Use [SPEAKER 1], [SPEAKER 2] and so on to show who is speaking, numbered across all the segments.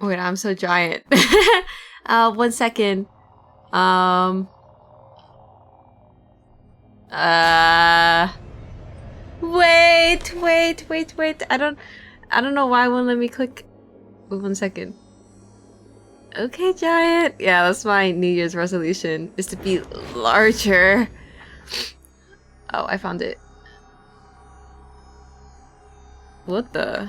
[SPEAKER 1] Wait, I'm so giant. 1 second. Wait. I don't know why it won't let me click. Wait 1 second. Okay, giant. Yeah, that's my New Year's resolution, is to be larger. Oh, I found it. What the?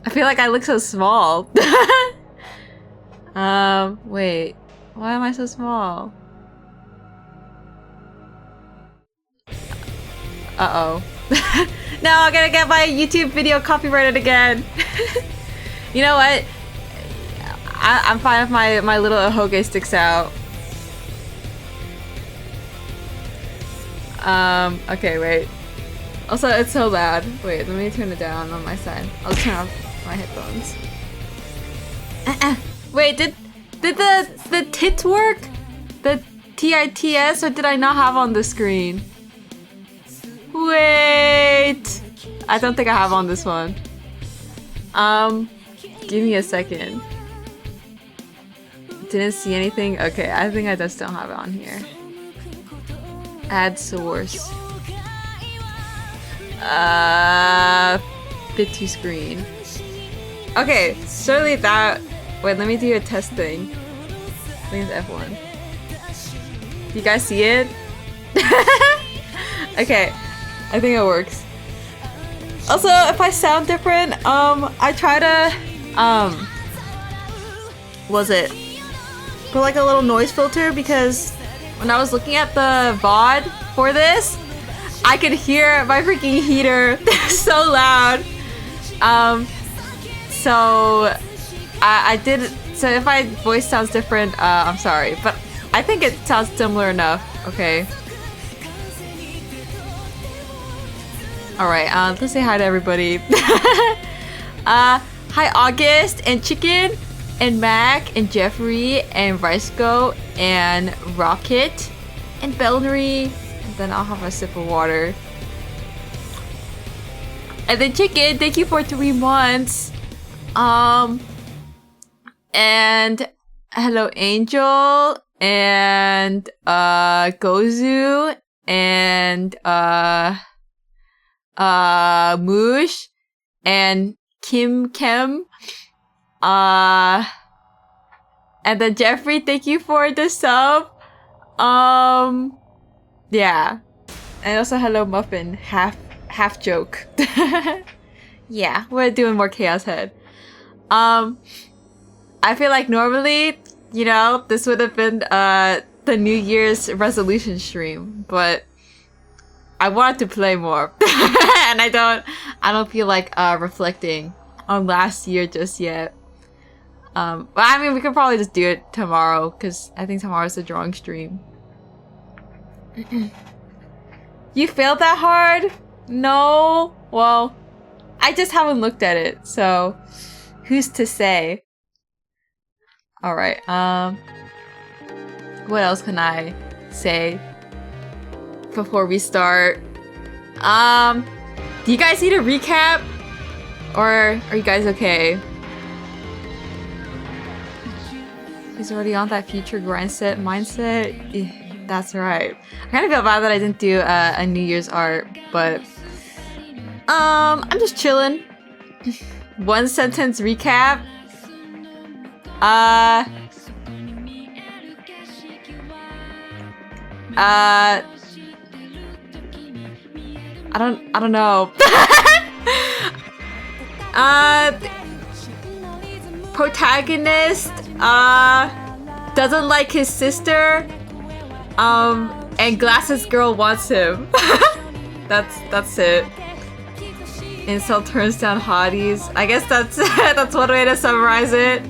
[SPEAKER 1] I feel like I look so small. Wait. Why am I so small? Uh-oh. No, I'm gonna get my YouTube video copyrighted again. You know what? I'm fine if my little ahoge sticks out. Okay, wait. Also, it's so loud. Wait, let me turn it down on my side. I'll turn off my headphones. Wait, did the tits work? The TITS, or did I not have on the screen? Wait! I don't think I have on this one. Give me a second. Didn't see anything? Okay, I think I just don't have it on here. Add source. Fit to screen. Okay, surely that... Wait, let me do a test thing. I think it's F1. Do you guys see it? Okay, I think it works. Also, if I sound different, I try to, put like a little noise filter, because when I was looking at the VOD for this, I could hear my freaking heater so loud. So I did, so if my voice sounds different, I'm sorry, but I think it sounds similar enough, okay? Alright, let's say hi to everybody. Hi August, and Chicken, and Mac, and Jeffrey, and Riceco, and Rocket, and Bellnery, and then I'll have a sip of water. And then Chicken, thank you for 3 months. And hello Angel, and Gozu, and Moosh, and Kim Kem, and then Jeffrey, thank you for the sub. Yeah, and also hello Muffin, half joke. Yeah, we're doing more Chaos Head. I feel like normally, you know, this would have been the New Year's resolution stream, but I wanted to play more. And I don't feel like reflecting on last year just yet. But I mean, we could probably just do it tomorrow, because I think tomorrow's the drawing stream. You failed that hard? No? Well, I just haven't looked at it, so who's to say? Alright, what else can I say before we start? Do you guys need a recap? Or are you guys okay? He's already on that future grind set mindset? That's right. I kind of feel bad that I didn't do a New Year's art, but I'm just chilling. 1 sentence recap. I don't know. Protagonist doesn't like his sister, and Glasses Girl wants him. That's it. Incel turns down hotties. I guess that's that's one way to summarize it.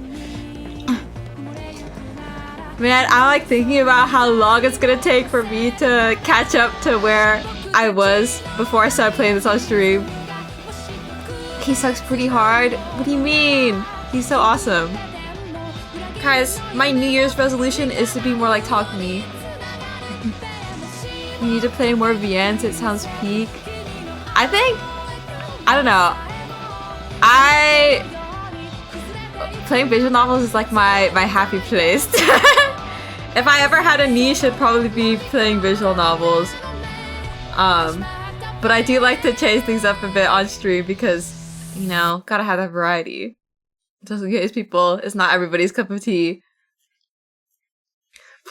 [SPEAKER 1] Man, I'm like thinking about how long it's gonna take for me to catch up to where I was before I started playing this on stream. He sucks pretty hard. What do you mean? He's so awesome. Guys, my New Year's resolution is to be more like Talk Me. We need to play more VNs. It sounds peak. I think, I don't know. Playing visual novels is like my happy place. If I ever had a niche, it'd probably be playing visual novels. But I do like to change things up a bit on stream because, you know, gotta have that variety. Just in case it's not everybody's cup of tea.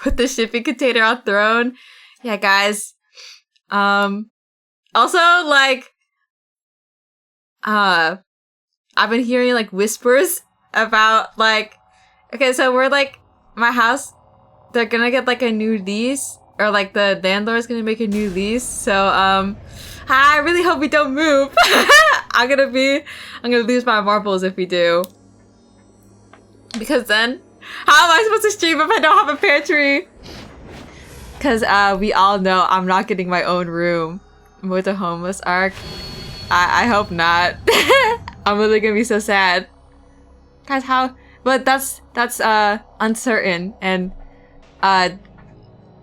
[SPEAKER 1] Put the shipping container on throne. Yeah, guys. Also, like, I've been hearing, like, whispers about, like, okay, so we're, like, my house, they're gonna get, like, a new lease, or, like, the landlord's gonna make a new lease, so, I really hope we don't move. I'm gonna lose my marbles if we do. Because then, how am I supposed to stream if I don't have a pantry? Because, we all know I'm not getting my own room with the homeless arc. I hope not. I'm really gonna be so sad. Guys, how? But that's uncertain, and, I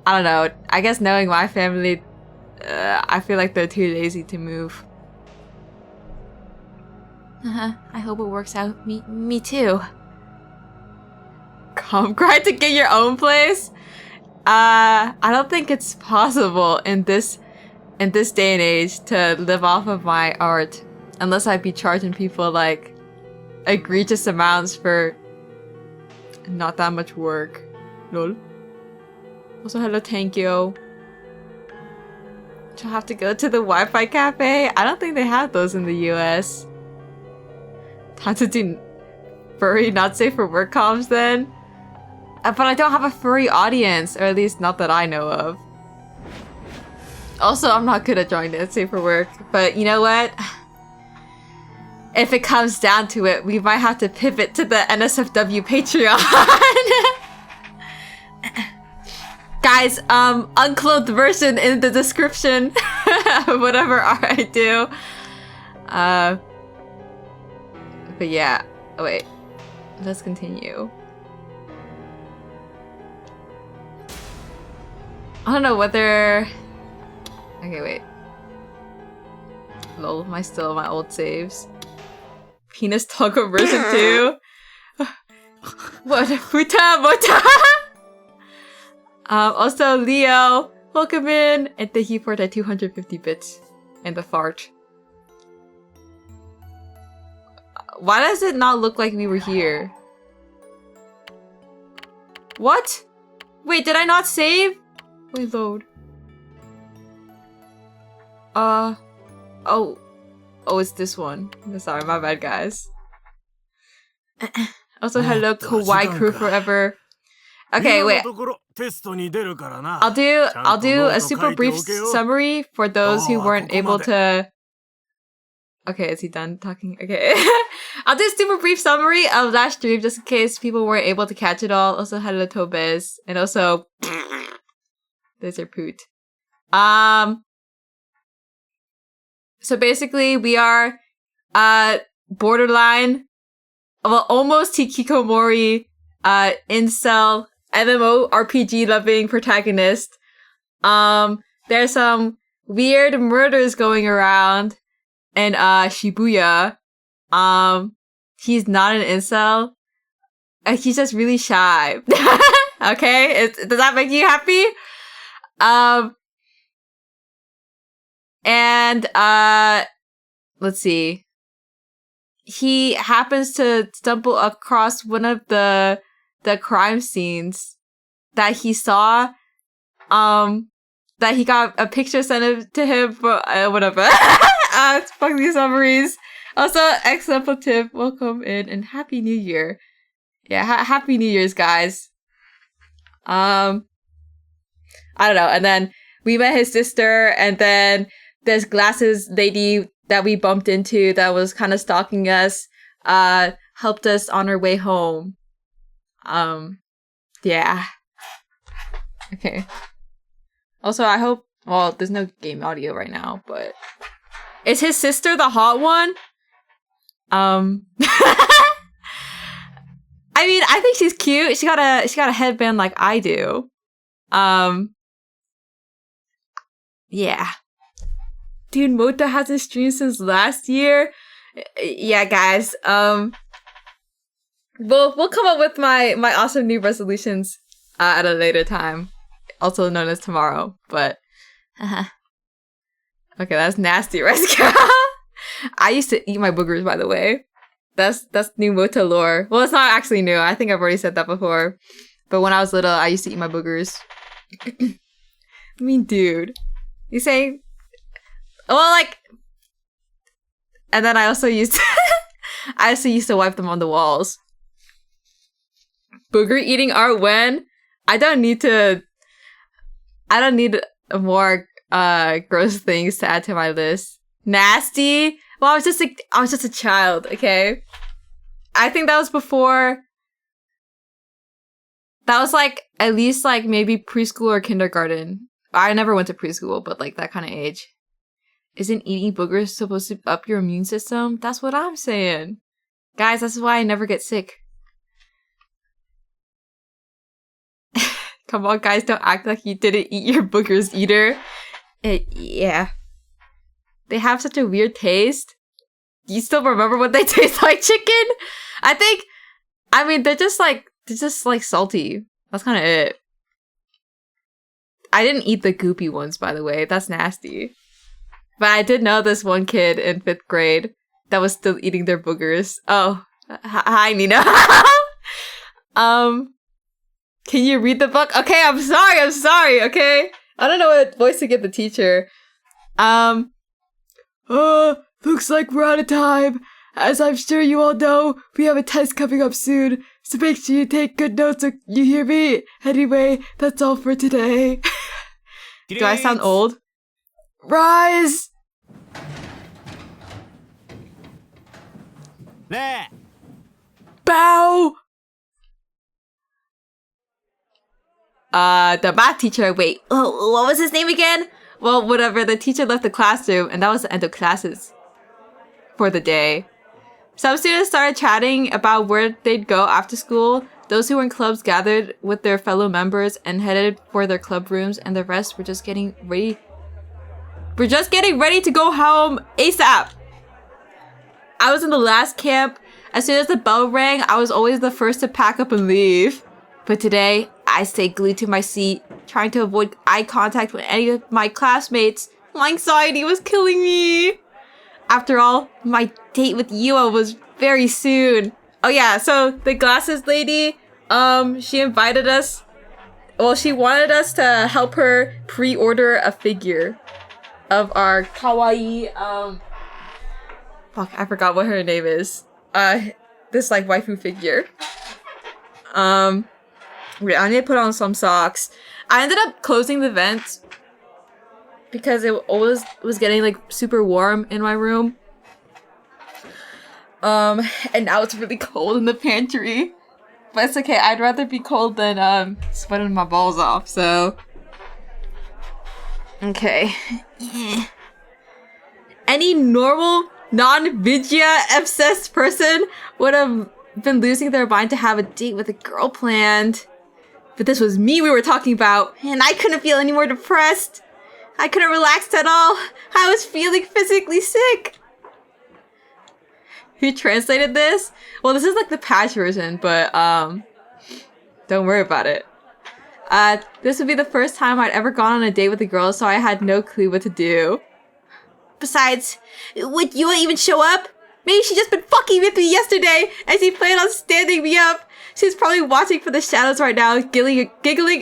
[SPEAKER 1] don't know. I guess knowing my family, I feel like they're too lazy to move. I hope it works out. Me too. Cry to get your own place? I don't think it's possible in this day and age to live off of my art, unless I'd be charging people like egregious amounts for not that much work. Lol. Also, hello, thank you. Do I have to go to the Wi-Fi cafe? I don't think they have those in the US. Time to do furry not safe for work comms then? But I don't have a furry audience, or at least not that I know of. Also, I'm not good at drawing not safe for work, but you know what? If it comes down to it, we might have to pivot to the NSFW Patreon. Guys, unclothed version in the description. Whatever art I do. But yeah. Oh wait. Let's continue. I don't know whether... Okay, wait. Lol, am I still my old saves? Penis Taco version 2? What? Muta! Also, Leo, welcome in! And thank you for the 250 bits. And the fart. Why does it not look like we were here? What? Wait, did I not save? Wait, load. Oh, it's this one. Sorry, my bad, guys. Also, hello, Kawaii Crew Forever. Okay, wait. I'll do a super brief summary for those who weren't able to... Okay, is he done talking? Okay. I'll do a super brief summary of last stream just in case people weren't able to catch it all. Also, hello, Tobez. And also... There's your poot. So basically, we are borderline, well, almost hikikomori, incel, MMO RPG loving protagonist. There's some weird murders going around in Shibuya. He's not an incel. He's just really shy. Okay, does that make you happy? And let's see. He happens to stumble across one of the crime scenes that he saw. That he got a picture sent to him for whatever. Fuck these summaries. Also, expletive, welcome in and Happy New Year. Yeah, Happy New Year's, guys. I don't know. And then we met his sister, and then this glasses lady that we bumped into that was kind of stalking us, helped us on our way home. Yeah. Okay. Also, I hope, well, there's no game audio right now, but is his sister the hot one? I mean, I think she's cute. She got a headband like I do. Yeah. Dude, Mota hasn't streamed since last year. Yeah, guys. We'll come up with my awesome new resolutions at a later time, also known as tomorrow. But okay, that's nasty, Resca. I used to eat my boogers, by the way. That's new Mota lore. Well, it's not actually new. I think I've already said that before. But when I was little, I used to eat my boogers. I mean, dude, you say, well, like, and then I also used to wipe them on the walls. Booger eating art when? I don't need more gross things to add to my list. Nasty? Well, I was just a child, okay? I think that was before. That was like at least like maybe preschool or kindergarten. I never went to preschool, but like that kind of age. Isn't eating boogers supposed to up your immune system? That's what I'm saying. Guys, that's why I never get sick. Come on, guys, don't act like you didn't eat your boogers either. Yeah. They have such a weird taste. Do you still remember what they taste like, chicken? I mean, they're just like salty. That's kind of it. I didn't eat the goopy ones, by the way. That's nasty. But I did know this one kid in 5th grade that was still eating their boogers. Oh, hi, Nina. Can you read the book? Okay, I'm sorry, okay? I don't know what voice to give the teacher. Looks like we're out of time. As I'm sure you all know, we have a test coming up soon, so make sure you take good notes so you hear me. Anyway, that's all for today. Do I sound old? Rise!
[SPEAKER 2] There!
[SPEAKER 1] Bow! The math teacher, wait, oh, what was his name again? Well, whatever, the teacher left the classroom, and that was the end of classes for the day. Some students started chatting about where they'd go after school. Those who were in clubs gathered with their fellow members and headed for their club rooms, and the rest were just getting ready. We're just getting ready to go home ASAP. I was in the last camp. As soon as the bell rang, I was always the first to pack up and leave. But today, I stayed glued to my seat, trying to avoid eye contact with any of my classmates. My anxiety was killing me. After all, my date with Yua was very soon. Oh yeah, so the glasses lady, she invited us. Well, she wanted us to help her pre-order a figure of our kawaii, fuck, I forgot what her name is. This like waifu figure. Wait, I need to put on some socks. I ended up closing the vent because it always was getting like super warm in my room. And now it's really cold in the pantry. But it's okay, I'd rather be cold than sweating my balls off, so. Okay. Any normal, non-Vidya obsessed person would have been losing their mind to have a date with a girl planned. But this was me we were talking about, and I couldn't feel any more depressed. I couldn't relax at all. I was feeling physically sick. Who translated this? Well, this is like the patch version, but don't worry about it. This would be the first time I'd ever gone on a date with a girl, so I had no clue what to do. Besides, would Yua even show up? Maybe she just been fucking with me yesterday, and she planned on standing me up. She's probably watching from the shadows right now, giggling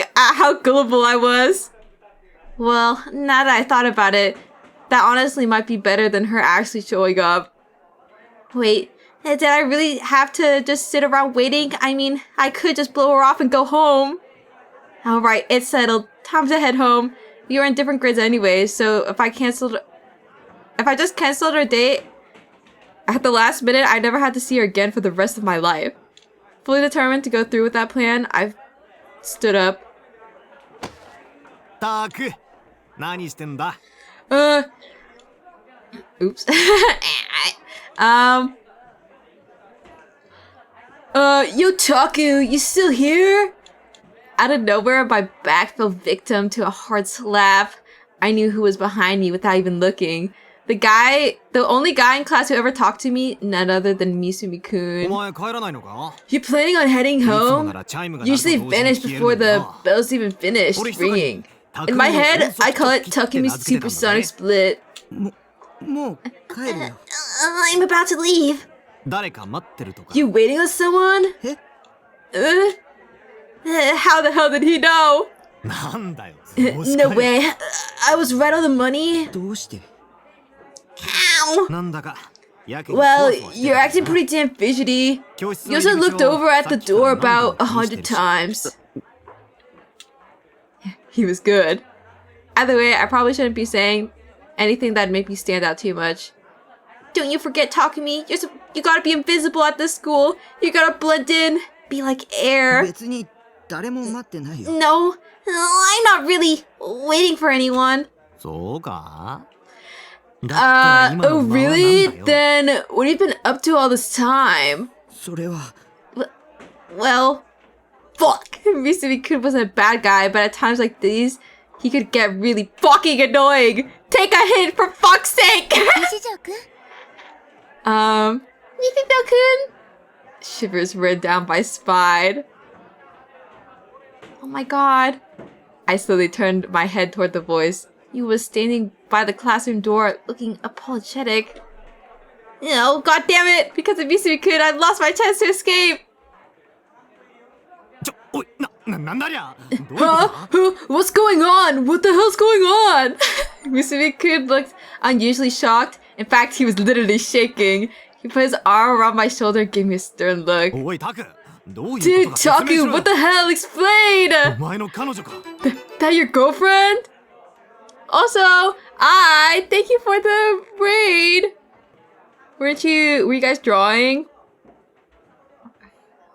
[SPEAKER 1] at how gullible I was. Well, now that I thought about it, that honestly might be better than her actually showing up. Wait, did I really have to just sit around waiting? I mean, I could just blow her off and go home. Alright, it's settled. Time to head home. We were in different grids anyway, so if I just canceled her date at the last minute, I never had to see her again for the rest of my life. Fully determined to go through with that plan, I stood up.
[SPEAKER 2] Taku, nani shiten da?
[SPEAKER 1] Oops. Yo Taku, you still here? Out of nowhere, my back fell victim to a hard slap. I knew who was behind me without even looking. The only guy in class who ever talked to me, none other than Misumi-kun.
[SPEAKER 2] お前帰らないのか
[SPEAKER 1] You planning on heading
[SPEAKER 2] いつも
[SPEAKER 1] home?
[SPEAKER 2] ならチャイムが鳴ると
[SPEAKER 1] Usually
[SPEAKER 2] 同時に
[SPEAKER 1] vanish
[SPEAKER 2] 消える
[SPEAKER 1] before
[SPEAKER 2] のに
[SPEAKER 1] the
[SPEAKER 2] な
[SPEAKER 1] bells even finish
[SPEAKER 2] 俺密かに
[SPEAKER 1] ringing.
[SPEAKER 2] 匠
[SPEAKER 1] In my
[SPEAKER 2] の
[SPEAKER 1] head,
[SPEAKER 2] 音速
[SPEAKER 1] I call
[SPEAKER 2] 特
[SPEAKER 1] it
[SPEAKER 2] 技って
[SPEAKER 1] Takemi's
[SPEAKER 2] 名付けたんだね
[SPEAKER 1] supersonic split.
[SPEAKER 3] もう帰るよ
[SPEAKER 1] I'm about to leave.
[SPEAKER 2] 誰か待ってるとか
[SPEAKER 1] You waiting on someone?
[SPEAKER 3] え
[SPEAKER 1] How the hell did he know?
[SPEAKER 2] なんだよ
[SPEAKER 1] No way. I was right on the money.
[SPEAKER 3] どうして
[SPEAKER 1] Ow.
[SPEAKER 2] なんだかやけに
[SPEAKER 1] Well,
[SPEAKER 2] そわそわして
[SPEAKER 1] you're
[SPEAKER 2] た
[SPEAKER 1] acting pretty damn fidgety.
[SPEAKER 2] 教室
[SPEAKER 1] You
[SPEAKER 2] の
[SPEAKER 1] also
[SPEAKER 2] 入り
[SPEAKER 1] looked
[SPEAKER 2] 口を
[SPEAKER 1] over at
[SPEAKER 2] さ
[SPEAKER 1] the
[SPEAKER 2] っきから
[SPEAKER 1] door
[SPEAKER 2] 何度
[SPEAKER 1] about
[SPEAKER 2] も気にして
[SPEAKER 1] 100
[SPEAKER 2] るし
[SPEAKER 1] times. He was good. Either way, I probably shouldn't be saying anything that'd make me stand out too much. Don't you forget Takumi. You gotta be invisible at this school. You gotta blend in. Be like air.
[SPEAKER 3] 別に誰も待ってないよ
[SPEAKER 1] No, I'm not really waiting for anyone.
[SPEAKER 2] そうかだったら今
[SPEAKER 1] Oh
[SPEAKER 2] の間はなん
[SPEAKER 1] really?
[SPEAKER 2] だよ
[SPEAKER 1] Then what have you been up to all this time?
[SPEAKER 3] それは
[SPEAKER 1] Well, fuck. Misumi-kun wasn't a bad guy, but at times like these, he could get really fucking annoying. Take a hint for fuck's sake. Misumi-kun? Shivers ran down my spine. Oh my god. I slowly turned my head toward the voice. He was standing by the classroom door, looking apologetic. No, god damn it! Because of Misumi-kun, I lost my chance to escape!
[SPEAKER 2] ちょおいなんだりゃどういうことだ
[SPEAKER 1] What's going on? What the hell's going on? Misumi-kun looked unusually shocked. In fact, he was literally shaking. He put his arm around my shoulder and gave me a stern look.
[SPEAKER 2] おいタクどういう
[SPEAKER 1] Dude,
[SPEAKER 2] ことか説明
[SPEAKER 1] Taku,
[SPEAKER 2] しろ
[SPEAKER 1] what the hell? Explain!
[SPEAKER 2] お前の彼女か
[SPEAKER 1] That your girlfriend? Also, thank you for the raid. Were you guys drawing?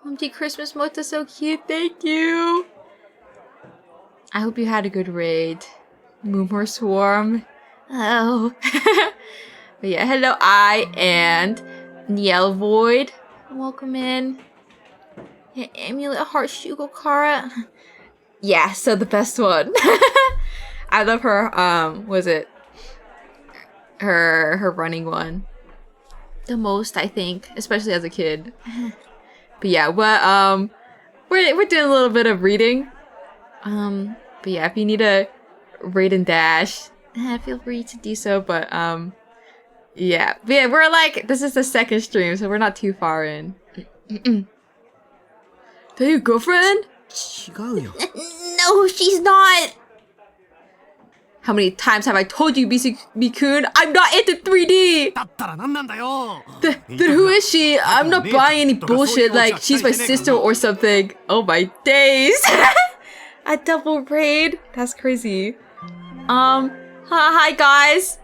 [SPEAKER 1] OMG Christmas mode is so cute, thank you. I hope you had a good raid. Moomor Swarm. Oh. But yeah, hello, and Niel Void. Welcome in. Yeah, Amulet Heart Shugokara. Yeah, so the best one. I love her, was it? Her running one. The most, I think, especially as a kid. But yeah, we're doing a little bit of reading. But yeah, if you need a raid and dash, feel free to do so. But yeah, we're like, this is the second stream, so we're not too far in. That your girlfriend?
[SPEAKER 3] 違うよ
[SPEAKER 1] No, she's not. How many times have I told you, Misumi-kun, I'm not into 3D?
[SPEAKER 2] だったら何なんだよ
[SPEAKER 1] Then who is she? I'm not buying any bullshit like she's my sister or something. Oh my days. A double raid? That's crazy. Hi guys.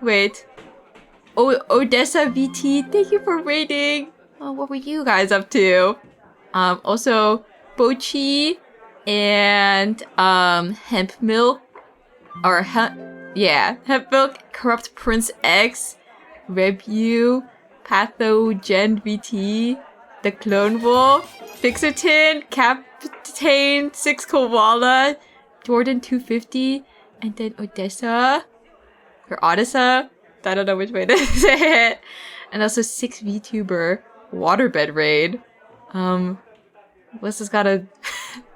[SPEAKER 1] Wait. Odessa VT, thank you for raiding. What were you guys up to? Also Bochi and Hemp Milk. Or hemp milk, corrupt Prince X, Rebu, Pathogen VT, the Clone Wolf, Fixerton, Captain 6 Koala, Jordan 250, and then Odessa, or Odessa, I don't know which way to say it, and also 6 VTuber, Waterbed Raid. What's this gotta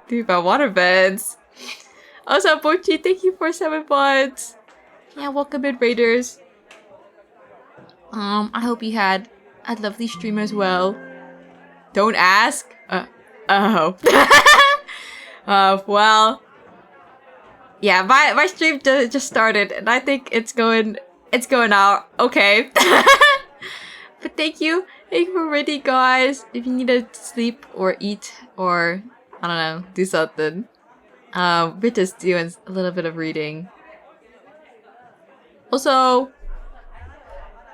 [SPEAKER 1] do about waterbeds? Also, Bochi, thank you for 7 months. Yeah, welcome in, Raiders. I hope you had a lovely stream as well. Don't ask. Oh. Well. Yeah, my stream just started, and I think it's going out okay. But thank you for reading, guys. If you need to sleep or eat or I don't know, do something. We're just doing a little bit of reading. Also,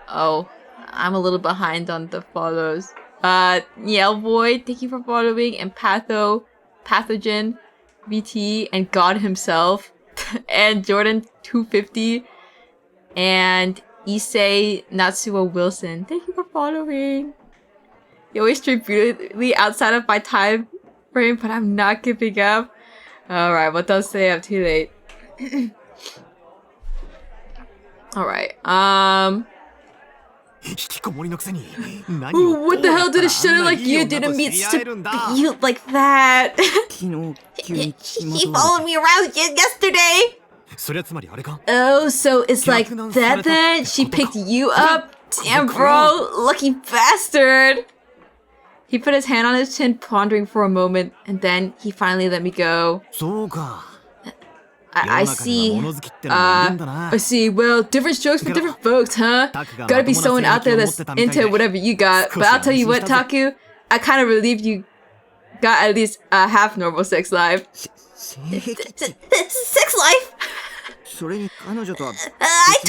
[SPEAKER 1] I'm a little behind on the follows. Niel Void, thank you for following, and Pathogen, VT, and God himself, and Jordan 250, and Issei Natsuo Wilson, thank you for following. You always stream beautifully outside of my time frame, but I'm not giving up. Alright, well, don't stay up too late. Alright,
[SPEAKER 2] 引きこもりのくせに何
[SPEAKER 1] Ooh,
[SPEAKER 2] を
[SPEAKER 1] what the hell did a shooter
[SPEAKER 2] どう
[SPEAKER 1] like
[SPEAKER 2] や
[SPEAKER 1] you
[SPEAKER 2] ったら
[SPEAKER 1] didn't
[SPEAKER 2] いい
[SPEAKER 1] mean
[SPEAKER 2] 女と知り合え
[SPEAKER 1] to
[SPEAKER 2] るんだ
[SPEAKER 1] be you like that?
[SPEAKER 3] 昨日急に付きま
[SPEAKER 1] He
[SPEAKER 3] とわ
[SPEAKER 1] followed
[SPEAKER 3] れ
[SPEAKER 1] me around yesterday.
[SPEAKER 2] それはつまりあれか
[SPEAKER 1] Oh, so it's like that then? She picked you up? Damn, bro. Lucky bastard. He put his hand on his chin, pondering for a moment, and then he finally let me go.
[SPEAKER 2] そうか
[SPEAKER 1] I
[SPEAKER 2] 世の中には
[SPEAKER 1] see.
[SPEAKER 2] 物好きってのもいるんだな
[SPEAKER 1] I see. Well, different strokes for different folks, huh? Gotta be someone out there that's into whatever you got. But I'll tell you what, Taku, I kind of relieve you got at least a half normal sex life.
[SPEAKER 3] 性癖って
[SPEAKER 1] Sex life?
[SPEAKER 3] それに彼女とは
[SPEAKER 1] I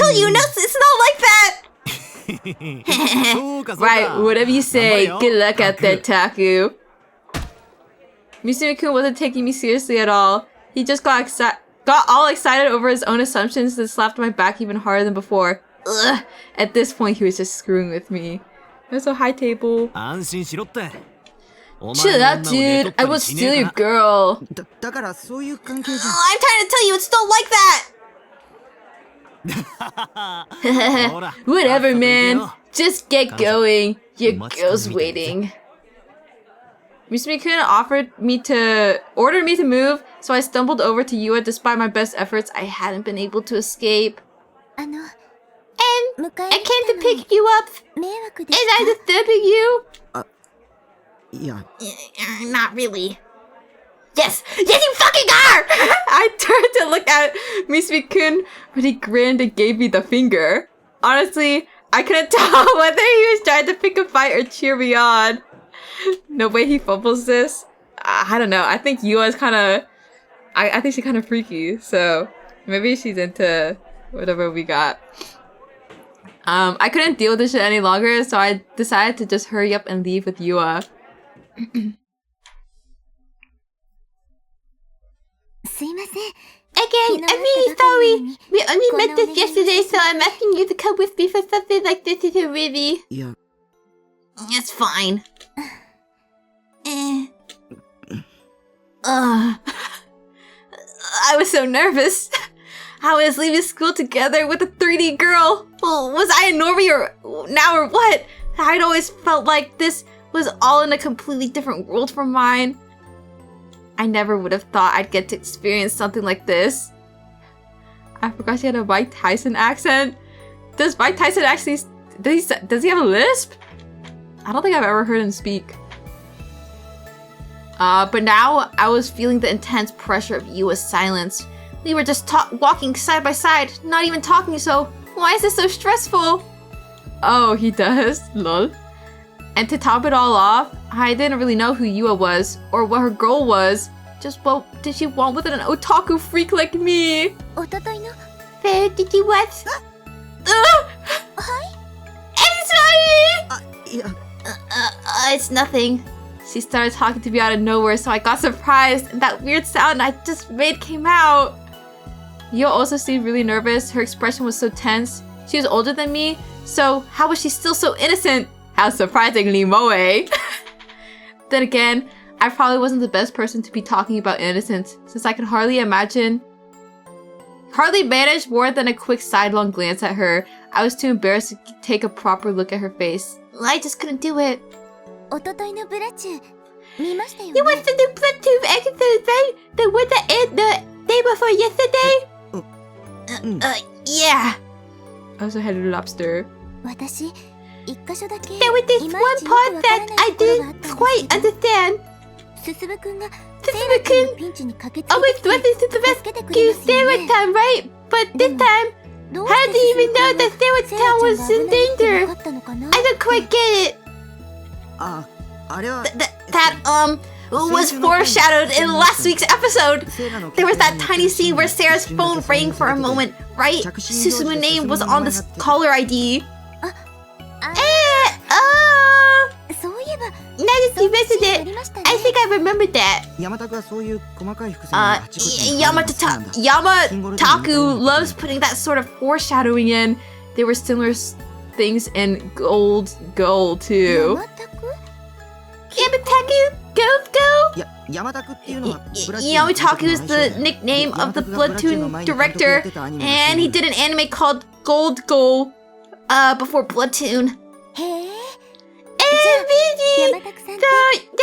[SPEAKER 1] told you, no, it's not like that.
[SPEAKER 2] そうかそうか
[SPEAKER 1] Right, whatever you say.
[SPEAKER 2] 頑張れ
[SPEAKER 1] Good
[SPEAKER 2] よ
[SPEAKER 1] luck out there, Taku. Mitsumi-kun wasn't taking me seriously at all. He just got all excited over his own assumptions and slapped my back even harder than before. Ugh. At this point, he was just screwing with me. That's a high table.
[SPEAKER 2] 安心しろってお
[SPEAKER 1] Chill
[SPEAKER 2] 前の
[SPEAKER 1] out,
[SPEAKER 2] 女を寝
[SPEAKER 1] dude.
[SPEAKER 2] 取っ
[SPEAKER 1] I
[SPEAKER 2] たり
[SPEAKER 1] will
[SPEAKER 2] しね
[SPEAKER 1] steal
[SPEAKER 2] え
[SPEAKER 1] your
[SPEAKER 2] から
[SPEAKER 1] girl.
[SPEAKER 3] だからそういう関係じ
[SPEAKER 1] Oh,
[SPEAKER 3] ゃ
[SPEAKER 1] I'm trying to tell you, it's not like that.
[SPEAKER 2] ほら
[SPEAKER 1] Whatever,
[SPEAKER 2] さっさと行け
[SPEAKER 1] man.
[SPEAKER 2] よ
[SPEAKER 1] Just get going. Your
[SPEAKER 2] Much
[SPEAKER 1] girl's
[SPEAKER 2] time
[SPEAKER 1] waiting. Misumi-kun ordered me to move, so I stumbled over to Yua. Despite my best efforts, I hadn't been able to escape.
[SPEAKER 4] あの、
[SPEAKER 1] And
[SPEAKER 4] 迎
[SPEAKER 1] I
[SPEAKER 4] えに来
[SPEAKER 1] came
[SPEAKER 4] た
[SPEAKER 1] to
[SPEAKER 4] の
[SPEAKER 1] pick
[SPEAKER 4] に
[SPEAKER 1] you up.
[SPEAKER 4] 迷惑で
[SPEAKER 1] Is
[SPEAKER 4] す
[SPEAKER 1] I disturbing you?
[SPEAKER 3] いや
[SPEAKER 1] Not really. Yes, you fucking are! I turned to look at Misumi-kun, but he grinned and gave me the finger. Honestly, I couldn't tell whether he was trying to pick a fight or cheer me on. No way he fumbles this. I don't know. I think Yua is kind of... I think she's kind of freaky, so maybe she's into whatever we got. I couldn't deal with this shit any longer, so I decided to just hurry up and leave with Yua.
[SPEAKER 4] すいません。
[SPEAKER 1] Again, I'm really sorry. We only met this yesterday, so I'm asking you to come with me for something like this. Is it really?
[SPEAKER 3] いや
[SPEAKER 1] It's fine. I was so nervous. I was leaving school together with a 3D girl. Well, was I a normie or what? I'd always felt like this was all in a completely different world from mine. I never would have thought I'd get to experience something like this. I forgot she had a Mike Tyson accent. Does Mike Tyson actually... Does he have a lisp? I don't think I've ever heard him speak. But now I was feeling the intense pressure of Yua's silence. We were just walking side by side, not even talking, so why is this so stressful? Oh, he does? Lol. And to top it all off, I didn't really know who Yua was, or what her goal was. Just what did she want with an otaku freak like me?
[SPEAKER 4] おとといの
[SPEAKER 1] Where did you what?
[SPEAKER 4] Hi?
[SPEAKER 1] I'm sorry!
[SPEAKER 3] いや
[SPEAKER 1] It's nothing. She started talking to me out of nowhere, so I got surprised, and that weird sound I just made came out. Yua also seemed really nervous. Her expression was so tense. She was older than me, so how was she still so innocent? How surprisingly moe. Then again, I probably wasn't the best person to be talking about innocence, since I could hardly manage more than a quick sidelong glance at her. I was too embarrassed to take a proper look at her face. I just couldn't do it.
[SPEAKER 4] おとといのブラチュー見ましたよ
[SPEAKER 1] You
[SPEAKER 4] ね
[SPEAKER 1] watched the new Bluetooth episode, right? The one that aired the day before yesterday? Yeah. I also had a lobster.
[SPEAKER 4] 私一箇所だけ
[SPEAKER 1] There was this
[SPEAKER 4] い
[SPEAKER 1] one
[SPEAKER 4] まいちよくわ
[SPEAKER 1] part
[SPEAKER 4] から
[SPEAKER 1] that
[SPEAKER 4] ない
[SPEAKER 1] I
[SPEAKER 4] ところがあっ
[SPEAKER 1] didn't
[SPEAKER 4] たん
[SPEAKER 1] quite
[SPEAKER 4] ですけど
[SPEAKER 1] understand.
[SPEAKER 4] すすぶくんが
[SPEAKER 1] Susumu-kun
[SPEAKER 4] のピンチに駆けつ
[SPEAKER 1] always
[SPEAKER 4] けて
[SPEAKER 1] wanted to the
[SPEAKER 4] 助けてく
[SPEAKER 1] rescue
[SPEAKER 4] れますよ
[SPEAKER 1] Sarah
[SPEAKER 4] ね
[SPEAKER 1] Town, right? But this time,
[SPEAKER 4] どう
[SPEAKER 1] how
[SPEAKER 4] し
[SPEAKER 1] did
[SPEAKER 4] て
[SPEAKER 1] you even
[SPEAKER 4] す
[SPEAKER 1] know
[SPEAKER 4] すぶ
[SPEAKER 1] that
[SPEAKER 4] くん
[SPEAKER 1] Sarah
[SPEAKER 4] がセ
[SPEAKER 1] Town
[SPEAKER 4] イラちゃん
[SPEAKER 1] was
[SPEAKER 4] が危
[SPEAKER 1] in
[SPEAKER 4] ないって
[SPEAKER 1] danger?
[SPEAKER 4] 分かったのかな
[SPEAKER 1] I don't quite get it.
[SPEAKER 3] ああれは
[SPEAKER 1] That was foreshadowed in last week's episode. There was that tiny scene where Sarah's phone rang for a moment, right? Susumu's name was on the caller ID.
[SPEAKER 4] あ
[SPEAKER 1] Oh,
[SPEAKER 4] そういえば
[SPEAKER 1] now that
[SPEAKER 4] そ
[SPEAKER 1] you
[SPEAKER 4] んなシーン
[SPEAKER 1] mentioned
[SPEAKER 4] あ
[SPEAKER 1] it,
[SPEAKER 4] りましたね
[SPEAKER 1] I think I remembered that.
[SPEAKER 3] 山田はそういう細かい伏線があちこちに入るのが好きなんだ
[SPEAKER 1] Yamataku loves putting that sort of foreshadowing in. There were similar things in Gold too.
[SPEAKER 4] 山田く
[SPEAKER 1] Yamataku, go.
[SPEAKER 3] いや山田っていうのはブラチューの監督
[SPEAKER 1] Yamataku
[SPEAKER 3] の
[SPEAKER 1] is
[SPEAKER 3] 愛称
[SPEAKER 1] the
[SPEAKER 3] だ
[SPEAKER 1] nickname of the
[SPEAKER 3] 山田がブラチューの
[SPEAKER 1] Splatoon
[SPEAKER 3] 前に監督や
[SPEAKER 1] director,
[SPEAKER 3] ってたアニメのシーン
[SPEAKER 1] and he did an anime called gold goal before Platoon.
[SPEAKER 4] へえ。
[SPEAKER 1] And Vivi,
[SPEAKER 4] 山拓さんって
[SPEAKER 1] so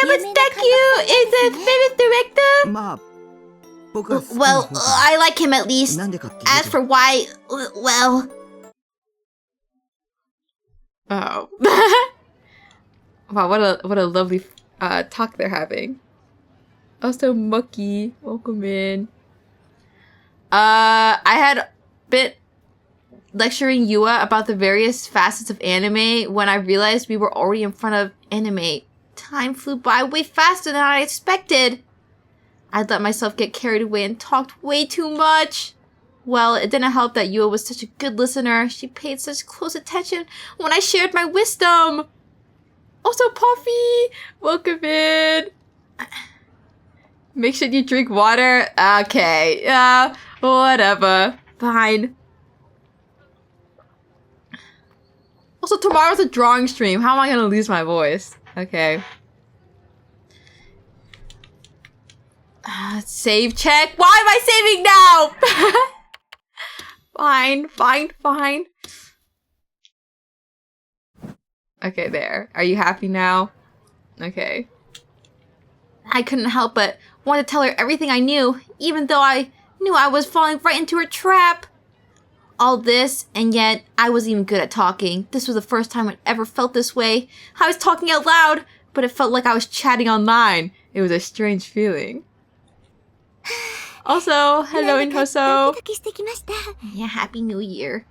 [SPEAKER 1] Yamasaki is a famous director?
[SPEAKER 3] まあ僕は好きな
[SPEAKER 1] Well,
[SPEAKER 3] 方か
[SPEAKER 1] I like him at least.
[SPEAKER 3] なんでかっていう
[SPEAKER 1] As
[SPEAKER 3] と
[SPEAKER 1] for why, well... Oh. Wow, what a lovely talk they're having. Also, Mucky, welcome in. I had been lecturing Yua about the various facets of anime when I realized we were already in front of anime. Time flew by way faster than I expected. I let myself get carried away and talked way too much. Well, it didn't help that Yua was such a good listener. She paid such close attention when I shared my wisdom. Also, Puffy, welcome in. Make sure you drink water. Okay, yeah, whatever. Fine. Also, tomorrow's a drawing stream. How am I gonna lose my voice? Okay. Save check. Why am I saving now? Fine. Okay, there. Are you happy now? Okay. I couldn't help but want to tell her everything I knew, even though I knew I was falling right into her trap. All this, and yet I wasn't even good at talking. This was the first time I'd ever felt this way. I was talking out loud, but it felt like I was chatting online. It was a strange feeling. Also, hello Inhoso.
[SPEAKER 4] ドキドキしてきました。
[SPEAKER 1] Yeah, Happy New Year.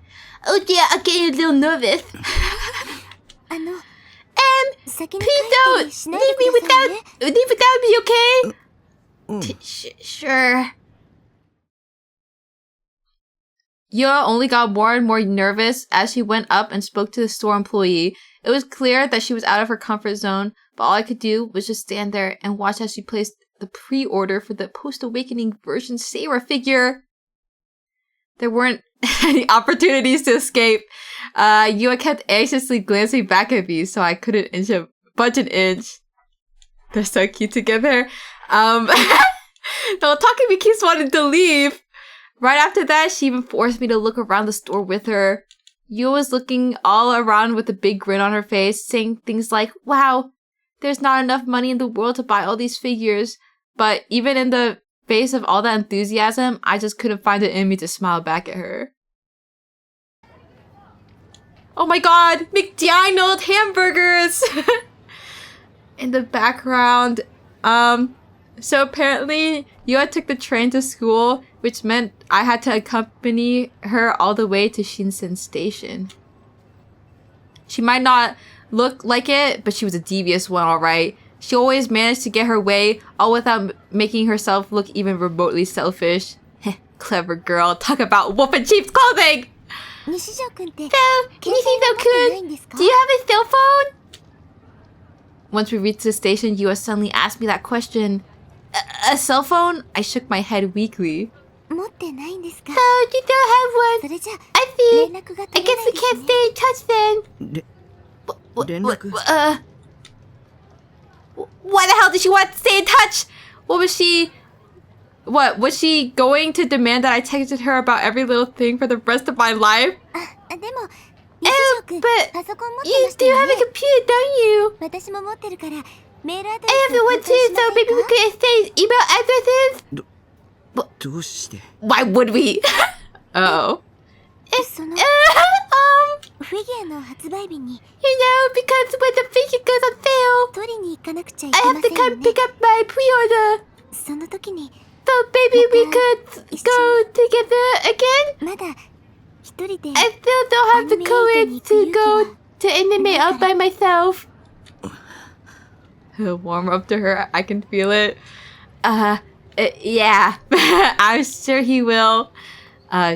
[SPEAKER 1] Oh dear, I'm getting a little nervous.
[SPEAKER 4] 先に
[SPEAKER 1] Please
[SPEAKER 4] 帰ったり
[SPEAKER 1] don't
[SPEAKER 4] しない
[SPEAKER 1] leave
[SPEAKER 4] で
[SPEAKER 1] me
[SPEAKER 4] くださいね。
[SPEAKER 1] without me, okay?
[SPEAKER 3] うん
[SPEAKER 1] Sure. Yua only got more and more nervous as she went up and spoke to the store employee. It was clear that she was out of her comfort zone, but all I could do was just stand there and watch as she placed the pre-order for the post-awakening version Seira figure. There weren't any opportunities to escape. Yua kept anxiously glancing back at me, so I couldn't budge an inch. They're so cute together. No, Takumi keeps wanting to leave. Right after that, she even forced me to look around the store with her. Yua was looking all around with a big grin on her face, saying things like, wow, there's not enough money in the world to buy all these figures. But even in the face of all that enthusiasm, I just couldn't find it in me to smile back at her. Oh my god, McDonald's hamburgers! In the background, so apparently Yua took the train to school, which meant I had to accompany her all the way to Shinsen Station. She might not look like it, but she was a devious one, alright. She always managed to get her way, all without making herself look even remotely selfish. Clever girl, talk about wolf in sheep's clothing!
[SPEAKER 4] 西条くんって
[SPEAKER 1] So, Nishizo-kun, do you have a cell phone? Once we reached the station, Yua suddenly asked me that question. A cell phone? I shook my head weakly.
[SPEAKER 4] 持ってないんですか
[SPEAKER 1] So, you don't have
[SPEAKER 4] そ
[SPEAKER 1] one?
[SPEAKER 4] れじゃ
[SPEAKER 1] I see.
[SPEAKER 4] 連絡が
[SPEAKER 1] I
[SPEAKER 4] 取れ
[SPEAKER 1] guess
[SPEAKER 4] ない
[SPEAKER 1] we
[SPEAKER 4] です
[SPEAKER 1] can't
[SPEAKER 4] ね
[SPEAKER 1] stay in touch then.
[SPEAKER 3] 連絡
[SPEAKER 1] Why the hell did she want to stay in touch? Was she going to demand that I texted her about every little thing for the rest of my life?
[SPEAKER 4] あでも西条くん
[SPEAKER 1] but
[SPEAKER 4] パソコン持って
[SPEAKER 1] You
[SPEAKER 4] ました
[SPEAKER 1] do
[SPEAKER 4] よ
[SPEAKER 1] have
[SPEAKER 4] ね
[SPEAKER 1] a computer, don't you?
[SPEAKER 4] 私も持ってるからメールアドレ
[SPEAKER 1] I
[SPEAKER 4] ス
[SPEAKER 1] have
[SPEAKER 4] を
[SPEAKER 1] one
[SPEAKER 4] 交
[SPEAKER 1] too,
[SPEAKER 4] 換しま
[SPEAKER 1] so
[SPEAKER 4] せ
[SPEAKER 1] maybe
[SPEAKER 4] ん
[SPEAKER 1] we
[SPEAKER 4] か
[SPEAKER 1] could exchange email addresses?
[SPEAKER 3] どうして
[SPEAKER 1] Why would we? Oh.
[SPEAKER 4] その
[SPEAKER 1] Um,
[SPEAKER 4] フィギュアの発売日に
[SPEAKER 1] you know, because when the figure goes on sale,
[SPEAKER 4] 取りに行かなくちゃい
[SPEAKER 1] I
[SPEAKER 4] け
[SPEAKER 1] have
[SPEAKER 4] ま
[SPEAKER 1] to
[SPEAKER 4] せんよ
[SPEAKER 1] come
[SPEAKER 4] ね
[SPEAKER 1] pick up my pre-order.
[SPEAKER 4] その時に
[SPEAKER 1] So maybe we could go together again?
[SPEAKER 4] まだ一人で
[SPEAKER 1] I still don't have the courage to go to anime all by myself. He'll warm up to her. I can feel it. Yeah. I'm sure he will.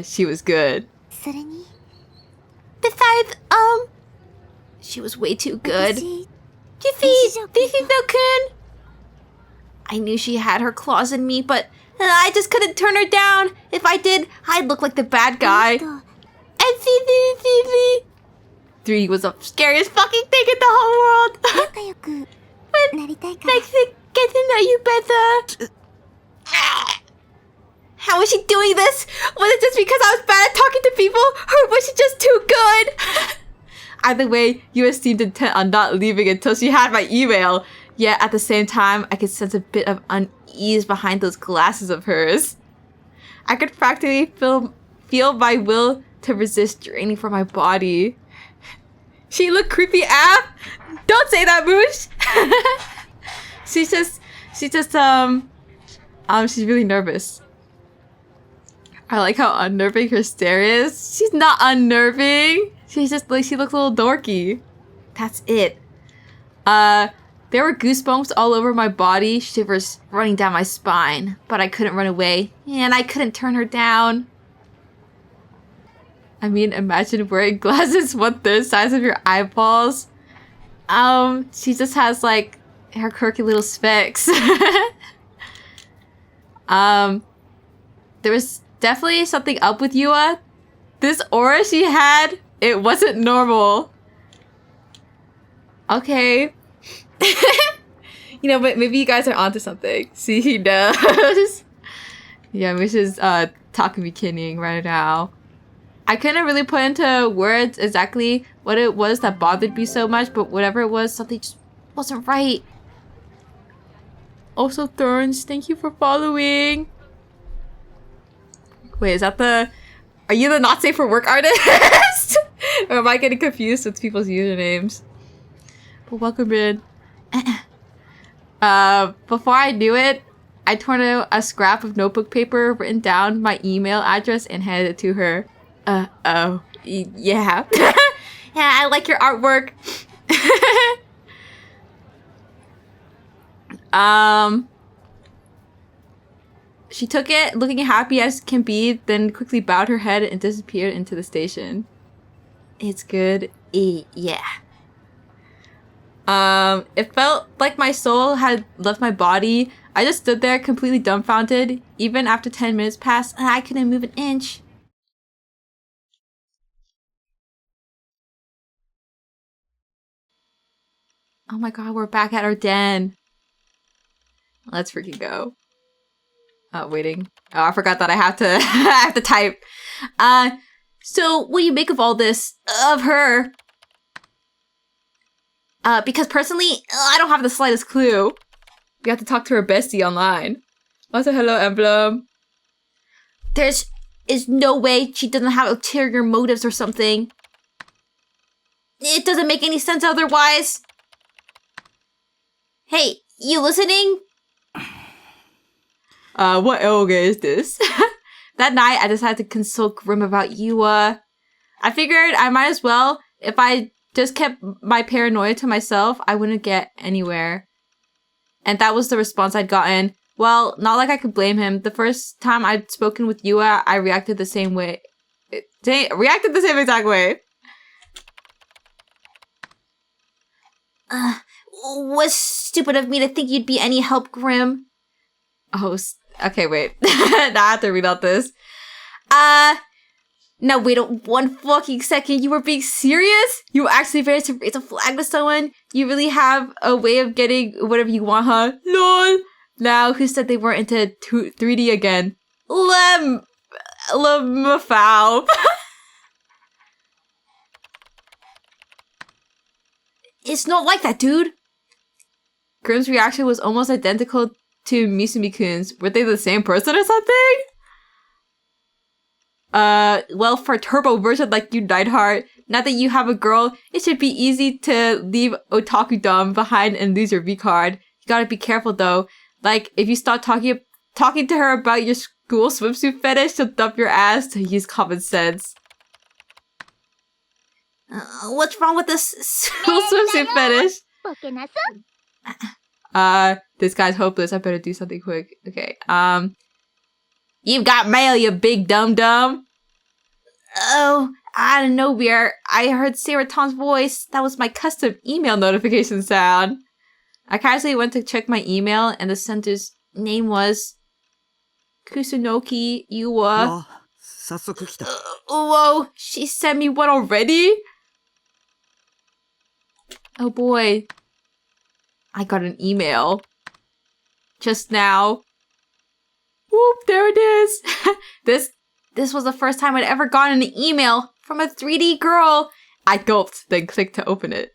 [SPEAKER 1] She was good.
[SPEAKER 4] それに
[SPEAKER 1] Besides, she was way too good.
[SPEAKER 4] 私
[SPEAKER 1] You see, Nishizo-kun? I knew she had her claws in me, but I just couldn't turn her down. If I did, I'd look like the bad guy.
[SPEAKER 4] と
[SPEAKER 1] And see. 3 was the scariest fucking thing in the whole world.
[SPEAKER 4] 仲良くなりたいから
[SPEAKER 1] Like to get to know you better. How is she doing this? Was it just because I was bad at talking to people? Or was she just too good? Either way, US seemed intent on not leaving until she had my email. Yet at the same time, I could sense a bit of unease behind those glasses of hers. I could practically feel my will to resist draining from my body. She looked creepy AF. Don't say that, Moosh. she's really nervous. I like how unnerving her stare is. She's not unnerving. She's just like, she looks a little dorky. That's it. There were goosebumps all over my body, shivers running down my spine, but I couldn't run away, and I couldn't turn her down. I mean, imagine wearing glasses 1/3 size of your eyeballs. She just has like her quirky little specs. There was definitely something up with Yua. This aura she had, it wasn't normal. Okay. You know, but maybe you guys are onto something. See, he does. Yeah, Mish is Takumi Kinning right now. I couldn't really put into words exactly what it was that bothered me so much, but whatever it was, something just wasn't right. Also, Thorns, thank you for following. Wait, is that the... Are you the not safe for work artist? Or am I getting confused with people's usernames? But welcome in. Before I knew it, I torn out a scrap of notebook paper, written down my email address, and handed it to her. Yeah. Yeah, I like your artwork. She took it, looking happy as can be, then quickly bowed her head and disappeared into the station. It's good. Yeah. It felt like my soul had left my body. I just stood there completely dumbfounded. Even after 10 minutes passed, I couldn't move an inch. Oh my god, we're back at our den. Let's freaking go. Oh, waiting. Oh, I forgot that I have to I have to type. So what do you make of all this? Of her? Because personally, I don't have the slightest clue. We have to talk to her bestie online. Also, hello, Emblem. There's no way she doesn't have ulterior motives or something. It doesn't make any sense otherwise. Hey, you listening? What Elga is this? That night, I decided to consult Grim about Yua. I figured I might as well. If I just kept my paranoia to myself, I wouldn't get anywhere. And that was the response I'd gotten. Well, not like I could blame him. The first time I'd spoken with Yua, I reacted the same way. Reacted the same exact way. Was stupid of me to think you'd be any help, Grim. Oh, okay, wait. Now I have to read out this. Now wait one fucking second. You were being serious? You were actually ready to raise a flag to someone? You really have a way of getting whatever you want, huh? LOL. Now, who said they weren't into 3D again? Lemafau. It's not like that, dude. Grim's reaction was almost identical to Misumi-kun's. Were they the same person or something? Well, for a turbo version like you, Neidhart, now that you have a girl, it should be easy to leave otaku-dom behind and lose your V-card. You gotta be careful though. Like, if you start talking to her about your school swimsuit fetish, she'll dump your ass to use common sense. What's wrong with this school swimsuit fetish? This guy's hopeless. I better do something quick. Okay, you've got mail, you big dum-dum. Oh, out of nowhere, I heard Sarah Tom's voice. That was my custom email notification sound. I casually went to check my email, and the sender's name was Kusunoki Yua. Whoa, she sent me one already? Oh boy. I got an email. Just now. Whoop, there it is. This was the first time I'd ever gotten an email from a 3D girl. I gulped, then clicked to open it.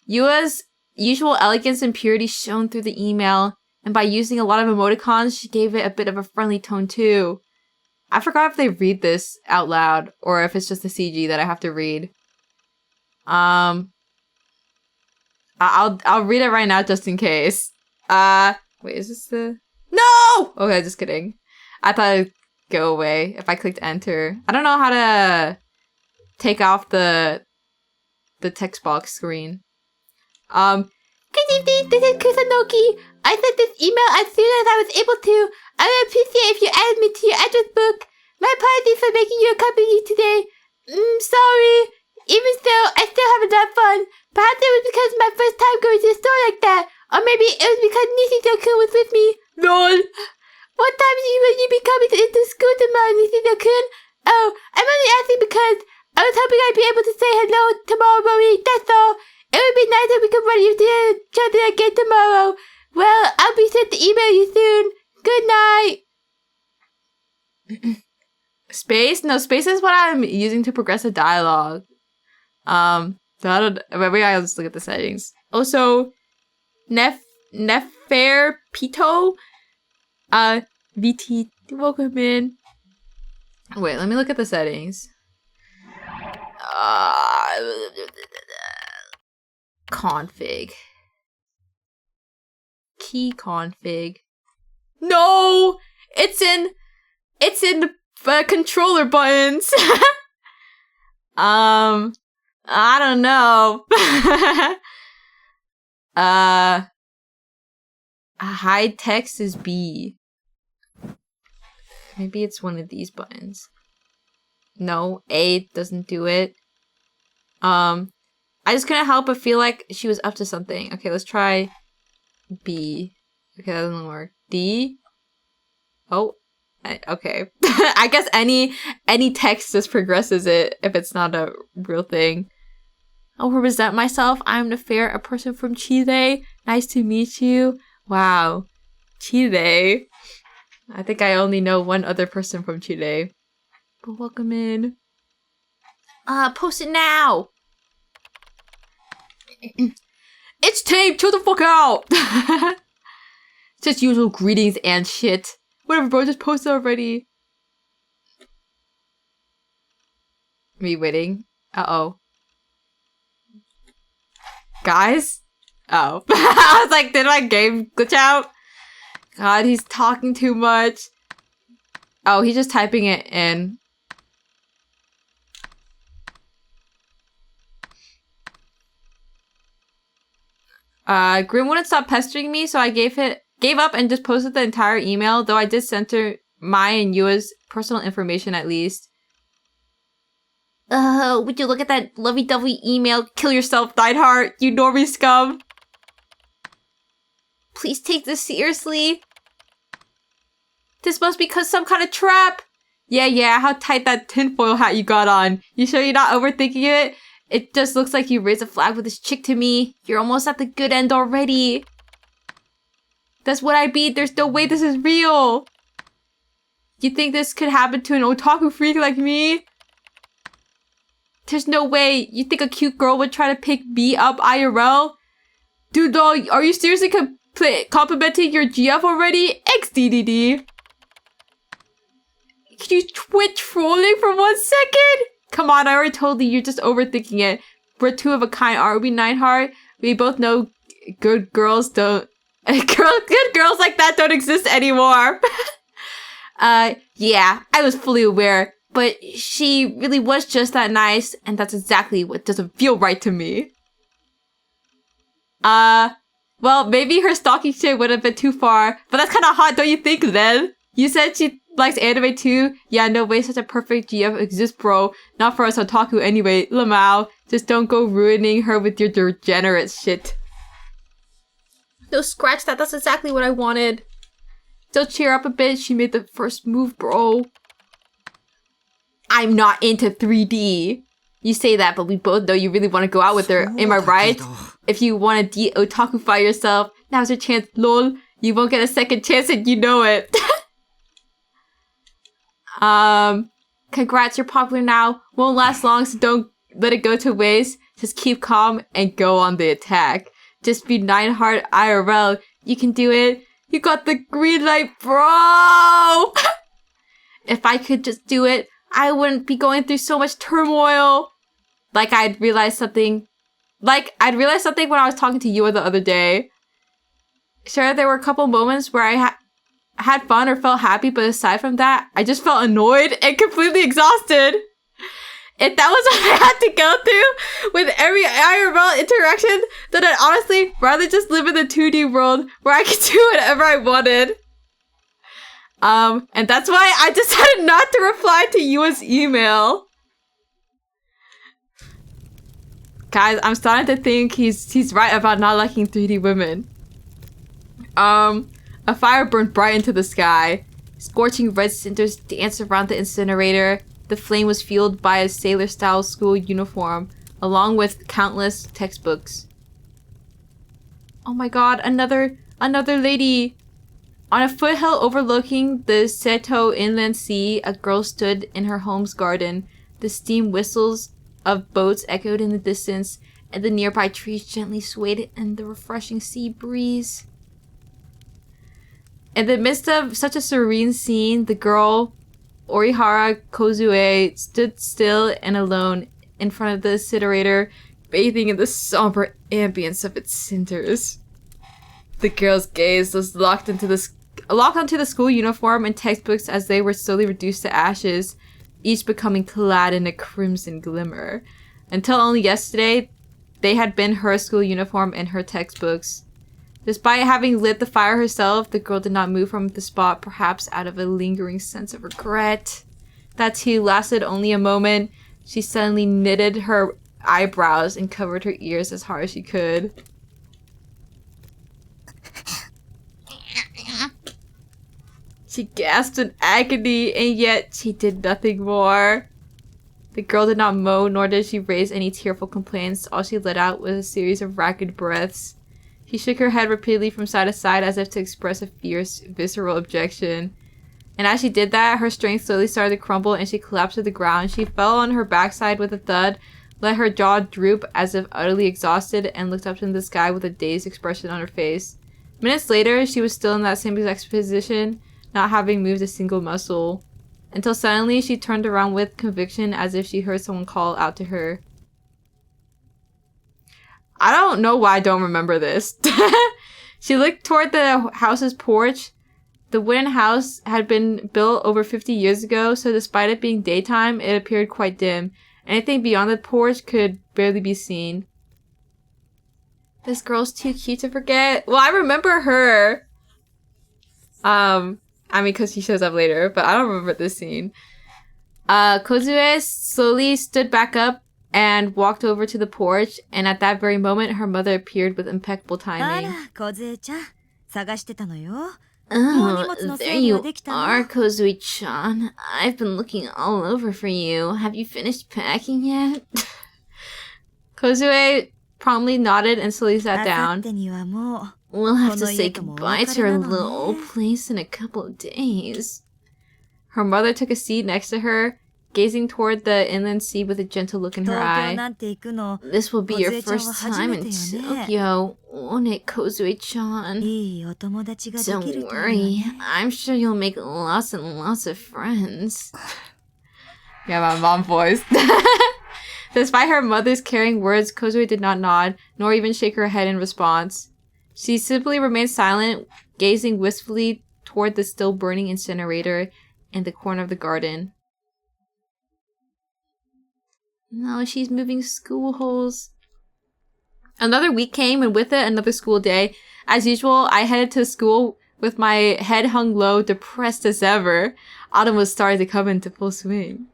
[SPEAKER 1] Yua's usual elegance and purity shone through the email, and by using a lot of emoticons, she gave it a bit of a friendly tone too. I forgot if they read this out loud, or if it's just the CG that I have to read. I'll read it right now just in case. Wait, is this the... No! Okay, just kidding. I thought it'd go away if I clicked enter. I don't know how to take off the text box screen. Good evening, this is Kusanoki. I sent this email as soon as I was able to. I would appreciate if you added me to your address book. My apologies for making you accompany today. Sorry. Even so, I still have enough fun. Perhaps it was because my first time going to the store like that. Or maybe it was because Nishido-kun was with me. LOL. What time will you be coming into school tomorrow, Nishido-kun? Oh, I'm only asking because I was hoping I'd be able to say hello tomorrow morning, that's all. It would be nice if we could run into each other again tomorrow. Well, I'll be sure to email you soon. Good night. Space? No, space is what I'm using to progress the dialogue. So I don't... Maybe I'll just look at the settings. Also, Nefer Pito? VT, welcome in. Wait, let me look at the settings. Config. Key config. No! It's in controller buttons. I don't know. Hide text is B. Maybe it's one of these buttons. No, A doesn't do it. I just couldn't help but feel like she was up to something. Okay, let's try B. Okay, that doesn't work. D. Oh, okay. I guess any text just progresses it if it's not a real thing. I'll represent myself. I'm Nefer, a person from Chile. Nice to meet you. Wow. Chile. I think I only know one other person from Chile. But welcome in. Post it now. It's taped. Chill the fuck out. Just usual greetings and shit. Whatever, bro. Just post it already. Me waiting. Uh-oh. Guys? Oh. I was like, did my game glitch out? God, he's talking too much. Oh, he's just typing it in. Grim wouldn't stop pestering me, so I gave up and just posted the entire email, though I did censor my and Yua's personal information at least. Would you look at that lovey-dovey email? Kill yourself, Nightheart, you normie scum. Please take this seriously. This must be some kind of trap. Yeah, how tight that tinfoil hat you got on. You sure you're not overthinking it? It just looks like you raised a flag with this chick to me. You're almost at the good end already. That's what I beat. There's no way this is real. You think this could happen to an otaku freak like me? There's no way. You think a cute girl would try to pick me up IRL? Dude, dog, are you seriously complimenting your GF already? XDDD. Can you quit trolling for 1 second? Come on, I already told you, you're just overthinking it. We're two of a kind, aren't we, Nightheart? We both know good girls don't... good girls like that don't exist anymore. Yeah, I was fully aware. But she really was just that nice, and that's exactly what doesn't feel right to me. Well, maybe her stalking shit would have been too far, but that's kind of hot, don't you think, then? You said she likes anime too? Yeah, no way such a perfect GF exists, bro. Not for us otaku anyway. Lamau, just don't go ruining her with your degenerate shit. No, scratch that. That's exactly what I wanted. Still cheer up a bit. She made the first move, bro. I'm not into 3D. You say that, but we both know you really want to go out with her. Am I right? If you want to de-otakufy yourself, Now's your chance, lol. You won't get a second chance and you know it. Congrats, you're popular now. Won't last long, so don't let it go to waste. Just keep calm and go on the attack. Just be 9-heart IRL. You can do it. You got the green light, bro! If I could just do it, I wouldn't be going through so much turmoil. I'd realized something when I was talking to you the other day. Sure, there were a couple moments where I had fun or felt happy, but aside from that, I just felt annoyed and completely exhausted. If that was what I had to go through with every IRL interaction, then I'd honestly rather just live in the 2D world where I could do whatever I wanted. And that's why I decided not to reply to Yua's email. Guys, I'm starting to think he's right about not liking 3D women. A fire burned bright into the sky. Scorching red cinders danced around the incinerator. The flame was fueled by a sailor-style school uniform, along with countless textbooks. Oh my god, another lady! On a foothill overlooking the Seto Inland Sea, a girl stood in her home's garden. The steam whistles of boats echoed in the distance, and the nearby trees gently swayed in the refreshing sea breeze. In the midst of such a serene scene, the girl, Orihara Kozue, stood still and alone in front of the incinerator, bathing in the somber ambience of its cinders. The girl's gaze was locked onto the school uniform and textbooks as they were slowly reduced to ashes, each becoming clad in a crimson glimmer. Until only yesterday, they had been her school uniform and her textbooks. Despite having lit the fire herself, the girl did not move from the spot, perhaps out of a lingering sense of regret. That too lasted only a moment. She suddenly knitted her eyebrows and covered her ears as hard as she could. She gasped in agony, and yet she did nothing more. The girl did not moan, nor did she raise any tearful complaints. All she let out was a series of ragged breaths. She shook her head repeatedly from side to side as if to express a fierce, visceral objection. And as she did that, her strength slowly started to crumble and she collapsed to the ground. She fell on her backside with a thud, let her jaw droop as if utterly exhausted, and looked up into the sky with a dazed expression on her face. Minutes later, she was still in that same exact position, not having moved a single muscle. Until suddenly, she turned around with conviction as if she heard someone call out to her. I don't know why I don't remember this. She looked toward the house's porch. The wooden house had been built over 50 years ago, so despite it being daytime, it appeared quite dim. Anything beyond the porch could barely be seen. This girl's too cute to forget. Well, I remember her. Because she shows up later, but I don't remember this scene. Kozue slowly stood back up and walked over to the porch, and at that very moment, her mother appeared with impeccable timing. Oh, there you are, Kozue-chan. I've been looking all over for you. Have you finished packing yet? Kozue promptly nodded and slowly sat down. We'll have to say goodbye to our little old place in a couple of days. Her mother took a seat next to her, gazing toward the inland sea with a gentle look in her eye. This will be your first time in Tokyo, won't it, Kozue-chan? Don't worry, I'm sure you'll make lots and lots of friends. Yeah, my mom voice. Despite her mother's caring words, Kozue did not nod, nor even shake her head in response. She simply remained silent, gazing wistfully toward the still burning incinerator in the corner of the garden. No, she's moving school holes. Another week came, and with it, another school day. As usual, I headed to school with my head hung low, depressed as ever. Autumn was starting to come into full swing.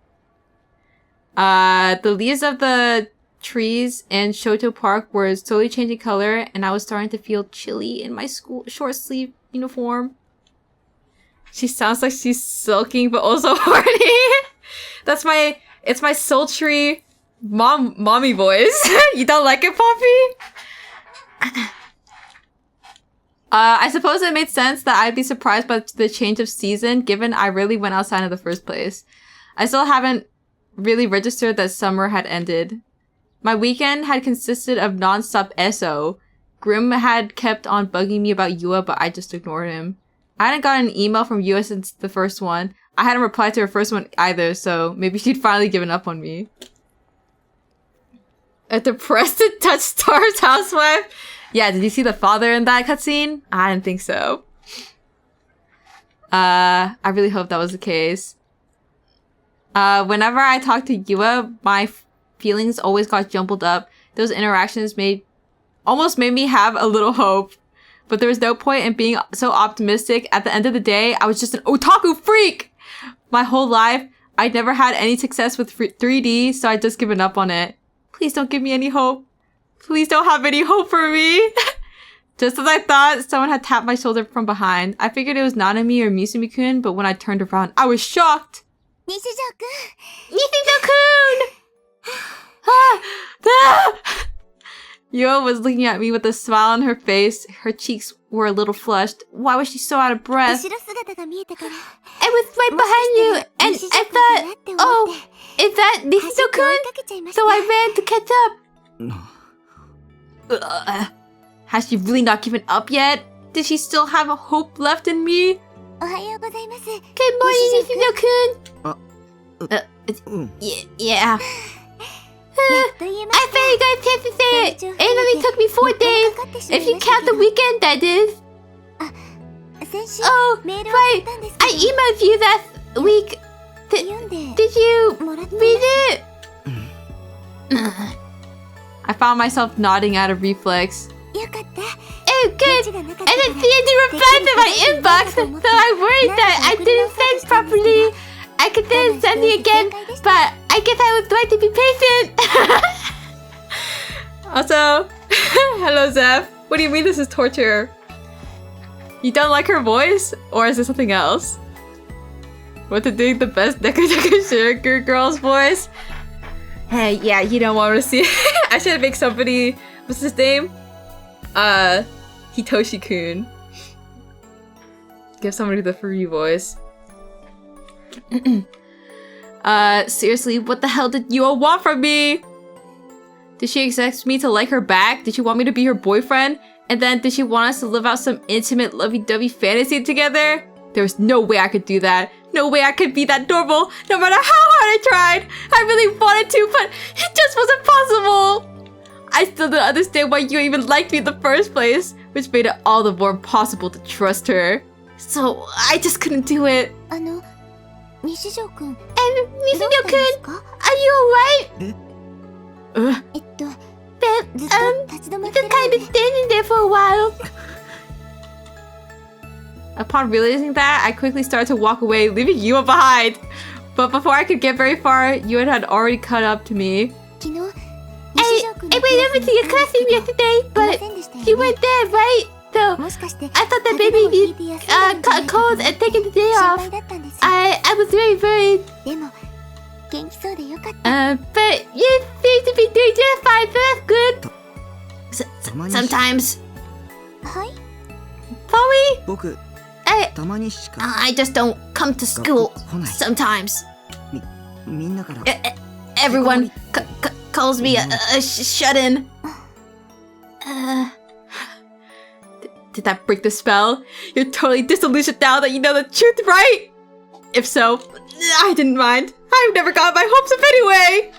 [SPEAKER 1] The leaves of the trees in Shoto Park were slowly changing color, and I was starting to feel chilly in my school short sleeve uniform. She sounds like she's sulking, but also horny. It's my sultry mommy voice. You don't like it, Poppy? I suppose it made sense that I'd be surprised by the change of season, given I really went outside in the first place. I still haven't really registered that summer had ended. My weekend had consisted of non-stop SO. Grim had kept on bugging me about Yua, but I just ignored him. I hadn't gotten an email from Yua since the first one. I hadn't replied to her first one either, so maybe she'd finally given up on me. A depressed and touched Star's housewife? Yeah, did you see the father in that cutscene? I didn't think so. I really hope that was the case. Whenever I talked to Yua, my feelings always got jumbled up. Those interactions almost made me have a little hope. But there was no point in being so optimistic. At the end of the day, I was just an otaku freak! My whole life, I'd never had any success with 3D, so I'd just given up on it. Please don't give me any hope. Please don't have any hope for me. Just as I thought, someone had tapped my shoulder from behind. I figured it was Nanami or Misumi-kun, but when I turned around, I was shocked. Nishijo-kun! Yua was looking at me with a smile on her face. Her cheeks were a little flushed. Why was she so out of breath? I was right behind you, and I thought, oh, is that Nishijo-kun? So I ran to catch up. Has she really not given up yet? Does she still have a hope left in me? Good morning, Nishijo-kun. Yeah. I finally got a chance to say it. It only took me 4 days. If you count the weekend, that is. Oh, right. I emailed you last week. Did you read it? I found myself nodding out of reflex. Oh, good. And then Sandy replied to my inbox, so I worried that I didn't send properly. I could then send it again, but I guess I was right to be patient. Also, hello Zeph. What do you mean this is torture? You don't like her voice? Or is it something else? What to do the best Deku Sugar Girl's voice? Hey, yeah, you don't want to see I should make somebody, what's his name? Hitoshi-kun. Give somebody the free voice. Seriously, what the hell did you all want from me? Did she expect me to like her back? Did she want me to be her boyfriend? And then did she want us to live out some intimate lovey-dovey fantasy together? There was no way I could do that. No way I could be that normal, no matter how hard I tried. I really wanted to, but it just wasn't possible. I still don't understand why you even liked me in the first place, which made it all the more impossible to trust her. So I just couldn't do it. Nishijo-kun, are you alright? Just kind of standing there for a while. Upon realizing that, I quickly started to walk away, leaving Yua behind. But before I could get very far, Yua had already caught up to me. I went over to your classroom yesterday, but you weren't there, right? So, I thought that maybe you caught a cold and taken the day off. I was very worried. But you seem to be doing just fine, so that's good. Sometimes. Chloe? I just don't come to school sometimes. Everyone calls me a shut-in. Did that break the spell? You're totally disillusioned now that you know the truth, right? If so, I didn't mind. I've never got my hopes up anyway.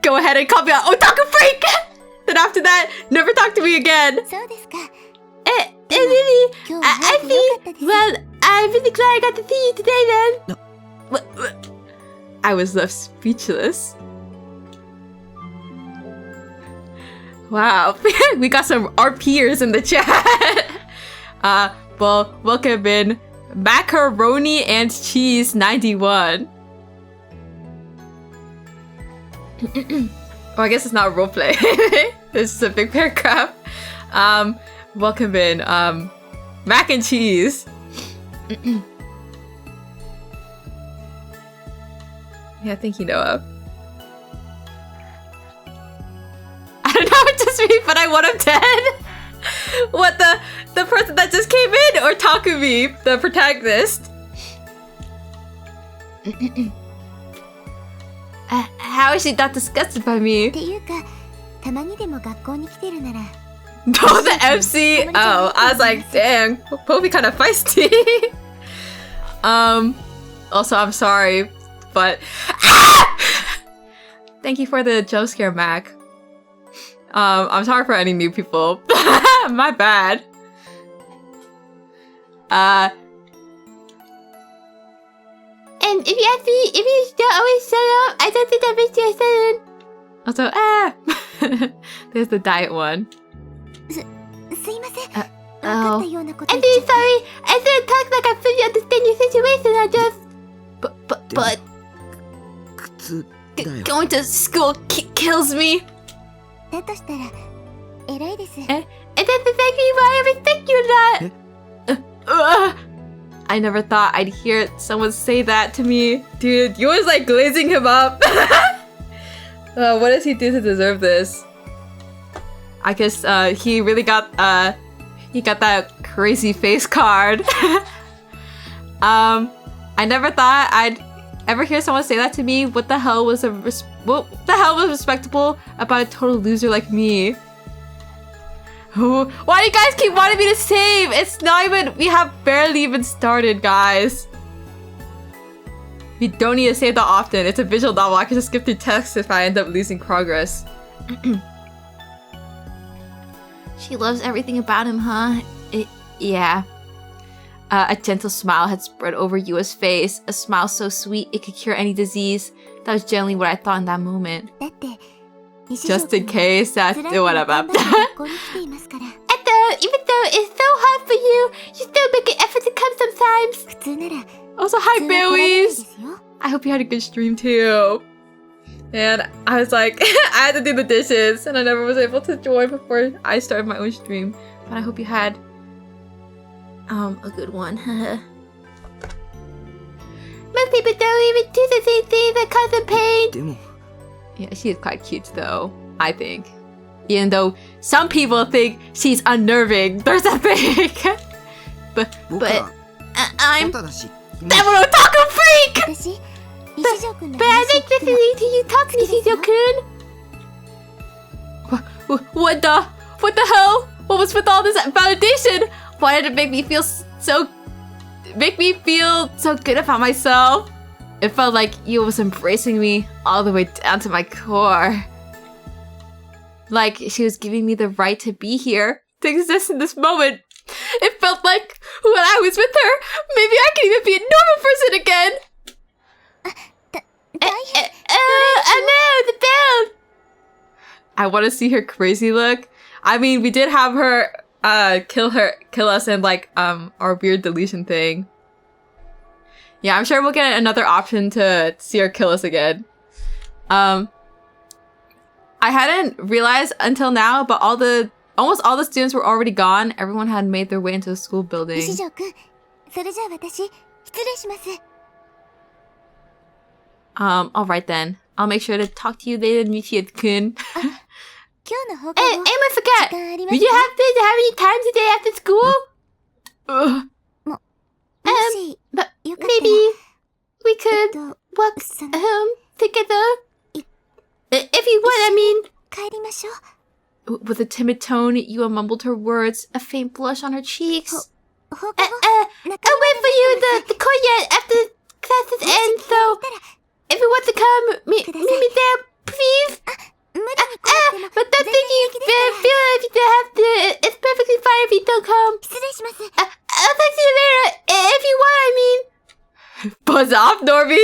[SPEAKER 1] Go ahead and call me an otaku freak! Then after that, never talk to me again. Really, I see. Well, I'm really glad I got to see you today then. I was left speechless. Wow, we got some RPers in the chat. Well, welcome in Macaroni and Cheese 91. Oh, I guess it's not a roleplay. This is a big paragraph. Welcome in, Mac and Cheese. Yeah, thank you, Noah. I don't know what to speak, but I want him dead. What the? the person that just came in, or Takumi, the protagonist? How is she not disgusted by me?
[SPEAKER 4] っていうか、たまにでも学校に来てるなら。
[SPEAKER 1] Oh, the MC? Oh, I was like, dang, Poppy kind of feisty. Also, I'm sorry, but thank you for the jump scare, Mac. I'm sorry for any new people. My bad. And if you ask me, if you don't always shut up, I don't think that makes you a son. Also, there's the diet one.
[SPEAKER 4] すいません。分か
[SPEAKER 1] Oh.
[SPEAKER 4] ったようなこと
[SPEAKER 1] I'm
[SPEAKER 4] 言っ
[SPEAKER 1] really
[SPEAKER 4] ちゃっ
[SPEAKER 1] sorry. I didn't talk like I fully understand your situation. I just, but
[SPEAKER 3] 苦痛だよ。
[SPEAKER 1] going to school kills me.
[SPEAKER 4] た。だとしたら、偉いです。
[SPEAKER 1] And that's exactly why I respect you a lot. I never thought I'd hear someone say that to me. Dude, you was like glazing him up. What does he do to deserve this? I guess he really got that crazy face card. I never thought I'd ever hear someone say that to me. What the hell was respectable about a total loser like me? Why do you guys keep wanting me to save? It's not even, we have barely even started, guys. We don't need to save that often. It's a visual novel. I can just skip through text if I end up losing progress. She loves everything about him, huh? Yeah. A gentle smile had spread over Yua's face. A smile so sweet it could cure any disease. That was generally what I thought in that moment.
[SPEAKER 4] だって、西
[SPEAKER 1] Just
[SPEAKER 4] 条
[SPEAKER 1] in
[SPEAKER 4] 君
[SPEAKER 1] case that...
[SPEAKER 4] 辛い目を
[SPEAKER 1] whatever.
[SPEAKER 4] 頑張って学校に来ていますから。
[SPEAKER 1] Even though it's so hard for you, you still make an effort to come sometimes.
[SPEAKER 4] 普通なら、
[SPEAKER 1] Also,
[SPEAKER 4] 普
[SPEAKER 1] hi,
[SPEAKER 4] 通は来られないで
[SPEAKER 1] Billies!
[SPEAKER 4] すよ。
[SPEAKER 1] I hope you had a good stream too. And I was like, I had to do the dishes, and I never was able to join before I started my own stream. But I hope you had a good one. Most people don't even do the same thing that cause them pain.
[SPEAKER 3] でも、
[SPEAKER 1] Yeah, she is quite cute though, I think. Even though some people think she's unnerving. There's a thing. but
[SPEAKER 3] 僕は
[SPEAKER 1] I'm
[SPEAKER 3] オタだし、
[SPEAKER 1] that little taco freak!
[SPEAKER 4] 私、西条君の
[SPEAKER 1] But I
[SPEAKER 4] 話を
[SPEAKER 1] like
[SPEAKER 4] 聞くの
[SPEAKER 1] listening to you talk, Nishio-kun. What the hell? What was with all this validation? Why did it make me feel so good about myself? It felt like you was embracing me all the way down to my core. Like she was giving me the right to be here, to exist in this moment. It felt like when I was with her, maybe I could even be a normal person again. Oh no, the bell! I want to see her crazy look. I mean, we did have her kill us in like our weird deletion thing. Yeah, I'm sure we'll get another option to see her kill us again. I hadn't realized until now, but almost all the students were already gone. Everyone had made their way into the school building.
[SPEAKER 4] 西条君、それじゃあ私、失礼します。
[SPEAKER 1] Alright then. I'll make sure to talk to you later, Michio-kun.
[SPEAKER 4] 今日の放課
[SPEAKER 1] Hey,
[SPEAKER 4] 後、
[SPEAKER 1] I forgot!
[SPEAKER 4] 時間ありま
[SPEAKER 1] Did
[SPEAKER 4] す
[SPEAKER 1] you
[SPEAKER 4] か
[SPEAKER 1] have any time today after school? Ugh.
[SPEAKER 4] もし、
[SPEAKER 1] But
[SPEAKER 4] よかったら、
[SPEAKER 1] maybe we could
[SPEAKER 4] と、
[SPEAKER 1] walk
[SPEAKER 4] その、
[SPEAKER 1] together? If you would, I mean...
[SPEAKER 4] 帰りましょう。
[SPEAKER 1] With a timid tone, Yua mumbled her words, a faint blush on her cheeks.
[SPEAKER 4] 放課後、
[SPEAKER 1] I'll wait for you in the courtyard after classes end, so if you want to come, meet me there, please.
[SPEAKER 4] 無理に来なくても、
[SPEAKER 1] But don't think you feel like you have to. It's perfectly fine if you don't come.
[SPEAKER 4] 失礼します。
[SPEAKER 1] I'll talk to you later, if you want, I mean. Buzz off, Norby.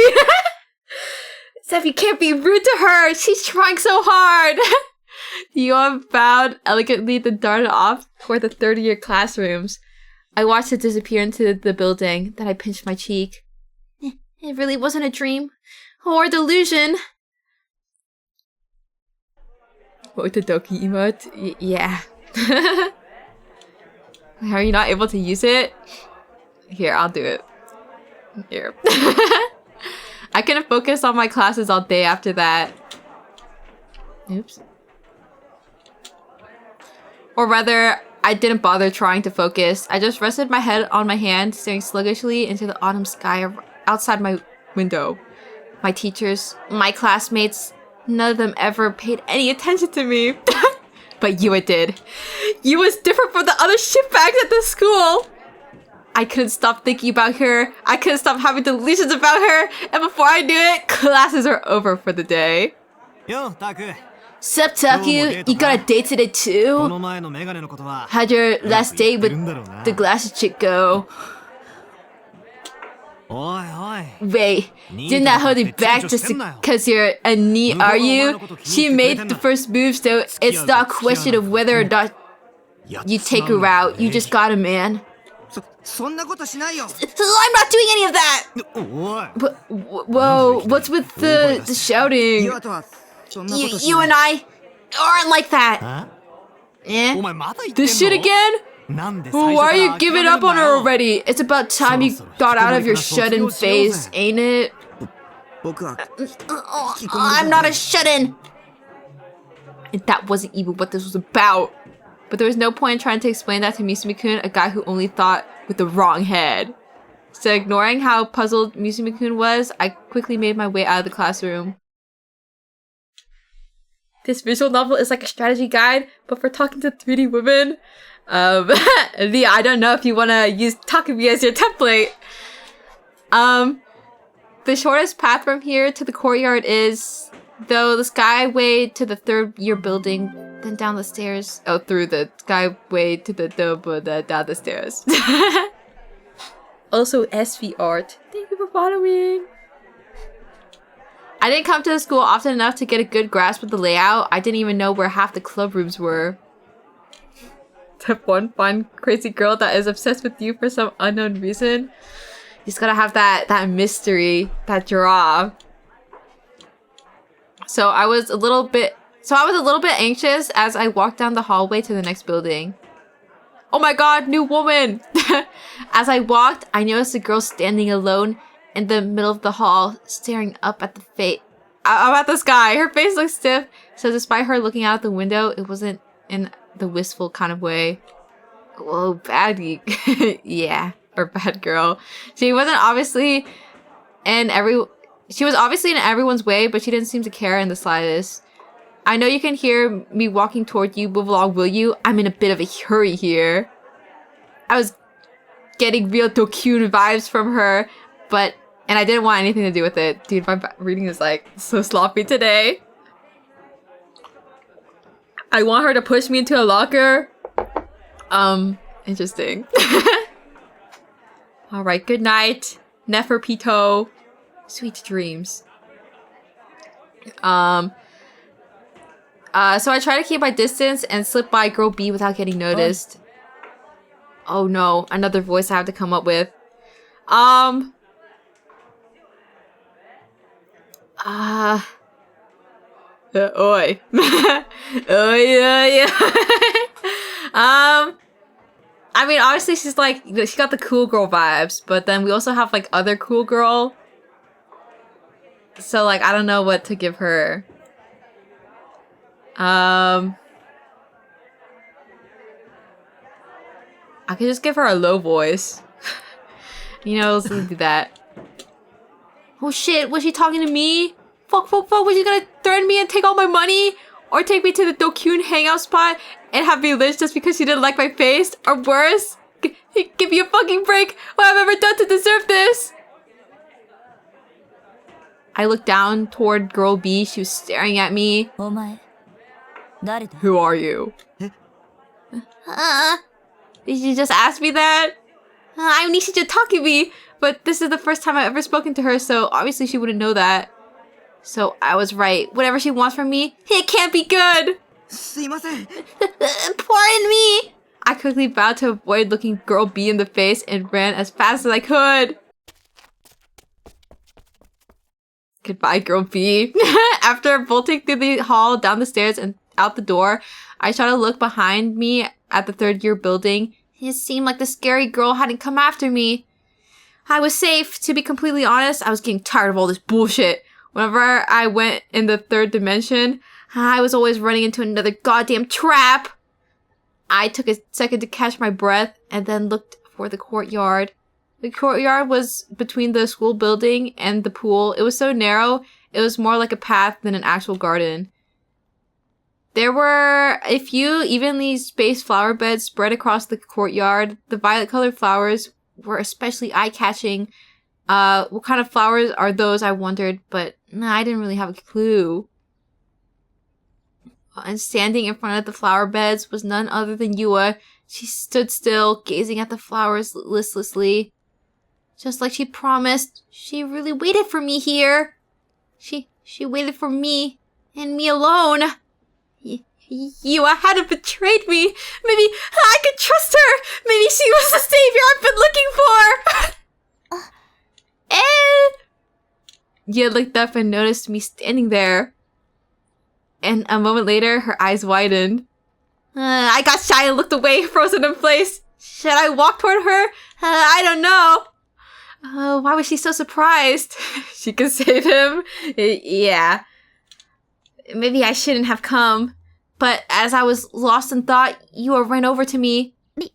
[SPEAKER 1] Seth, you can't be rude to her. She's trying so hard. Yua bowed elegantly, then darted off toward the third-year classrooms. I watched it disappear into the building. Then I pinched my cheek. It really wasn't a dream or a delusion. Otodoki emote? Yeah. Are you not able to use it? Here, I'll do it. Here. I couldn't focus on my classes all day after that. Oops. Or rather, I didn't bother trying to focus. I just rested my head on my hand, staring sluggishly into the autumn sky outside my window. My teachers, my classmates, none of them ever paid any attention to me. But Yua did. Yua's different from the other shitbags at the school. I couldn't stop thinking about her. I couldn't stop having delusions about her. And before I knew it, classes are over for the day.
[SPEAKER 3] Yo, Taku.
[SPEAKER 1] Sup, Taku? You got a date today too? How'd your last date with the glasses chick go? Wait, didn't that hold you back just because you're a NEET, are you? She made the first move, so it's not a question of whether or not you take her out. You just got a man. I'm not doing any of that! Whoa, what's with the shouting? You and I aren't like that. Eh? This shit again? Why are you giving up on her already? It's about time you got out of your shut-in phase, ain't it? I'm not a shut-in! That wasn't even what this was about. But there was no point in trying to explain that to Misumi-kun, a guy who only thought with the wrong head. So ignoring how puzzled Misumi-kun was, I quickly made my way out of the classroom. This visual novel is like a strategy guide, but for talking to 3D women. Leah, I don't know if you want to use Takumi as your template. The shortest path from here to the courtyard is, though, the skyway to the third year building, then down the stairs. Oh, through the skyway to the down the stairs. Also, SV art. Thank you for following. I didn't come to the school often enough to get a good grasp of the layout. I didn't even know where half the club rooms were. Step 1, find crazy girl that is obsessed with you for some unknown reason. You just gotta have that mystery, that draw. So I was a little bit anxious as I walked down the hallway to the next building. Oh my god, new woman! As I walked, I noticed a girl standing alone in the middle of the hall, staring up at the sky. Her face looked stiff, so despite her looking out the window, it wasn't in the wistful kind of way. Whoa, baddie. Yeah, or bad girl. She was obviously in everyone's way, but she didn't seem to care in the slightest. I know you can hear me walking toward you. Move along, will you? I'm in a bit of a hurry here. I was getting real Dokyun vibes from her, and I didn't want anything to do with it. Dude, my reading is like so sloppy today. I want her to push me into a locker. Interesting. Alright, good night. Neferpito. Sweet dreams. So I try to keep my distance and slip by girl B without getting noticed. Oh no, another voice I have to come up with. Oi. Oi. I mean, obviously she's like, she got the cool girl vibes, but then we also have like other cool girl. So like, I don't know what to give her. I could just give her a low voice. You know, let's do that. Oh shit, was she talking to me? Fuck, was she gonna threaten me and take all my money? Or take me to the Dokyun hangout spot and have me lynched just because she didn't like my face? Or worse? Give me a fucking break! What have I ever done to deserve this? I looked down toward girl B. She was staring at me. Who are you? Did you just ask me that? I'm Nishija Takumi, but this is the first time I've ever spoken to her, so obviously she wouldn't know that. So I was right. Whatever she wants from me, it can't be good! Pardon me! I quickly bowed to avoid looking girl B in the face and ran as fast as I could. Goodbye, girl B. After bolting through the hall, down the stairs, and out the door, I shot a look behind me at the third year building. It seemed like the scary girl hadn't come after me. I was safe. To be completely honest, I was getting tired of all this bullshit. Whenever I went in the third dimension, I was always running into another goddamn trap. I took a second to catch my breath and then looked for the courtyard. The courtyard was between the school building and the pool. It was so narrow, it was more like a path than an actual garden. There were a few evenly spaced flower beds spread across the courtyard. The violet-colored flowers were especially eye-catching. What kind of flowers are those, I wondered, but I didn't really have a clue. And standing in front of the flower beds was none other than Yua. She stood still, gazing at the flowers listlessly. Just like she promised, she really waited for me here. She waited for me, and me alone. Yua hadn't betrayed me. Maybe I could trust her. Maybe she was the savior I've been looking for. And Yua looked up and noticed me standing there. And a moment later, her eyes widened. I got shy and looked away, frozen in place. Should I walk toward her? I don't know. Why was she so surprised? She could save him. Yeah. Maybe I shouldn't have come. But as I was lost in thought, Yua ran over to me. I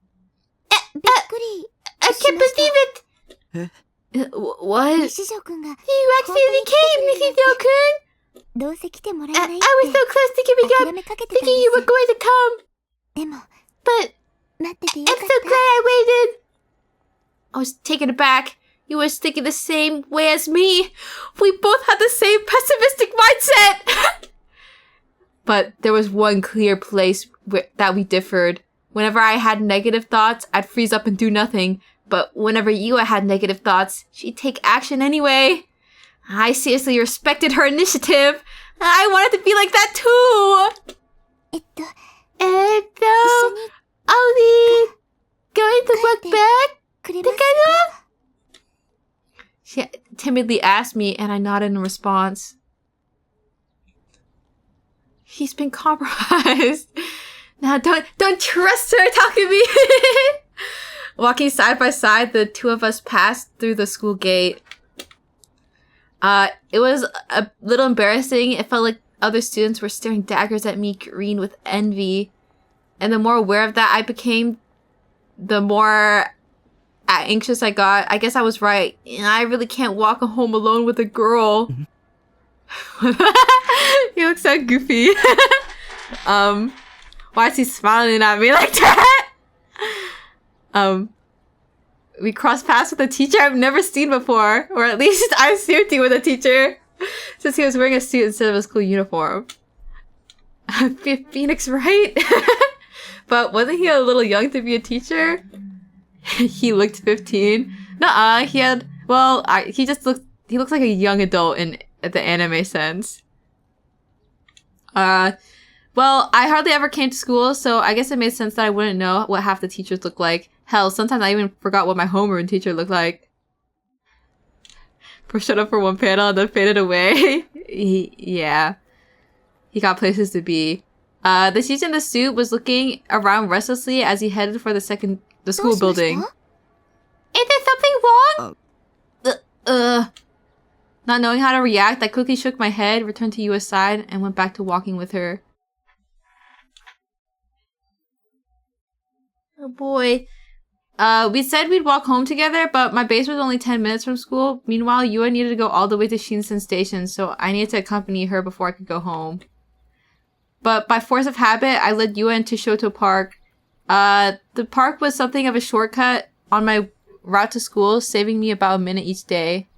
[SPEAKER 1] can't believe it! What? You actually came, Nishizo-kun! I was so close to giving up, thinking you were going to come. But I'm so glad I waited. I was taken aback. You were thinking the same way as me. We both had the same pessimistic mindset. But there was one clear place that we differed. Whenever I had negative thoughts, I'd freeze up and do nothing. But whenever Yua had negative thoughts, she'd take action anyway. I seriously respected her initiative. I wanted to be like that too. Are we going to walk back together? She timidly asked me, and I nodded in response. He's been compromised. Now don't trust her talking to me. Walking side by side, the two of us passed through the school gate. It was a little embarrassing. It felt like other students were staring daggers at me, green with envy. And the more aware of that I became, the more anxious I got. I guess I was right. I really can't walk home alone with a girl. You look so goofy. Why is he smiling at me like that? We crossed paths with a teacher I've never seen before. Or at least I assumed he was a teacher, since he was wearing a suit instead of a school uniform. Phoenix, right? But wasn't he a little young to be a teacher? He looked 15. Nuh-uh, he had... Well, he looks like a young adult in the anime sense. Well, I hardly ever came to school, so I guess it made sense that I wouldn't know what half the teachers look like. Hell, sometimes I even forgot what my homeroom teacher looked like. Showed up for one panel and then faded away. Yeah. He got places to be. The teacher in the suit was looking around restlessly as he headed for the school building. Is there something wrong? Not knowing how to react, I quickly shook my head, returned to Yua's side, and went back to walking with her. Oh boy. We said we'd walk home together, but my base was only 10 minutes from school. Meanwhile, Yua needed to go all the way to Shinsen Station, so I needed to accompany her before I could go home. But by force of habit, I led Yua into Shoto Park. The park was something of a shortcut on my route to school, saving me about a minute each day.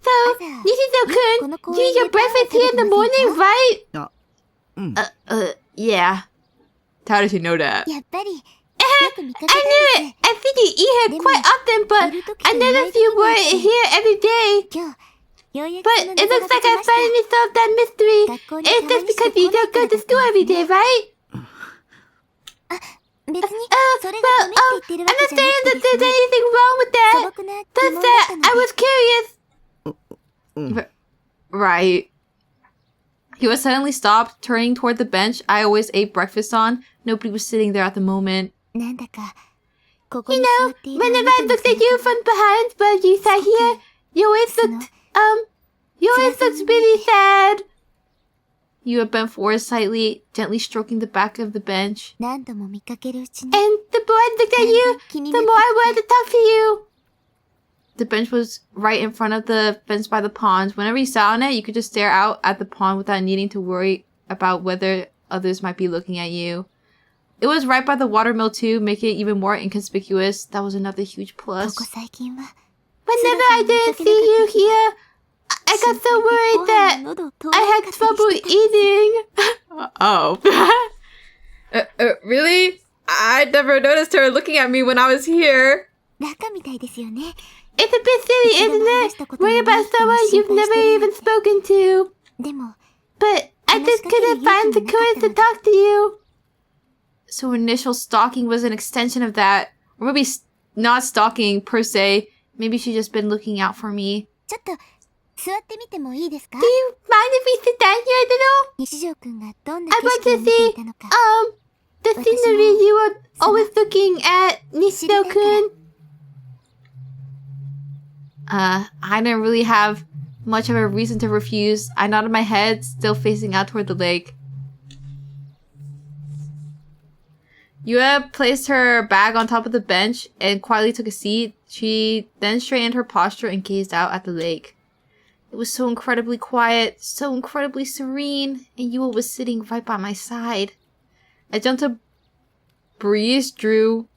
[SPEAKER 1] So, Nishizo-kun, you eat your breakfast here in the morning, right? Yeah. How did you know that? I knew it! I think you eat here quite often, but I noticed you weren't here every day. But it looks like I finally solved that mystery. It's just because you don't go to school every day, right? I'm not saying that there's anything wrong with that. Just that I was curious. Right. He was suddenly stopped, turning toward the bench I always ate breakfast on. Nobody was sitting there at the moment. You know, whenever I looked at you from behind while you sat here, you always looked really sad. You have bent forward slightly, gently stroking the back of the bench.
[SPEAKER 4] 何度も見かけるうちに
[SPEAKER 1] And the more I looked at you, the more I wanted to talk to you. The bench was right in front of the fence by the pond. Whenever you sat on it, you could just stare out at the pond without needing to worry about whether others might be looking at you. It was right by the watermill too, making it even more inconspicuous. That was another huge
[SPEAKER 4] こ
[SPEAKER 1] plus.
[SPEAKER 4] こ最近は
[SPEAKER 1] Whenever I didn't see you here, I got so worried that
[SPEAKER 4] 喉を通
[SPEAKER 1] I
[SPEAKER 4] らな
[SPEAKER 1] had
[SPEAKER 4] かったり
[SPEAKER 1] trouble
[SPEAKER 4] してた
[SPEAKER 1] eating. Oh. Really? I never noticed her looking at me when I was here.
[SPEAKER 4] 仲みたいですよね
[SPEAKER 1] It's a bit silly, isn't it? Worrying about someone you've never even spoken to.
[SPEAKER 4] でも
[SPEAKER 1] But I just couldn't find the courage to talk to you. So initial stalking was an extension of that. Or maybe not stalking per se. Maybe she's just been looking out for me.
[SPEAKER 4] ちょっと座ってみてもいいですか
[SPEAKER 1] Do you mind if we sit down here a little?
[SPEAKER 4] 西条くんがどんな
[SPEAKER 1] I
[SPEAKER 4] 景
[SPEAKER 1] want
[SPEAKER 4] 色を
[SPEAKER 1] to
[SPEAKER 4] 見て
[SPEAKER 1] see,
[SPEAKER 4] いたのか
[SPEAKER 1] the scenery you were always looking at, Nishio-kun. I didn't really have much of a reason to refuse. I nodded my head, still facing out toward the lake. Yua placed her bag on top of the bench and quietly took a seat. She then straightened her posture and gazed out at the lake. It was so incredibly quiet, so incredibly serene, and Yua was sitting right by my side. A gentle breeze drew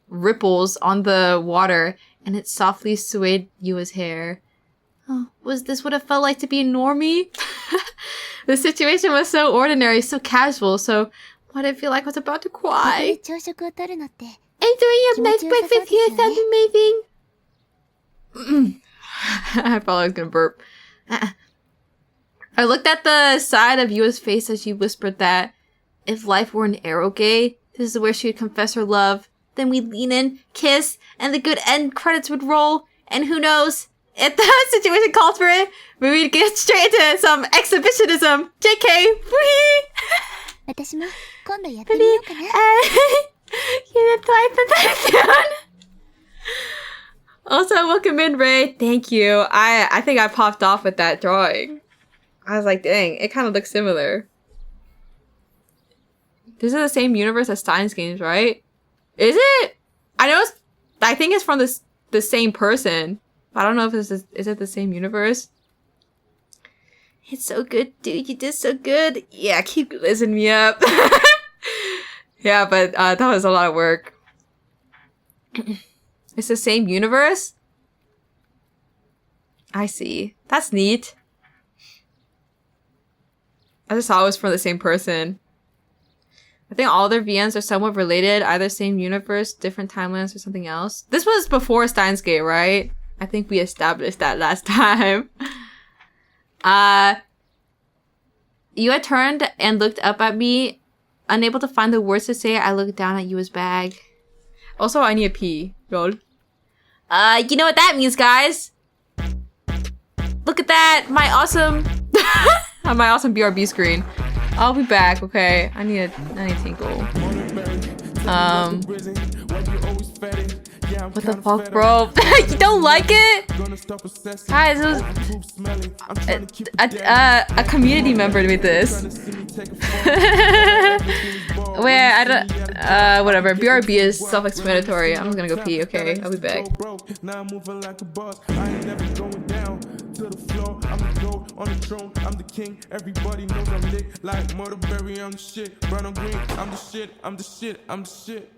[SPEAKER 1] ripples on the water, and it softly swayed Yua's hair. Oh, was this what it felt like to be a normie? The situation was so ordinary, so casual, so why did I feel like I was about to
[SPEAKER 4] ここで
[SPEAKER 1] cry?
[SPEAKER 4] 朝食をとるのって
[SPEAKER 1] Enjoying a nice
[SPEAKER 4] 気持ちよさそう
[SPEAKER 1] breakfast here
[SPEAKER 4] ですよね。
[SPEAKER 1] sounds amazing. I thought I was gonna burp. I looked at the side of Yua's face as she whispered that if life were an eroge, this is where she would confess her love. Then we'd lean in, kiss, and the good end credits would roll. And who knows, if the situation calls for it, maybe we'd get straight into some exhibitionism. JK, whee!
[SPEAKER 4] 私も今度やってみようかな
[SPEAKER 1] You're the type of person. Also, welcome in, Ray. Thank you. I think I popped off with that drawing. I was like, dang, it kind of looks similar. This is the same universe as Steins Games, right? Is it? I think it's from the same person. I don't know if is it the same universe? It's so good, dude. You did so good. Yeah, keep listening me up. Yeah, but that was a lot of work. It's the same universe? I see. That's neat. I just thought it was from the same person. I think all their VNs are somewhat related. Either same universe, different timelines, or something else. This was before Steins Gate, right? I think we established that last time. You had turned and looked up at me. Unable to find the words to say, I looked down at Yua's bag. Also, I need a pee. Lol. You know what that means, guys? Look at that! My awesome... my awesome BRB screen. I'll be back, okay? I need a tinkle. What the fuck, bro? You don't like it? Guys, it was a community member made this. Where I don't whatever. BRB is self-explanatory. I'm just gonna go pee, okay? I'll be back. To the floor, I'm the gold on the throne, I'm the king, everybody knows I'm lit like Murderberry, I'm the shit, brown on green, I'm the shit, I'm the shit, I'm the shit.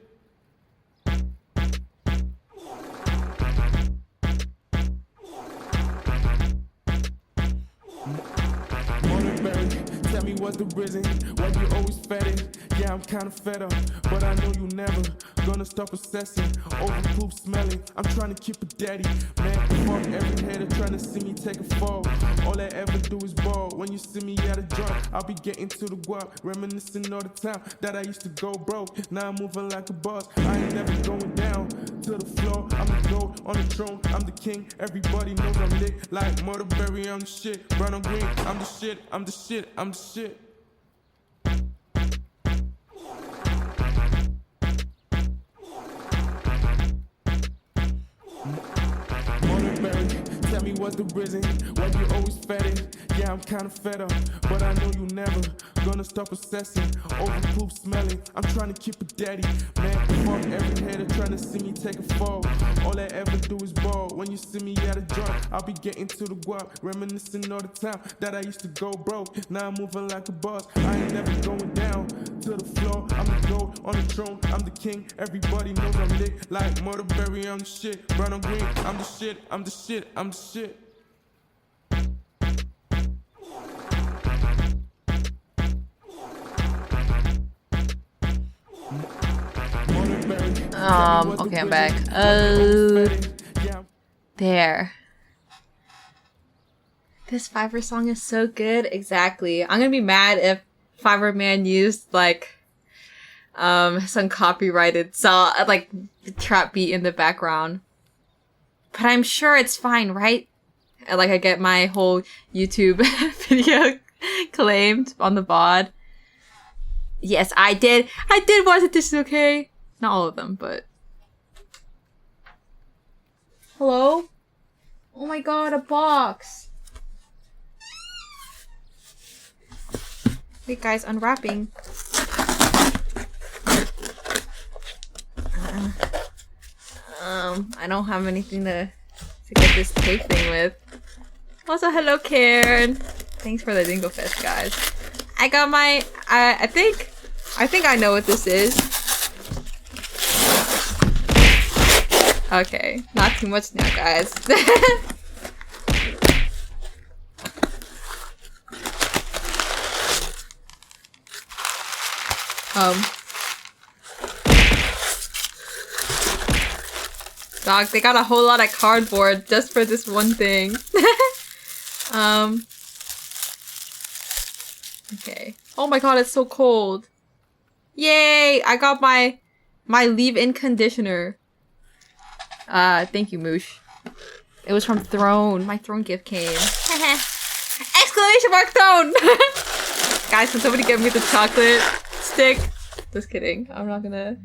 [SPEAKER 1] Murderberry, tell me what's the reason, why you always fetting, yeah I'm kinda fed up, but I know you never gonna stop obsessing, over poop smelling, I'm trying to keep it daddy, man, fuck every hater trying to see me take a fall, all I ever do is ball, when you see me at a joint, I'll be getting to the guap, reminiscing all the time that I used to go broke, now I'm moving like a boss, I ain't never going down, to the floor, I'm the gold on the throne, I'm the king, everybody knows I'm lit, like Murderberry, I'm the shit, brown on green, I'm the shit, I'm the shit, I'm the shit.
[SPEAKER 5] me what's the reason why you always fetting. Yeah, I'm kinda fed up, but I know you never gonna stop obsessing over poop smelling. I'm trying to keep it daddy, man. Fuck every hater trying to see me take a fall. All I ever do is ball. When you see me at a joint, I'll be getting to the guap, reminiscing all the time that I used to go broke. Now I'm moving like a boss. I ain't never going down to the floor. I'm the gold on the throne. I'm the king. Everybody knows I'm lit like Murderberry. I'm the shit. Brown on green. I'm the shit. I'm the shit. I'm the shit.
[SPEAKER 1] Okay, I'm back. There. This Fiverr song is so good. Exactly. I'm gonna be mad if Fiverr Man used like some copyrighted song, like the trap beat in the background. But I'm sure it's fine, right? Like I get my whole YouTube video claimed on the VOD. Yes, I did. I did watch it. This is okay. Not all of them, but... Hello? Oh my god, a box! Wait guys, unwrapping. I don't have anything to get this tape thing with. Also, hello Karen! Thanks for the Dingo Fest, guys. I got my... I think I know what this is. Okay, not too much now, guys. Dog, they got a whole lot of cardboard just for this one thing. Okay. Oh my god, it's so cold. Yay! I got my leave-in conditioner. Thank you, Moosh. It was from Throne. My Throne gift came. Exclamation mark Throne! Guys, can somebody get me the chocolate stick? Just kidding. I'm not gonna...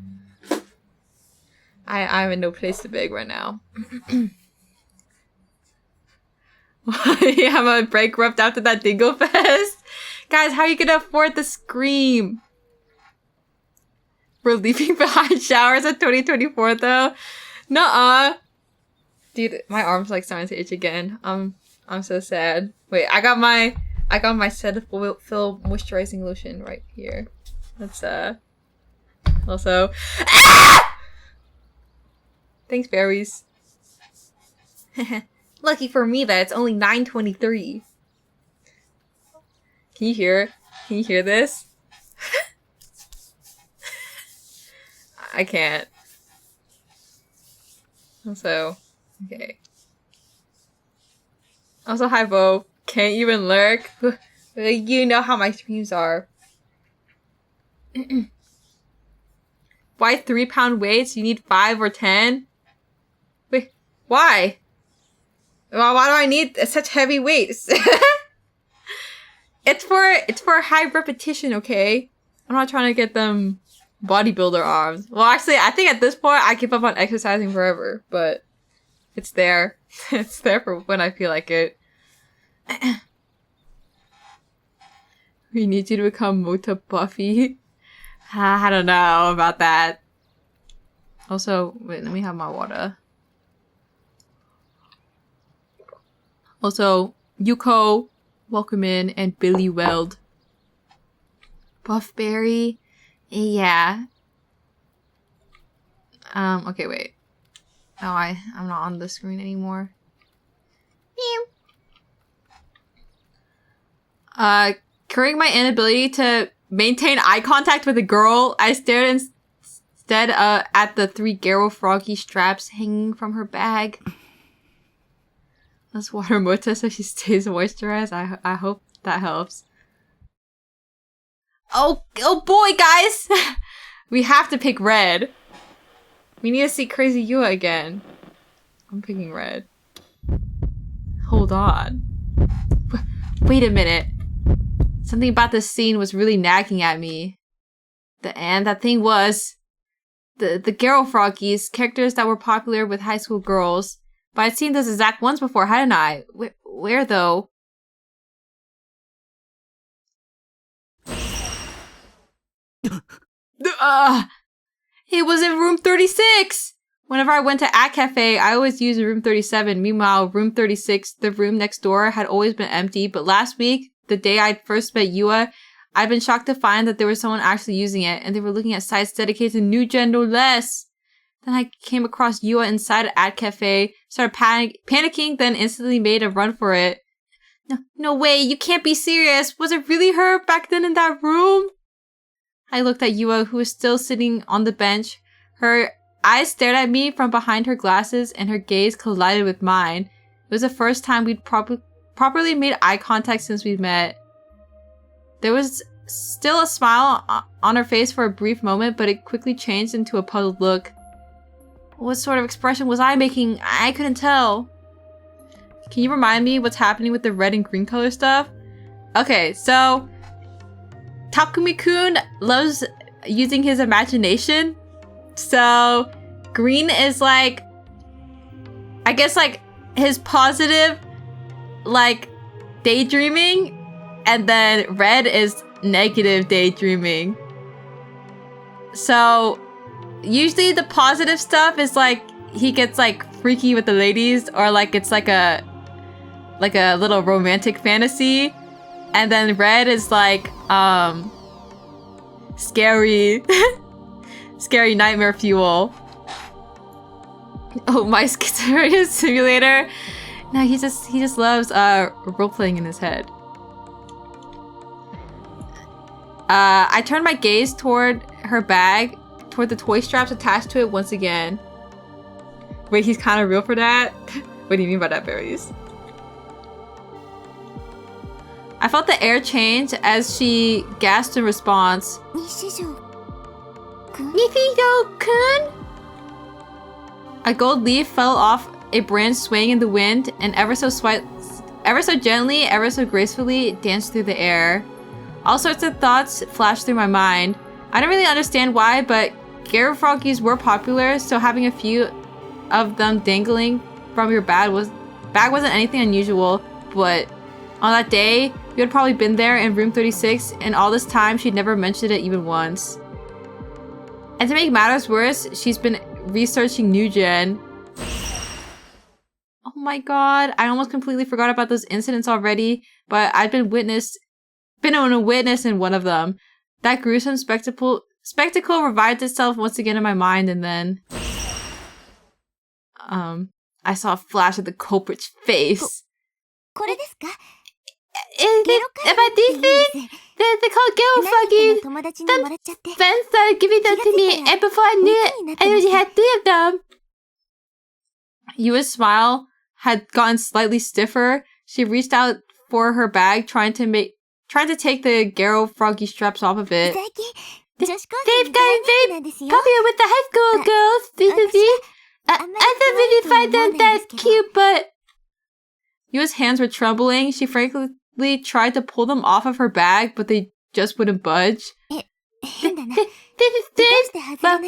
[SPEAKER 1] I'm in no place to beg right now. You have a break roughed after that Dingo Fest? Guys, how are you gonna afford the Scream? We're leaving behind showers at 2024 though? Nuh-uh. Dude, my arm's like starting to itch again. I'm so sad. Wait, I got my Cetaphil moisturizing lotion right here. That's also thanks, berries. Lucky for me that it's only 9:23. Can you hear this? I can't. Also, okay. Also, hi Bo. Can't even lurk. You know how my streams are. Why 3-pound weights? You need 5 or 10? Wait, why? Why do I need such heavy weights? It's for high repetition, okay? I'm not trying to get them bodybuilder arms. Well, actually, I think at this point, I give up on exercising forever, but it's there. It's there for when I feel like it. We need you to become Mota Buffy. I don't know about that. Also, wait, let me have my water. Also, Yuko, welcome in, and Billy Weld. Buffberry? Yeah. Okay, wait. Oh, I'm not on the screen anymore. Curing my inability to maintain eye contact with a girl, I stared instead at the 3 Garo Froggy straps hanging from her bag. Let's water Mota so she stays moisturized. I hope that helps. Oh boy, guys! We have to pick red. We need to see Crazy Yua again. I'm picking red. Hold on. Wait a minute. Something about this scene was really nagging at me. That thing was... The Garo Froggies, characters that were popular with high school girls, But I'd seen those exact ones before, hadn't I? Where though? It was in room 36! Whenever I went to At Cafe, I always used room 37. Meanwhile, room 36, the room next door, had always been empty. But last week, the day I first met Yua, I'd been shocked to find that there was someone actually using it, and they were looking at sites dedicated to New Gen no less. Then I came across Yua inside At Cafe, started panicking, then instantly made a run for it. No way, you can't be serious. Was it really her back then in that room? I looked at Yua, who was still sitting on the bench. Her eyes stared at me from behind her glasses, and her gaze collided with mine. It was the first time we'd properly made eye contact since we'd met. There was still a smile on her face for a brief moment, but it quickly changed into a puzzled look. What sort of expression was I making? I couldn't tell. Can you remind me what's happening with the red and green color stuff? Okay, so Takumi-kun loves using his imagination. So green is like, I guess like his positive, like daydreaming, and then red is negative daydreaming. So usually the positive stuff is like he gets like freaky with the ladies, or like it's like a little romantic fantasy. And then red is like scary scary nightmare fuel. Oh, my schizophrenia simulator. No, he just loves role-playing in his head. I turned my gaze toward her bag, toward the toy straps attached to it once again. Wait, he's kind of real for that? What do you mean by that, berries? I felt the air change as she gasped in response. Nishijo-kun? A gold leaf fell off a branch swaying in the wind, and ever so gently, ever so gracefully, it danced through the air. All sorts of thoughts flashed through my mind. I don't really understand why, but Garo froggies were popular, so having a few of them dangling from your bag wasn't anything unusual. But on that day, you had probably been there in room 36, and all this time she'd never mentioned it even once. And to make matters worse, she's been researching New Gen. Oh my god, I almost completely forgot about those incidents already, but I'd been a witness in one of them. That gruesome spectacle revived itself once again in my mind, and then I saw a flash of the culprit's face. About these things? They're called Garo froggies. Some friends started giving them to me, and before I knew it, I already had 3 of them. Yua's smile had gotten slightly stiffer. She reached out for her bag, trying to take the Garo froggy straps off of it. They've gotten very popular with the high school girls recently. I don't really find them that cute, but Yua's hands were trembling. She frankly tried to pull them off of her bag, but they just wouldn't budge. This is strange, but why are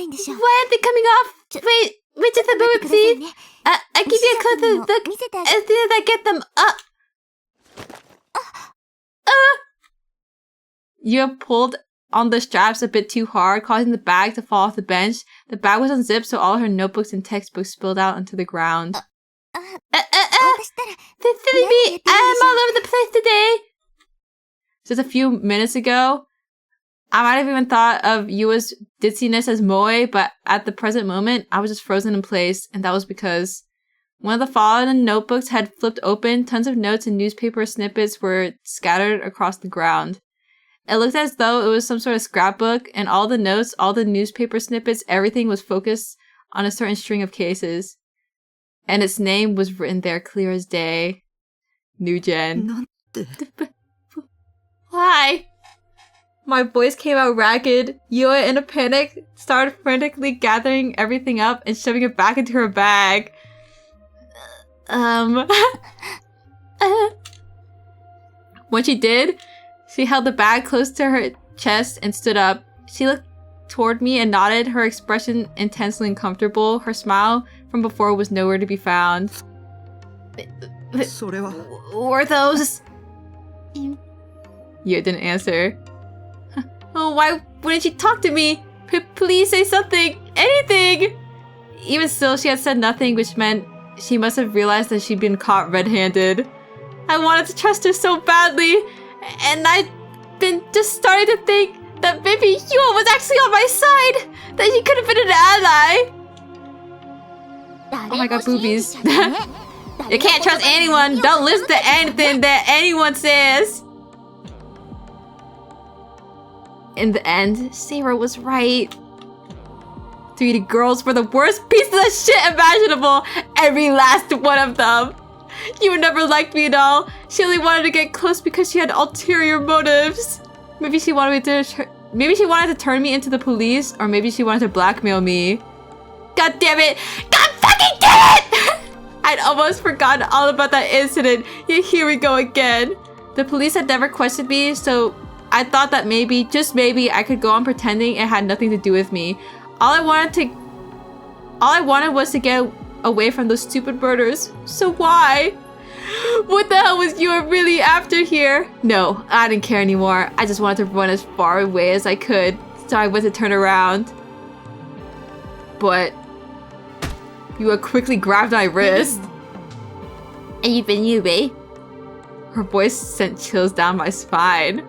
[SPEAKER 1] they coming off? Wait just a moment, please. I'll give you a closer look as soon as I get them up. Yua pulled on the straps a bit too hard, causing the bag to fall off the bench. The bag was unzipped, so all her notebooks and textbooks spilled out onto the ground. This silly me! I'm all over the place today! Just a few minutes ago, I might have even thought of Yua's ditziness as moe, but at the present moment, I was just frozen in place, and that was because one of the fallen notebooks had flipped open. Tons of notes and newspaper snippets were scattered across the ground. It looked as though it was some sort of scrapbook, and all the notes, all the newspaper snippets, everything was focused on a certain string of cases. And its name was written there clear as day. New Gen. Why? My voice came out ragged. Yua, in a panic, started frantically gathering everything up and shoving it back into her bag. When she did, she held the bag close to her chest and stood up. She looked toward me and nodded, her expression intensely uncomfortable. Her smile from before was nowhere to be found.
[SPEAKER 3] それは
[SPEAKER 1] Were those? You didn't answer. Oh, why wouldn't you talk to me? Please say something. Anything. Even still, she had said nothing, which meant she must have realized that she'd been caught red-handed. I wanted to trust her so badly, and I'd been just starting to think that maybe Yua was actually on my side, that she could have been an ally. Oh my god, boobies. You can't trust anyone. Don't listen to anything that anyone says. In the end, Sarah was right. 3D girls were the worst pieces of shit imaginable. Every last one of them. You never liked me at all. She only wanted to get close because she had ulterior motives. Maybe she wanted to turn me into the police, or maybe she wanted to blackmail me. God damn it! God fucking damn it! I'd almost forgotten all about that incident, yet here we go again. The police had never questioned me, so I thought that maybe, just maybe, I could go on pretending it had nothing to do with me. All I wanted was to get away from those stupid murders. So why? What the hell was you really after here? No, I didn't care anymore. I just wanted to run as far away as I could, so I went to turn around. But you quickly grabbed my wrist. And you've been you, babe. Her voice sent chills down my spine.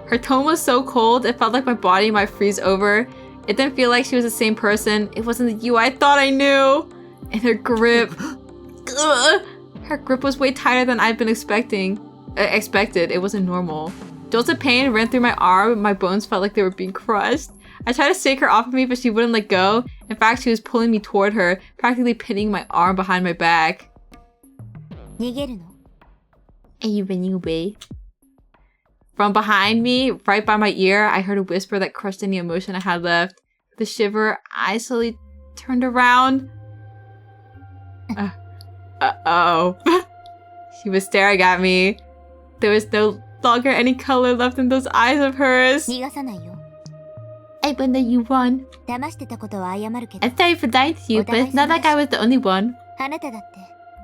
[SPEAKER 1] Her tone was so cold, it felt like my body might freeze over. It didn't feel like she was the same person. It wasn't the you I thought I knew. And her grip. Ugh. Her grip was way tighter than I'd been expected. It wasn't normal. Jolts of pain ran through my arm. My bones felt like they were being crushed. I tried to shake her off of me, but she wouldn't let go. In fact, she was pulling me toward her, practically pinning my arm behind my back. And you've been you, babe. From behind me, right by my ear, I heard a whisper that crushed any emotion I had left. With a shiver, I slowly turned around. Uh-oh. She was staring at me. There was no longer any color left in those eyes of hers. I wonder you won. I'm sorry for lying to you, but it's not like I was the only one.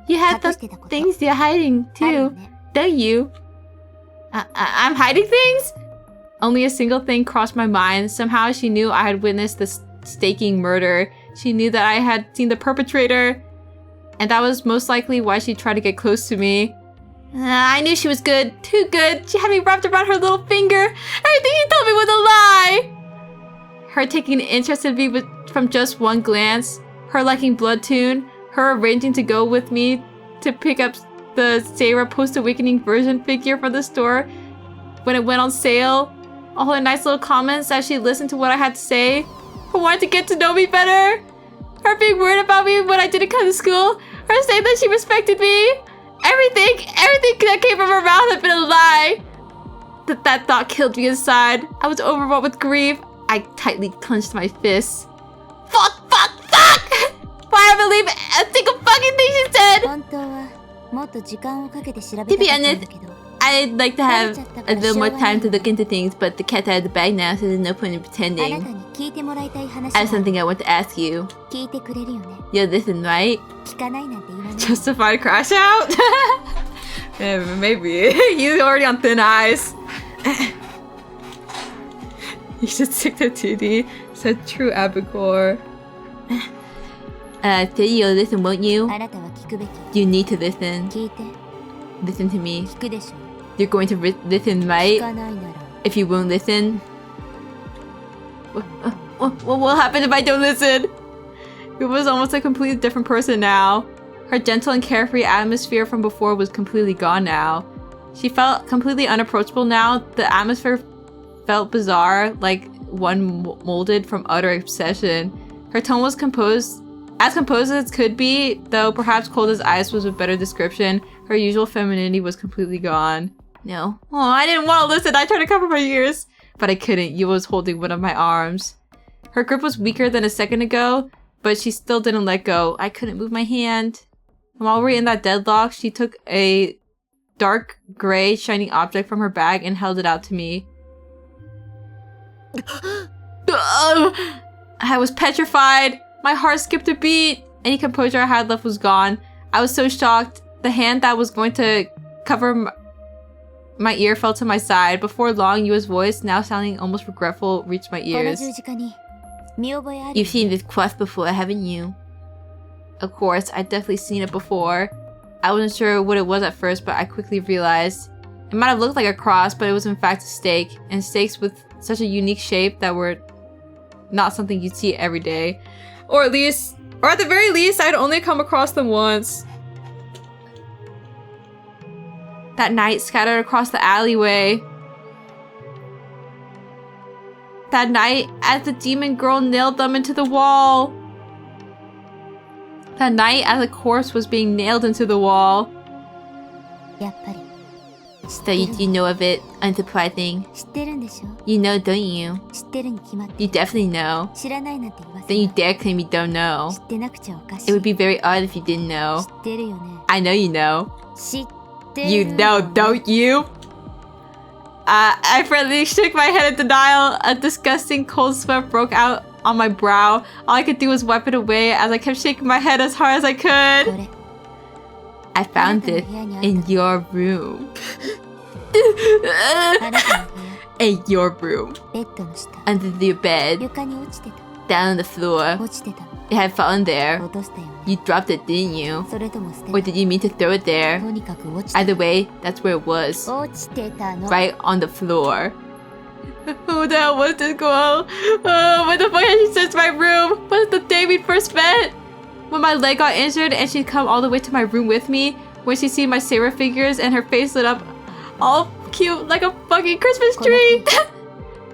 [SPEAKER 1] You have those things you're hiding, too. Don't you? I'm hiding things? Only a single thing crossed my mind. Somehow she knew I had witnessed the staking murder. She knew that I had seen the perpetrator. And that was most likely why she tried to get close to me. I knew she was good. Too good. She had me wrapped around her little finger. Everything she told me was a lie. Her taking an interest in me from just one glance. Her liking Bloodtune. Her arranging to go with me to pick up the Sarah post-awakening version figure from the store when it went on sale. All her nice little comments as she listened to what I had to say. Her wanting to get to know me better. Her being worried about me when I didn't come to school. Her saying that she respected me. Everything that came from her mouth had been a lie. That thought killed me inside. I was overwhelmed with grief. I tightly clenched my fists. Fuck! Why I believe a single fucking thing she said? To be honest, I'd like to have a little more time to look into things, but the cat's out of the bag now, so there's no point in pretending. I have something I want to ask you. You'll listen, right? Justified crash out? Yeah, maybe. He's already on thin ice. You should stick to 2D, said true Abigor. So you'll listen, won't you? You need to listen. Listen to me. You're going to listen, right? If you won't listen... What will happen if I don't listen? It was almost a completely different person now. Her gentle and carefree atmosphere from before was completely gone now. She felt completely unapproachable now. The atmosphere felt bizarre, like one molded from utter obsession. Her tone was composed as it could be, though perhaps cold as ice was a better description. Her usual femininity was completely gone. No. Oh, I didn't want to listen. I tried to cover my ears. But I couldn't. Yua was holding one of my arms. Her grip was weaker than a second ago, but she still didn't let go. I couldn't move my hand. And while we were in that deadlock, she took a dark gray shiny object from her bag and held it out to me. I was petrified. My heart skipped a beat. Any composure I had left was gone. I was so shocked The hand that was going to cover my ear fell to my side. Before long, Yua's voice, now sounding almost regretful, reached my
[SPEAKER 4] この
[SPEAKER 1] ears.
[SPEAKER 4] 十字架に見覚えある
[SPEAKER 1] You've seen this cross before, haven't you? Of course, I'd definitely seen it before. I wasn't sure what it was at first, but I quickly realized. It might have looked like a cross, but it was in fact a stake. And stakes with such a unique shape that were not something you'd see every day. Or at the very least, I'd only come across them once. That night, scattered across the alleyway. That night, as the demon girl nailed them into the wall. That night, as a corpse was being nailed into the wall.
[SPEAKER 4] やっぱり
[SPEAKER 1] So you do know of it, unsurprising.
[SPEAKER 4] 知ってるんでしょ
[SPEAKER 1] You know, don't you?
[SPEAKER 4] 知ってるに決まって
[SPEAKER 1] You definitely know.
[SPEAKER 4] 知らないなんて言わせ
[SPEAKER 1] Then you
[SPEAKER 4] ない
[SPEAKER 1] dare claim you don't know.
[SPEAKER 4] 知ってなくちゃおかし
[SPEAKER 1] It
[SPEAKER 4] い
[SPEAKER 1] would be very odd if you didn't
[SPEAKER 4] 知
[SPEAKER 1] know.
[SPEAKER 4] ってるよね
[SPEAKER 1] I know you know.
[SPEAKER 4] 知ってる
[SPEAKER 1] You
[SPEAKER 4] よ
[SPEAKER 1] know, don't you? I friendly shook my head in denial. A disgusting cold sweat broke out on my brow. All I could do was wipe it away as I kept shaking my head as hard as I
[SPEAKER 4] こ
[SPEAKER 1] could.
[SPEAKER 4] れ
[SPEAKER 1] I found it in your room.
[SPEAKER 4] あなたの部屋
[SPEAKER 1] In your room.
[SPEAKER 4] ベッドの下
[SPEAKER 1] Under your bed.
[SPEAKER 4] 床に落ちてた
[SPEAKER 1] Down on the floor.
[SPEAKER 4] 落ちてたの
[SPEAKER 1] It had fallen there.
[SPEAKER 4] 落としたよね
[SPEAKER 1] You dropped it, didn't you?
[SPEAKER 4] それとも捨て
[SPEAKER 1] Or
[SPEAKER 4] た
[SPEAKER 1] did you mean to throw it there?
[SPEAKER 4] とにかく落ちて
[SPEAKER 1] Either way, that's where it was.
[SPEAKER 4] 落ちてたの
[SPEAKER 1] Right on the floor. Who the hell was this girl? Oh, what the fuck had she searched my room? Was it the day we first met? When my leg got injured and she'd come all the way to my room with me? When she seen my saber figures and her face lit up all cute like a fucking Christmas tree?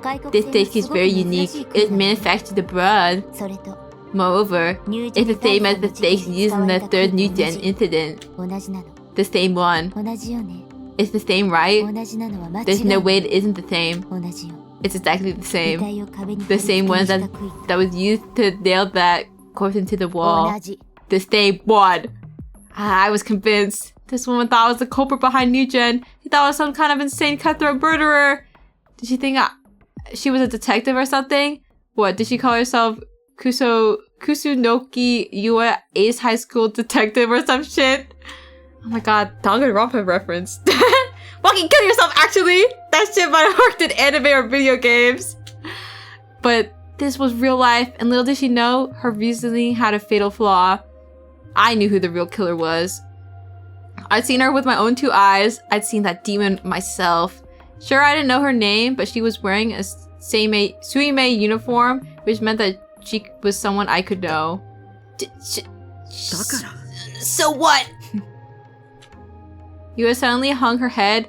[SPEAKER 4] 外国
[SPEAKER 1] This
[SPEAKER 4] 製の
[SPEAKER 1] steak is
[SPEAKER 4] すごく
[SPEAKER 1] very
[SPEAKER 4] 珍
[SPEAKER 1] unique.
[SPEAKER 4] しい
[SPEAKER 1] It
[SPEAKER 4] 国
[SPEAKER 1] was
[SPEAKER 4] だ
[SPEAKER 1] manufactured abroad.
[SPEAKER 4] それと
[SPEAKER 1] Moreover,
[SPEAKER 4] ニュー
[SPEAKER 1] it's the
[SPEAKER 4] ジェ
[SPEAKER 1] same as
[SPEAKER 4] ン
[SPEAKER 1] the
[SPEAKER 4] 大戦の
[SPEAKER 1] steaks
[SPEAKER 4] 時に
[SPEAKER 1] used
[SPEAKER 4] 使
[SPEAKER 1] in
[SPEAKER 4] わ
[SPEAKER 1] the
[SPEAKER 4] れた
[SPEAKER 1] third
[SPEAKER 4] 空
[SPEAKER 1] New
[SPEAKER 4] と
[SPEAKER 1] Gen
[SPEAKER 4] 同じ
[SPEAKER 1] incident.
[SPEAKER 4] 同じなの
[SPEAKER 1] The same one.
[SPEAKER 4] 同じよね
[SPEAKER 1] It's the same, right?
[SPEAKER 4] 同じなのは間違
[SPEAKER 1] There's
[SPEAKER 4] いな
[SPEAKER 1] no
[SPEAKER 4] い
[SPEAKER 1] way it isn't the same.
[SPEAKER 4] 同じよ
[SPEAKER 1] It's exactly the
[SPEAKER 4] 遺
[SPEAKER 1] same.
[SPEAKER 4] 体を壁に
[SPEAKER 1] The same
[SPEAKER 4] 貼り
[SPEAKER 1] one
[SPEAKER 4] 付け
[SPEAKER 1] that,
[SPEAKER 4] にした杭
[SPEAKER 1] that was used to nail that corpse into the
[SPEAKER 4] 同
[SPEAKER 1] wall.
[SPEAKER 4] じ
[SPEAKER 1] The same one. I was convinced. This woman thought I was the culprit behind New Gen. She thought I was some kind of insane cutthroat murderer. Did she think she was a detective or something? What, did she call herself Kusunoki Yua Ace High School Detective or some shit? Oh my god, Danganronpa reference. Fucking kill yourself, actually! That shit might have worked in anime or video games. But this was real life, and little did she know, her reasoning had a fatal flaw. I knew who the real killer was. I'd seen her with my own two eyes. I'd seen that demon myself. Sure, I didn't know her name, but she was wearing a Suime uniform, which meant that she was someone I could know. So what? Yua suddenly hung her head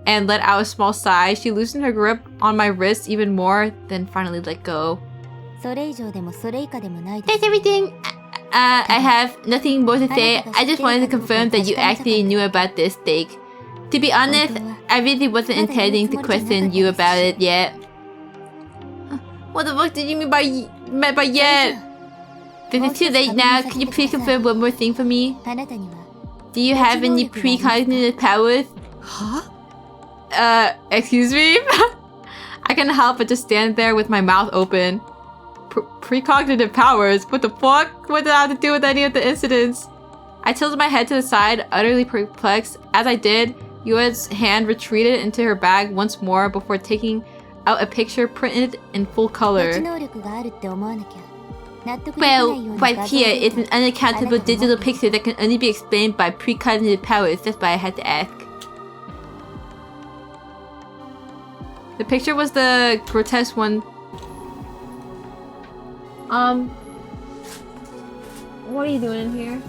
[SPEAKER 1] and let out a small sigh. She loosened her grip on my wrist even more, then finally let go.
[SPEAKER 4] それ以上でもそれ以下でもないで
[SPEAKER 1] That's
[SPEAKER 4] す
[SPEAKER 1] everything. I have nothing more to say. I just wanted to confirm that you actually knew about this steak. To be honest, I really wasn't intending to question you about it yet. What the fuck did you mean by yet? If it's too late now, can you please confirm one more thing for me?
[SPEAKER 4] あなたには
[SPEAKER 1] Do you have any precognitive powers? Excuse me? I couldn't help but just stand there with my mouth open. Precognitive powers? What the fuck? What did I have to do with any of the incidents? I tilted my head to the side, utterly perplexed. As I did, Yua's hand retreated into her bag once more before taking out a picture printed in full
[SPEAKER 4] 予
[SPEAKER 1] color.
[SPEAKER 4] 知能力があるって思わなきゃ納得できないよ
[SPEAKER 1] Well,
[SPEAKER 4] うな
[SPEAKER 1] right
[SPEAKER 4] 画像
[SPEAKER 1] here
[SPEAKER 4] を
[SPEAKER 1] is an unaccountable digital picture that can only be explained by precognitive powers. That's why I had to ask. The picture was the grotesque one. What are you doing in here?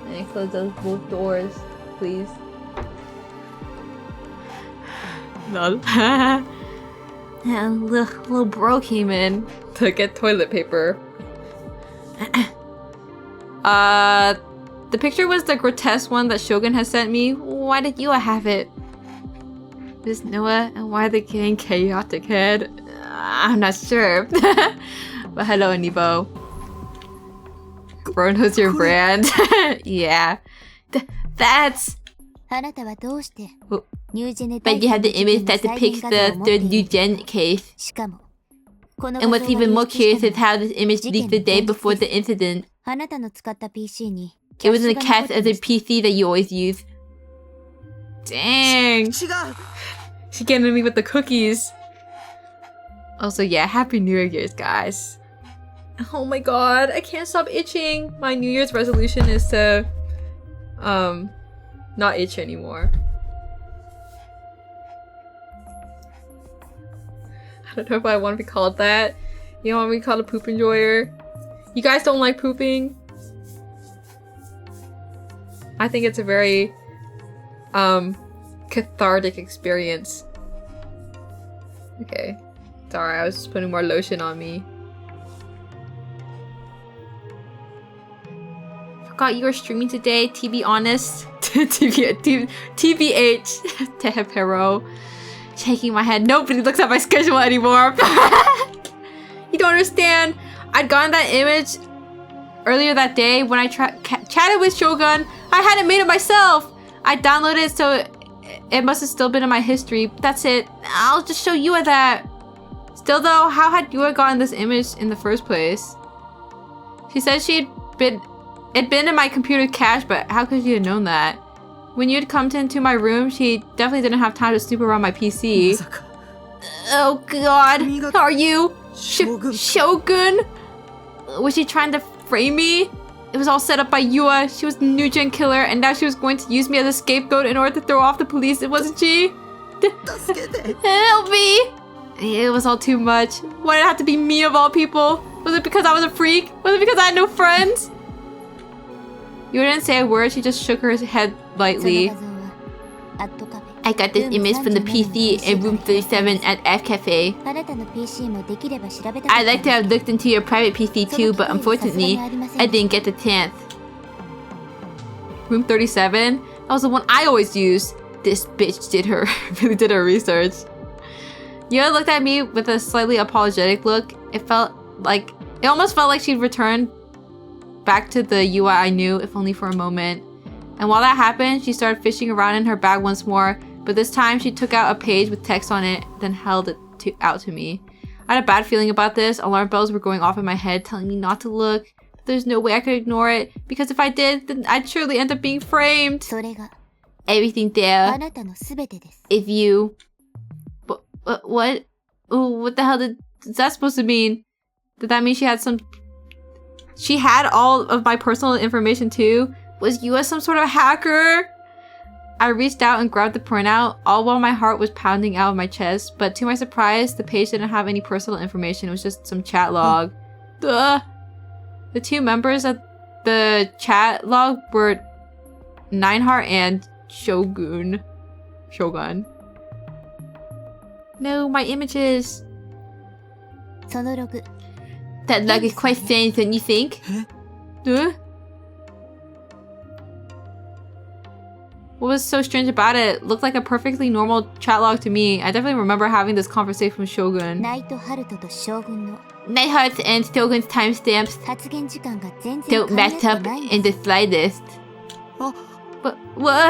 [SPEAKER 1] And close those both doors, please. Lol. Little bro came in to get toilet paper. The picture was the grotesque one that Shogun has sent me. Why did you have it? Miss Noah, and why the gang chaotic head? I'm not sure. But hello, Anibo. Bro knows your brand. Yeah. That's...
[SPEAKER 4] あなたはどうして
[SPEAKER 1] Oh.
[SPEAKER 4] ニュージェネ
[SPEAKER 1] But you have the image that
[SPEAKER 4] 再現
[SPEAKER 1] depicts
[SPEAKER 4] 画像を
[SPEAKER 1] the
[SPEAKER 4] 持ってい
[SPEAKER 1] third
[SPEAKER 4] る
[SPEAKER 1] New Gen case.
[SPEAKER 4] しかも
[SPEAKER 1] And what's even more curious is how this image leaked the day before the incident.
[SPEAKER 4] あなたの使った PC に
[SPEAKER 1] It was in the cache as a PC that you always use. Dang.
[SPEAKER 3] 違う
[SPEAKER 1] She getting me with the cookies. Also, yeah, Happy New Year's, guys. Oh my god, I can't stop itching. My New Year's resolution is to, not itch anymore. I don't know if I want to be called that. You don't want me to be called a poop enjoyer? You guys don't like pooping? I think it's a very, cathartic experience. Okay. Sorry, I was just putting more lotion on me. Forgot you were streaming today, to be honest. TBH. Tehepero. Shaking my head. Nobody looks at my schedule anymore. You don't understand. I'd gotten that image earlier that day when I chatted with Shogun. I hadn't made it myself. I downloaded it, so it must have still been in my history. That's it. I'll just show Yua that. Still though, how had Yua gotten this image in the first place? She said it'd been in my computer cache, but how could she have known that? When you'd come into my room, she definitely didn't have time to snoop around my PC. Oh god, are you? Shogun? Was she trying to frame me? It was all set up by Yua. She was the new gen killer, and now she was going to use me as a scapegoat in order to throw off the police, wasn't she? Help me! It was all too much. Why did it have to be me of all people? Was it because I was a freak? Was it because I had no friends? Yua didn't say a word, she just shook her head lightly. I got this image from the PC in room 37 at F Cafe.
[SPEAKER 4] あなたの PC もできれば調べた
[SPEAKER 1] I'd like to have looked into your private PC too, but unfortunately, I didn't get the chance. Room 37? That was the one I always used. This bitch really did her research. Yura looked at me with a slightly apologetic look. It almost felt like she'd returned back to the Yua I knew, if only for a moment. And while that happened, she started fishing around in her bag once more, but this time she took out a page with text on it, then held it out to me. I had a bad feeling about this. Alarm bells were going off in my head, telling me not to look. But there's no way I could ignore it, because if I did, then I'd surely end up being framed.
[SPEAKER 4] それが
[SPEAKER 1] Everything
[SPEAKER 4] あ
[SPEAKER 1] there
[SPEAKER 4] なたのすべてです
[SPEAKER 1] is you. What? Oh, what the hell is that supposed to mean? Did that mean she had all of my personal information too? Was Yua some sort of hacker? I reached out and grabbed the printout, all while my heart was pounding out of my chest, but to my surprise, the page didn't have any personal information. It was just some chat log. Duh. The two members of the chat log were Nineheart and Shogun. No, my images.
[SPEAKER 4] そのログ
[SPEAKER 1] That log is quite strange, don't you think? Huh? What was so strange about it? It looked like a perfectly normal chat log to me. I definitely remember having this conversation with Shogun.
[SPEAKER 4] ナイトハルトと将軍の
[SPEAKER 1] Nightheart's and Shogun's timestamps
[SPEAKER 4] 発言時間が全然
[SPEAKER 1] don't match up in the slightest. What?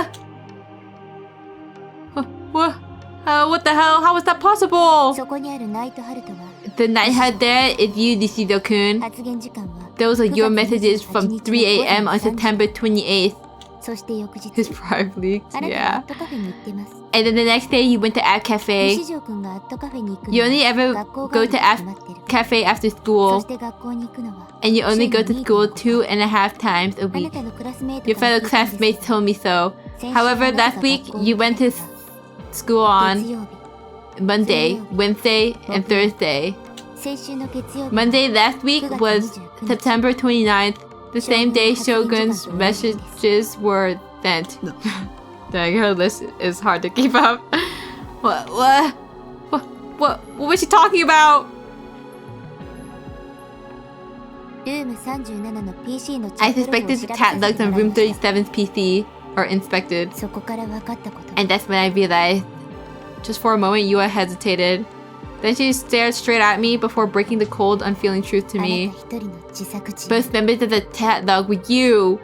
[SPEAKER 1] What the hell? How was that possible?
[SPEAKER 4] そこにあるナイトハルトは
[SPEAKER 1] The Nightheart there is you, Nishido-kun.
[SPEAKER 4] 発言時間は
[SPEAKER 1] Those are your messages from 3 a.m. on September 28th.
[SPEAKER 4] そして翌日
[SPEAKER 1] His private leaks,
[SPEAKER 4] あなたはア
[SPEAKER 1] yeah.
[SPEAKER 4] ットカフェに行ってます
[SPEAKER 1] And then the next day you went to App
[SPEAKER 4] 西
[SPEAKER 1] Cafe.
[SPEAKER 4] 条くんがアットカフェに行く
[SPEAKER 1] You
[SPEAKER 4] の
[SPEAKER 1] only
[SPEAKER 4] は
[SPEAKER 1] ever
[SPEAKER 4] 学校
[SPEAKER 1] go
[SPEAKER 4] が
[SPEAKER 1] to
[SPEAKER 4] 始
[SPEAKER 1] App
[SPEAKER 4] まってる
[SPEAKER 1] Cafe after
[SPEAKER 4] そ
[SPEAKER 1] school.
[SPEAKER 4] して学校に行くのは
[SPEAKER 1] And you only go to
[SPEAKER 4] 週に
[SPEAKER 1] school
[SPEAKER 4] 2.5
[SPEAKER 1] 2.5 times a
[SPEAKER 4] あな
[SPEAKER 1] week.
[SPEAKER 4] たのクラスメイト
[SPEAKER 1] Your
[SPEAKER 4] から
[SPEAKER 1] fellow
[SPEAKER 4] 聞いたんです
[SPEAKER 1] classmates told me so.
[SPEAKER 4] 先週あ
[SPEAKER 1] However,
[SPEAKER 4] なた
[SPEAKER 1] last
[SPEAKER 4] が
[SPEAKER 1] week
[SPEAKER 4] 学校に
[SPEAKER 1] you
[SPEAKER 4] 行っ
[SPEAKER 1] went
[SPEAKER 4] て
[SPEAKER 1] to
[SPEAKER 4] た
[SPEAKER 1] school
[SPEAKER 4] 月
[SPEAKER 1] on
[SPEAKER 4] 曜日
[SPEAKER 1] Monday, Wednesday, and Thursday.
[SPEAKER 4] 先週の月曜日
[SPEAKER 1] Monday last week was September 29th, the same day Shogun's messages were sent. Dang, her list is hard to keep up. What was she talking about?
[SPEAKER 4] ルーム37の PC のチャ
[SPEAKER 1] I
[SPEAKER 4] ットログを
[SPEAKER 1] suspected
[SPEAKER 4] 調
[SPEAKER 1] the
[SPEAKER 4] べ
[SPEAKER 1] chat
[SPEAKER 4] させ
[SPEAKER 1] logged
[SPEAKER 4] て
[SPEAKER 1] on
[SPEAKER 4] もらい
[SPEAKER 1] room
[SPEAKER 4] ました
[SPEAKER 1] 37's PC, or inspected.
[SPEAKER 4] そこから分かったこと
[SPEAKER 1] And that's when I realized. Just for a moment, Yua hesitated. Then she stared straight at me before breaking the cold, unfeeling truth to
[SPEAKER 4] あなた
[SPEAKER 1] me.
[SPEAKER 4] 一人の自作自演
[SPEAKER 1] Both members of the chat log were you.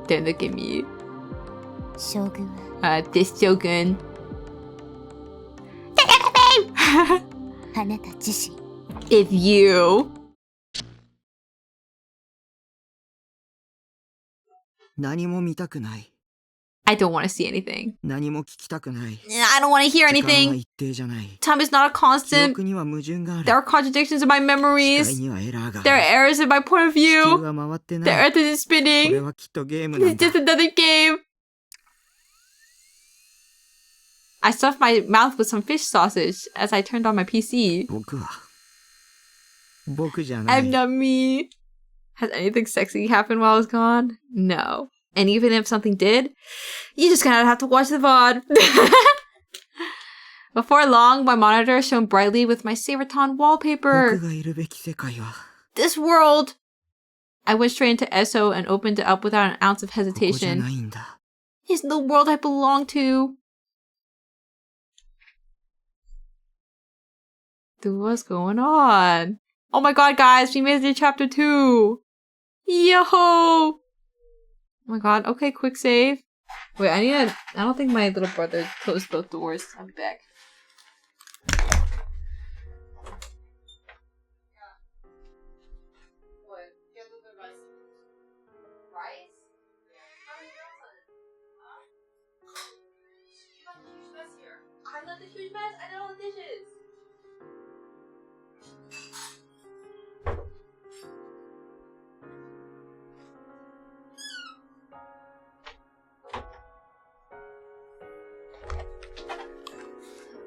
[SPEAKER 1] Don't look at me.
[SPEAKER 4] 将軍は
[SPEAKER 1] This Shogun.
[SPEAKER 4] あなた自身。
[SPEAKER 1] If you...
[SPEAKER 3] 何も見たくない。
[SPEAKER 1] I don't want to see anything.
[SPEAKER 3] 何も聞きたくない。
[SPEAKER 1] I don't want to hear
[SPEAKER 3] 時間は
[SPEAKER 1] anything.
[SPEAKER 3] 一定じゃない。
[SPEAKER 1] Time is not a
[SPEAKER 3] 記
[SPEAKER 1] constant.
[SPEAKER 3] 憶には矛盾がある。
[SPEAKER 1] There are contradictions in my
[SPEAKER 3] 視界
[SPEAKER 1] memories.
[SPEAKER 3] にはエラーが
[SPEAKER 1] There
[SPEAKER 3] あ
[SPEAKER 1] are
[SPEAKER 3] る。
[SPEAKER 1] errors in my point of
[SPEAKER 3] 地球
[SPEAKER 1] view.
[SPEAKER 3] は回って
[SPEAKER 1] The
[SPEAKER 3] ない。
[SPEAKER 1] earth is
[SPEAKER 3] これ
[SPEAKER 1] spinning.
[SPEAKER 3] はきっとゲームなん
[SPEAKER 1] It's
[SPEAKER 3] だ。
[SPEAKER 1] just another game. I stuffed my mouth with some fish sausage as I turned on my PC.
[SPEAKER 3] 僕じゃない。
[SPEAKER 1] I'm not me. Has anything sexy happened while I was gone? No. And even if something did, you just kind of have to watch the VOD. Before long, my monitor shone brightly with my Saberton
[SPEAKER 3] 僕
[SPEAKER 1] wallpaper.
[SPEAKER 3] がいるべき世界は
[SPEAKER 1] This world! I went straight into ESO and opened it up without an ounce of
[SPEAKER 3] ここじゃ
[SPEAKER 1] hesitation.
[SPEAKER 3] ないんだ。
[SPEAKER 1] It's the world I belong to. Dude, what's going on? Oh my god, guys, we made it to chapter 2. Yo! Oh my god, okay, quick save. Wait, I don't think my little brother closed both doors. I'll be back. I left a huge mess. I did all the dishes.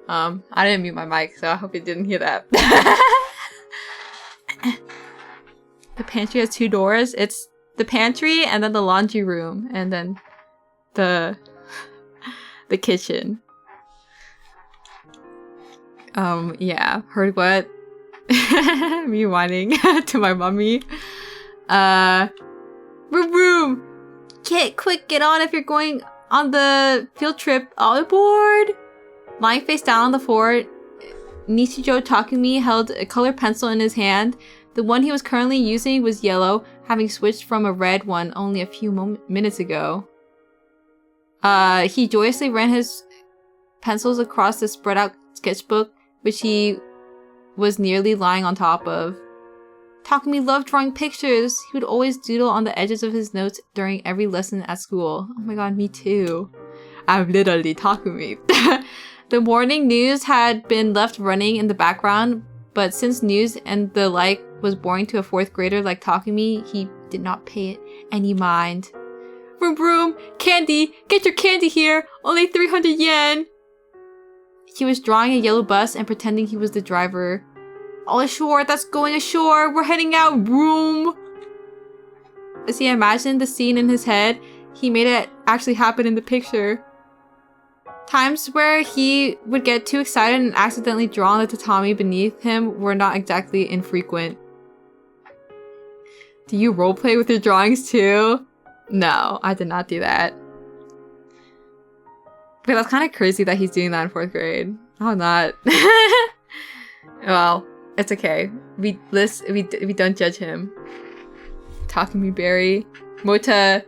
[SPEAKER 1] I didn't mute my mic, so I hope you didn't hear that. The pantry has 2 doors. It's the pantry and then the laundry room and then the kitchen. Yeah. Heard what? Me whining to my mummy. Room! Kit, quick, get on if you're going on the field trip. All aboard! Lying face down on the floor, Nishijo Takumi held a colored pencil in his hand. The one he was currently using was yellow, having switched from a red one only a few minutes ago. He joyously ran his pencils across the spread out sketchbook, which he was nearly lying on top of. Takumi loved drawing pictures. He would always doodle on the edges of his notes during every lesson at school. Oh my god, me too. I'm literally Takumi. The morning news had been left running in the background, but since news and the like was boring to a 4th grader like Takumi, he did not pay it any mind. Vroom vroom! Candy! Get your candy here! Only 300 yen! He was drawing a yellow bus and pretending he was the driver. All ashore! That's going ashore! We're heading out! Vroom! As he imagined the scene in his head, he made it actually happen in the picture. Times where he would get too excited and accidentally draw on the tatami beneath him were not exactly infrequent. Do you roleplay with your drawings too? No, I did not do that. But that's kind of crazy that he's doing that in 4th grade. I'm not. Well, it's okay. We don't judge him. Takumi Berry. Mota.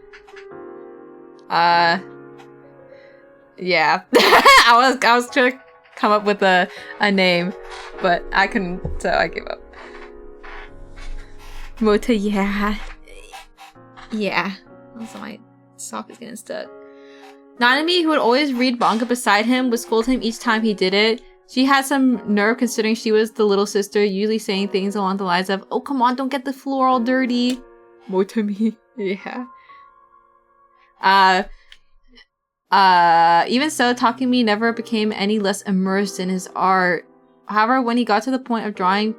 [SPEAKER 1] Yeah. I was trying to come up with a name, but I couldn't, so I gave up. Mota, yeah. Yeah. Also, my sock is getting stuck. Nanami, who would always read manga beside him, would scold him each time he did it. She had some nerve considering she was the little sister, usually saying things along the lines of, "Oh, come on, don't get the floor all dirty." Motami. Yeah. Even so, Takumi never became any less immersed in his art. However, when he got to the point of drawing...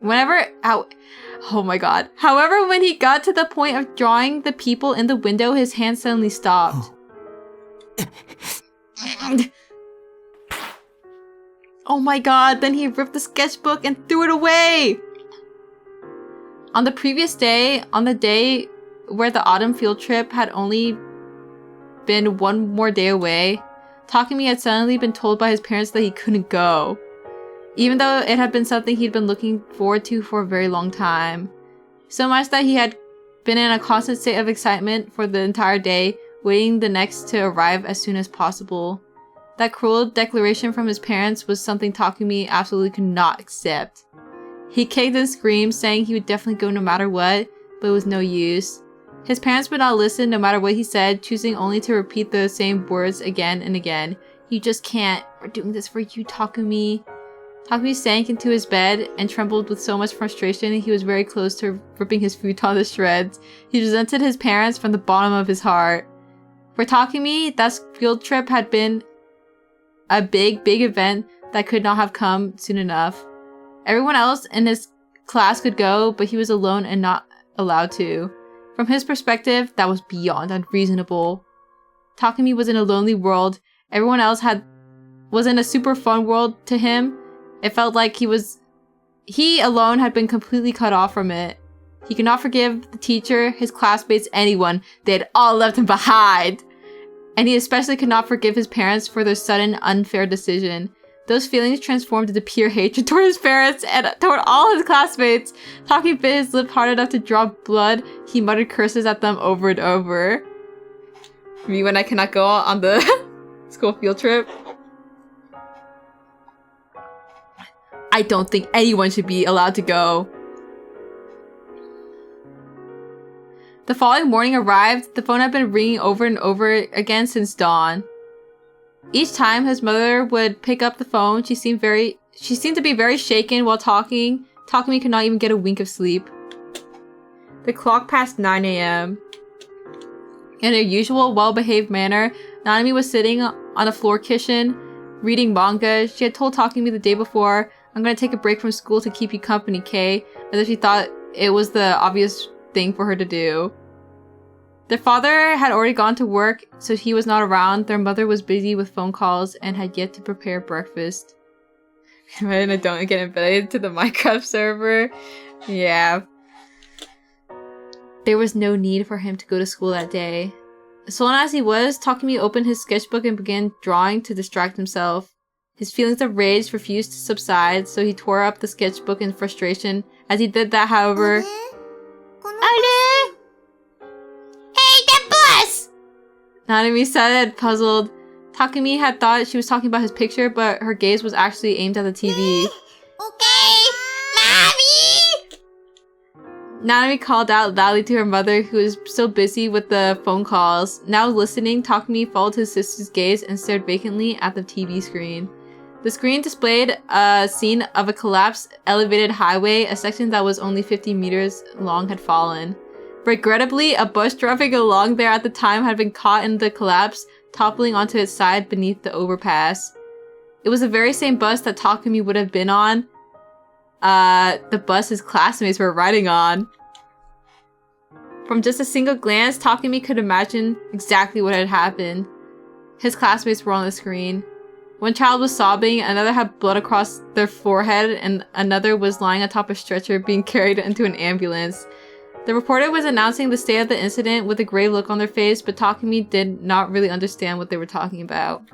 [SPEAKER 1] Oh my god. However, when he got to the point of drawing the people in the window, his hand suddenly stopped. Oh my god, then he ripped the sketchbook and threw it away! On the previous day, on the day where the autumn field trip had only been one more day away, Takumi had suddenly been told by his parents that he couldn't go. Even though it had been something he'd been looking forward to for a very long time. So much that he had been in a constant state of excitement for the entire day, waiting the next to arrive as soon as possible. That cruel declaration from his parents was something Takumi absolutely could not accept. He kicked and screamed, saying he would definitely go no matter what, but it was no use. His parents would not listen no matter what he said, choosing only to repeat the same words again and again. You just can't. We're doing this for you, Takumi. Takumi sank into his bed and trembled with so much frustration he was very close to ripping his futon to shreds. He resented his parents from the bottom of his heart. For Takumi, that field trip had been a big event that could not have come soon enough. Everyone else in his class could go, but he was alone and not allowed to. From his perspective, that was beyond unreasonable. Takumi was in a lonely world. Everyone else was in a super fun world to him. It felt like he alone had been completely cut off from it. He could not forgive the teacher, his classmates, anyone. They had all left him behind. And he especially could not forgive his parents for their sudden, unfair decision. Those feelings transformed into pure hatred toward his parents and toward all his classmates. Takumi bit his lip hard enough to draw blood. He muttered curses at them over and over. Me when I cannot go on the school field trip. I don't think anyone should be allowed to go. The following morning arrived. The phone had been ringing over and over again since dawn. Each time his mother would pick up the phone, she seemed to be very shaken while talking. Takumi could not even get a wink of sleep. The clock passed 9 a.m. In her usual well-behaved manner, Nanami was sitting on a floor cushion, reading manga. She had told Takumi the day before, "I'm gonna take a break from school to keep you company, Kay," as if she thought it was the obvious thing for her to do. Their father had already gone to work, so he was not around. Their mother was busy with phone calls and had yet to prepare breakfast. And I don't get invited to the Minecraft server. Yeah. There was no need for him to go to school that day. Sullen as he was, Takumi opened his sketchbook and began drawing to distract himself. His feelings of rage refused to subside, so he tore up the sketchbook in frustration. As he did that, however... Ale! Hey, that bus! Nanami said, puzzled. Takumi had thought she was talking about his picture, but her gaze was actually aimed at the TV. Okay, Mommy! Nanami called out loudly to her mother, who was still busy with the phone calls. Now listening, Takumi followed his sister's gaze and stared vacantly at the TV screen. The screen displayed a scene of a collapsed elevated highway. A section that was only 50 meters long had fallen. Regrettably, a bus driving along there at the time had been caught in the collapse, toppling onto its side beneath the overpass. It was the very same bus that Takumi would have been on. The bus his classmates were riding on. From just a single glance, Takumi could imagine exactly what had happened. His classmates were on the screen. One child was sobbing, another had blood across their forehead, and another was lying atop a stretcher being carried into an ambulance. The reporter was announcing the state of the incident with a grave look on their face, but Takumi did not really understand what they were talking about.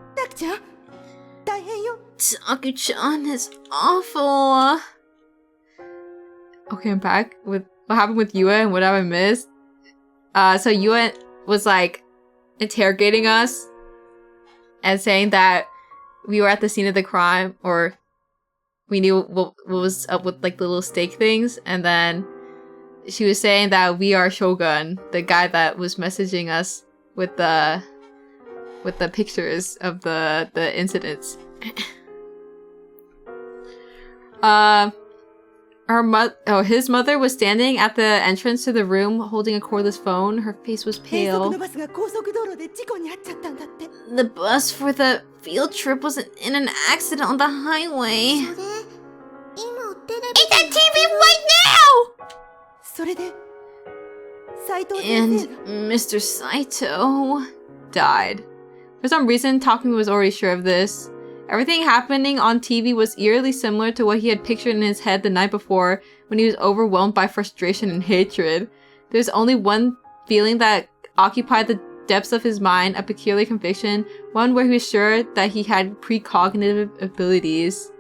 [SPEAKER 1] Taku-chan is awful. Okay, I'm back with what happened with Yua and what have I missed. So Yua was like interrogating us and saying that we were at the scene of the crime, or we knew what was up with like the little stake things, and then she was saying that we are Shogun, the guy that was messaging us with the pictures of the incidents. His mother was standing at the entrance to the room holding a cordless phone. Her face was pale. The bus for the field trip was in an accident on the highway. It's on TV right now! And Mr. Saito died. For some reason, Takumi was already sure of this. Everything happening on TV was eerily similar to what he had pictured in his head the night before when he was overwhelmed by frustration and hatred. There's only one feeling that occupied the depths of his mind, a peculiar conviction, one where he was sure that he had precognitive abilities.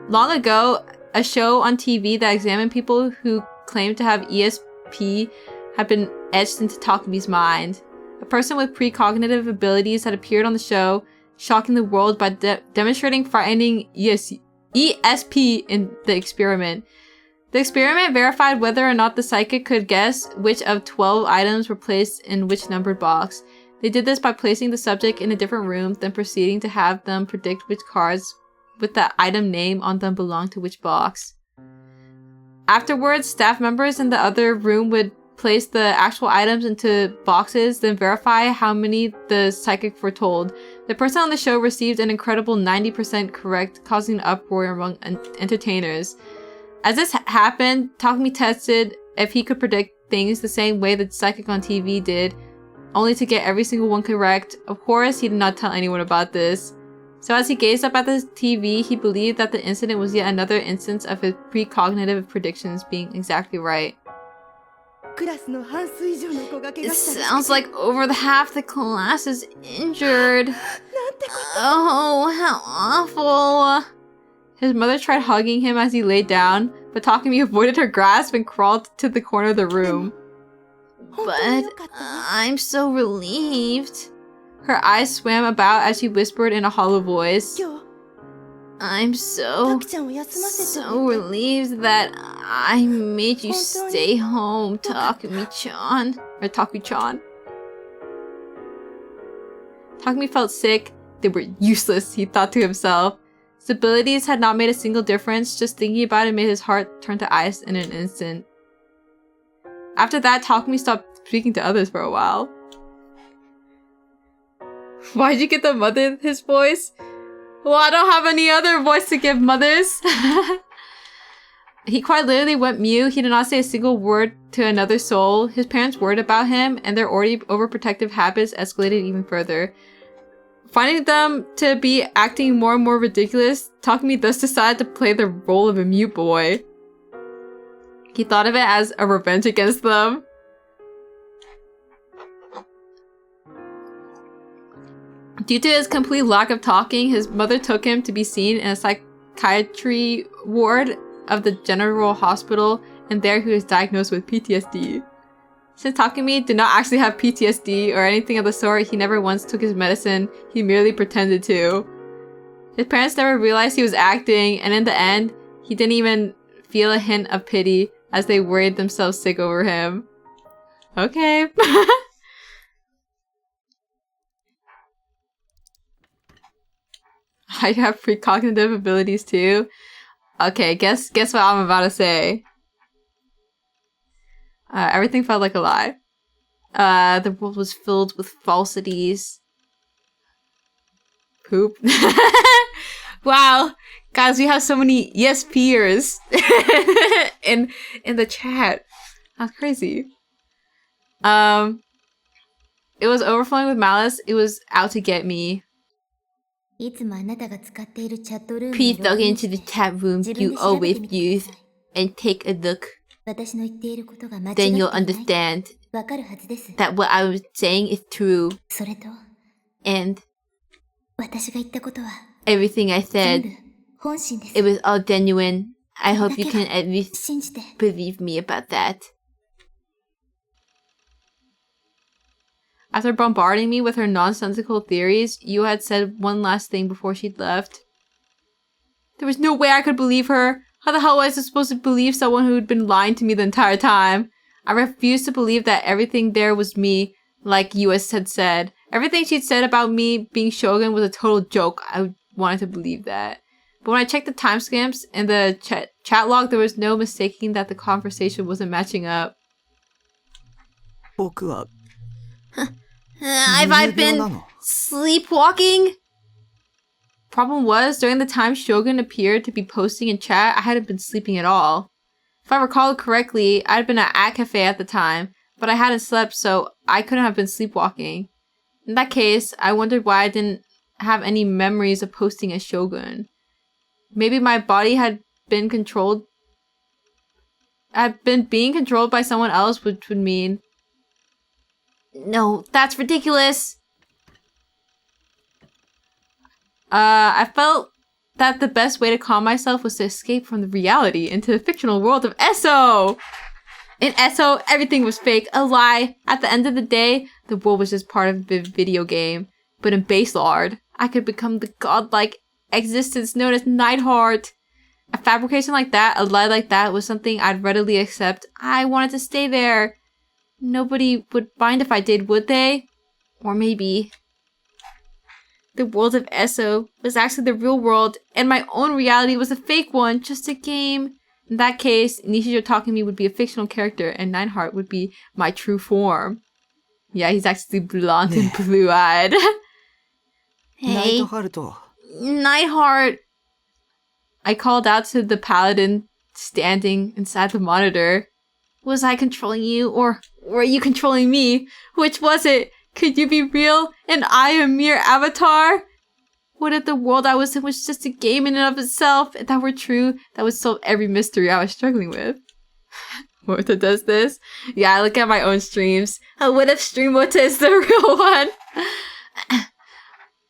[SPEAKER 1] Long ago, a show on TV that examined people who claimed to have ESP had been etched into Takumi's mind. a person with precognitive abilities had appeared on the show, shocking the world by demonstrating frightening ESP in the experiment. The experiment verified whether or not the psychic could guess which of 12 items were placed in which numbered box. They did this by placing the subject in a different room, then proceeding to have them predict which cards with the item name on them belong to which box. Afterwards, staff members in the other room would place the actual items into boxes, then verify how many the psychic foretold. The person on the show received an incredible 90% correct, causing an uproar among entertainers. As this happened, Takumi tested if he could predict things the same way the psychic on TV did, only to get every single one correct. Of course, he did not tell anyone about this. So as he gazed up at the TV, he believed that the incident was yet another instance of his precognitive predictions being exactly right. It sounds like over the half the class is injured. Oh, how awful. His mother tried hugging him as he lay down, but Takumi avoided her grasp and crawled to the corner of the room. But I'm so relieved. Her eyes swam about as she whispered in a hollow voice. I'm so relieved that I made you stay home, Takumi-chan. Or Taku-chan. Takumi felt sick. They were useless, he thought to himself. His abilities had not made a single difference. Just thinking about it made his heart turn to ice in an instant. After that, Takumi stopped speaking to others for a while. Why'd you get the mother his voice? Well, I don't have any other voice to give mothers. He quite literally went mute. He did not say a single word to another soul. His parents worried about him, and their already overprotective habits escalated even further. Finding them to be acting more and more ridiculous, Takumi thus decided to play the role of a mute boy. He thought of it as a revenge against them. Due to his complete lack of talking, his mother took him to be seen in a psychiatry ward of the General Hospital, and there he was diagnosed with PTSD. Since Takumi did not actually have PTSD or anything of the sort, he never once took his medicine, he merely pretended to. His parents never realized he was acting, and in the end, he didn't even feel a hint of pity as they worried themselves sick over him. Okay. I have precognitive abilities too. Okay, guess what I'm about to say. Everything felt like a lie. The world was filled with falsities. Poop. Wow, guys, we have so many yes peers in the chat. That's crazy. It was overflowing with malice. It was out to get me. Please log into the chat room you always use and take a look. Then you'll understand that what I was saying is true. And everything I said, it was all genuine. I hope you can at least believe me about that. After bombarding me with her nonsensical theories, Yu had said one last thing before she'd left. There was no way I could believe her. How the hell was I supposed to believe someone who'd been lying to me the entire time? I refused to believe that everything there was me, like US had said. Everything she'd said about me being Shogun was a total joke. I wanted to believe that. But when I checked the timestamps in the chat log, there was no mistaking that the conversation wasn't matching up. Have I been sleepwalking? Problem was, during the time Shogun appeared to be posting in chat, I hadn't been sleeping at all. If I recall correctly, I'd been at cafe at the time, but I hadn't slept, so I couldn't have been sleepwalking. In that case, I wondered why I didn't have any memories of posting as Shogun. Maybe my body had been controlled. Had been being controlled by someone else, which would mean... No, that's ridiculous! I felt that the best way to calm myself was to escape from the reality into the fictional world of Esso! In ESO, everything was fake, a lie. At the end of the day, the world was just part of the video game. But in Baselord, I could become the godlike existence known as Neidhart. A fabrication like that, a lie like that, was something I'd readily accept. I wanted to stay there. Nobody would mind if I did, would they? Or maybe. The world of ESO was actually the real world, and my own reality was a fake one, just a game. In that case, Nishijo Takumi would be a fictional character, and Neidhart would be my true form. Yeah, he's actually blonde and blue-eyed. Hey, Neidhart. I called out to the paladin standing inside the monitor. Was I controlling you, or were you controlling me? Which was it? Could you be real, and I a mere avatar? What if the world I was in was just a game in and of itself? If that were true, that would solve every mystery I was struggling with. Morta does this? Yeah, I look at my own streams. What if Stream Morta is the real one?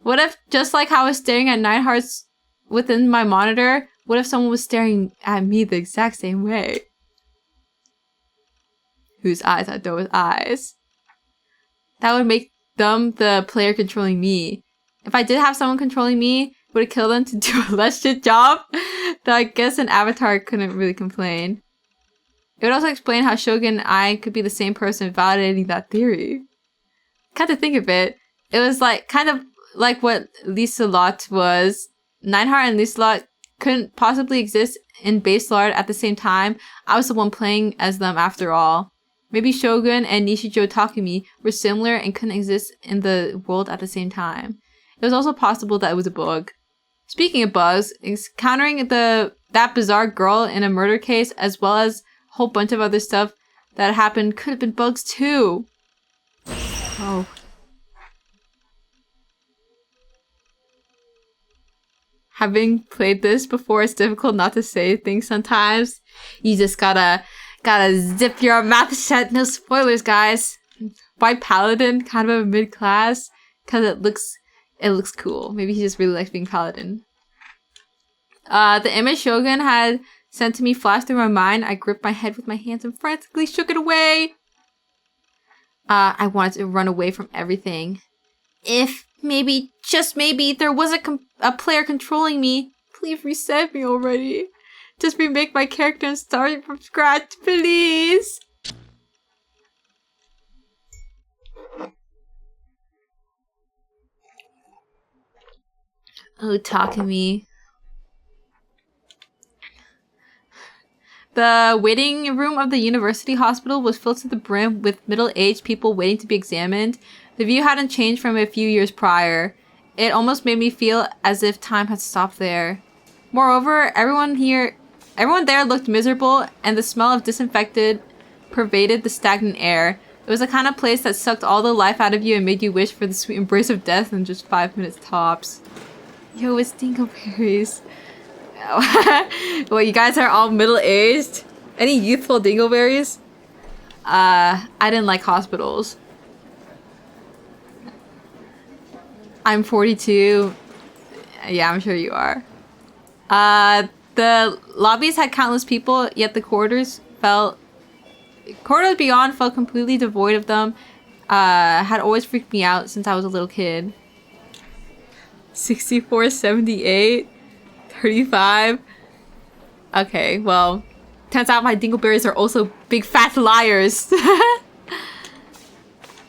[SPEAKER 1] What if, just like how I was staring at Neidhart's within my monitor, what if someone was staring at me the exact same way? Whose eyes are those eyes? That would make them the player controlling me. If I did have someone controlling me, would it kill them to do a less shit job? Though I guess an avatar couldn't really complain. It would also explain how Shogun and I could be the same person, validating that theory. Come to think of it, it was like kind of like what Lieselot was. Neidhart and Lieselot couldn't possibly exist in Baselord at the same time. I was the one playing as them after all. Maybe Shogun and Nishijo Takumi were similar and couldn't exist in the world at the same time. It was also possible that it was a bug. Speaking of bugs, encountering that bizarre girl in a murder case, as well as a whole bunch of other stuff that happened, could have been bugs too. Oh. Having played this before, it's difficult not to say things sometimes. You just gotta zip your mouth shut. No spoilers, guys. Why Paladin? Kind of a mid-class. Because it looks cool. Maybe he just really likes being Paladin. The image Shogun had sent to me flashed through my mind. I gripped my head with my hands and frantically shook it away. I wanted to run away from everything. If, maybe, just maybe, there was a player controlling me, please reset me already. Just remake my character and start it from scratch, please. Oh, Takumi. The waiting room of the university hospital was filled to the brim with middle-aged people waiting to be examined. The view hadn't changed from a few years prior. It almost made me feel as if time had stopped there. Moreover, everyone there looked miserable, and the smell of disinfected pervaded the stagnant air. It was the kind of place that sucked all the life out of you and made you wish for the sweet embrace of death in just 5 minutes tops. Yo, it's dingleberries. Well, you guys are all middle-aged? Any youthful dingleberries? I didn't like hospitals. I'm 42. Yeah, I'm sure you are. The lobbies had countless people, yet the corridors beyond felt completely devoid of them. Had always freaked me out since I was a little kid. 64, 78, 35. Okay, well, turns out my dingleberries are also big fat liars.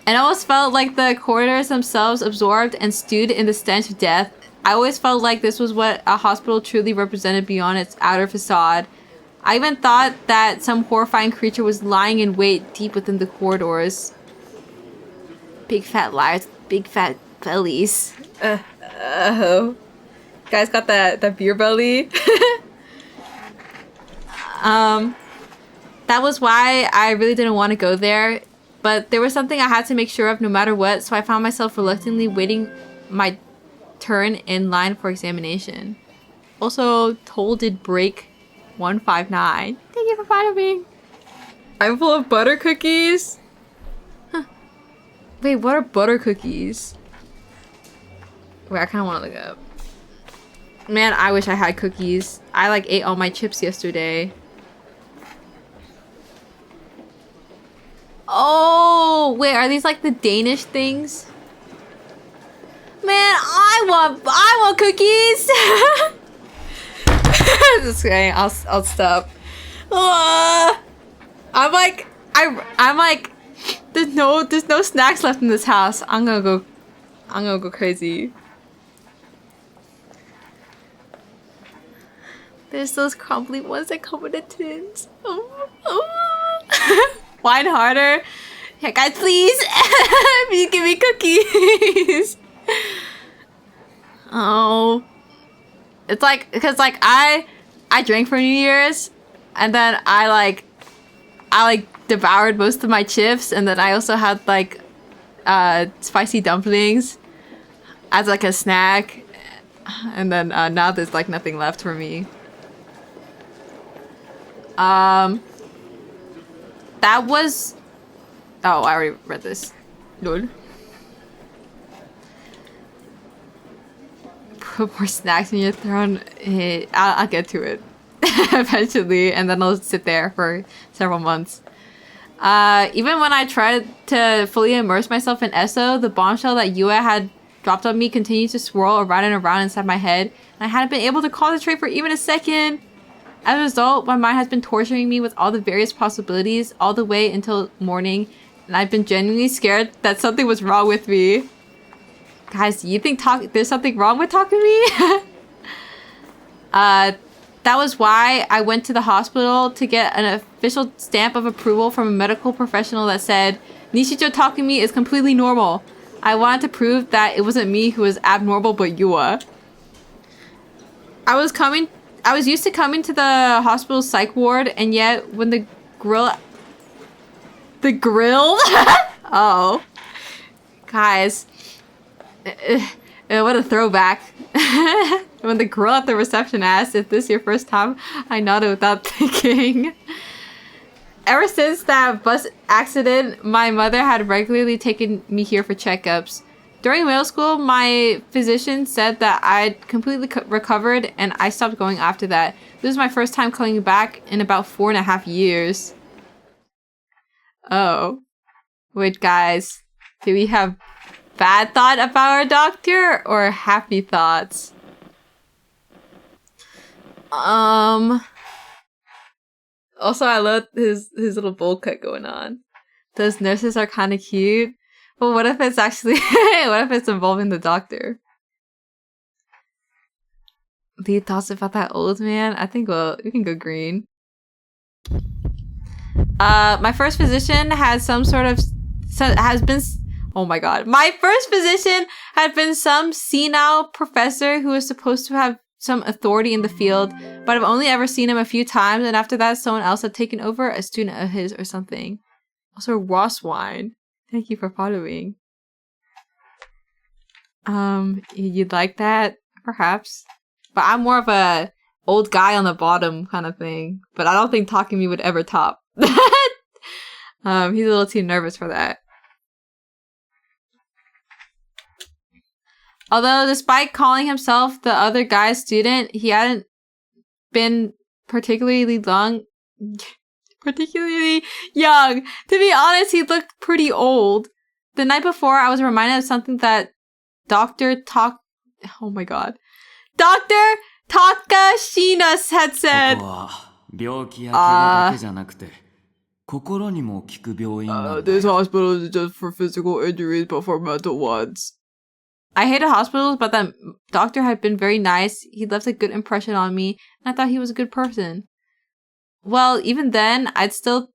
[SPEAKER 1] And I always felt like the corridors themselves absorbed and stewed in the stench of death. I always felt like this was what a hospital truly represented beyond its outer facade. I even thought that some horrifying creature was lying in wait deep within the corridors. Big fat liars, big fat bellies. Guys got that beer belly. That was why I really didn't want to go there. But there was something I had to make sure of no matter what, so I found myself reluctantly waiting my turn in line for examination. Also, Toll did break 159. Thank you for following. I'm full of butter cookies. Huh. Wait, what are butter cookies? Wait, I kind of want to look up. Man, I wish I had cookies. I ate all my chips yesterday. Oh, wait, are these like the Danish things? Man, I want cookies. Just kidding. I'll stop. I'm like there's no snacks left in this house. I'm gonna go crazy. There's those crumbly ones that come with the tins. Wine harder. Yeah, guys, please. Please give me cookies. Oh. It's like, because like I drank for New Year's and then I devoured most of my chips, and then I also had like spicy dumplings as like a snack, and then now there's like nothing left for me. That was... Oh, I already read this. Lol. Put more snacks in your throat. I'll get to it eventually, and then I'll sit there for several months. Even when I tried to fully immerse myself in ESO, the bombshell that Yua had dropped on me continued to swirl around and around inside my head, and I hadn't been able to concentrate for even a second. As a result, my mind has been torturing me with all the various possibilities all the way until morning, and I've been genuinely scared that something was wrong with me. Guys, do you think there's something wrong with Takumi? That was why I went to the hospital to get an official stamp of approval from a medical professional that said, Nishijo Takumi is completely normal. I wanted to prove that it wasn't me who was abnormal, but Yua. I was used to coming to the hospital psych ward, and yet when the grill? Oh. Guys. What a throwback. When the girl at the reception asked if this is your first time, I nodded without thinking. Ever since that bus accident, my mother had regularly taken me here for checkups. During middle school, my physician said that I'd completely recovered, and I stopped going after that. This was my first time coming back in about 4.5 years. Oh. Wait, guys. Do we have bad thought about our doctor or happy thoughts? Also, I love his little bowl cut going on. Those nurses are kind of cute. But what if it's actually... what if it's involving the doctor? Lead thoughts about that old man? I think we can go green. My first physician has oh my god. My first physician had been some senile professor who was supposed to have some authority in the field, but I've only ever seen him a few times, and after that someone else had taken over, a student of his or something. Also, Ross Wine. Thank you for following. You'd like that? Perhaps. But I'm more of a old guy on the bottom kind of thing. But I don't think Takumi would ever top. He's a little too nervous for that. Although, despite calling himself the other guy's student, he hadn't been particularly young. To be honest, he looked pretty old. The night before, I was reminded of something that Dr. Takashina had said. This hospital is just for physical injuries, but for mental ones. I hated hospitals, but that doctor had been very nice. He left a good impression on me, and I thought he was a good person. Well, even then, I'd still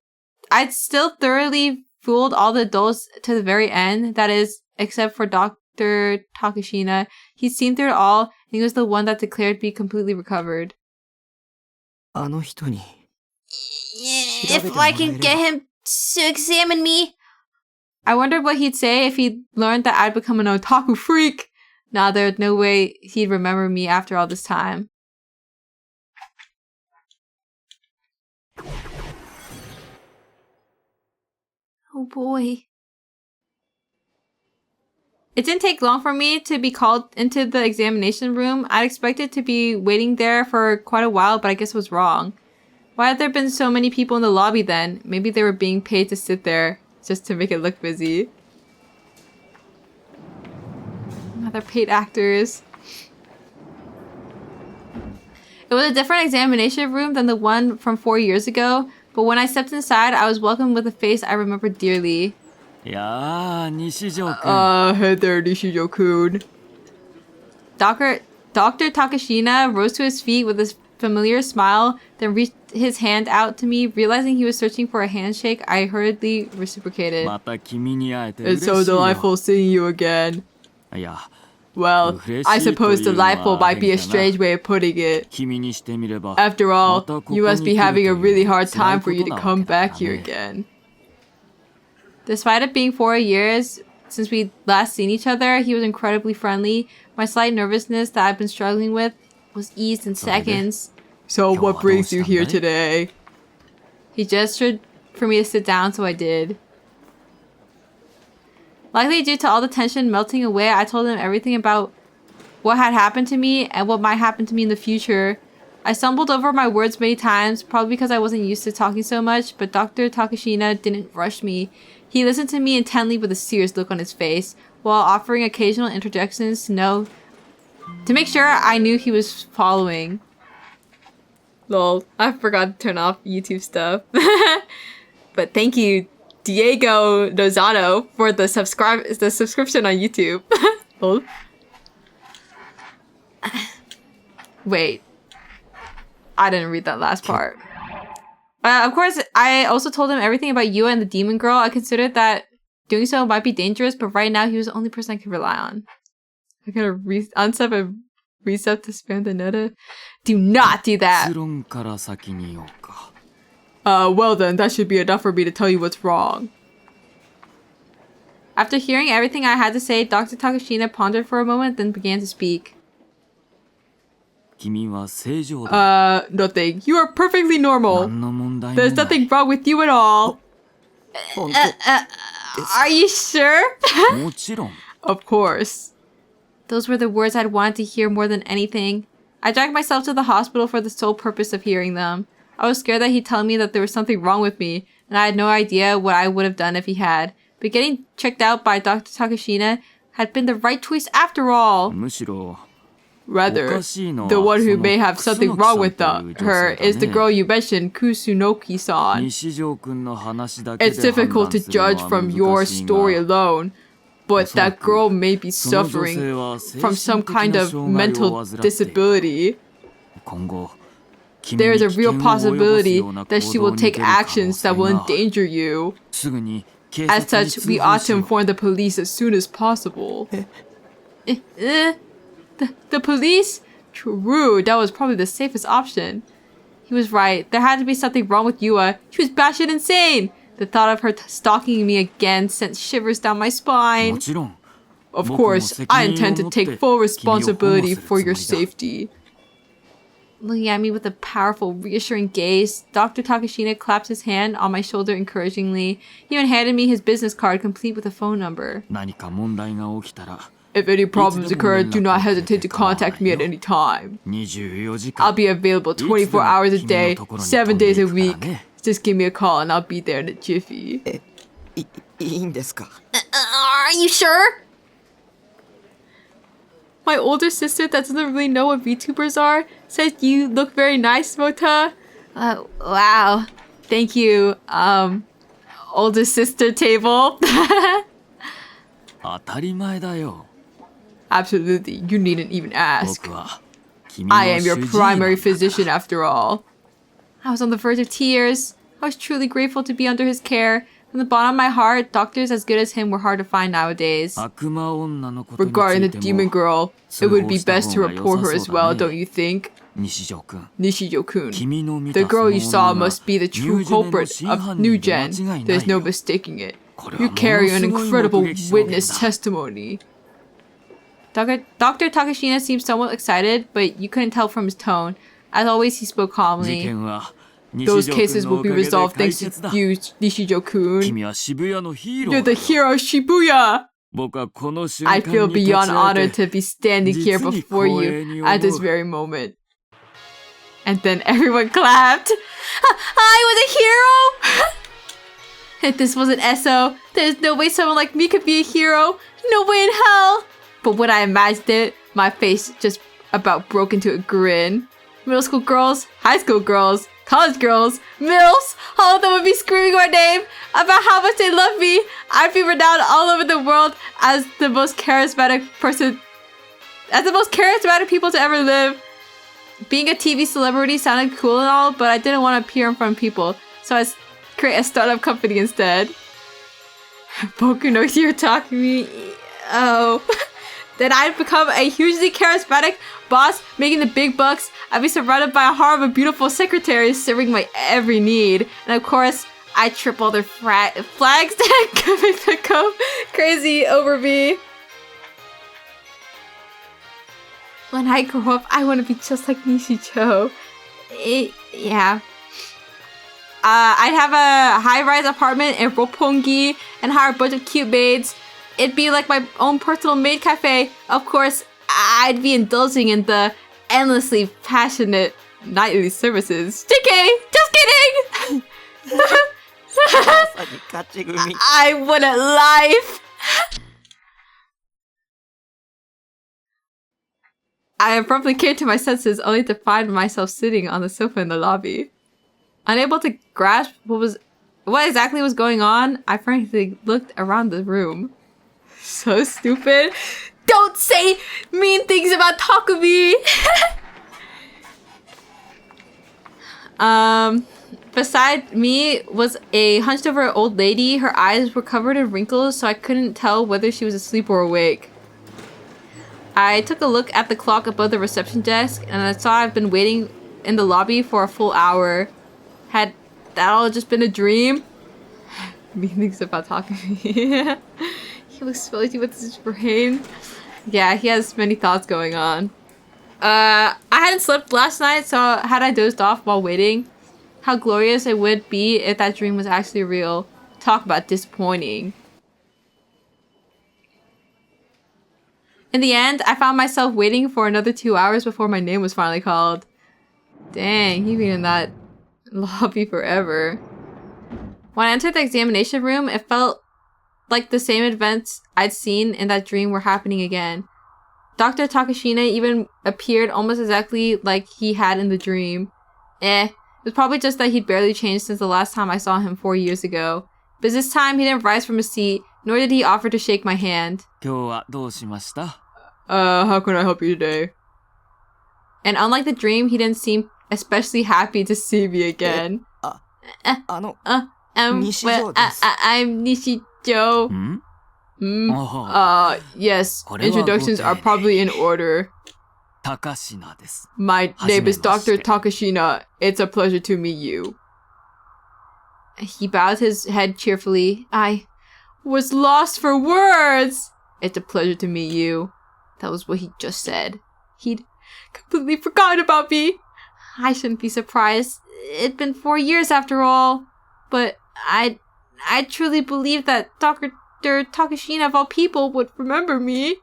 [SPEAKER 1] thoroughly fooled all the adults to the very end. That is, except for Dr. Takashina. He'd seen through it all, and he was the one that declared me completely recovered. If I can get him to examine me. I wondered what he'd say if he'd learned that I'd become an otaku freak. Nah, there's no way he'd remember me after all this time. Oh boy. It didn't take long for me to be called into the examination room. I'd expected to be waiting there for quite a while, but I guess was wrong. Why had there been so many people in the lobby then? Maybe they were being paid to sit there. just to make it look busy. Other paid actors. It was a different examination room than the one from 4 years ago, but when I stepped inside, I was welcomed with a face I remember dearly.
[SPEAKER 2] Yeah, Nishijo-kun.
[SPEAKER 1] Hey there, Nishijo-kun. Dr. Takashina rose to his feet with his familiar smile, then reached his hand out to me. Realizing he was searching for a handshake, I hurriedly reciprocated. It's so delightful seeing you again. Well, I suppose delightful might be a strange way of putting it. After all, you must be having a really hard time for you to come back here again. Despite it being 4 years since we last seen each other, he was incredibly friendly. My slight nervousness that I've been struggling with was eased in seconds. So what brings you here today? He gestured for me to sit down, so I did. Likely due to all the tension melting away, I told him everything about what had happened to me and what might happen to me in the future. I stumbled over my words many times, probably because I wasn't used to talking so much, but Dr. Takashina didn't rush me. He listened to me intently with a serious look on his face, while offering occasional interjections to make sure I knew he was following. Lol, I forgot to turn off YouTube stuff. But thank you, Diego Lozano, for the subscription on YouTube. Lol. Wait. I didn't read that last part. Of course, I also told him everything about Yua and the demon girl. I considered that doing so might be dangerous, but right now he was the only person I could rely on. I'm gonna unsub and reset to spam the netta. Do not do that! Well then, that should be enough for me to tell you what's wrong. After hearing everything I had to say, Dr. Takashina pondered for a moment, then began to speak. Nothing. You are perfectly normal. There's nothing wrong with you at all. Are you sure? Of course. Those were the words I'd wanted to hear more than anything. I dragged myself to the hospital for the sole purpose of hearing them. I was scared that he'd tell me that there was something wrong with me, and I had no idea what I would have done if he had. But getting checked out by Dr. Takashina had been the right choice after all. Rather, the one who may have something wrong with her is the girl you mentioned, Kusunoki-san. It's difficult to judge from your story alone, but that girl may be suffering from some kind of mental disability. There is a real possibility that she will take actions that will endanger you. As such, we ought to inform the police as soon as possible. The police? True, that was probably the safest option. He was right. There had to be something wrong with Yua. She was batshit insane. The thought of her stalking me again sent shivers down my spine. Of course, I intend to take full responsibility for your safety. Looking at me with a powerful, reassuring gaze, Dr. Takashina clapped his hand on my shoulder encouragingly. He even handed me his business card complete with a phone number. If any problems occur, do not hesitate to contact me at any time. I'll be available 24 hours a day, 7 days a week. Just give me a call and I'll be there in a jiffy. Are you sure? My older sister that doesn't really know what VTubers are says you look very nice, Mota. Wow. Thank you, older sister table. Absolutely, you needn't even ask. I am your primary physician after all. I was on the verge of tears. I was truly grateful to be under his care. From the bottom of my heart, doctors as good as him were hard to find nowadays. Regarding the demon girl, it would be best to report her as well, don't you think? Nishijo-kun, the girl you saw must be the true culprit of New Gen. There's no mistaking it. You carry an incredible witness testimony. Dr. Takashina seemed somewhat excited, but you couldn't tell from his tone. As always, he spoke calmly. Those cases will be resolved thanks to you, Nishijo-kun. You're the hero of Shibuya! I feel beyond honored to be standing here before you at this very moment. And then everyone clapped. I was a hero! If this wasn't ESO, there's no way someone like me could be a hero. No way in hell. But when I imagined it, my face just about broke into a grin. Middle school girls, high school girls, college girls, MILFs, all of them would be screaming my name about how much they love me. I'd be renowned all over the world as the most charismatic people to ever live. Being a TV celebrity sounded cool and all, but I didn't want to appear in front of people, so I create a startup company instead. Boku no Hero Takumi. Oh. Then I'd become a hugely charismatic boss, making the big bucks. I'd be surrounded by a horde of beautiful secretaries serving my every need. And of course, I triple their flags that could make them go crazy over me. When I grow up, I want to be just like Nishijo. Yeah. I'd have a high-rise apartment in Roppongi and hire a bunch of cute maids. It'd be like my own personal maid cafe. Of course, I'd be indulging in the endlessly passionate nightly services. JK! Just kidding! I want a life! I abruptly came to my senses only to find myself sitting on the sofa in the lobby. Unable to grasp what exactly was going on, I frankly looked around the room. So stupid. Don't say mean things about Takumi! Beside me was a hunched over old lady. Her eyes were covered in wrinkles, so I couldn't tell whether she was asleep or awake. I took a look at the clock above the reception desk, and I saw I've been waiting in the lobby for a full hour. Had that all just been a dream? Mean things about Takumi. He looks fuzzy with his brain. Yeah, he has many thoughts going on. I hadn't slept last night, so had I dozed off while waiting? How glorious it would be if that dream was actually real. Talk about disappointing. In the end, I found myself waiting for another 2 hours before my name was finally called. Dang, he'd been in that lobby forever. When I entered the examination room, it felt like the same events I'd seen in that dream were happening again. Dr. Takashina even appeared almost exactly like he had in the dream. It was probably just that he'd barely changed since the last time I saw him 4 years ago. But this time, he didn't rise from his seat, nor did he offer to shake my hand.
[SPEAKER 2] How
[SPEAKER 1] can I help you today? And unlike the dream, he didn't seem especially happy to see me again. I'm Nishijo. Yes, introductions are probably in order. My name is Dr. Takashina. It's a pleasure to meet you. He bowed his head cheerfully. I was lost for words. It's a pleasure to meet you. That was what he just said. He'd completely forgotten about me. I shouldn't be surprised. It'd been 4 years after all. But I truly believe that Dr. Takashina of all people would remember me.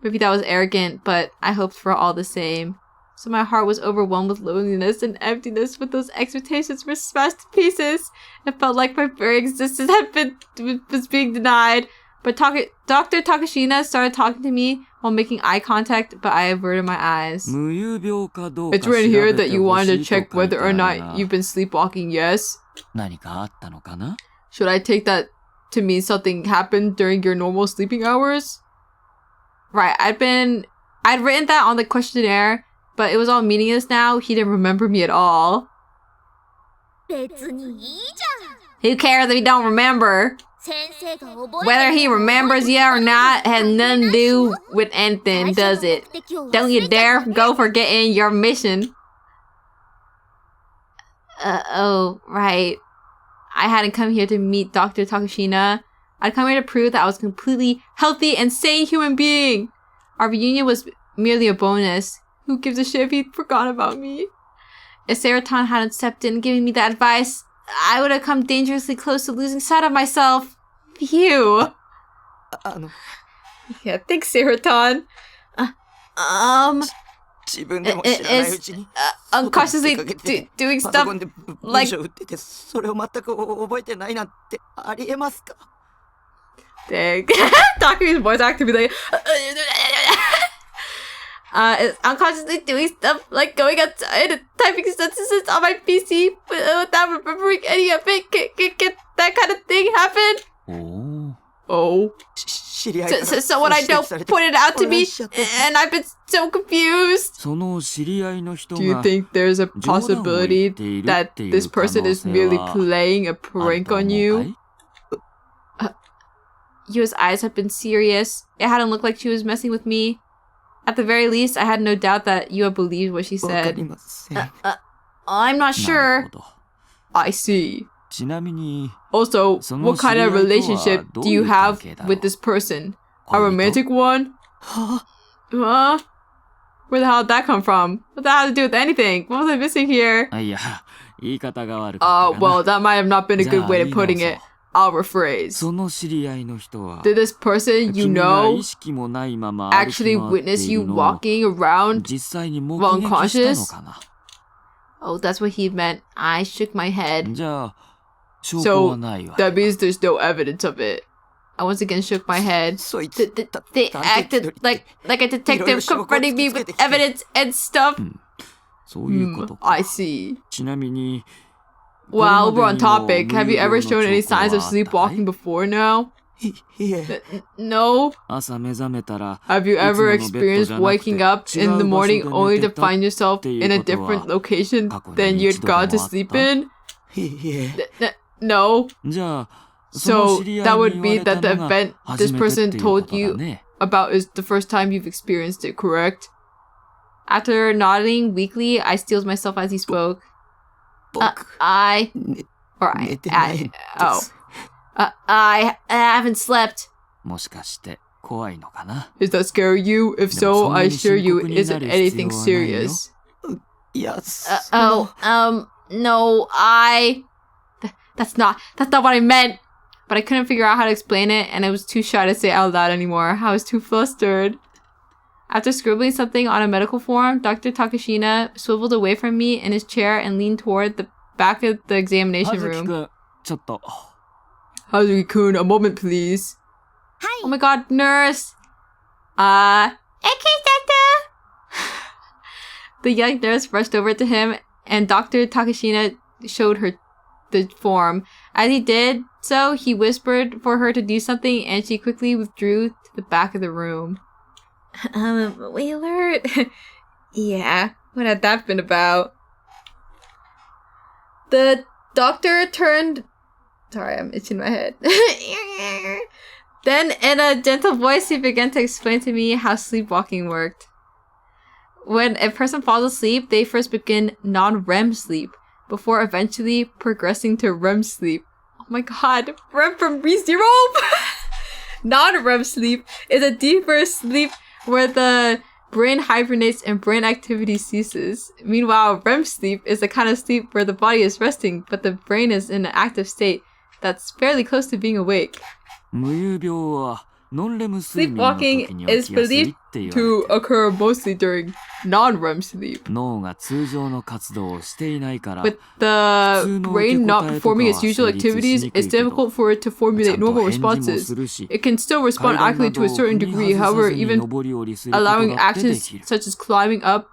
[SPEAKER 1] Maybe that was arrogant, but I hoped for all the same. So my heart was overwhelmed with loneliness and emptiness when those expectations were smashed to pieces. It felt like my very existence was being denied. But Dr. Takashina started talking to me while making eye contact, but I averted my eyes. It's written here that you wanted to check whether or not you've been sleepwalking, yes? Should I take that to mean something happened during your normal sleeping hours? Right, I'd written that on the questionnaire, but it was all meaningless now. He didn't remember me at all. Who cares if he don't remember? Whether he remembers you or not has nothing to do with anything, does it? Don't you dare go forgetting your mission. Oh, right. I hadn't come here to meet Dr. Takashina. I'd come here to prove that I was a completely healthy and sane human being. Our reunion was merely a bonus. Who gives a shit if he forgot about me? If Saraton hadn't stepped in giving me that advice, I would have come dangerously close to losing sight of myself. Phew. Yeah, thanks, Saraton. unconsciously doing
[SPEAKER 3] パソ
[SPEAKER 1] stuff
[SPEAKER 3] コンで文
[SPEAKER 1] like
[SPEAKER 3] 章打ってて、それを全く覚えてないなんてありえますか？
[SPEAKER 1] dang. Talking his voice actor be like is unconsciously doing stuff like going outside and typing sentences on my PC without remembering any of it. Can that kind of thing happen?
[SPEAKER 2] おお。
[SPEAKER 1] Oh.
[SPEAKER 3] 知り合いから
[SPEAKER 1] Someone I know
[SPEAKER 3] そう指摘されて
[SPEAKER 1] pointed out to
[SPEAKER 3] 混
[SPEAKER 1] me
[SPEAKER 3] 乱しちゃって
[SPEAKER 1] and I've been so confused.
[SPEAKER 2] その知り合いの人
[SPEAKER 1] Do you
[SPEAKER 2] が
[SPEAKER 1] think there's a
[SPEAKER 2] 冗談を言
[SPEAKER 1] possibility
[SPEAKER 2] っている
[SPEAKER 1] that
[SPEAKER 2] ってい
[SPEAKER 1] this
[SPEAKER 2] う可能
[SPEAKER 1] person is
[SPEAKER 2] 性
[SPEAKER 1] merely
[SPEAKER 2] は
[SPEAKER 1] playing a
[SPEAKER 2] ある
[SPEAKER 1] prank
[SPEAKER 2] と思
[SPEAKER 1] on
[SPEAKER 2] うか
[SPEAKER 1] you?
[SPEAKER 2] い？
[SPEAKER 1] Yu's eyes had been serious. It hadn't looked like she was messing with me. At the very least, I had no doubt that Yu believed what she
[SPEAKER 3] わか
[SPEAKER 1] said.
[SPEAKER 3] りません。
[SPEAKER 1] I'm not
[SPEAKER 2] なる
[SPEAKER 1] sure.
[SPEAKER 2] ほど。
[SPEAKER 1] I see.
[SPEAKER 2] ちなみに
[SPEAKER 1] Also,
[SPEAKER 2] その
[SPEAKER 1] what kind of
[SPEAKER 2] 知り合いとは
[SPEAKER 1] relationship
[SPEAKER 2] どう
[SPEAKER 1] do
[SPEAKER 2] い
[SPEAKER 1] you
[SPEAKER 2] う関
[SPEAKER 1] have
[SPEAKER 2] 係だろう？
[SPEAKER 1] with this person? A
[SPEAKER 2] 恋人？
[SPEAKER 1] romantic one?
[SPEAKER 3] は
[SPEAKER 1] Huh? Where the hell did that come from? What that have to do with anything? What was I missing here?
[SPEAKER 2] あ、いや、言い方が悪かったかな。
[SPEAKER 1] Well, that might have not been a good way of
[SPEAKER 2] じゃあ、
[SPEAKER 1] putting
[SPEAKER 2] 言い
[SPEAKER 1] it.
[SPEAKER 2] 直そう。
[SPEAKER 1] I'll rephrase.
[SPEAKER 2] その知り合いの人は
[SPEAKER 1] Did this person you
[SPEAKER 2] 君が
[SPEAKER 1] know
[SPEAKER 2] 意識もないまま歩
[SPEAKER 1] actually
[SPEAKER 2] き回って
[SPEAKER 1] witness
[SPEAKER 2] い
[SPEAKER 1] you
[SPEAKER 2] るのを
[SPEAKER 1] walking around?
[SPEAKER 2] 実際に目
[SPEAKER 1] while
[SPEAKER 2] 撃したの
[SPEAKER 1] unconscious?
[SPEAKER 2] かな。
[SPEAKER 1] Oh, that's what he meant. I shook my head.
[SPEAKER 2] じゃあ、証拠は
[SPEAKER 1] So
[SPEAKER 2] ないわ。
[SPEAKER 1] that means there's no evidence of it. I once again shook my head.
[SPEAKER 3] そいつ
[SPEAKER 1] They acted like a detective confronting me with evidence and stuff.
[SPEAKER 2] そういうことか。
[SPEAKER 1] I see.
[SPEAKER 2] ちなみに、
[SPEAKER 1] While
[SPEAKER 2] こ
[SPEAKER 1] we're
[SPEAKER 2] れ
[SPEAKER 1] on
[SPEAKER 2] までに
[SPEAKER 1] topic,
[SPEAKER 2] も
[SPEAKER 1] have you ever
[SPEAKER 2] 無用
[SPEAKER 1] shown
[SPEAKER 2] の
[SPEAKER 1] any
[SPEAKER 2] 兆候
[SPEAKER 1] signs
[SPEAKER 2] は
[SPEAKER 1] of
[SPEAKER 2] あったかい？
[SPEAKER 1] sleepwalking before now?
[SPEAKER 3] いえ、
[SPEAKER 1] No.
[SPEAKER 2] 朝目覚めたら、
[SPEAKER 1] Have you
[SPEAKER 2] いつも
[SPEAKER 1] ever
[SPEAKER 2] のベッド
[SPEAKER 1] experienced
[SPEAKER 2] じゃなくて
[SPEAKER 1] waking up
[SPEAKER 2] 違
[SPEAKER 1] in the
[SPEAKER 2] う場所
[SPEAKER 1] morning
[SPEAKER 2] で
[SPEAKER 1] only
[SPEAKER 2] 寝
[SPEAKER 1] to
[SPEAKER 2] てた
[SPEAKER 1] find yourself
[SPEAKER 2] ってい
[SPEAKER 1] in
[SPEAKER 2] う
[SPEAKER 1] a
[SPEAKER 2] こと
[SPEAKER 1] different
[SPEAKER 2] は
[SPEAKER 1] location
[SPEAKER 2] 過去に
[SPEAKER 1] than
[SPEAKER 2] 一
[SPEAKER 1] you'd
[SPEAKER 2] 度でもあ
[SPEAKER 1] gone
[SPEAKER 2] っ
[SPEAKER 1] to
[SPEAKER 2] た？
[SPEAKER 1] sleep in?
[SPEAKER 3] いえ、
[SPEAKER 1] No.
[SPEAKER 2] じゃあ、その
[SPEAKER 1] So
[SPEAKER 2] 知り合
[SPEAKER 1] that
[SPEAKER 2] い
[SPEAKER 1] would
[SPEAKER 2] に
[SPEAKER 1] be
[SPEAKER 2] 言われ
[SPEAKER 1] that
[SPEAKER 2] た
[SPEAKER 1] the
[SPEAKER 2] のが
[SPEAKER 1] event
[SPEAKER 2] 初
[SPEAKER 1] this
[SPEAKER 2] めてっ
[SPEAKER 1] person
[SPEAKER 2] ていうこ
[SPEAKER 1] told
[SPEAKER 2] とだ
[SPEAKER 1] you
[SPEAKER 2] ね。
[SPEAKER 1] about is the first time you've experienced it, correct? After nodding weakly, I steeled myself as he spoke.
[SPEAKER 3] 僕、
[SPEAKER 1] I
[SPEAKER 3] 寝
[SPEAKER 1] or
[SPEAKER 3] 寝てないで
[SPEAKER 1] oh
[SPEAKER 3] す。
[SPEAKER 1] I haven't slept.
[SPEAKER 2] もしかして怖いのかな？
[SPEAKER 1] Does that scare you? If
[SPEAKER 2] でも
[SPEAKER 1] so,
[SPEAKER 2] そんな
[SPEAKER 1] I
[SPEAKER 2] に
[SPEAKER 1] assure
[SPEAKER 2] 深
[SPEAKER 1] you
[SPEAKER 2] 刻
[SPEAKER 1] it
[SPEAKER 2] にな
[SPEAKER 1] isn't
[SPEAKER 2] る
[SPEAKER 1] anything
[SPEAKER 2] 必要はないよ。
[SPEAKER 1] serious.
[SPEAKER 3] いや、その
[SPEAKER 1] No, that's not what I meant. But I couldn't figure out how to explain it, and I was too shy to say it out loud anymore. I was too flustered. After scribbling something on a medical form, Dr. Takashina swiveled away from me in his chair and leaned toward the back of the
[SPEAKER 2] 葉
[SPEAKER 1] examination
[SPEAKER 2] 月
[SPEAKER 1] room.
[SPEAKER 2] くん、ちょっと。
[SPEAKER 1] Hazuki-kun, a moment, please. Oh my god, nurse! Okay, doctor! The young nurse rushed over to him, and Dr. Takashina showed her the form. As he did so, he whispered for her to do something, and she quickly withdrew to the back of the room. Wailert? Yeah, what had that been about? The doctor turned... Sorry, I'm itching my head. Then, in a gentle voice, he began to explain to me how sleepwalking worked. When a person falls asleep, they first begin non-REM sleep, before eventually progressing to REM sleep. Oh my god, REM from ReZero? Non-REM sleep is a deeper sleep where the brain hibernates and brain activity ceases. Meanwhile, REM sleep is the kind of sleep where the body is resting, but the brain is in an active state that's fairly close to being awake.
[SPEAKER 2] 無遊病はノンレム睡眠の時
[SPEAKER 1] Sleepwalking
[SPEAKER 2] に起
[SPEAKER 1] is
[SPEAKER 2] きやすい
[SPEAKER 1] believed
[SPEAKER 2] って言われ
[SPEAKER 1] to
[SPEAKER 2] てる。
[SPEAKER 1] occur mostly during non-REM sleep,
[SPEAKER 2] 脳が通常の活動をしていないから、
[SPEAKER 1] with the brain not performing its usual activities. It's difficult for it to
[SPEAKER 2] ちゃ
[SPEAKER 1] formulate
[SPEAKER 2] んと
[SPEAKER 1] normal
[SPEAKER 2] 返事も
[SPEAKER 1] responses.
[SPEAKER 2] するし、
[SPEAKER 1] It can still respond
[SPEAKER 2] 階段
[SPEAKER 1] accurately
[SPEAKER 2] な
[SPEAKER 1] to
[SPEAKER 2] ど
[SPEAKER 1] a
[SPEAKER 2] を
[SPEAKER 1] certain
[SPEAKER 2] 踏み
[SPEAKER 1] degree,
[SPEAKER 2] 外さ
[SPEAKER 1] however,
[SPEAKER 2] ずに
[SPEAKER 1] even
[SPEAKER 2] 上り下りすること
[SPEAKER 1] allowing
[SPEAKER 2] だってで
[SPEAKER 1] actions
[SPEAKER 2] きる。
[SPEAKER 1] such as climbing up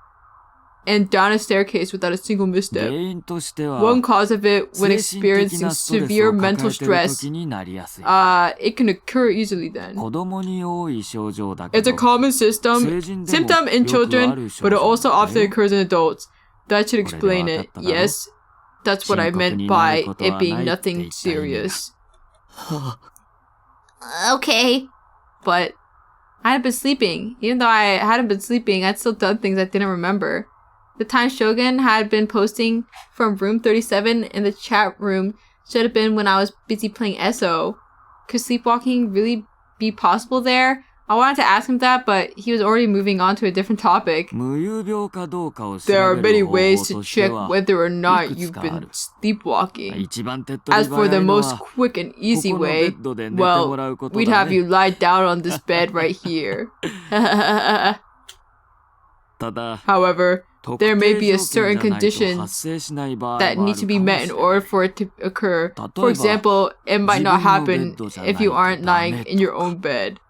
[SPEAKER 1] and down a staircase without a single
[SPEAKER 2] 原
[SPEAKER 1] misstep.
[SPEAKER 2] 因としては、
[SPEAKER 1] One cause of it, when
[SPEAKER 2] 精神的
[SPEAKER 1] experiencing
[SPEAKER 2] なストレス
[SPEAKER 1] severe
[SPEAKER 2] を抱
[SPEAKER 1] mental
[SPEAKER 2] えている
[SPEAKER 1] stress,
[SPEAKER 2] 時になりやすい。
[SPEAKER 1] it can occur easily then.
[SPEAKER 2] 子供に多い症状だけ
[SPEAKER 1] It's a
[SPEAKER 2] ど、
[SPEAKER 1] common symptom
[SPEAKER 2] 成人でも
[SPEAKER 1] in
[SPEAKER 2] よくあ
[SPEAKER 1] children,
[SPEAKER 2] る症
[SPEAKER 1] but it
[SPEAKER 2] 状
[SPEAKER 1] also
[SPEAKER 2] だ
[SPEAKER 1] often
[SPEAKER 2] ね。
[SPEAKER 1] occurs in adults. That should
[SPEAKER 2] これで
[SPEAKER 1] explain
[SPEAKER 2] わかっ
[SPEAKER 1] it.
[SPEAKER 2] ただろ？
[SPEAKER 1] Yes, that's what I
[SPEAKER 2] 深刻
[SPEAKER 1] meant
[SPEAKER 2] にな
[SPEAKER 1] by
[SPEAKER 2] ることは
[SPEAKER 1] it being
[SPEAKER 2] ないって言
[SPEAKER 1] nothing
[SPEAKER 2] った意味だ。
[SPEAKER 1] serious.
[SPEAKER 3] は
[SPEAKER 1] Okay, but I hadn't been sleeping. Even though I hadn't been sleeping, I'd still done things I didn't remember. The time Shogun had been posting from room 37 in the chat room should have been when I was busy playing SO. Could sleepwalking really be possible there? I wanted to ask him that, but he was already moving on to a different topic.
[SPEAKER 2] 無遊病かどうかを調
[SPEAKER 1] There are
[SPEAKER 2] べ
[SPEAKER 1] many
[SPEAKER 2] る方
[SPEAKER 1] ways
[SPEAKER 2] 法
[SPEAKER 1] to
[SPEAKER 2] として
[SPEAKER 1] check
[SPEAKER 2] は、
[SPEAKER 1] whether or
[SPEAKER 2] い
[SPEAKER 1] not
[SPEAKER 2] くつ
[SPEAKER 1] you've
[SPEAKER 2] かあ
[SPEAKER 1] been
[SPEAKER 2] る。
[SPEAKER 1] sleepwalking.
[SPEAKER 2] 一番手っ取り
[SPEAKER 1] As for
[SPEAKER 2] 早
[SPEAKER 1] the
[SPEAKER 2] いの
[SPEAKER 1] most
[SPEAKER 2] は、
[SPEAKER 1] quick and
[SPEAKER 2] こ
[SPEAKER 1] easy
[SPEAKER 2] このベ
[SPEAKER 1] way,
[SPEAKER 2] ッドで寝てもら
[SPEAKER 1] well,
[SPEAKER 2] うこと
[SPEAKER 1] we'd
[SPEAKER 2] だ
[SPEAKER 1] have you
[SPEAKER 2] ね。
[SPEAKER 1] lie down on this bed right here. However, there may be a certain conditions that need to be met in order for it to occur. For example, it might not happen if you aren't lying in your own bed.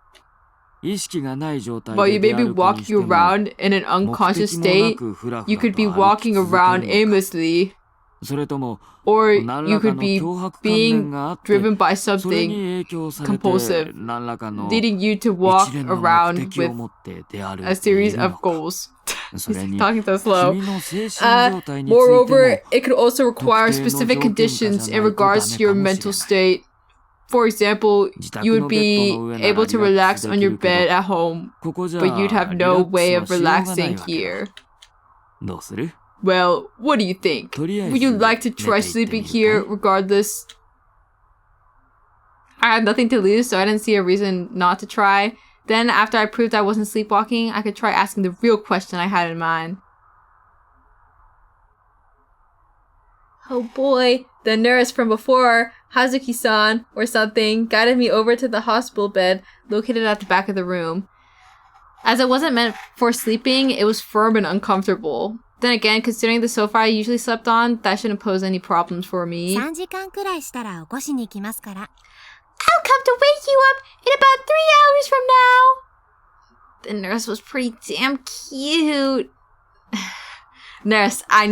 [SPEAKER 1] While you may be walking around in an unconscious state, you could be walking around aimlessly, or you could be being driven by something compulsive, leading you to walk around with a series of goals. He's talking so slow. Moreover, it could also require specific conditions in regards to your mental state. For example, you would be able to relax on your bed at home, but you'd have no way of relaxing here. Well, what do you think? Would you like to try sleeping here regardless? I had nothing to lose, so I didn't see a reason not to try. Then, after I proved I wasn't sleepwalking, I could try asking the real question I had in mind. Oh boy, the nurse from before, Hazuki-san or something, guided me over to the hospital bed located at the back of the room. As it wasn't meant for sleeping, it was firm and uncomfortable. Then again, considering the sofa I usually slept on, that shouldn't pose any problems for me.
[SPEAKER 4] 3時間くらいしたら起こしに来ますから。
[SPEAKER 1] I'll come to wake you up in about 3 hours from now. The nurse was pretty damn cute. Nurse, I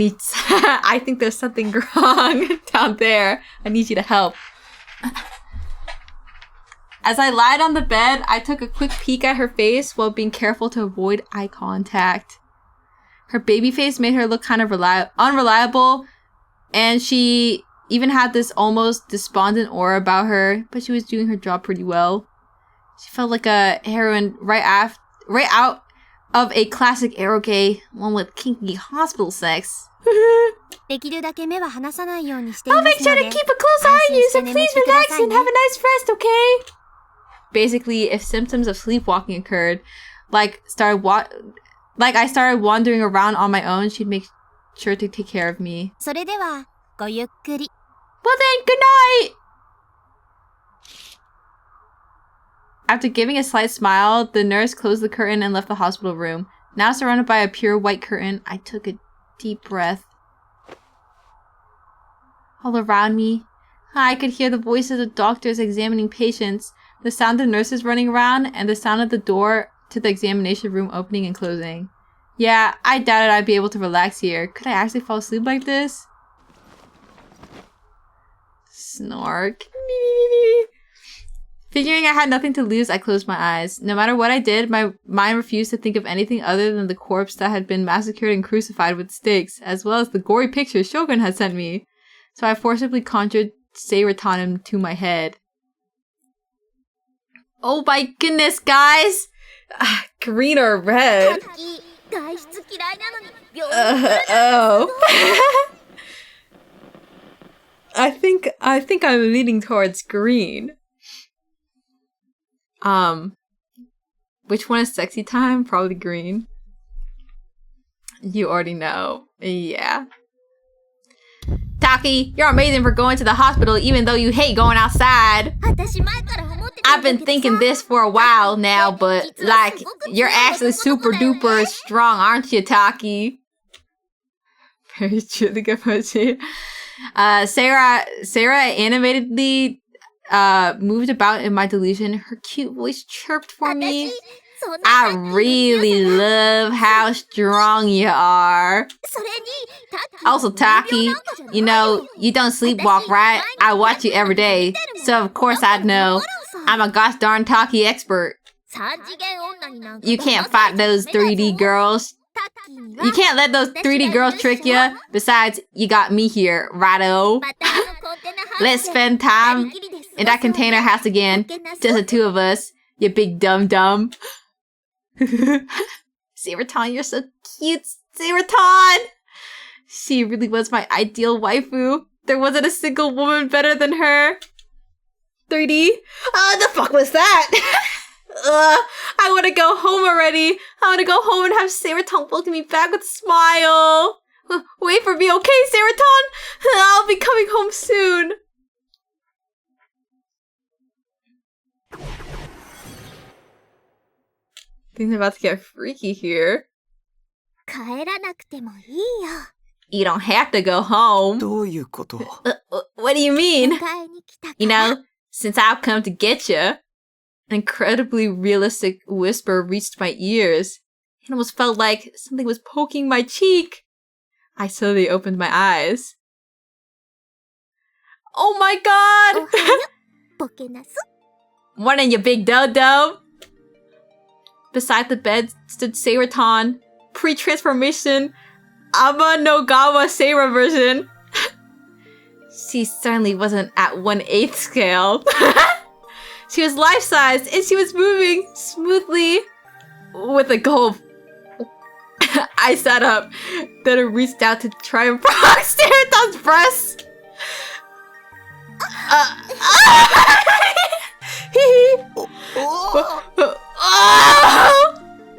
[SPEAKER 1] think there's something wrong down there. I need you to help. As I lied on the bed, I took a quick peek at her face while being careful to avoid eye contact. Her baby face made her look kind of unreliable, and she even had this almost despondent aura about her, but she was doing her job pretty well. She felt like a heroine right out of a classic eroge, one with kinky hospital sex. I'll make sure to keep a close eye on you, so please relax and have a nice rest, okay? Basically, if symptoms of sleepwalking occurred, like I started wandering around on my own, she'd make sure to take care of me.
[SPEAKER 4] それではごゆっくり。
[SPEAKER 1] Well then, good night! After giving a slight smile, the nurse closed the curtain and left the hospital room. Now surrounded by a pure white curtain, I took a deep breath. All around me, I could hear the voices of doctors examining patients, the sound of nurses running around, and the sound of the door to the examination room opening and closing. Yeah, I doubted I'd be able to relax here. Could I actually fall asleep like this? Snark. Figuring I had nothing to lose, I closed my eyes. No matter what I did, my mind refused to think of anything other than the corpse that had been massacred and crucified with stakes, as well as the gory pictures Shogun had sent me. So I forcibly conjured Seiratanim to my head. Oh my goodness, guys! Green or red? Oh. I think I'm leaning towards green. Which one is sexy time? Probably green. You already know. Yeah. Taki, you're amazing for going to the hospital even though you hate going outside. I've been thinking this for a while now, but like, you're actually super duper strong, aren't you, Taki? Very truly good emoji. Sarah animatedly moved about in my delusion. Her cute voice chirped for me. I really love how strong you are. Also, Taki, you know, you don't sleepwalk, right? I watch you every day, so of course I'd know. I'm a gosh darn Taki expert. You can't fight those 3D girls. You can't let those 3D girls trick you. Besides, you got me here, righto. Let's spend time in that container house again. Just the two of us, you big dum-dum. Seiratan, you're so cute, Seiratan! She really was my ideal waifu. There wasn't a single woman better than her. 3D? The fuck was that? I want to go home already. I want to go home and have Seiratan welcome me back with a smile. Wait for me, okay, Seiratan? I'll be coming home soon. Things are about to get freaky here.
[SPEAKER 4] 帰らなくてもいいよ。
[SPEAKER 1] You don't have to go home.
[SPEAKER 3] どういうこと？
[SPEAKER 1] What do you mean?
[SPEAKER 4] 迎えに来たから。
[SPEAKER 1] You know, since I've come to get you. An incredibly realistic whisper reached my ears. It almost felt like something was poking my cheek. I slowly opened my eyes. Oh my god!
[SPEAKER 4] ボケなす。
[SPEAKER 1] Morning, you big dodo! Beside the bed stood Seiraton, pre-transformation, Ama no Gawa Seira version. She certainly wasn't at 1/8 scale. She was life-sized and she was moving smoothly with a gulp. I sat up, then I reached out to try and provoke Seiraton's breasts.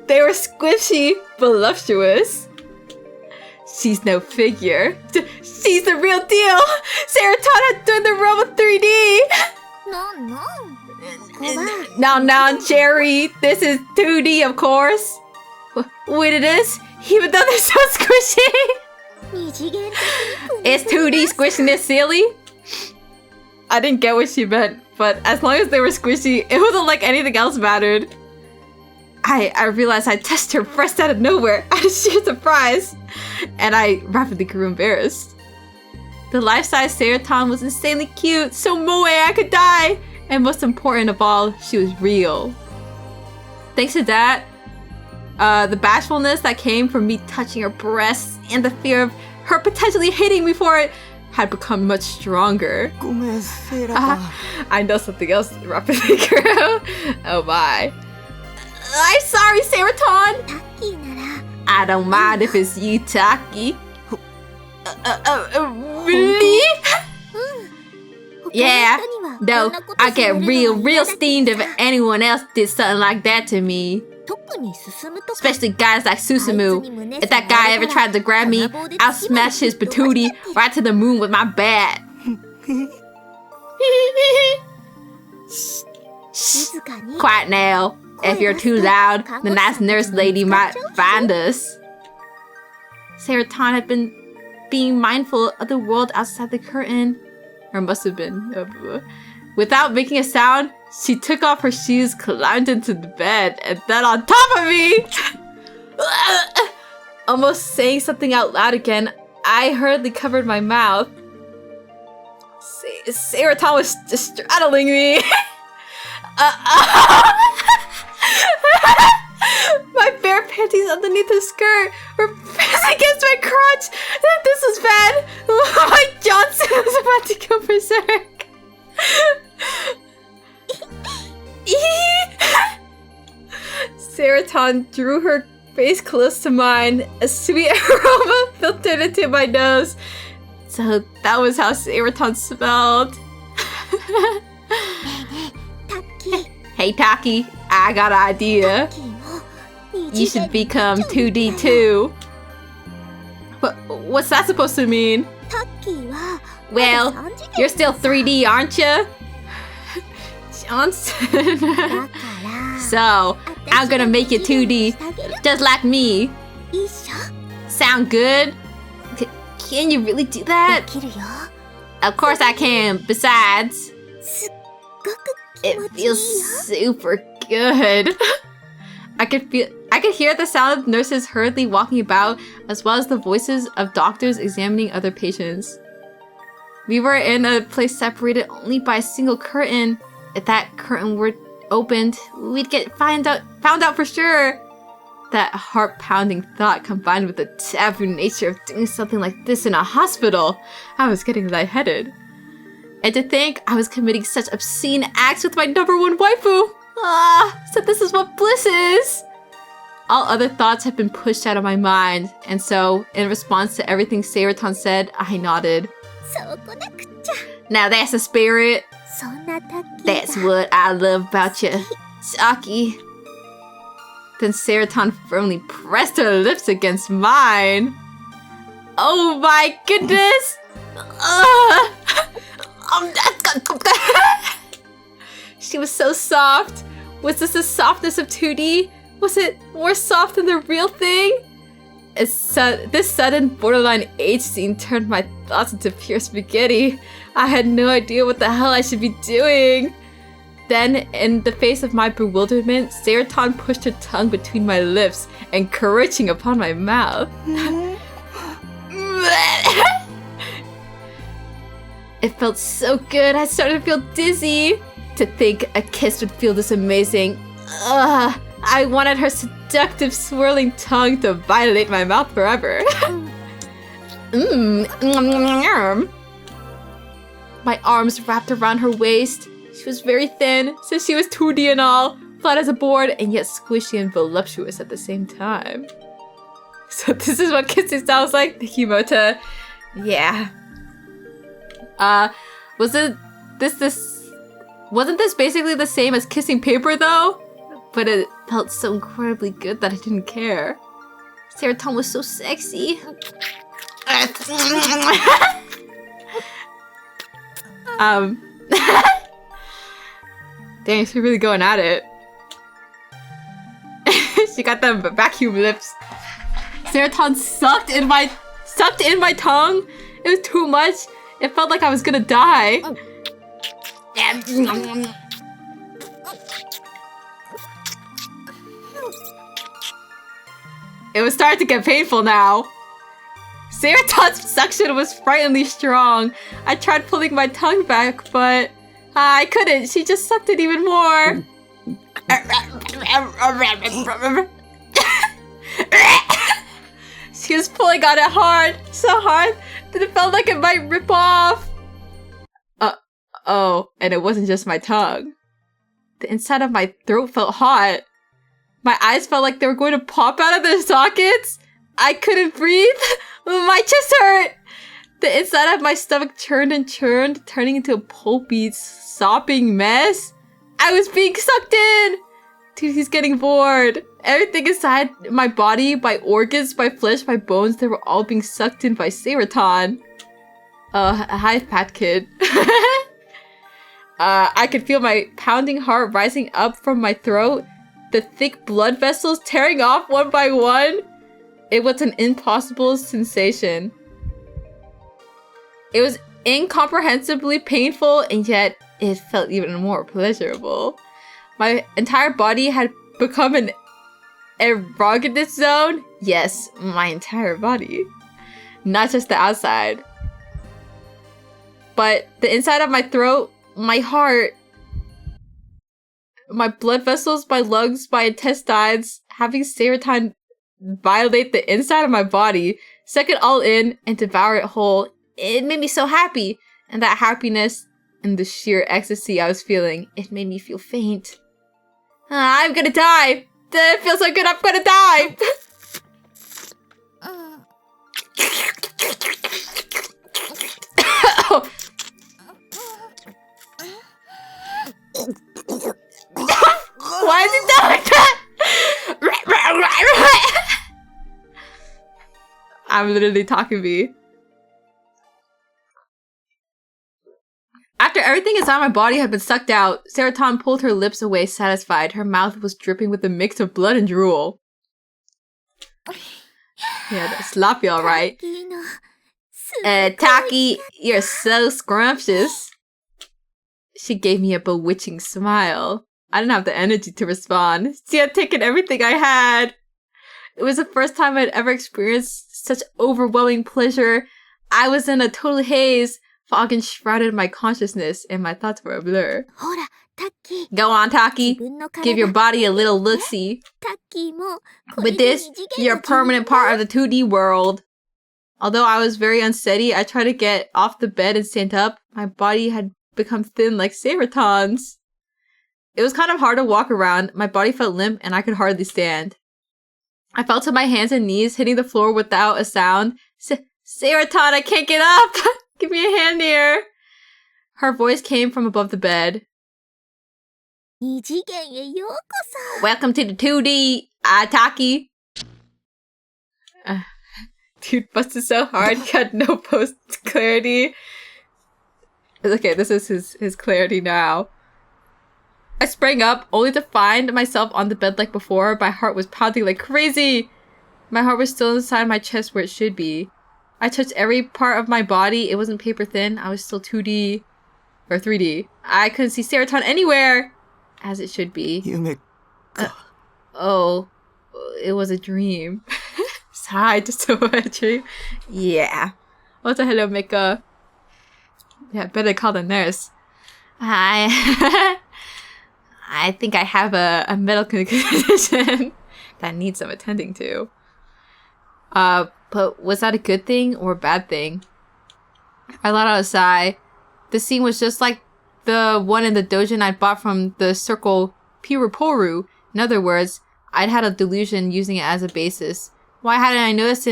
[SPEAKER 1] They were squishy, voluptuous. She's no figure. She's the real deal. Seiraton had joined the realm of 3D.
[SPEAKER 4] なんなん。
[SPEAKER 1] No, Cherry. This is 2D, of course. Wait, it is? Even though they're so squishy.
[SPEAKER 4] 二次元的に
[SPEAKER 1] Is 2D squishiness silly? I didn't get what she meant, but as long as they were squishy, it wasn't like anything else mattered. I realized I touched her breast out of nowhere out of sheer surprise, and I rapidly grew embarrassed. The life-size Seiraton was insanely cute, so moe I could die! And most important of all, she was real. Thanks to that, the bashfulness that came from me touching her breasts and the fear of her potentially hitting me for it had become much stronger.
[SPEAKER 3] ごめん、セイラさん。
[SPEAKER 1] I know something else rapidly grew. Oh my. I'm sorry, Seiraton!
[SPEAKER 4] タッキーなら
[SPEAKER 1] I don't mind if it's you, Taki. Really?
[SPEAKER 4] 他の
[SPEAKER 1] Yeah.
[SPEAKER 4] 人にはこん
[SPEAKER 1] No,
[SPEAKER 4] なこと
[SPEAKER 1] I
[SPEAKER 4] され
[SPEAKER 1] get
[SPEAKER 4] るのは
[SPEAKER 1] real
[SPEAKER 4] 嫌だけど
[SPEAKER 1] steamed if
[SPEAKER 4] さ
[SPEAKER 1] anyone else did something like that to me.
[SPEAKER 4] 特に進むとか
[SPEAKER 1] Especially guys like Susumu. If that guy ever tried to grab me, I'll smash his patootie right to the moon with my bat.
[SPEAKER 4] 静かに
[SPEAKER 1] Quiet now. If you're too loud, the nice nurse lady might find us. Seiraton had been being mindful of the world outside the curtain. Or must have been. Without making a sound, she took off her shoes, climbed into the bed, and then on top of me! Almost saying something out loud again, I hurriedly covered my mouth. Seiraton was just straddling me. My bare panties underneath her skirt were pressed against my crotch. This was bad. My Johnson was about to go berserk. Seiraton drew her face close to mine. A sweet aroma filtered into my nose. So that was how Seiraton smelled.
[SPEAKER 4] タッキー
[SPEAKER 1] Hey Taki, I got an idea.
[SPEAKER 4] タッキーも二
[SPEAKER 1] You
[SPEAKER 4] 次
[SPEAKER 1] should
[SPEAKER 4] 元
[SPEAKER 1] become 2D too. What's that supposed to mean?
[SPEAKER 4] タッキーは
[SPEAKER 1] Well,
[SPEAKER 4] まだ三次元
[SPEAKER 1] you're still 3D, aren't you? Johnson.
[SPEAKER 4] だから
[SPEAKER 1] So, I'm gonna make it 2D, just like me.
[SPEAKER 4] 一緒
[SPEAKER 1] Sound good? Can you really do
[SPEAKER 4] で
[SPEAKER 1] that?
[SPEAKER 4] きるよ
[SPEAKER 1] Of course I can. Besides,
[SPEAKER 4] すっごく気
[SPEAKER 1] it
[SPEAKER 4] 持ちいいよ
[SPEAKER 1] feels super good. I could hear the sound of nurses hurriedly walking about, as well as the voices of doctors examining other patients. We were in a place separated only by a single curtain. If that curtain were opened, we'd get found out for sure. That heart-pounding thought combined with the taboo nature of doing something like this in a hospital, I was getting lightheaded. And to think I was committing such obscene acts with my #1 waifu. So this is what bliss is. All other thoughts had been pushed out of my mind, and so, in response to everything Seiraton said, I nodded.
[SPEAKER 4] そうこなくっちゃ
[SPEAKER 1] Now that's the spirit.
[SPEAKER 4] そんなタッキー
[SPEAKER 1] That's
[SPEAKER 4] が
[SPEAKER 1] what I love about you, Saki. Then Seiraton firmly pressed her lips against mine. Oh my goodness! She was so soft. Was this the softness of 2D? Was it more soft than the real thing? This sudden borderline age scene turned my thoughts into pure spaghetti. I had no idea what the hell I should be doing. Then, in the face of my bewilderment, Seroton pushed her tongue between my lips, encroaching upon my mouth. It felt so good, I started to feel dizzy. To think a kiss would feel this amazing. I wanted her seductive, swirling tongue to violate my mouth forever. My arms wrapped around her waist. She was very thin, since she was 2D and all, flat as a board, and yet squishy and voluptuous at the same time. So this is what kissing sounds like, Hikimota. Yeah. Wasn't this basically the same as kissing paper though? But it felt so incredibly good that I didn't care. Seroton was so sexy. Dang, she's really going at it. She got them vacuum lips. Seroton sucked in my tongue. It was too much. It felt like I was gonna die. It was starting to get painful now. Seroton's suction was frighteningly strong. I tried pulling my tongue back, but I couldn't. She just sucked it even more. She was pulling on it hard, so hard that it felt like it might rip off. Oh, and it wasn't just my tongue. The inside of my throat felt hot. My eyes felt like they were going to pop out of their sockets. I couldn't breathe. My chest hurt. The inside of my stomach churned and churned, turning into a pulpy, sopping mess. I was being sucked in. Dude, he's getting bored. Everything inside my body, my organs, my flesh, my bones, they were all being sucked in by Seroton. Hi, fat kid. I could feel my pounding heart rising up from my throat, the thick blood vessels tearing off one by one. It was an impossible sensation. It was incomprehensibly painful, and yet it felt even more pleasurable. My entire body had become an erogenous zone. Yes, my entire body. Not just the outside. But the inside of my throat, my heart, my blood vessels, my lungs, my intestines, having Seroton violate the inside of my body, suck it all in, and devour it whole, it made me so happy. And that happiness and the sheer ecstasy I was feeling, it made me feel faint. I'm gonna die! It feels so good, I'm gonna die! Why is it done like that? I'm literally talking me. After everything inside my body had been sucked out, Seroton pulled her lips away satisfied. Her mouth was dripping with a mix of blood and drool. Yeah, that's sloppy alright. Taki, you're so scrumptious. She gave me a bewitching smile. I didn't have the energy to respond. She had taken everything I had. It was the first time I'd ever experienced such overwhelming pleasure. I was in a total haze. Fog enshrouded my consciousness, and my thoughts were a blur. Go on, Taki. Give your body a little look-see. With this, you're a permanent part of the 2D world. Although I was very unsteady, I tried to get off the bed and stand up. My body had become thin like Seroton's. It was kind of hard to walk around. My body felt limp, and I could hardly stand. I fell to my hands and knees, hitting the floor without a sound. Seroton, I can't get up! Give me a hand here! Her voice came from above the bed. Welcome to the 2D, Taki. Dude busted so hard, he had no post clarity. Okay, this is his clarity now. I sprang up, only to find myself on the bed like before. My heart was pounding like crazy. My heart was still inside my chest where it should be. I touched every part of my body. It wasn't paper thin. I was still 2D or 3D. I couldn't see serotonin anywhere, as it should be.
[SPEAKER 3] 夢か。
[SPEAKER 1] Oh, it was a dream. Sigh, just a dream. Yeah. What's a hello, Mika? Yeah, better call the nurse. I think I have a medical condition that needs some attending to. But was that a good thing or a bad thing? I let out a sigh. The scene was just like the one in the doujin I'd bought from the circle Piruporu. In other words, I'd had a delusion using it as a basis. Why hadn't I noticed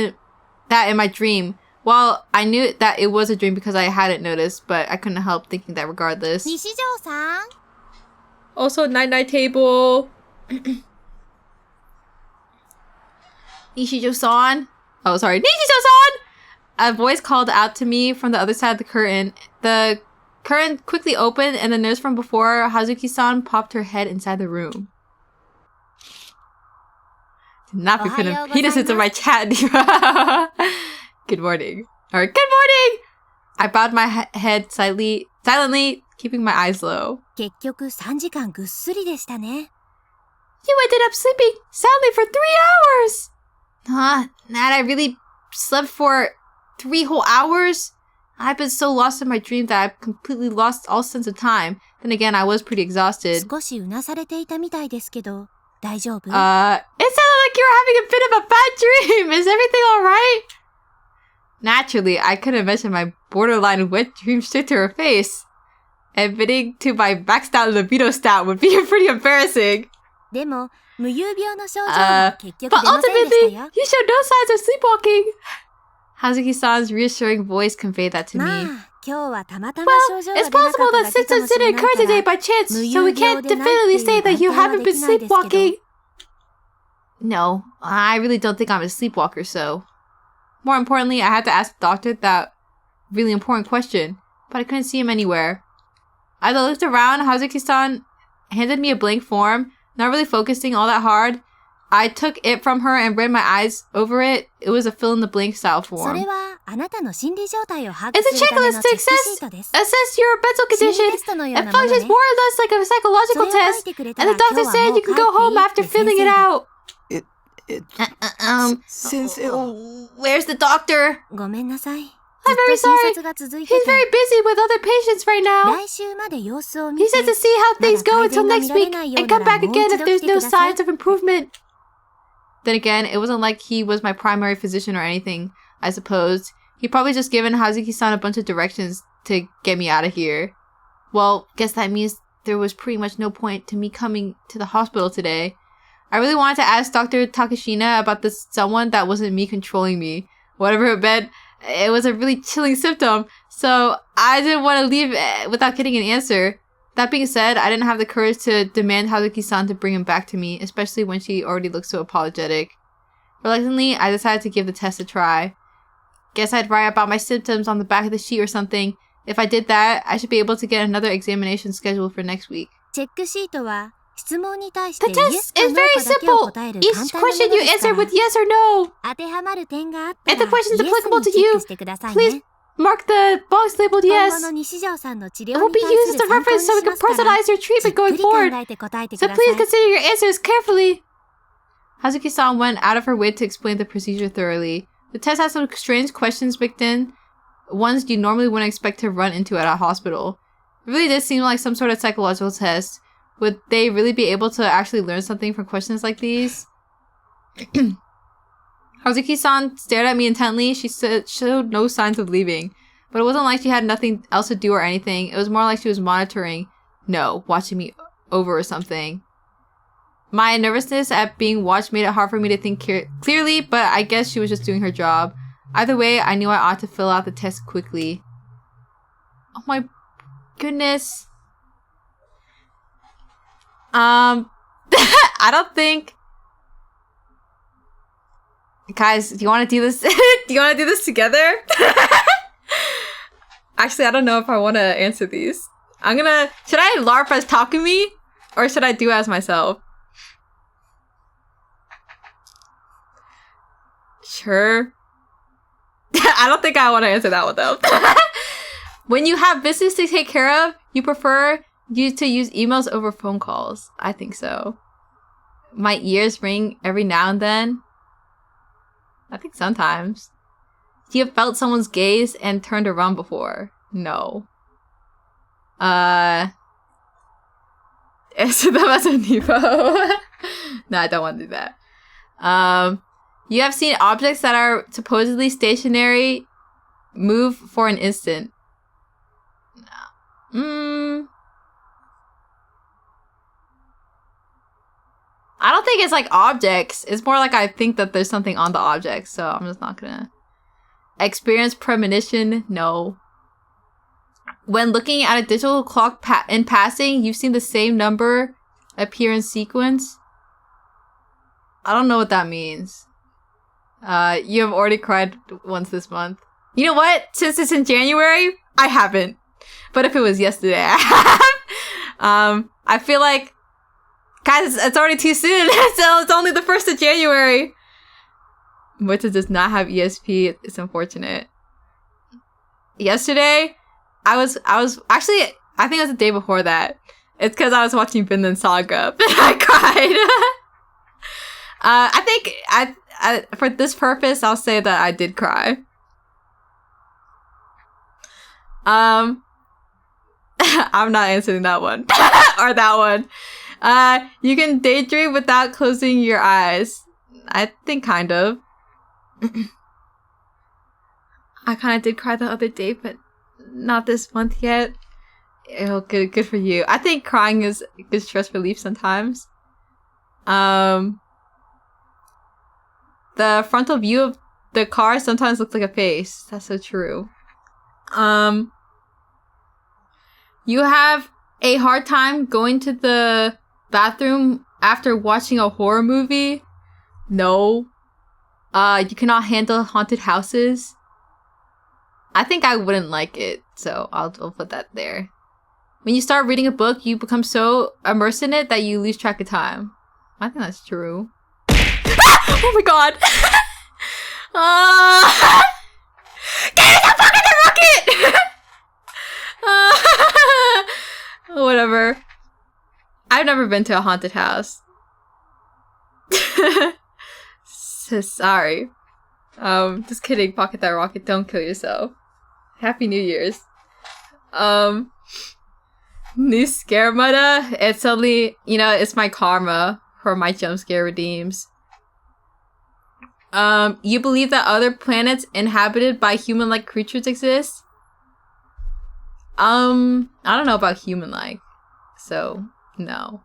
[SPEAKER 1] that in my dream? Well, I knew that it was a dream because I hadn't noticed, but I couldn't help thinking that regardless.
[SPEAKER 4] 西条さん
[SPEAKER 1] Also, night-night table. Nishijo-san? Oh, sorry. Nishijo-san! A voice called out to me from the other side of the curtain. The curtain quickly opened, and the nurse from before, Hazuki-san, popped her head inside the room. Did not be putting penises in my chat. Good morning. Or good morning! I bowed my head silently, keeping my eyes low.
[SPEAKER 4] 結局3時間ぐっすりでしたね
[SPEAKER 1] You ended up sleeping soundly for 3 hours! Huh? That I really slept for 3 whole hours? I've been so lost in my dream that I've completely lost all sense of time. Then again, I was pretty exhausted.
[SPEAKER 4] 少しうなされていたみたいですけど大丈夫
[SPEAKER 1] It sounded like you were having a bit of a bad dream. Is everything alright? Naturally, I couldn't mention my borderline wet dream straight to her face. Admitting to my maxed out libido stat would be pretty embarrassing.
[SPEAKER 4] でも無遊病の症状は結局
[SPEAKER 1] But
[SPEAKER 4] 出ませんでした
[SPEAKER 1] ultimately,
[SPEAKER 4] よ
[SPEAKER 1] you showed no signs of sleepwalking. Hazuki-san's reassuring voice conveyed that to
[SPEAKER 4] ま
[SPEAKER 1] me.
[SPEAKER 4] あ今日はたまたま
[SPEAKER 1] Well,
[SPEAKER 4] 症状が
[SPEAKER 1] it's
[SPEAKER 4] 出なか
[SPEAKER 1] possible
[SPEAKER 4] った
[SPEAKER 1] that
[SPEAKER 4] だけかも
[SPEAKER 1] symptoms
[SPEAKER 4] しれ
[SPEAKER 1] didn't
[SPEAKER 4] ない
[SPEAKER 1] occur
[SPEAKER 4] か
[SPEAKER 1] today
[SPEAKER 4] ら
[SPEAKER 1] by chance,
[SPEAKER 4] 無
[SPEAKER 1] so
[SPEAKER 4] 遊
[SPEAKER 1] we
[SPEAKER 4] 病
[SPEAKER 1] can't
[SPEAKER 4] でないって
[SPEAKER 1] definitively
[SPEAKER 4] いう
[SPEAKER 1] say that 判
[SPEAKER 4] 判
[SPEAKER 1] you
[SPEAKER 4] 定は
[SPEAKER 1] haven't
[SPEAKER 4] で
[SPEAKER 1] been
[SPEAKER 4] きないですけど
[SPEAKER 1] sleepwalking. No, I really don't think I'm a sleepwalker, so... More importantly, I had to ask the doctor that really important question, but I couldn't see him anywhere. As I looked around, Hazuki-san handed me a blank form, not really focusing all that hard. I took it from her and ran my eyes over it. It was a fill-in-the-blank style
[SPEAKER 4] そ
[SPEAKER 1] form.
[SPEAKER 4] れはあなたの心理状態を把握
[SPEAKER 1] It's a
[SPEAKER 4] するため
[SPEAKER 1] checklist
[SPEAKER 4] の
[SPEAKER 1] to
[SPEAKER 4] チェックシートです
[SPEAKER 1] assess your mental
[SPEAKER 4] 心理
[SPEAKER 1] condition.
[SPEAKER 4] テストのよう
[SPEAKER 1] It
[SPEAKER 4] なもの
[SPEAKER 1] functions
[SPEAKER 4] ね
[SPEAKER 1] more or less like a
[SPEAKER 4] そ
[SPEAKER 1] psychological
[SPEAKER 4] れを書い
[SPEAKER 1] test.
[SPEAKER 4] てくれた
[SPEAKER 1] And
[SPEAKER 4] ら
[SPEAKER 1] the doctor
[SPEAKER 4] 今日は
[SPEAKER 1] said
[SPEAKER 4] も
[SPEAKER 1] you
[SPEAKER 4] う
[SPEAKER 1] can
[SPEAKER 4] 帰
[SPEAKER 1] go
[SPEAKER 4] ってい
[SPEAKER 1] home
[SPEAKER 4] いっ
[SPEAKER 1] after
[SPEAKER 4] て先
[SPEAKER 1] filling
[SPEAKER 4] 生
[SPEAKER 1] it
[SPEAKER 4] が
[SPEAKER 1] out.
[SPEAKER 3] 先生を
[SPEAKER 1] Where's the doctor?
[SPEAKER 4] ごめんなさい
[SPEAKER 1] I'm
[SPEAKER 4] ずっと
[SPEAKER 1] very
[SPEAKER 4] 診
[SPEAKER 1] sorry.
[SPEAKER 4] 察が続いて
[SPEAKER 1] He's
[SPEAKER 4] て
[SPEAKER 1] very busy with other patients right now.
[SPEAKER 4] 来週まで様子を
[SPEAKER 1] He
[SPEAKER 4] 見て
[SPEAKER 1] said to see how things go until next week and come back again if there's no signs of improvement. Then again, it wasn't like he was my primary physician or anything, I supposed. He probably just given Hazuki-san a bunch of directions to get me out of here. Well, guess that means there was pretty much no point to me coming to the hospital today. I really wanted to ask Dr. Takashina about this someone that wasn't me controlling me. Whatever it meant, it was a really chilling symptom, so I didn't want to leave without getting an answer. That being said, I didn't have the courage to demand Hazuki-san to bring him back to me, especially when she already looked so apologetic. Reluctantly, I decided to give the test a try. Guess I'd write about my symptoms on the back of the sheet or something. If I did that, I should be able to get another examination scheduled for next week.
[SPEAKER 4] チェックシートは質問に対して
[SPEAKER 1] The
[SPEAKER 4] イエ
[SPEAKER 1] test
[SPEAKER 4] スか
[SPEAKER 1] is
[SPEAKER 4] ノー
[SPEAKER 1] very
[SPEAKER 4] かだけを
[SPEAKER 1] simple.
[SPEAKER 4] 答える
[SPEAKER 1] Each
[SPEAKER 4] 簡単なも
[SPEAKER 1] question
[SPEAKER 4] の
[SPEAKER 1] you
[SPEAKER 4] ですか
[SPEAKER 1] answer
[SPEAKER 4] ら
[SPEAKER 1] with yes or no.
[SPEAKER 4] 当てはまる点があったら
[SPEAKER 1] If the question is
[SPEAKER 4] イエス
[SPEAKER 1] applicable
[SPEAKER 4] に
[SPEAKER 1] to
[SPEAKER 4] チェッ
[SPEAKER 1] you,
[SPEAKER 4] クしてください
[SPEAKER 1] please
[SPEAKER 4] ね
[SPEAKER 1] mark the box labeled
[SPEAKER 4] 今
[SPEAKER 1] yes.
[SPEAKER 4] 後の西条さんの治
[SPEAKER 1] It
[SPEAKER 4] 療
[SPEAKER 1] will
[SPEAKER 4] に
[SPEAKER 1] be
[SPEAKER 4] 対
[SPEAKER 1] used
[SPEAKER 4] す
[SPEAKER 1] as
[SPEAKER 4] る
[SPEAKER 1] a
[SPEAKER 4] 参考に
[SPEAKER 1] reference
[SPEAKER 4] し
[SPEAKER 1] so we
[SPEAKER 4] ま
[SPEAKER 1] can
[SPEAKER 4] すから
[SPEAKER 1] personalize your
[SPEAKER 4] じっ
[SPEAKER 1] treatment
[SPEAKER 4] く
[SPEAKER 1] going
[SPEAKER 4] り考
[SPEAKER 1] forward.
[SPEAKER 4] えて答えてく
[SPEAKER 1] So
[SPEAKER 4] ださ
[SPEAKER 1] please
[SPEAKER 4] い
[SPEAKER 1] consider your answers carefully. Hazuki-san went out of her way to explain the procedure thoroughly. The test had some strange questions mixed in, ones you normally wouldn't expect to run into at a hospital. It really did seem like some sort of psychological test. Would they really be able to actually learn something from questions like these? Hazuki-san stared at me intently. She showed no signs of leaving. But it wasn't like she had nothing else to do or anything. It was more like she was monitoring. No, watching me over or something. My nervousness at being watched made it hard for me to think clearly, but I guess she was just doing her job. Either way, I knew I ought to fill out the test quickly. Oh my goodness. I don't think... Guys, do you want to do this? Do you want to do this together? Actually, I don't know if I want to answer these. Should I LARP as Takumi? Or should I do as myself? Sure. I don't think I want to answer that one though. When you have business to take care of, you prefer you to use emails over phone calls. I think so. My ears ring every now and then. I think sometimes. You have felt someone's gaze and turned around before? No. Answer them as a Nepo. No, I don't want to do that. You have seen objects that are supposedly stationary move for an instant. No. I don't think it's like objects. It's more like I think that there's something on the object, so I'm just not gonna. Experience premonition? No. When looking at a digital clock in passing, you've seen the same number appear in sequence? I don't know what that means. You have already cried once this month. You know what? Since it's in January, I haven't. But if it was yesterday, I have. I feel like, guys, it's already too soon. So it's only the 1st of January. Which does not have ESP. It's unfortunate. Yesterday, I was actually, I think it was the day before that. It's because I was watching Vinland Saga. I cried. I think I for this purpose, I'll say that I did cry. I'm not answering that one or that one. You can daydream without closing your eyes. I think kind of. I kind of did cry the other day, but not this month yet. Oh, good for you. I think crying is good stress relief sometimes. The frontal view of the car sometimes looks like a face. That's so true. You have a hard time going to the bathroom after watching a horror movie? No. You cannot handle haunted houses? I think I wouldn't like it, so I'll put that there. When you start reading a book, you become so immersed in it that you lose track of time. I think that's true. Oh my god! Get the fuck in the rocket! Whatever. I've never been to a haunted house. So sorry. Just kidding. Pocket that rocket. Don't kill yourself. Happy New Year's. New scare meta. It's only, it's my karma for my jump scare redeems. You believe that other planets inhabited by human-like creatures exist? I don't know about human-like. So, no.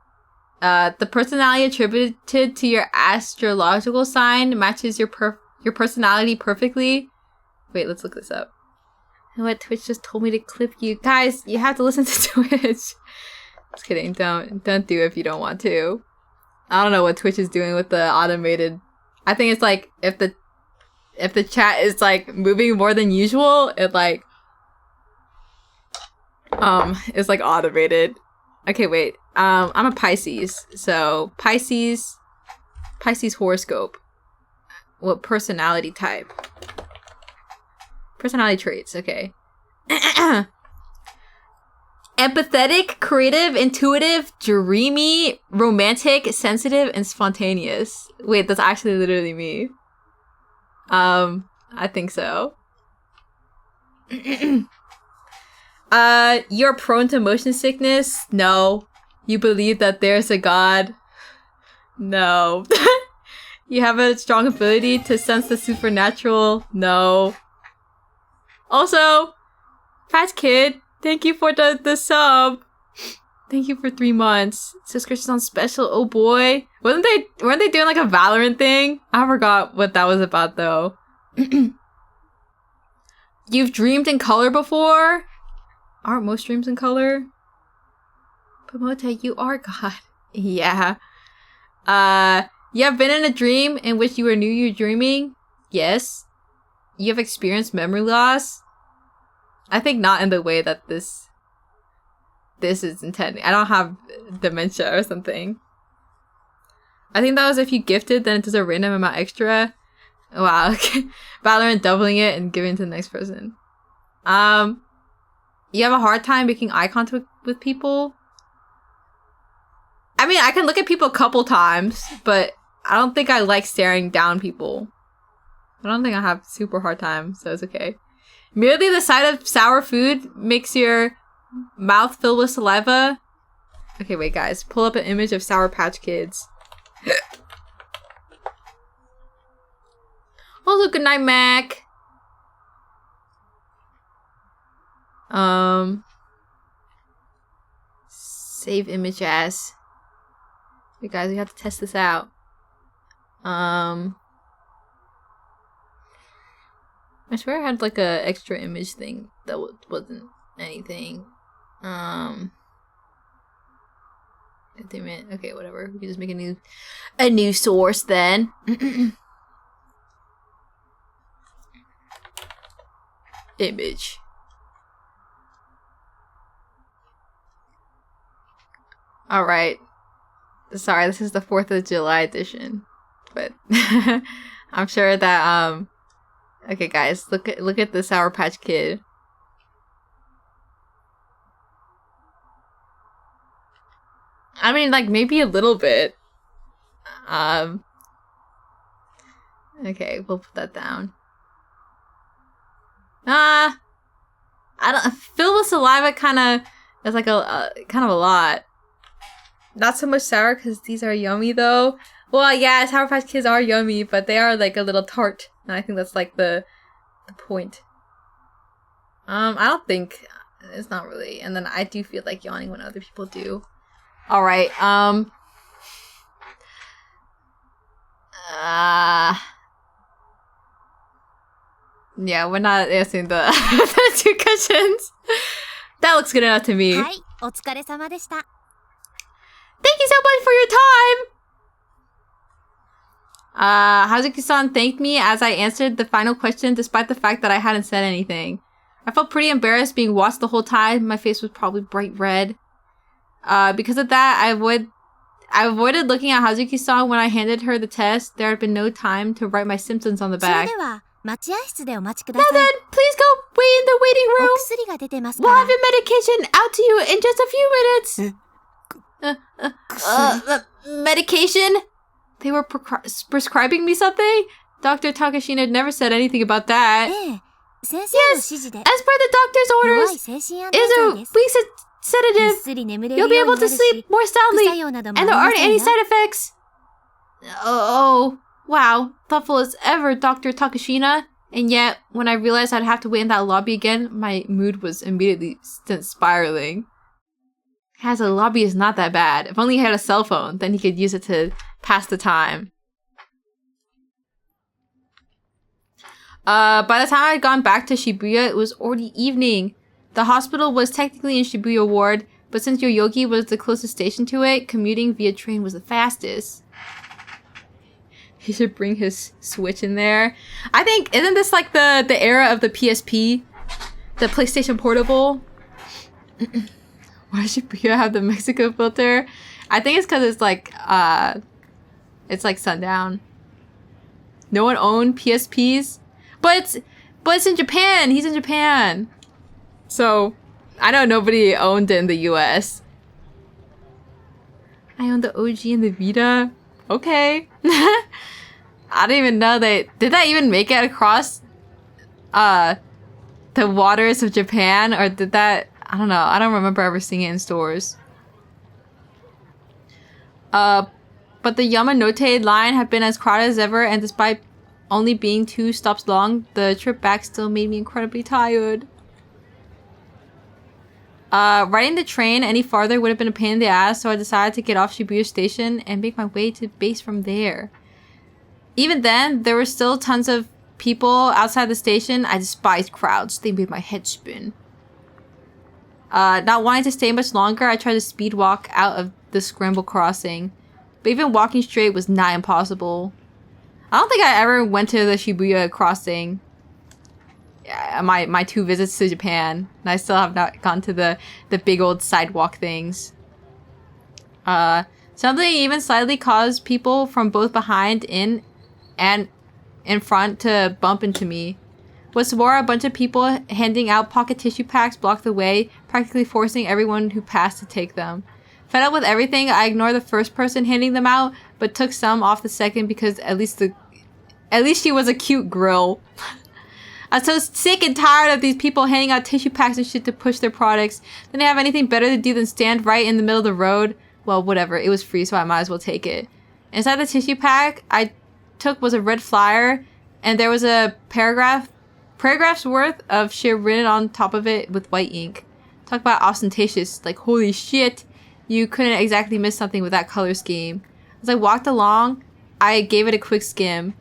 [SPEAKER 1] The personality attributed to your astrological sign matches your personality perfectly. Wait, let's look this up. You know what? Twitch just told me to clip you. Guys, you have to listen to Twitch. Just kidding. Don't do it if you don't want to. I don't know what Twitch is doing with the automated. I think it's like if the chat is like moving more than usual, it like it's like automated. Okay, wait. I'm a Pisces. So Pisces horoscope. What personality type? Personality traits, okay. Empathetic, creative, intuitive, dreamy, romantic, sensitive, and spontaneous. Wait, that's actually literally me. I think so. You're prone to motion sickness? No. You believe that there's a god? No. You have a strong ability to sense the supernatural? No. Also, Fat Kid, thank you for the sub. Thank you for 3 months. Subscriptions on special. Oh boy. Weren't they doing like a Valorant thing? I forgot what that was about though. You've dreamed in color before? Aren't most dreams in color? Pomote, you are God. Yeah. You have been in a dream in which you knew you were dreaming? Yes. You have experienced memory loss? I think not in the way that this is intended. I don't have dementia or something. I think that was if you gifted, then it does a random amount extra. Wow, okay. Valorant doubling it and giving it to the next person. You have a hard time making eye contact with people? I mean, I can look at people a couple times, but I don't think I like staring down people. I don't think I have super hard time, so it's okay. Merely the sight of sour food makes your mouth fill with saliva. Okay, wait, guys. Pull up an image of Sour Patch Kids. Also, good night, Mac. Save image as. Wait, guys, we have to test this out. I swear I had like a extra image thing that wasn't anything. Damn it. Okay, whatever. We can just make a new source then. Image. Alright. Sorry, this is the 4th of July edition. But I'm sure that okay guys, look at the Sour Patch Kid. I mean, like, maybe a little bit. Okay, we'll put that down. I don't filled with saliva that's like a kind of a lot. Not so much sour because these are yummy though. Well, yeah, Sour Patch Kids are yummy, but they are like a little tart. And I think that's like the point. I don't think it's not really. And then I do feel like yawning when other people do. Alright, yeah, we're not answering the, the 2 questions. That looks good enough to me.
[SPEAKER 4] はい、お疲れ様でした。
[SPEAKER 1] Thank you so much for your time! Hazuki-san thanked me as I answered the final question despite the fact that I hadn't said anything. I felt pretty embarrassed being watched the whole time. My face was probably bright red. Because of that, I avoided looking at Hazuki-san when I handed her the test. There had been no time to write my symptoms on the
[SPEAKER 4] それ
[SPEAKER 1] back.
[SPEAKER 4] では待合室でお待ちくだ
[SPEAKER 1] Now
[SPEAKER 4] さい。
[SPEAKER 1] then, please go wait in the waiting
[SPEAKER 4] お
[SPEAKER 1] room.
[SPEAKER 4] 薬が出てますか
[SPEAKER 1] We'll
[SPEAKER 4] ら
[SPEAKER 1] have。your medication out to you in just a few minutes. Medication? They were prescribing me something? Dr. Takashina never said anything about that.
[SPEAKER 4] ええ、先生の指示で
[SPEAKER 1] As per the doctor's
[SPEAKER 4] 弱い
[SPEAKER 1] orders,
[SPEAKER 4] 精神安
[SPEAKER 1] it
[SPEAKER 4] 定
[SPEAKER 1] is
[SPEAKER 4] 剤
[SPEAKER 1] a
[SPEAKER 4] です。
[SPEAKER 1] weak
[SPEAKER 4] ぐっ
[SPEAKER 1] sedative.
[SPEAKER 4] すり眠れ
[SPEAKER 1] You'll
[SPEAKER 4] る
[SPEAKER 1] be
[SPEAKER 4] よう
[SPEAKER 1] able
[SPEAKER 4] にな
[SPEAKER 1] to
[SPEAKER 4] る
[SPEAKER 1] sleep
[SPEAKER 4] し、
[SPEAKER 1] more
[SPEAKER 4] 副作
[SPEAKER 1] soundly,
[SPEAKER 4] 用などもあ
[SPEAKER 1] and
[SPEAKER 4] り
[SPEAKER 1] there
[SPEAKER 4] ま
[SPEAKER 1] aren't
[SPEAKER 4] せん
[SPEAKER 1] any
[SPEAKER 4] よ。
[SPEAKER 1] side effects. Oh, wow. Thoughtful as ever, Dr. Takashina. And yet, when I realized I'd have to wait in that lobby again, my mood was immediately spiraling. The lobby is not that bad. If only he had a cell phone, then he could use it to pass the time. By the time I'd gone back to Shibuya, it was already evening. The hospital was technically in Shibuya Ward, but since Yoyogi was the closest station to it, commuting via train was the fastest. He should bring his Switch in there. I think, isn't this like the era of the PSP? The PlayStation Portable? Why does Shibuya have the Mexico filter? I think it's because it's like sundown. No one owned PSPs? But it's in Japan! He's in Japan! So, I know nobody owned it in the US. I own the OG and the Vita? Okay. I don't even know did that even make it across the waters of Japan, or did that, I don't know, I don't remember ever seeing it in stores. But the Yamanote line had been as crowded as ever, and despite only being 2 stops long, the trip back still made me incredibly tired. Riding the train any farther would have been a pain in the ass, so I decided to get off Shibuya Station and make my way to base from there. Even then, there were still tons of people outside the station. I despised crowds. They made my head spin. Not wanting to stay much longer, I tried to speed walk out of the scramble crossing. But even walking straight was nigh impossible. I don't think I ever went to the Shibuya crossing. Yeah, my 2 visits to Japan. And I still have not gone to the big old sidewalk things. Something even slightly caused people from both behind, in, and in front to bump into me. What's more, a bunch of people handing out pocket tissue packs blocked the way, practically forcing everyone who passed to take them. Fed up with everything, I ignored the first person handing them out, but took some off the second because at least she was a cute girl. I'm so sick and tired of these people handing out tissue packs and shit to push their products. Didn't they have anything better to do than stand right in the middle of the road? Well, whatever. It was free, so I might as well take it. Inside the tissue pack I took was a red flyer, and there was a paragraph's worth of shit written on top of it with white ink. Talk about ostentatious. Like, holy shit. You couldn't exactly miss something with that color scheme. As I walked along, I gave it a quick skim.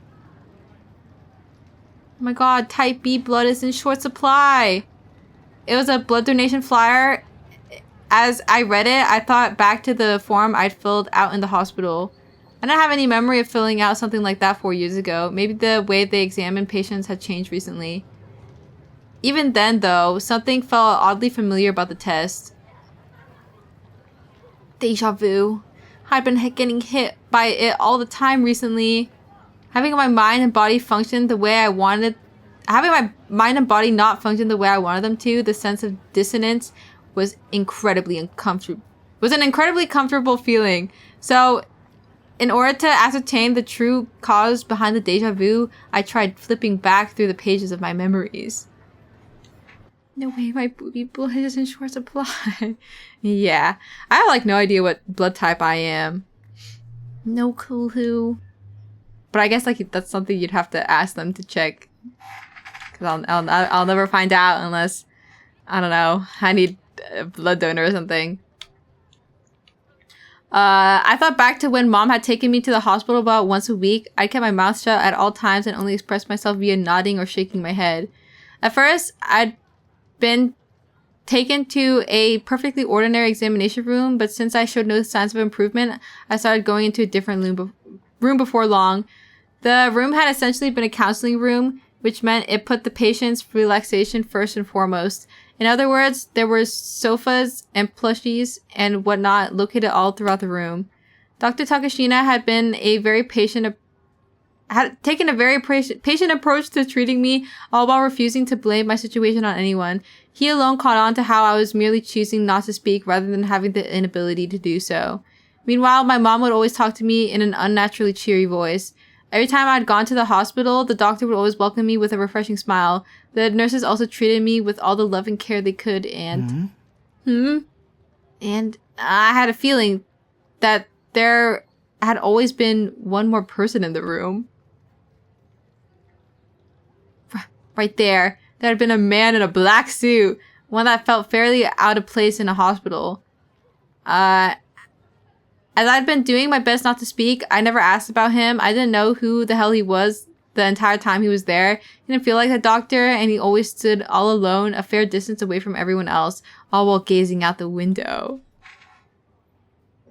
[SPEAKER 1] Oh my god, type B blood is in short supply. It was a blood donation flyer. As I read it, I thought back to the form I'd filled out in the hospital. I don't have any memory of filling out something like that 4 years ago. Maybe the way they examine patients had changed recently. Even then, though, something felt oddly familiar about the test. Deja vu. I'd been getting hit by it all the time recently. Having my mind and body function the way I wanted... Having my mind and body not function the way I wanted them to, the sense of dissonance was incredibly uncomfortable. Was an incredibly comfortable feeling. So, in order to ascertain the true cause behind the deja vu, I tried flipping back through the pages of my memories. No way, my booty blood is in short supply. Yeah, I have like no idea what blood type I am. No clue. But I guess like that's something you'd have to ask them to check. Cause I'll never find out unless, I don't know, I need a blood donor or something. I thought back to when mom had taken me to the hospital about once a week. I kept my mouth shut at all times and only expressed myself via nodding or shaking my head. At first, I'd been taken to a perfectly ordinary examination room, but since I showed no signs of improvement, I started going into a different room before long. The room had essentially been a counseling room, which meant it put the patient's relaxation first and foremost. In other words, there were sofas and plushies and whatnot located all throughout the room. Dr. Takashina had been had taken a very patient approach to treating me, all while refusing to blame my situation on anyone. He alone caught on to how I was merely choosing not to speak rather than having the inability to do so. Meanwhile, my mom would always talk to me in an unnaturally cheery voice. Every time I'd gone to the hospital, the doctor would always welcome me with a refreshing smile. The nurses also treated me with all the love and care they could, and... And I had a feeling that there had always been one more person in the room. Right there. There had been a man in a black suit. One that felt fairly out of place in a hospital. As I'd been doing my best not to speak, I never asked about him. I didn't know who the hell he was the entire time he was there. He didn't feel like a doctor, and he always stood all alone, a fair distance away from everyone else, all while gazing out the window.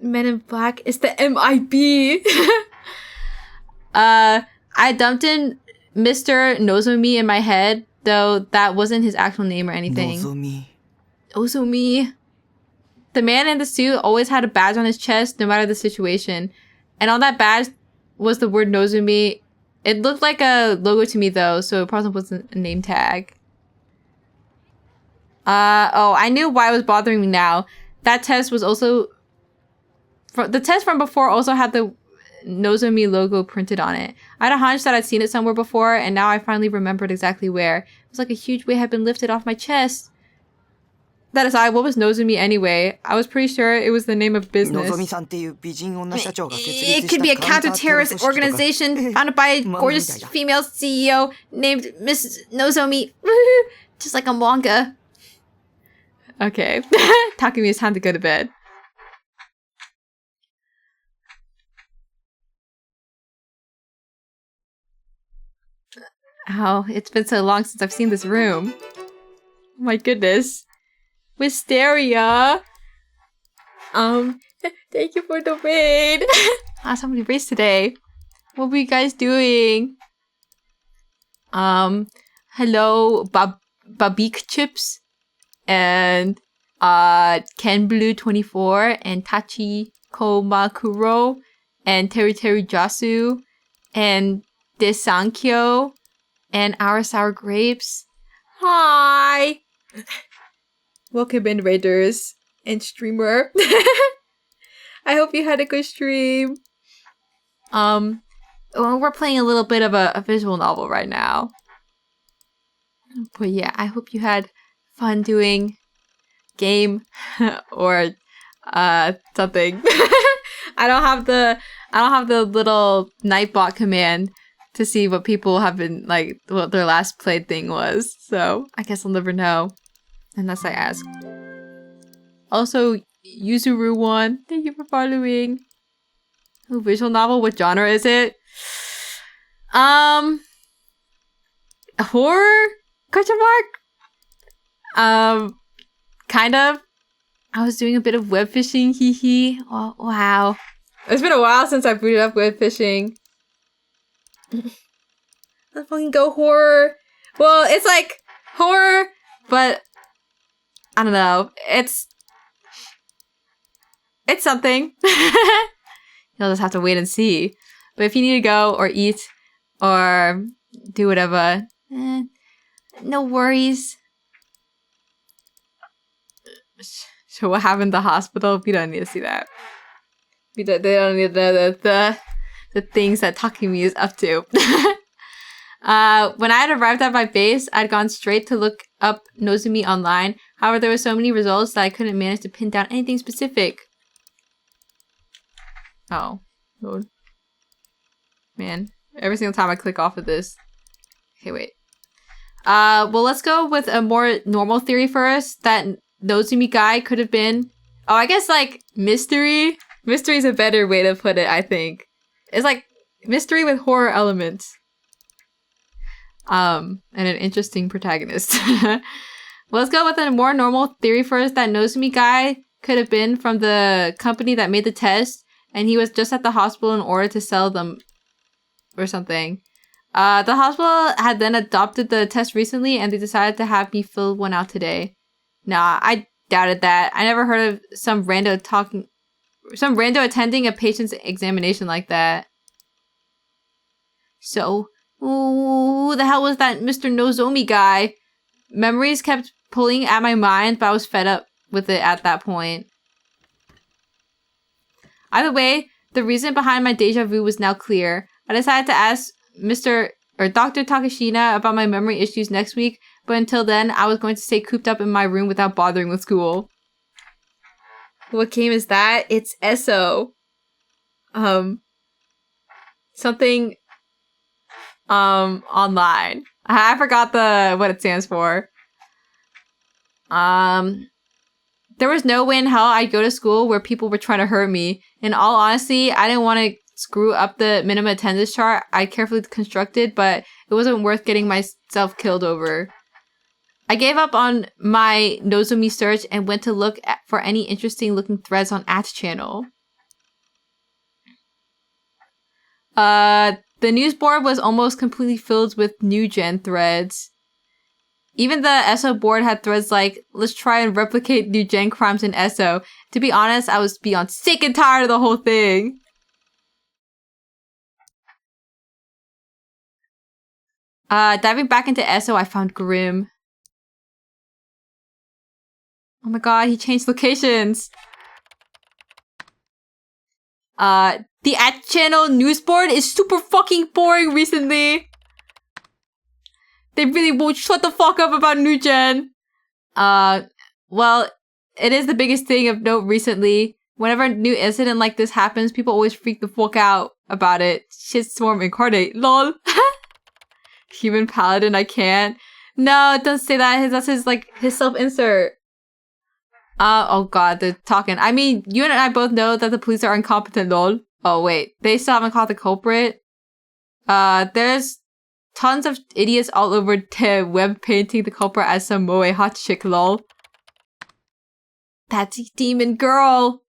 [SPEAKER 1] Men in Black is the MIB! I dumped in Mr. Nozomi in my head, though that wasn't his actual name or anything. Nozomi. The man in the suit always had a badge on his chest, no matter the situation. And on that badge was the word Nozomi. It looked like a logo to me, though, so it probably wasn't a name tag. Oh, I knew why it was bothering me now. That test was also... The test from before also had the Nozomi logo printed on it. I had a hunch that I'd seen it somewhere before, and now I finally remembered exactly where. It was like a huge weight had been lifted off my chest. That aside, what was Nozomi anyway? I was pretty sure it was the name of business. It could be a counter-terrorist organization founded by a gorgeous female CEO named Mrs. Nozomi. Just like a manga. Okay. Takumi, it's time to go to bed. Oh, it's been so long since I've seen this room. My goodness. Wisteria. Thank you for the raid. Somebody raised today. What were you guys doing? Hello, Babik Chips. And, Ken Blue 24 and Tachi Komakuro and Terry Jasu and de Sankyo and Our Sour Grapes. Hi! Welcome in, Raiders and streamer. I hope you had a good stream. We're playing a little bit of a visual novel right now. But yeah, I hope you had fun doing game or something. I don't have the little Nightbot command to see what people have been like, what their last played thing was. So I guess I'll never know unless I ask. Also, Yuzuru1, thank you for following. Ooh, visual novel, what genre is it? Horror? Question mark? Kind of. I was doing a bit of web fishing, hee hee. Oh, wow. It's been a while since I booted up web fishing. Let's fucking go horror. Well, it's like horror, but I don't know. It's something. You'll just have to wait and see. But if you need to go or eat or do whatever, no worries. So what happened in the hospital? We don't need to see that. They don't need the things that Takumi is up to. When I had arrived at my base, I'd gone straight to look up Nozumi online. However, there were so many results that I couldn't manage to pin down anything specific. Oh, Lord. Man, every single time I click off of this. Okay, wait. Well, let's go with a more normal theory first. That Nozumi guy could have been... Oh, I guess, like, mystery? Mystery is a better way to put it, I think. It's like mystery with horror elements. And an interesting protagonist. Let's go with a more normal theory first. That Nozumi guy could have been from the company that made the test. And he was just at the hospital in order to sell them or something. The hospital had then adopted the test recently and they decided to have me fill one out today. Nah, I doubted that. I never heard of some rando attending a patient's examination like that. So, who the hell was that Mr. Nozomi guy? Memories kept pulling at my mind, but I was fed up with it at that point. Either way, the reason behind my deja vu was now clear. I decided to ask Dr. Takashina about my memory issues next week, but until then, I was going to stay cooped up in my room without bothering with school. What game is that? It's ESO. Something online. I forgot what it stands for. There was no way in hell I'd go to school where people were trying to hurt me. In all honesty, I didn't want to screw up the minimum attendance chart I carefully constructed, but it wasn't worth getting myself killed over. I gave up on my Nozomi search and went to look for any interesting looking threads on @channel. The news board was almost completely filled with new gen threads. Even the ESO board had threads like, let's try and replicate new gen crimes in ESO. To be honest, I was beyond sick and tired of the whole thing. Diving back into ESO, I found Grim. Oh my god, he changed locations. The @channel news board is super fucking boring recently. They really won't shut the fuck up about new gen. Well, it is the biggest thing of note recently. Whenever a new incident like this happens, people always freak the fuck out about it. Shitstorm incarnate, lol. Human paladin, I can't. No, don't say that. That's his self-insert. Oh god, they're talking. I mean, you and I both know that the police are incompetent, lol. Oh wait, they still haven't caught the culprit? There's tons of idiots all over the web painting the culprit as some moe hot chick, lol. That's a demon girl!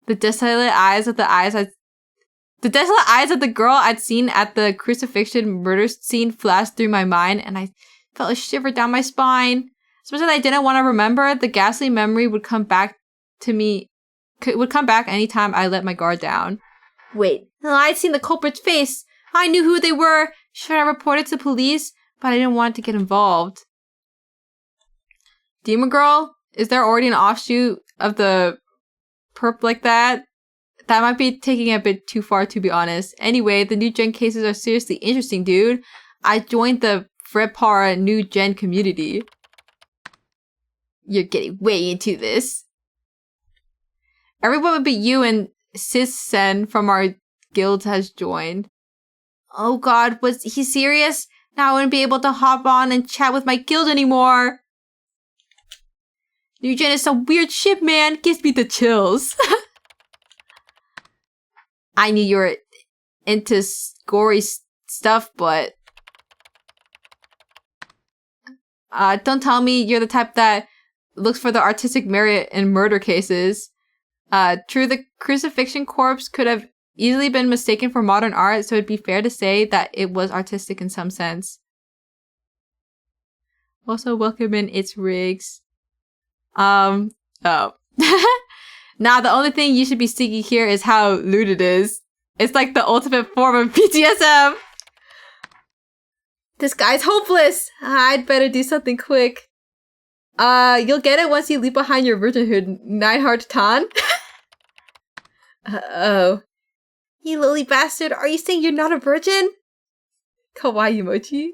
[SPEAKER 1] The desolate eyes of the girl I'd seen at the crucifixion murder scene flashed through my mind, and I felt a shiver down my spine. As much as I didn't want to remember, the ghastly memory would come back anytime I let my guard down. Wait, I'd seen the culprit's face. I knew who they were. Should I report it to police? But I didn't want to get involved. Demon Girl? Is there already an offshoot of the perp like that? That might be taking it a bit too far, to be honest. Anyway, the new gen cases are seriously interesting, dude. I joined the Frepar new gen community. You're getting way into this. Everyone but you and Sis-sen from our guild has joined. Oh god, was he serious? Now I wouldn't be able to hop on and chat with my guild anymore. New gen is some weird shit, man. Gives me the chills. I knew you were into gory stuff, but... don't tell me you're the type that looks for the artistic merit in murder cases. True, the crucifixion corpse could have easily been mistaken for modern art, so it'd be fair to say that it was artistic in some sense. Also, welcome in It's Riggs. Oh. Nah, the only thing you should be seeking here is how lewd it is. It's like the ultimate form of PTSM. This guy's hopeless. I'd better do something quick. You'll get it once you leave behind your virginhood, Neidhart Tan. Oh. You lowly bastard, are you saying you're not a virgin? Kawaii emoji.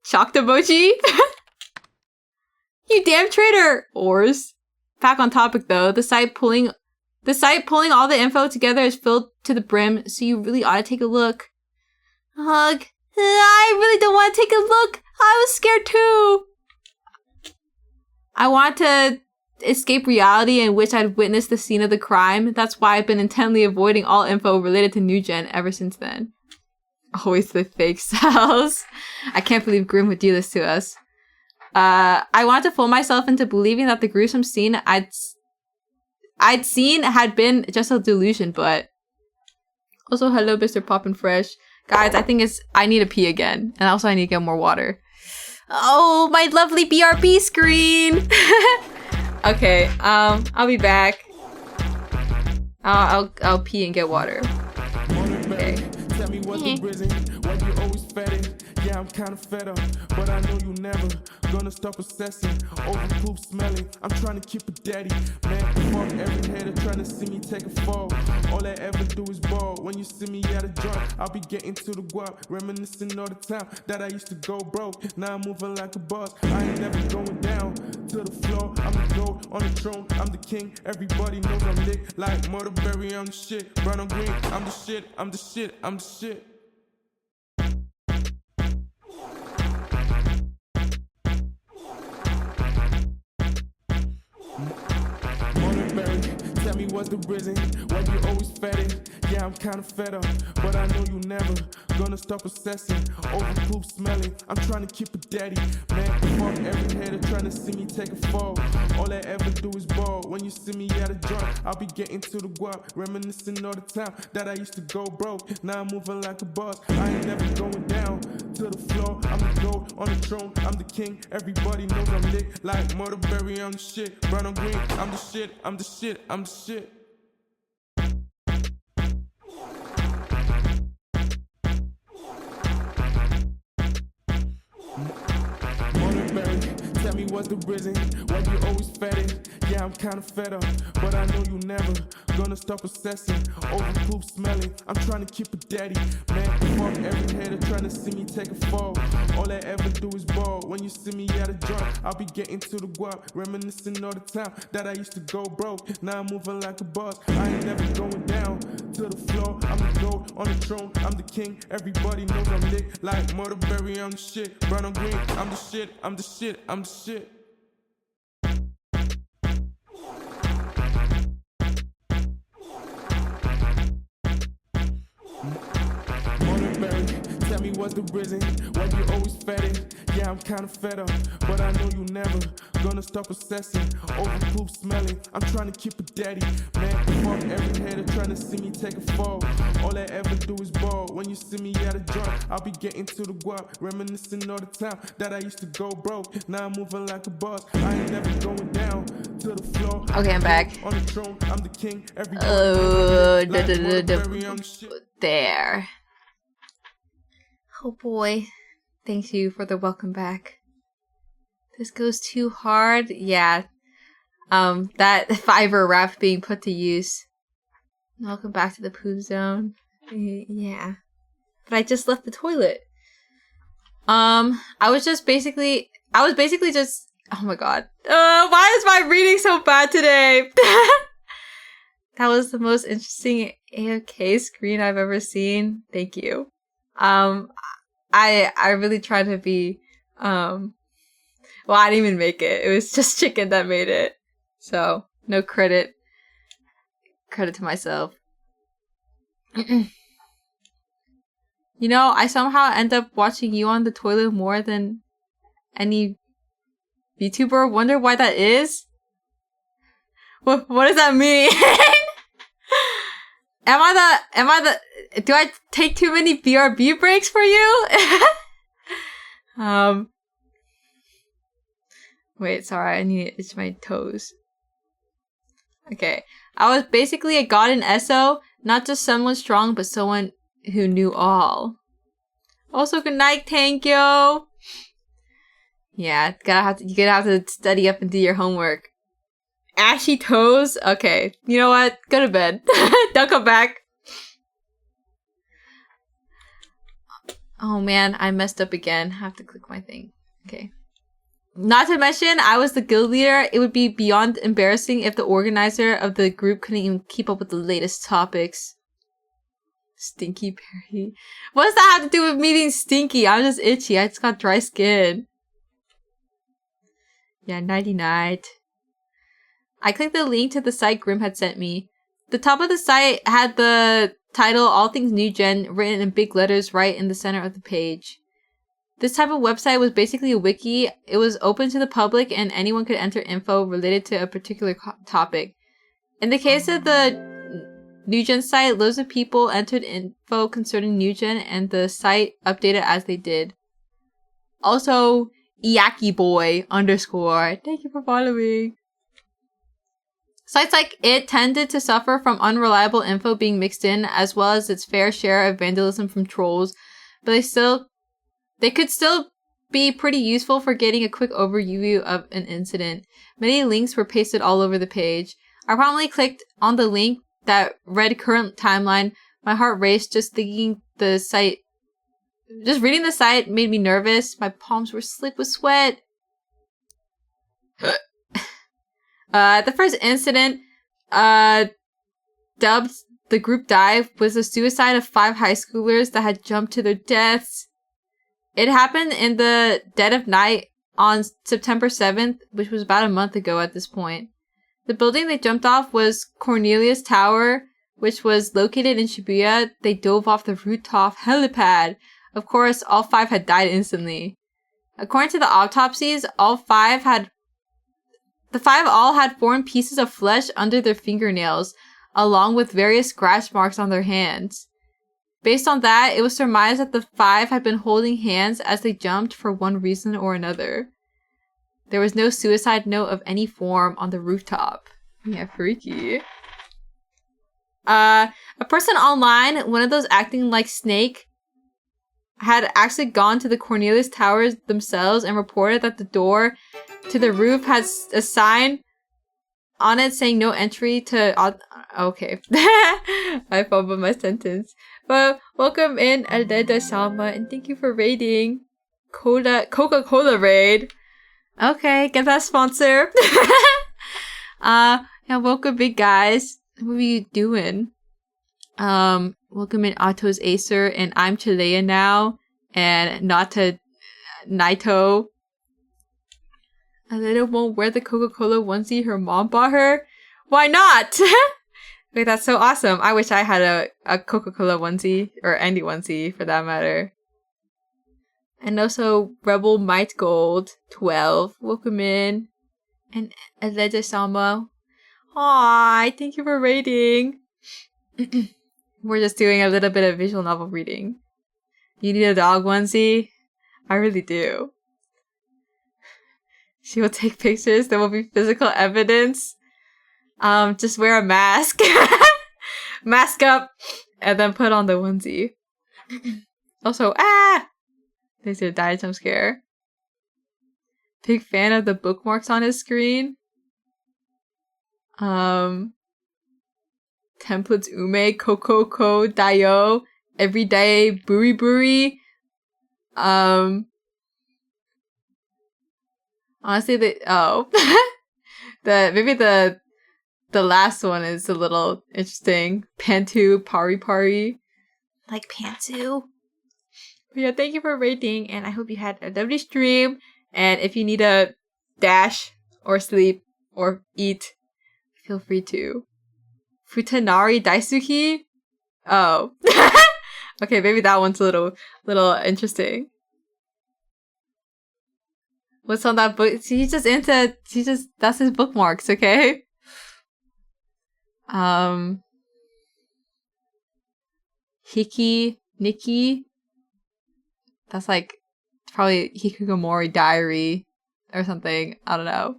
[SPEAKER 1] Shocked emoji. You damn traitor! Ors. Back on topic though, the site pulling all the info together is filled to the brim, so you really ought to take a look. Hug. I really don't want to take a look. I was scared too. I want to escape reality in which I'd witnessed the scene of the crime. That's why I've been intently avoiding all info related to New Gen ever since then. Always the fake selves. I can't believe Grimm would do this to us. I wanted to fool myself into believing that the gruesome scene I'd seen had been just a delusion, but... Also, hello, Mr. Poppin' Fresh. Guys, I need to pee again. And also, I need to get more water. Oh, my lovely BRB screen! Okay, I'll be back. I'll pee and get water. Okay.
[SPEAKER 5] Tell me what's the reason why you always fed it. Yeah, I'm kinda fed up, but I know you never gonna stop assessing. Over poop smelling, I'm trying to keep it daddy. Man, fuck every hater trying to see me take a fall. All I ever do is ball. When you see me at a joint, I'll be getting to the guap, reminiscing all the time that I used to go broke. Now I'm moving like a boss. I ain't never going down to the floor. I'm the gold on the throne. I'm the king. Everybody knows I'm lit like Murderberry. I'm the shit. Brown on green. I'm the shit. I'm the shit. I'm the shit. Tell me what's the reason why you always fed it. Yeah, I'm kinda fed up, but I know you never gonna stop assessing. Over poop smelling, I'm trying to keep it daddy. Man, fuck every hater trying to see me take a fall. All I ever do is ball. When you see me at a joint, I'll be getting to the guap, reminiscing all the time that I used to go broke. Now I'm moving like a boss. I ain't never going down to the floor. I'm the gold on the throne. I'm the king. Everybody knows I'm lit like Murderberry. I'm the shit. Brown on green. I'm the shit. I'm the shit. I'm the shit. Tell me what's the reason why you always fed it. Yeah, I'm kinda fed up, but I know you never gonna stop assessing. Over poop smelling, I'm trying to keep it daddy. Man, fuck every hater trying to see me take a fall. All I ever do is ball. When you see me at a joint, I'll be getting to the guap, reminiscing all the time that I used to go broke. Now I'm moving like a boss. I ain't never going down to the floor. I'm the gold on the throne. I'm the king. Everybody knows I'm lit like Murderberry. I'm the shit. Brown on green. I'm the shit. I'm the shit. I'm the shit. Tell me what's the reason why you always fed it. Yeah, I'm kinda fed up, but I know you never gonna stop assessing. Over poop smelling, I'm trying to keep it daddy. Man, fuck every hater trying to see me take a fall. All I ever do is ball. When you see me at a joint, I'll be getting to the guap, reminiscing all the time that I used to go broke. Now I'm moving like a boss. I ain't never going down to the floor. throne.
[SPEAKER 1] Okay, I'm back.
[SPEAKER 5] On the throne, I'm the king. Every
[SPEAKER 1] there. Oh boy. Thank you for the welcome back. This goes too hard. Yeah. That Fiverr rap being put to use. Welcome back to the poop zone. Yeah. But I just left the toilet. I was basically just, oh my god. Why is my reading so bad today? That was the most interesting AFK screen I've ever seen. Thank you. I really tried to be, well, I didn't even make it. It was just Chicken that made it. So, no credit. Credit to myself. You know, I somehow end up watching you on the toilet more than any VTuber. Wonder why that is? What does that mean? Do I take too many BRB breaks for you? Wait, sorry, I need to itch my toes. Okay. I was basically a god in SO, not just someone strong, but someone who knew all. Also, good night, thank you. Yeah, you're gonna have to study up and do your homework. Ashy toes? Okay, you know what? Go to bed. Don't come back. Oh man, I messed up again. I have to click my thing. Okay. Not to mention, I was the guild leader. It would be beyond embarrassing if the organizer of the group couldn't even keep up with the latest topics. Stinky Berry. What does that have to do with me being stinky? I'm just itchy. I just got dry skin. Yeah, nighty night. I clicked the link to the site Grim had sent me. The top of the site had the title All Things New Gen written in big letters right in the center of the page. This type of website was basically a wiki. It was open to the public and anyone could enter info related to a particular topic. In the case of the New Gen site, loads of people entered info concerning New Gen and the site updated as they did. Also, Iakiboy _ thank you for following. Sites like it tended to suffer from unreliable info being mixed in, as well as its fair share of vandalism from trolls, but they could still be pretty useful for getting a quick overview of an incident. Many links were pasted all over the page. I promptly clicked on the link that read current timeline. My heart raced just reading the site made me nervous. My palms were slick with sweat. The first incident, dubbed the group dive, was the suicide of 5 high schoolers that had jumped to their deaths. It happened in the dead of night on September 7th, which was about a month ago at this point. The building they jumped off was Cornelius Tower, which was located in Shibuya. They dove off the rooftop helipad. Of course, all 5 had died instantly. According to the autopsies, the 5 all had foreign pieces of flesh under their fingernails, along with various scratch marks on their hands. Based on that, it was surmised that the 5 had been holding hands as they jumped for one reason or another. There was no suicide note of any form on the rooftop. Yeah, freaky. A person online, one of those acting like Snake, had actually gone to the Cornelius Towers themselves and reported that the door to the roof had a sign on it saying no entry to... Okay. I fumbled my sentence. But welcome in Aldeda-sama and thank you for raiding. Coca-Cola raid. Okay, get that sponsor. Yeah, welcome big guys. What are you doing? Welcome in Atos Acer and I'm Chilea now. And Nata Naito. Aleda won't wear the Coca-Cola onesie her mom bought her. Why not? Wait, that's so awesome. I wish I had a Coca-Cola onesie, or any onesie for that matter. And also Rebel Might Gold 12. Welcome in. And Aleda-sama. Aw, thank you for raiding. We're just doing a little bit of visual novel reading. You need a dog onesie? I really do. She will take pictures. There will be physical evidence. Just wear a mask. Mask up, and then put on the onesie. Also, there's a die jump scare. Big fan of the bookmarks on his screen. Templates ume, kokoko, dayo, everyday, buri buri. Honestly, maybe the last one is a little interesting. Pantu, pari pari. Like Pantu. But yeah, thank you for rating, and I hope you had a lovely stream. And if you need a dash, or sleep, or eat, feel free to. Futanari Daisuki? Oh. Okay, maybe that one's a little interesting. What's on that book? That's his bookmarks, okay? Hiki, Nikki. That's like probably Hikikomori Diary or something. I don't know.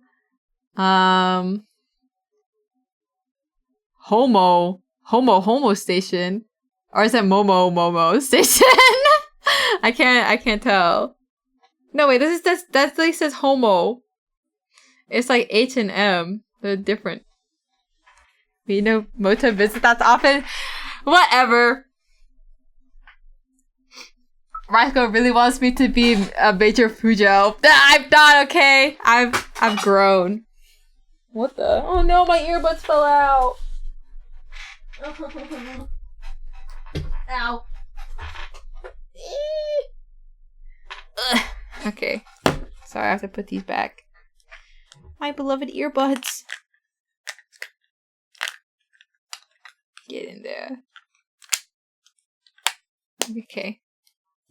[SPEAKER 1] Homo Station. Or is it Momo Station? I can't tell. No wait, that like says homo. It's like H and M. They're different. You know, Mota visits that often. Whatever. Raiko really wants me to be a major Fujo. I'm not okay. I've grown. What the? Oh no, my earbuds fell out. Ow. Okay. Sorry, I have to put these back. My beloved earbuds. Get in there. Okay.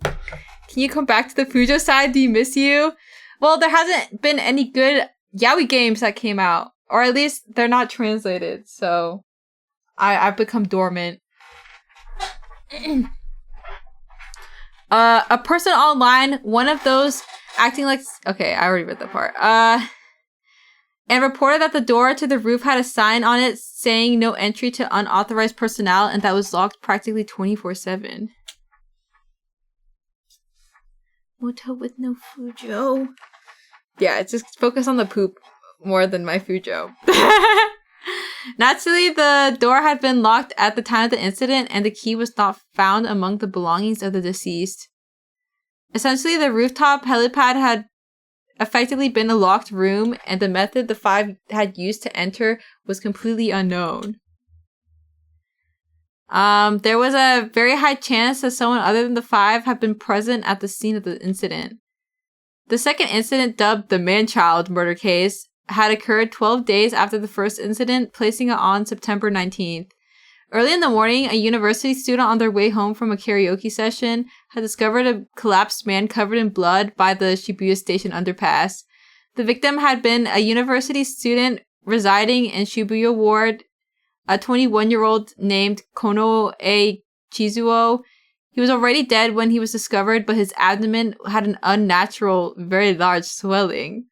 [SPEAKER 1] Can you come back to the Fujo side? Do you miss you? Well, there hasn't been any good yaoi games that came out. Or at least they're not translated, so I've become dormant. A person online, one of those acting like... Okay, I already read that part. And reported that the door to the roof had a sign on it saying no entry to unauthorized personnel, and that was locked practically 24/7. Moto with no Fujo. Yeah, it's just focus on the poop more than my Fujo. Naturally, the door had been locked at the time of the incident, and the key was not found among the belongings of the deceased. Essentially, the rooftop helipad had effectively been a locked room, and the method the five had used to enter was completely unknown. There was a very high chance that someone other than the five had been present at the scene of the incident. The second incident, dubbed the man-child murder case, had occurred 12 days after the first incident, placing it on September 19th. Early in the morning, a university student on their way home from a karaoke session had discovered a collapsed man covered in blood by the Shibuya Station underpass. The victim had been a university student residing in Shibuya Ward, a 21-year-old named Konoe Chizuo. He was already dead when he was discovered, but his abdomen had an unnatural, very large swelling.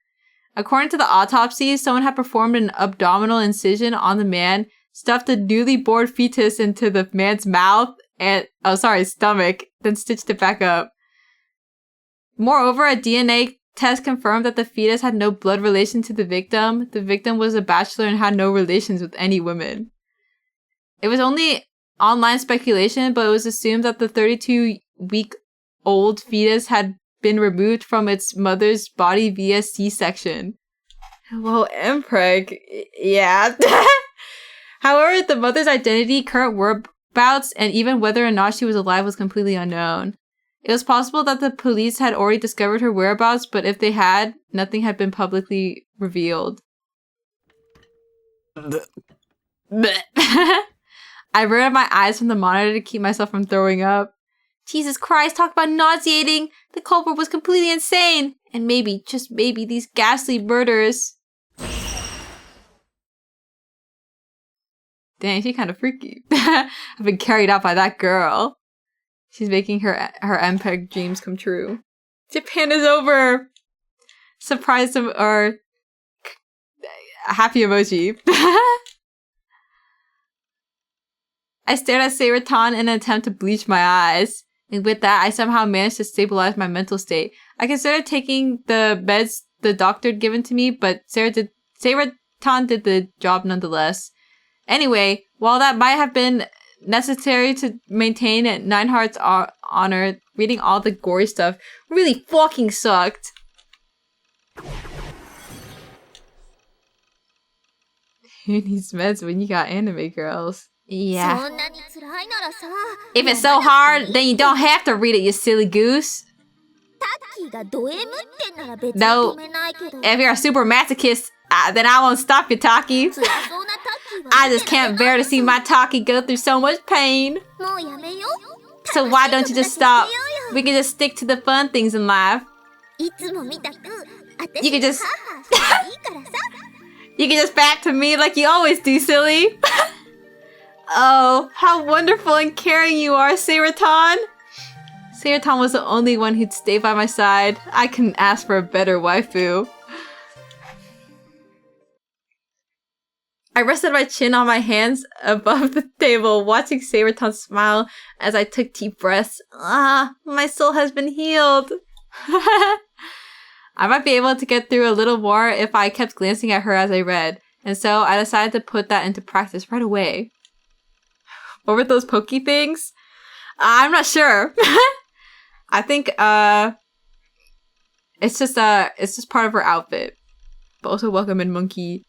[SPEAKER 1] According to the autopsy, someone had performed an abdominal incision on the man, stuffed a newly born fetus into the man's mouth and, stomach, then stitched it back up. Moreover, a DNA test confirmed that the fetus had no blood relation to the victim. The victim was a bachelor and had no relations with any women. It was only online speculation, but it was assumed that the 32-week-old fetus had been removed from its mother's body via C-section. Well, impreg, yeah. However, the mother's identity, current whereabouts, and even whether or not she was alive was completely unknown. It was possible that the police had already discovered her whereabouts, but if they had, nothing had been publicly revealed. I averted my eyes from the monitor to keep myself from throwing up. Jesus Christ, talk about nauseating! The culprit was completely insane! And maybe, just maybe, these ghastly murders. Dang, she's kind of freaky. I've been carried out by that girl. She's making her MPEG dreams come true. Japan is over! Surprise or happy emoji. I stared at Seiraton in an attempt to bleach my eyes. And with that, I somehow managed to stabilize my mental state. I considered taking the meds the doctor had given to me, but Seiraton did the job nonetheless. Anyway, while that might have been necessary to maintain Nineheart's honor, reading all the gory stuff really fucking sucked. Who needs meds when you got anime girls? Yeah. If it's so hard, then you don't have to read it, you silly goose. No, if you're a super masochist, then I won't stop you, Taki. I just can't bear to see my Taki go through so much pain. So why don't you just stop? We can just stick to the fun things in life. You can just... You can just back to me like you always do, silly. Oh, how wonderful and caring you are, Seiraton. Seiraton was the only one who'd stay by my side. I couldn't ask for a better waifu. I rested my chin on my hands above the table, watching Seiraton smile as I took deep breaths. Ah, my soul has been healed. I might be able to get through a little more if I kept glancing at her as I read, and so I decided to put that into practice right away. What were those pokey things? I'm not sure. I think it's just part of her outfit. But also welcome in, monkey.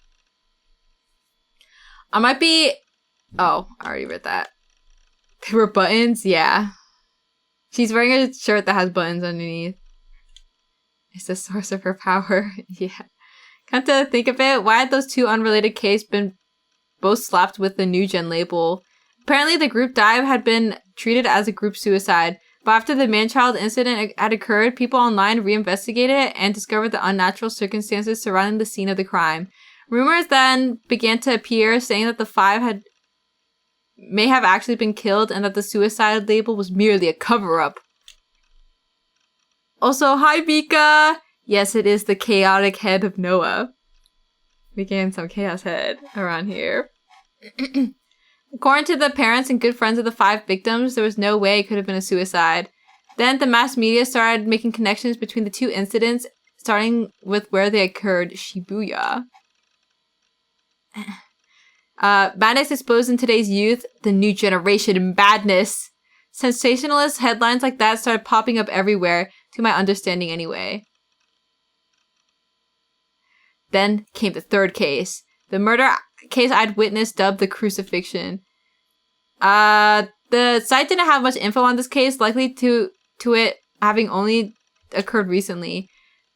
[SPEAKER 1] I might be... Oh, I already read that. They were buttons? Yeah. She's wearing a shirt that has buttons underneath. It's the source of her power. Yeah. Come to think of it, why had those two unrelated cases been both slapped with the new gen label? Apparently the group dive had been treated as a group suicide, but after the man-child incident had occurred, people online reinvestigated it and discovered the unnatural circumstances surrounding the scene of the crime. Rumors then began to appear saying that the five may have actually been killed and that the suicide label was merely a cover-up. Also, hi Vika! Yes, it is the chaotic head of Noah. We gained some chaos head around here. According to the parents and good friends of the five victims, there was no way it could have been a suicide. Then the mass media started making connections between the two incidents, starting with where they occurred, Shibuya. Madness exposed in today's youth, the new generation of madness. Sensationalist headlines like that started popping up everywhere, to my understanding anyway. Then came the third case. The murder case I'd witnessed dubbed the crucifixion. The site didn't have much info on this case, likely to it having only occurred recently.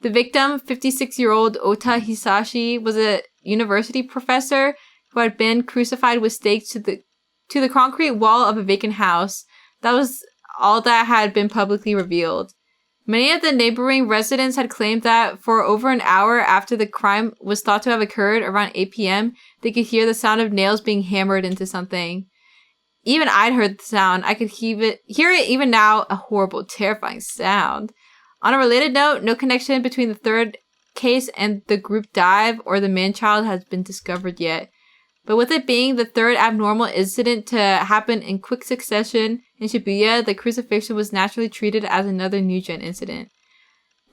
[SPEAKER 1] The victim, 56-year-old Ota Hisashi, was a university professor who had been crucified with stakes to the concrete wall of a vacant house. That was all that had been publicly revealed. Many of the neighboring residents had claimed that for over an hour after the crime was thought to have occurred, around 8 p.m., they could hear the sound of nails being hammered into something. Even I'd heard the sound. I could hear it even now, a horrible, terrifying sound. On a related note, no connection between the third case and the group dive or the man-child has been discovered yet. But with it being the third abnormal incident to happen in quick succession in Shibuya, the crucifixion was naturally treated as another new-gen incident.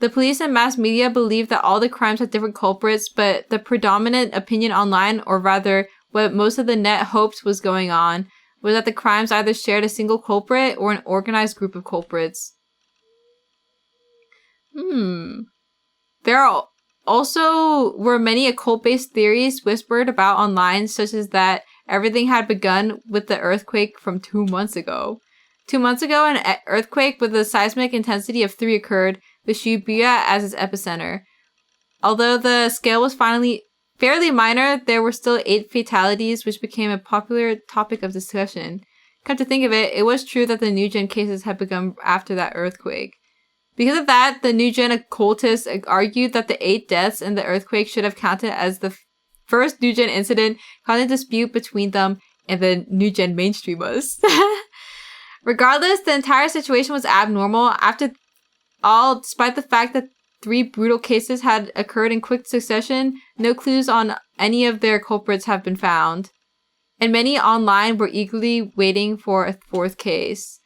[SPEAKER 1] The police and mass media believe that all the crimes had different culprits, but the predominant opinion online, or rather what most of the net hoped was going on, was that the crimes either shared a single culprit or an organized group of culprits. There also were many occult-based theories whispered about online, such as that everything had begun with the earthquake from 2 months ago. 2 months ago, an earthquake with a seismic intensity of 3 occurred, with Shibuya as its epicenter. Although the scale was fairly minor, there were still 8 fatalities, which became a popular topic of discussion. Come to think of it, it was true that the new-gen cases had begun after that earthquake. Because of that, the new-gen occultists argued that the 8 deaths in the earthquake should have counted as the first new-gen incident, causing a dispute between them and the new-gen mainstreamers. Regardless, the entire situation was abnormal. After all, despite the fact that 3 brutal cases had occurred in quick succession, no clues on any of their culprits have been found. and many online were eagerly waiting for a fourth case.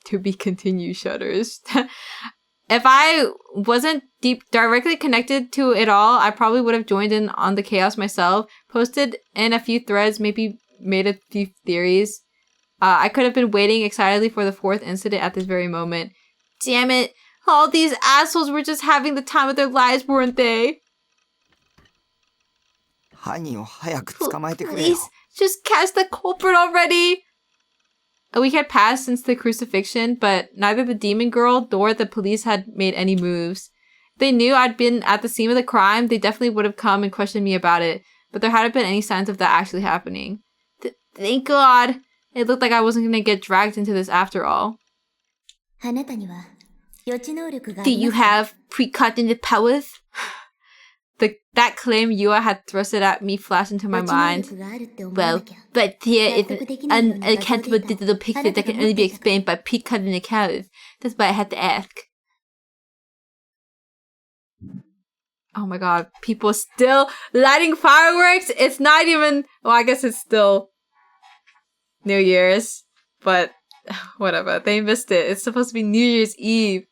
[SPEAKER 1] To be continued, shudders. If I wasn't directly connected to it all, I probably would have joined in on the chaos myself, posted in a few threads, maybe made a few theories. I could have been waiting excitedly for the fourth incident at this very moment. Damn it! All these assholes were just having the time of their lives, weren't they?
[SPEAKER 3] 犯人を早く捕まえてくれよ。
[SPEAKER 1] Please, just catch the culprit already! A week had passed since the crucifixion, but neither the demon girl nor the police had made any moves. If they knew I'd been at the scene of the crime, they definitely would have come and questioned me about it, but there hadn't been any signs of that actually happening. Thank God! It looked like I wasn't gonna get dragged into this after all.
[SPEAKER 4] あなたには予知能力があ
[SPEAKER 1] Do
[SPEAKER 4] り
[SPEAKER 1] you
[SPEAKER 4] ます。
[SPEAKER 1] have precognitive powers? That claim Yua had thrusted at me flashed into my
[SPEAKER 4] 予知能
[SPEAKER 1] mind.
[SPEAKER 4] 力があるって思わ
[SPEAKER 1] Well,
[SPEAKER 4] なきゃ。
[SPEAKER 1] but here is
[SPEAKER 4] 納得できないよう
[SPEAKER 1] an
[SPEAKER 4] に謎解
[SPEAKER 1] unaccountable
[SPEAKER 4] いた。
[SPEAKER 1] digital picture that can only be explained by precognitive powers. That's why I had to ask. Oh my god, people still lighting fireworks? It's not even... Well, I guess it's still New Year's, but whatever. They missed it. It's supposed to be New Year's Eve.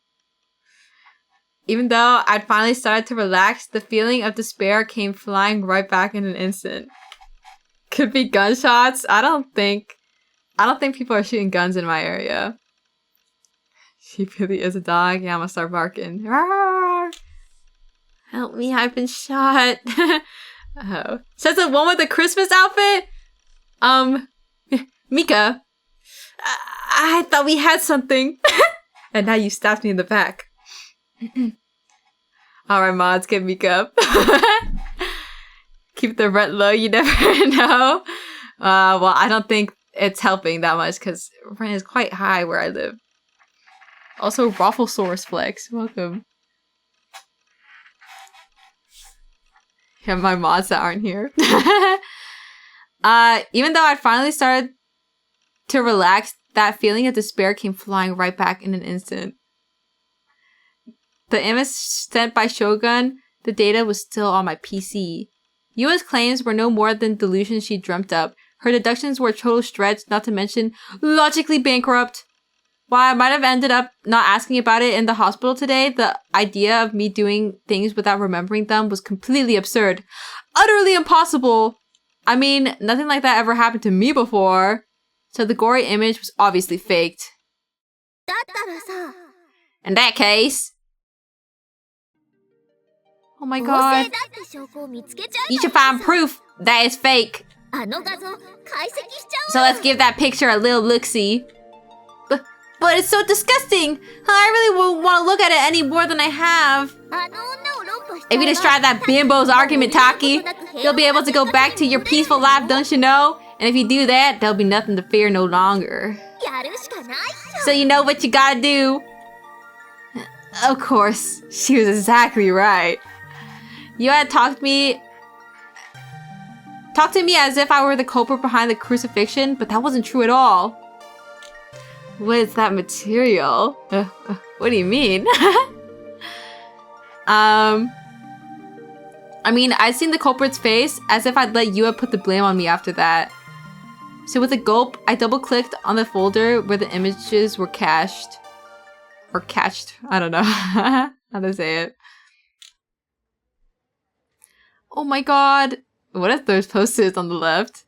[SPEAKER 1] Even though I'd finally started to relax, the feeling of despair came flying right back in an instant. Could be gunshots. I don't think people are shooting guns in my area. She really is a dog. Yeah, I'm gonna start barking. Rawr! Help me, I've been shot. Oh. Says the one with the Christmas outfit? Mika. I thought we had something. And now you stabbed me in the back. Alright, mods, get Mika up. Keep the rent low, you never know. Well, I don't think it's helping that much because rent is quite high where I live. Also, Rafflesaurus Flex, welcome. Yeah, my mods that aren't here. Even though I finally started to relax, that feeling of despair came flying right back in an instant. The image sent by Shogun, the data was still on my PC. Yua's claims were no more than delusions she dreamt up. Her deductions were a total stretch, not to mention logically bankrupt. While I might have ended up not asking about it in the hospital today, the idea of me doing things without remembering them was completely absurd. Utterly impossible! I mean, nothing like that ever happened to me before. So the gory image was obviously faked.
[SPEAKER 4] だったらさ、
[SPEAKER 1] In that case... Oh my
[SPEAKER 4] 合
[SPEAKER 1] god.
[SPEAKER 4] 成だって証拠を見つけちゃえ
[SPEAKER 1] You
[SPEAKER 4] ば
[SPEAKER 1] should find proof that it's fake.
[SPEAKER 4] あの画像解析しちゃ
[SPEAKER 1] So
[SPEAKER 4] おう
[SPEAKER 1] let's give that picture a little look-see. But it's so disgusting! I really won't want to look at it any more than I have.
[SPEAKER 4] あの女を論破しちゃえば
[SPEAKER 1] If you destroy that bimbo's argument, Taki, you'll be able to go back to your peaceful life, don't you know? And if you do that, there'll be nothing to fear no longer.
[SPEAKER 4] やるしかないっしょ
[SPEAKER 1] So you know what you gotta do? Of course, she was exactly right. You had talked to me as if I were the culprit behind the crucifixion, but that wasn't true at all. What is that material? What do you mean? I mean, I'd seen the culprit's face, as if I'd let Yua put the blame on me after that. So with a gulp, I double-clicked on the folder where the images were cached. Or catched. I don't know how to say it. Oh my god. What if there's post-its on the left?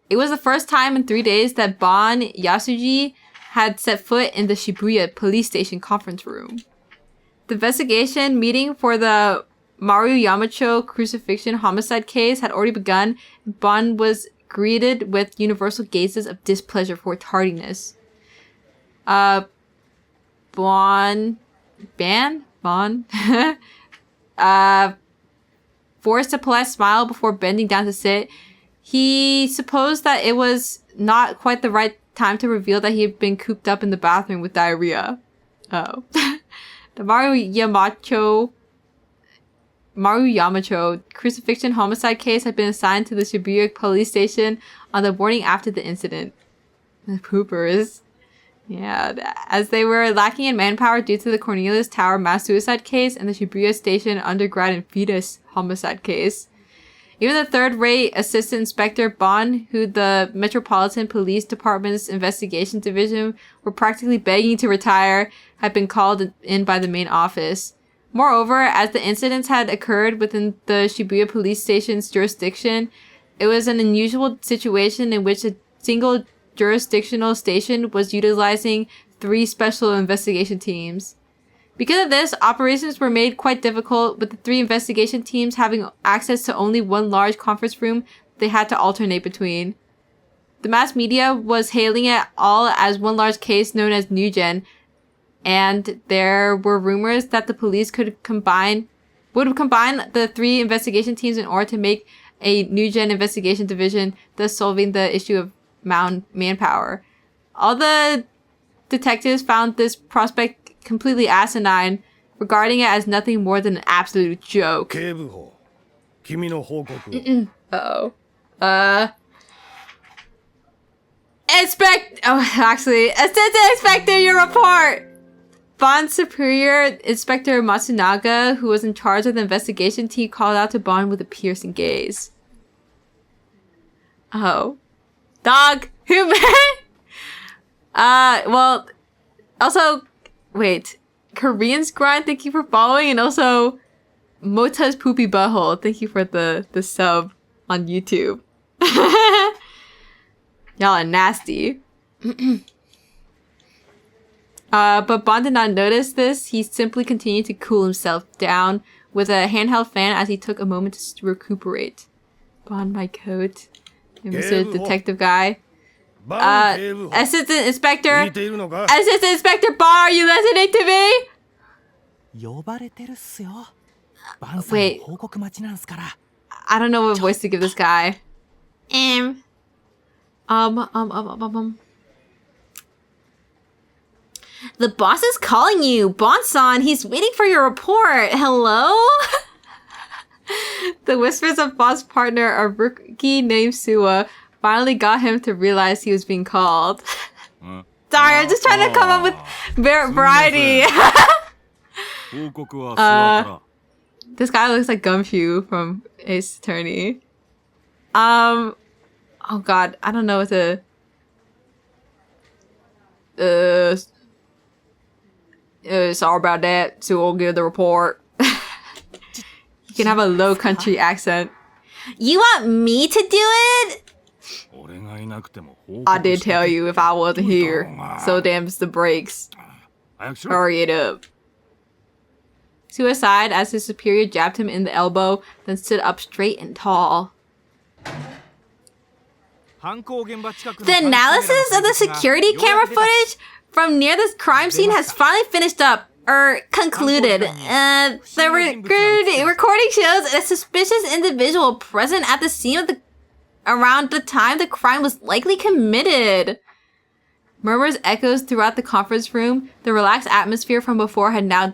[SPEAKER 1] It was the first time in 3 days that Bon Yasuji had set foot in the Shibuya police station conference room. The investigation meeting for the Maru Yamacho crucifixion homicide case had already begun, and Bon was greeted with universal gazes of displeasure for tardiness. Bon forced a polite smile before bending down to sit. He supposed that it was not quite the right time to reveal that he had been cooped up in the bathroom with diarrhea. Oh. The Maru Yamacho crucifixion homicide case had been assigned to the Shibuya police station on the morning after the incident. The poopers. Yeah, as they were lacking in manpower due to the Cornelius Tower mass suicide case and the Shibuya Station undergrad and fetus homicide case. Even the third-rate Assistant Inspector Bond, who the Metropolitan Police Department's Investigation Division were practically begging to retire, had been called in by the main office. Moreover, as the incidents had occurred within the Shibuya Police Station's jurisdiction, it was an unusual situation in which a single jurisdictional station was utilizing 3 special investigation teams. Because of this, operations were made quite difficult, with the 3 investigation teams having access to only one large conference room they had to alternate between. The mass media was hailing it all as one large case known as New Gen, and there were rumors that the police would combine the 3 investigation teams in order to make a New Gen investigation division, thus solving the issue of manpower. All the detectives found this prospect completely asinine, regarding it as nothing more than an absolute joke.
[SPEAKER 6] Uh-oh.
[SPEAKER 1] Assistant Inspector, your report! Bond Superior Inspector Matsunaga, who was in charge of the investigation team, called out to Bond with a piercing gaze. Oh. Dog! Who well, also, wait. Korean's grind, thank you for following, and also Mota's poopy butthole, thank you for the sub on YouTube. Y'all are nasty. But Bond did not notice this. He simply continued to cool himself down with a handheld fan as he took a moment to recuperate. Bond, my coat. And Mr. Detective Guy. Assistant Inspector Bond, are you listening to me? Wait. I don't know what voice to give this guy. The boss is calling you, Bond-san. He's waiting for your report. Hello? The whispers of boss partner, a rookie named Suwa, finally got him to realize he was being called. Sorry, I'm just trying to come up with variety. This guy looks like Gumshoe from Ace Attorney. Oh god, I don't know what to... sorry about that, so we'll give the report. You can have a low country accent. You want me to do it? I did tell you if I wasn't here. So damns the brakes. Hurry it up. Suicide as his superior jabbed him in the elbow, then stood up straight and tall. The analysis of the security camera footage from near the crime scene has finally finished up, concluded. The recording shows a suspicious individual present at the scene of around the time the crime was likely committed. Murmurs echoes throughout the conference room. The relaxed atmosphere from before had now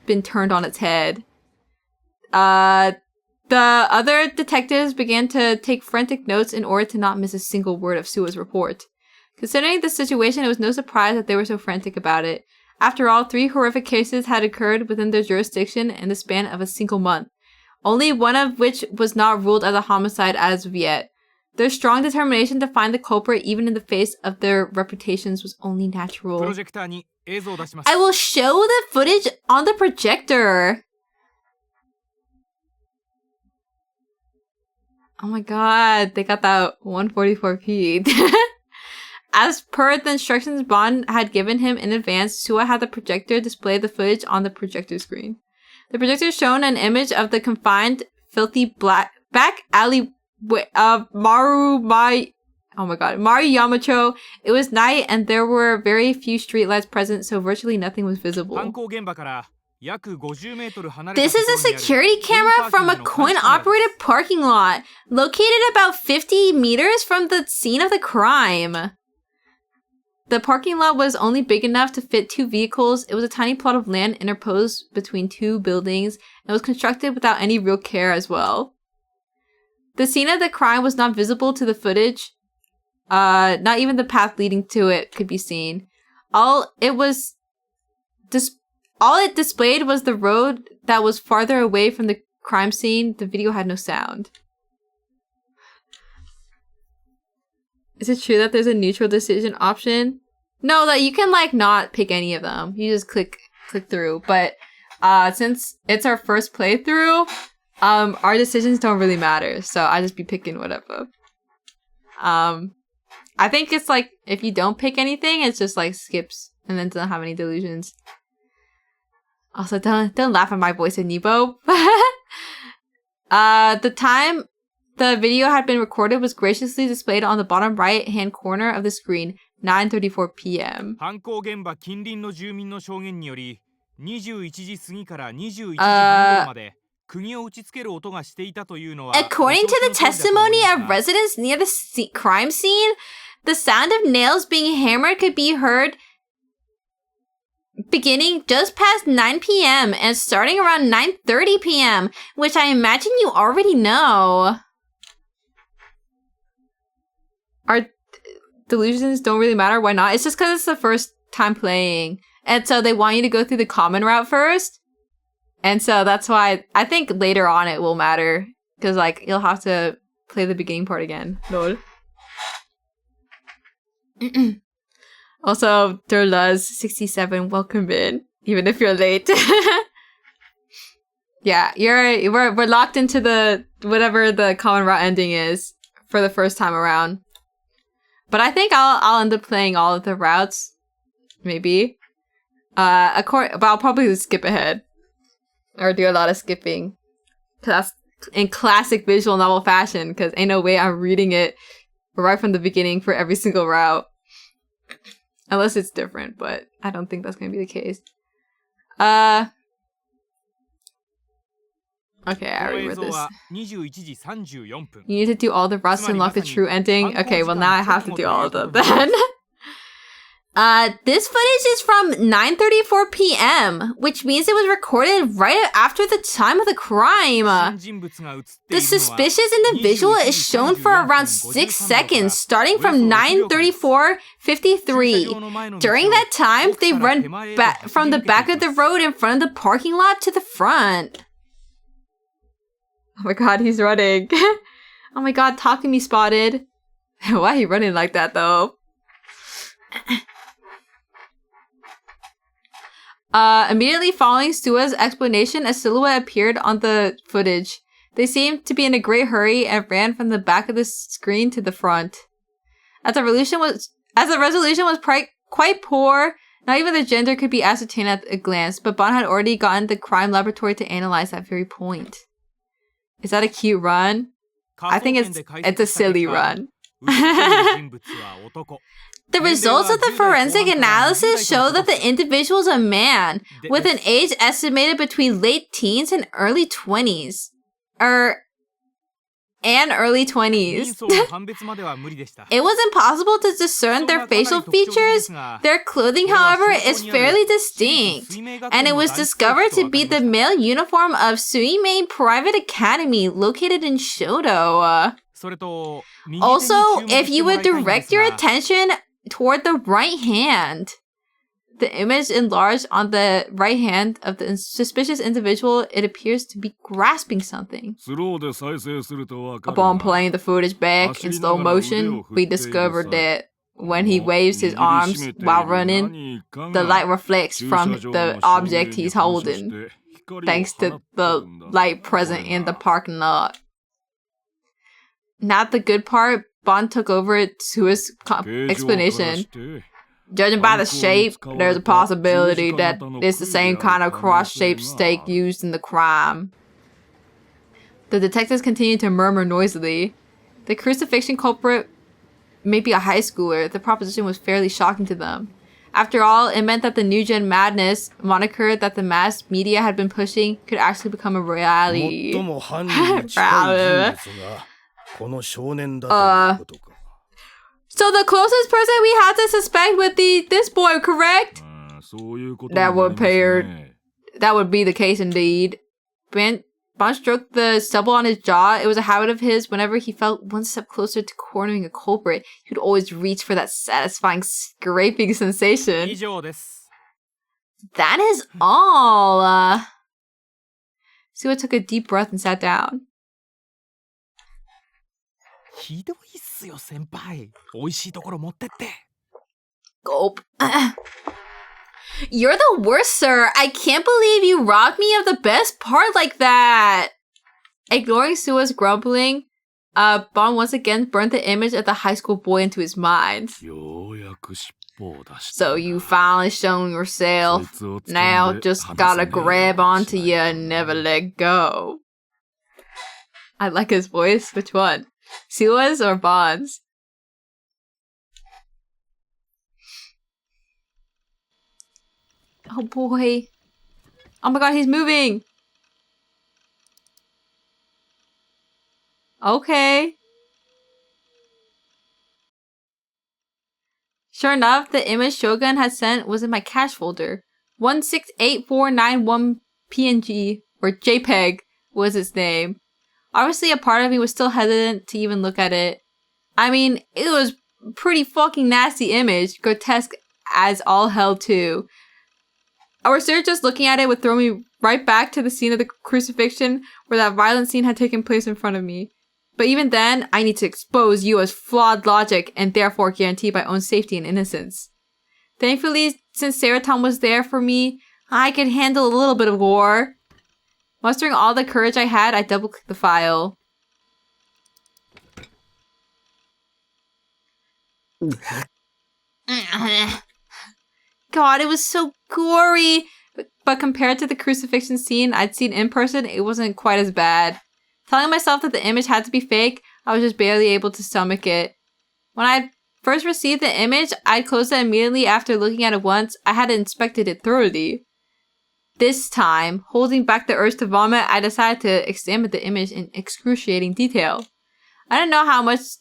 [SPEAKER 1] been turned on its head. The other detectives began to take frantic notes in order to not miss a single word of Sua's report. Considering the situation, it was no surprise that they were so frantic about it. After all, 3 horrific cases had occurred within their jurisdiction in the span of a single month, only one of which was not ruled as a homicide as of yet. Their strong determination to find the culprit even in the face of their reputations was only natural. I will show the footage on the projector. Oh my god, they got that 144p. As per the instructions Bond had given him in advance, Sua had the projector display the footage on the projector screen. The projector showed an image of the confined, filthy back alley of Maru Yamacho. It was night and there were very few streetlights present, so virtually nothing was visible. This is a security camera from a coin-operated parking lot, located about 50 meters from the scene of the crime. The parking lot was only big enough to fit 2 vehicles. It was a tiny plot of land interposed between 2 buildings, and was constructed without any real care as well. The scene of the crime was not visible to the footage. Not even the path leading to it could be seen. all it displayed was the road that was farther away from the crime scene. The video had no sound. Is it true that there's a neutral decision option? No, that you can like not pick any of them. You just click through. But since it's our first playthrough, our decisions don't really matter. So I just be picking whatever. I think it's like if you don't pick anything, it's just like skips and then doesn't have any delusions. Also, don't laugh at my voice in Nebo. The time the video had been recorded was graciously displayed on the bottom right-hand corner of the screen, 9:34 p.m.
[SPEAKER 6] 犯行現場近隣の住民の証言により、21時過ぎから21時半頃まで釘を打ちつける音がしていたというのは。
[SPEAKER 1] According to the testimony of residents near the crime scene, the sound of nails being hammered could be heard beginning just past 9 p.m. and starting around 9:30 p.m., which I imagine you already know. Our delusions don't really matter. Why not? It's just because it's the first time playing. And so they want you to go through the common route first. And so that's why I think later on it will matter. Because like you'll have to play the beginning part again. Lol. Also, Durluz67, welcome in. Even if you're late. Yeah, we're locked into the whatever the common route ending is for the first time around. But I think I'll end up playing all of the routes. Maybe. But I'll probably just skip ahead. Or do a lot of skipping. Cause that's in classic visual novel fashion, because ain't no way I'm reading it right from the beginning for every single route. Unless it's different, but I don't think that's gonna be the case. Okay, I already read this. You need to do all the routes to unlock the true ending? Okay, well now I have to do all of them then. This footage is from 9:34 p.m., which means it was recorded right after the time of the crime. The suspicious individual is shown for around 6 seconds, starting from 9:34:53. During that time, they run back from the back of the road in front of the parking lot to the front. Oh my god, he's running. Oh my god, Takumi spotted. Why are you running like that though? Immediately following Sua's explanation, a silhouette appeared on the footage. They seemed to be in a great hurry and ran from the back of the screen to the front. As the resolution was quite poor, not even the gender could be ascertained at a glance, but Bon had already gotten the crime laboratory to analyze that very point. Is that a cute run? I think it's a silly run. The results of the forensic analysis show that the individual is a man with an age estimated between late teens and early 20s. Early 20s. It was impossible to discern their facial features. Their clothing, however, is fairly distinct, and it was discovered to be the male uniform of Suimei Private Academy, located in Shodo. Also, if you would direct your attention toward the right hand, the image enlarged on the right hand of the suspicious individual, it appears to be grasping something. Upon playing the footage back in slow motion, we discovered that when he waves his arms while running, the light reflects from the object he's holding, thanks to the light present in the parking lot. Not the good part, Bon took over Sua's explanation. Judging by the shape, there's a possibility that it's the same kind of cross-shaped stake used in the crime. The detectives continued to murmur noisily. The crucifixion culprit may be a high schooler. The proposition was fairly shocking to them. After all, it meant that the New Gen Madness moniker that the mass media had been pushing could actually become a reality. So the closest person we had to suspect would be this boy, correct? That would be the case indeed. Bond stroked the stubble on his jaw. It was a habit of his. Whenever he felt one step closer to cornering a culprit, he would always reach for that satisfying scraping sensation.
[SPEAKER 6] 以上です。
[SPEAKER 1] That is all. Suwa took a deep breath and sat down.
[SPEAKER 6] ひどいっすよ先輩。美味しいところ持ってって。
[SPEAKER 1] Gulp. You're the worst, sir. I can't believe you robbed me of the best part like that. Ignoring Sua's grumbling, Bond once again burnt the image of the high school boy into his mind.
[SPEAKER 2] ようやく尻尾を出した。
[SPEAKER 1] So you finally shown yourself. Now just gotta grab onto you and never let go. I like his voice. Which one? Sua's or Bond's? Oh boy. Oh my god, he's moving. Okay. Sure enough, the image Shogun had sent was in my cache folder. 168491 PNG, or JPEG, was its name. Obviously, a part of me was still hesitant to even look at it. I mean, it was a pretty fucking nasty image, grotesque as all hell too. Our search just looking at it would throw me right back to the scene of the crucifixion where that violent scene had taken place in front of me. But even then, I need to expose you as flawed logic and therefore guarantee my own safety and innocence. Thankfully, since Seraton was there for me, I could handle a little bit of war. Mustering all the courage I had, I double-clicked the file. God, it was so gory! But compared to the crucifixion scene I'd seen in person, it wasn't quite as bad. Telling myself that the image had to be fake, I was just barely able to stomach it. When I first received the image, I'd closed it immediately after looking at it once. I had inspected it thoroughly. This time, holding back the urge to vomit, I decided to examine the image in excruciating detail. I didn't know how much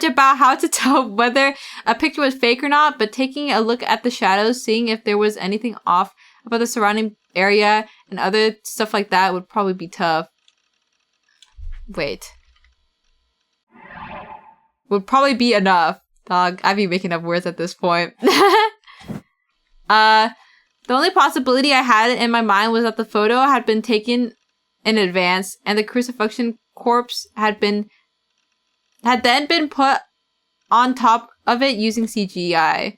[SPEAKER 1] about how to tell whether a picture was fake or not, but taking a look at the shadows, seeing if there was anything off about the surrounding area and other stuff like that would probably be tough. Wait. Would probably be enough. Dog, I'd be making up words at this point. The only possibility I had in my mind was that the photo had been taken in advance and the crucifixion corpse had then been put on top of it using CGI.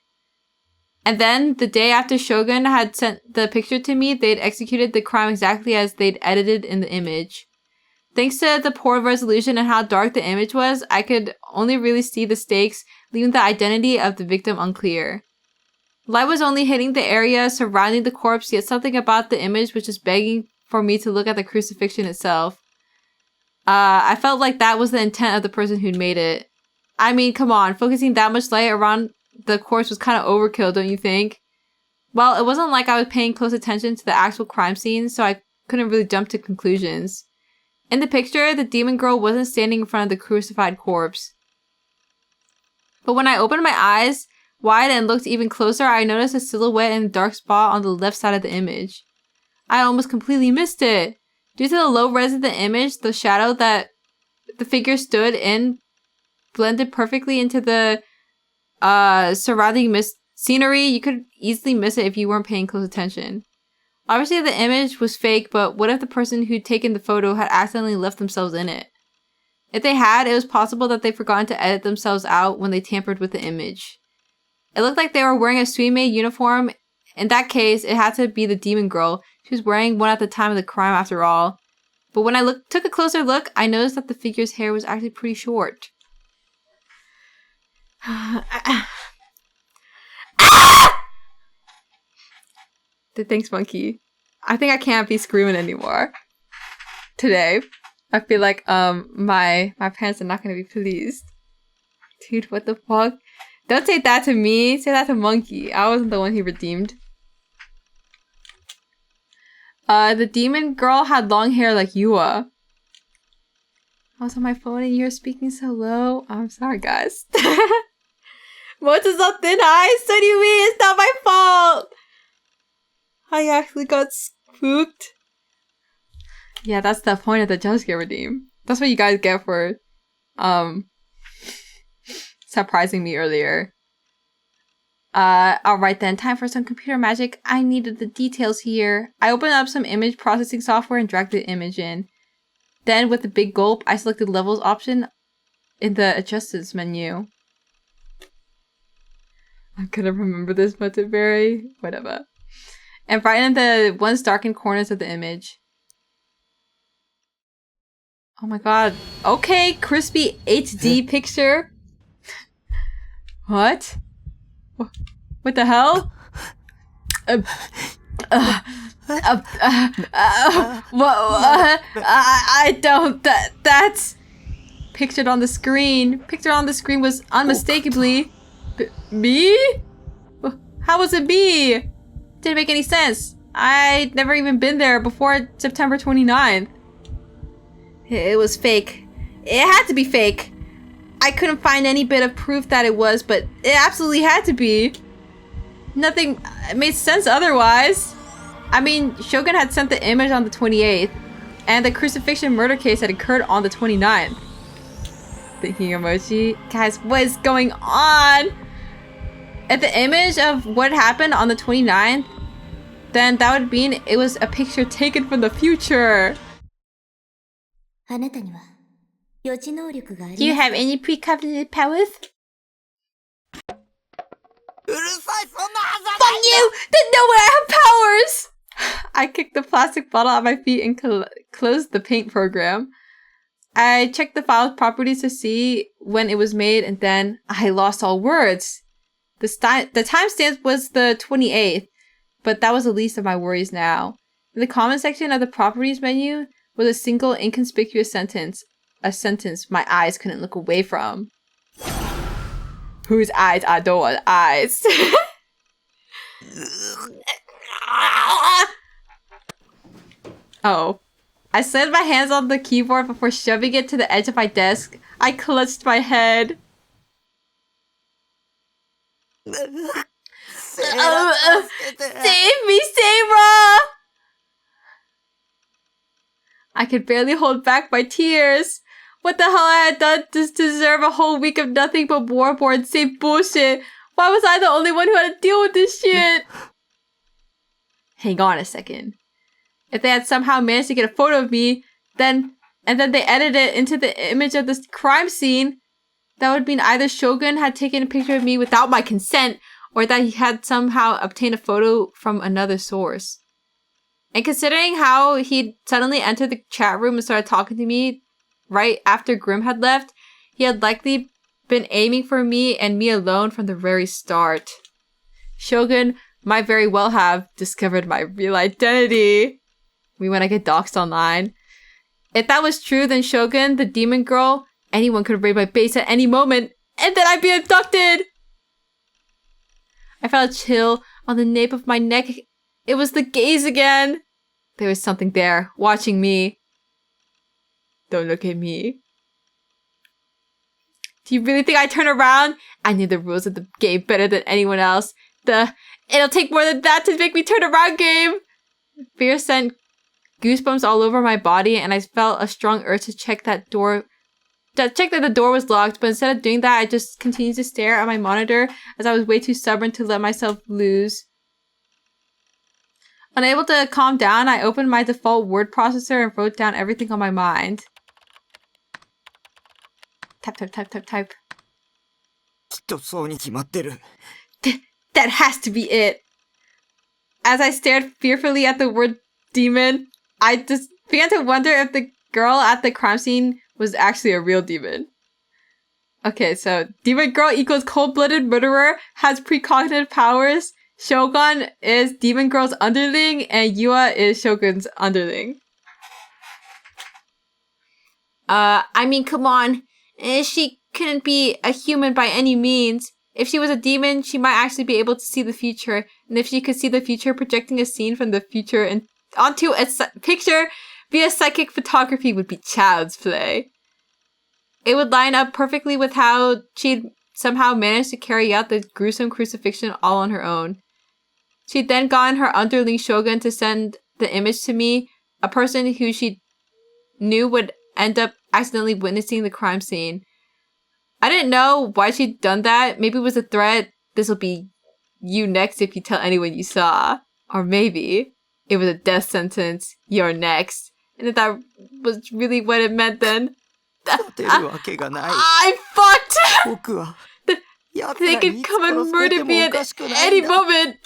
[SPEAKER 1] And then, the day after Shogun had sent the picture to me, they'd executed the crime exactly as they'd edited in the image. Thanks to the poor resolution and how dark the image was, I could only really see the stakes, leaving the identity of the victim unclear. Light was only hitting the area surrounding the corpse, yet something about the image was just begging for me to look at the crucifixion itself. I felt like that was the intent of the person who'd made it. I mean, come on, focusing that much light around the corpse was kind of overkill, don't you think? Well, it wasn't like I was paying close attention to the actual crime scene, so I couldn't really jump to conclusions. In the picture, the demon girl wasn't standing in front of the crucified corpse. But when I opened my eyes wide and looked even closer, I noticed a silhouette in a dark spot on the left side of the image. I almost completely missed it. Due to the low res of the image, the shadow that the figure stood in blended perfectly into the surrounding scenery. You could easily miss it if you weren't paying close attention. Obviously, the image was fake, but what if the person who'd taken the photo had accidentally left themselves in it? If they had, it was possible that they'd forgotten to edit themselves out when they tampered with the image. It looked like they were wearing a Suimei uniform. In that case, it had to be the demon girl. She was wearing one at the time of the crime after all. But when I took a closer look, I noticed that the figure's hair was actually pretty short. Thanks, monkey. I think I can't be screaming anymore today. I feel like my parents are not gonna be pleased. Dude, what the fuck? Don't say that to me. Say that to monkey. I wasn't the one he redeemed. The demon girl had long hair like Yua. I was on my phone and you were speaking so low. I'm sorry, guys. What's up, thin eyes? What do you mean? It's not my fault. I actually got spooked. Yeah, that's the point of the jump scare redeem. That's what you guys get for surprising me earlier. Alright then, time for some computer magic. I needed the details here. I opened up some image processing software and dragged the image in. Then, with a big gulp, I selected levels option in the adjustments menu. I couldn't remember this much, very whatever. And brighten the once darkened corners of the image. Oh my god. Okay, crispy HD picture. What? What the hell? I don't. That's pictured on the screen. Pictured on the screen was unmistakably me. How was it me? Didn't make any sense. I'd never even been there before September 29th. It was fake. It had to be fake. I couldn't find any bit of proof that it was, but it absolutely had to be. Nothing made sense otherwise. I mean, Shogun had sent the image on the 28th, and the crucifixion murder case had occurred on the 29th. Thinking emoji. Guys, what is going on? If the image of what happened on the 29th, then that would mean it was a picture taken from the future. Do you have any precognitive powers? Fuck you! Didn't know I have powers! I kicked the plastic bottle at my feet and closed the paint program. I checked the file's properties to see when it was made, and then I lost all words. The timestamp was the 28th, but that was the least of my worries now. In the comment section of the properties menu was a single inconspicuous sentence. A sentence my eyes couldn't look away from. Whose eyes are those eyes? Oh. I slammed my hands on the keyboard before shoving it to the edge of my desk. I clutched my head. Save me, Sarah! I could barely hold back my tears. What the hell I had done to deserve a whole week of nothing but warboard and same bullshit? Why was I the only one who had to deal with this shit? Hang on a second. If they had somehow managed to get a photo of me, and then they edited it into the image of this crime scene, that would mean either Shogun had taken a picture of me without my consent, or that he had somehow obtained a photo from another source. And considering how he'd suddenly entered the chat room and started talking to me right after Grimm had left, he had likely been aiming for me and me alone from the very start. Shogun might very well have discovered my real identity. When I get doxxed online. If that was true, then Shogun, the demon girl, anyone could raid my base at any moment, and then I'd be abducted! I felt a chill on the nape of my neck. It was the gaze again. There was something there, watching me. Don't look at me. Do you really think I turn around? I knew the rules of the game better than anyone else. It'll take more than that to make me turn around game! Fear sent goosebumps all over my body, and I felt a strong urge to check that the door was locked, but instead of doing that, I just continued to stare at my monitor as I was way too stubborn to let myself loose. Unable to calm down, I opened my default word processor and wrote down everything on my mind. Type, type, type, type, type. That has to be it. As I stared fearfully at the word demon, I just began to wonder if the girl at the crime scene was actually a real demon. Okay, so demon girl equals cold-blooded murderer, has precognitive powers, Shogun is demon girl's underling, and Yua is Shogun's underling. I mean, come on. She couldn't be a human by any means. If she was a demon, she might actually be able to see the future. And if she could see the future, projecting a scene from the future and onto a picture via psychic photography would be child's play. It would line up perfectly with how she'd somehow managed to carry out the gruesome crucifixion all on her own. She'd then gotten her underling Shogun to send the image to me, a person who she knew would end up accidentally witnessing the crime scene. I didn't know why she'd done that. Maybe it was a threat. This'll be you next if you tell anyone you saw. Or maybe it was a death sentence. You're next. And if that was really what it meant then. I fucked! They could come and murder me at any moment!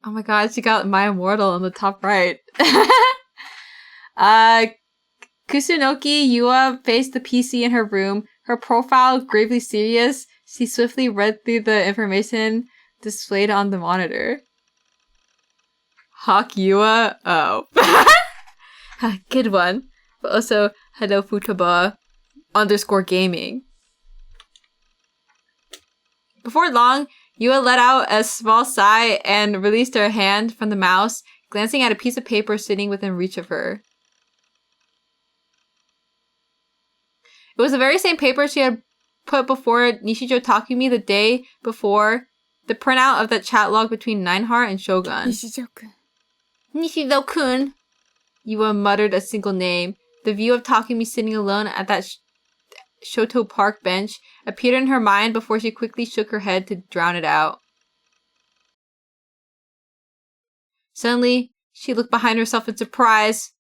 [SPEAKER 1] Oh my god, she got My Immortal on the top right. Kusunoki Yua faced the PC in her room, her profile gravely serious. She swiftly read through the information displayed on the monitor. Hawk Yua? Oh. Good one. But also, hello Futaba _gaming. Before long, Yua let out a small sigh and released her hand from the mouse, glancing at a piece of paper sitting within reach of her. It was the very same paper she had put before Nishijo Takumi the day before, the printout of that chat log between Nineheart and Shogun. Nishizo-kun. Yua muttered a single name. The view of Takumi sitting alone at that Shoto Park bench appeared in her mind before she quickly shook her head to drown it out. Suddenly, she looked behind herself in surprise.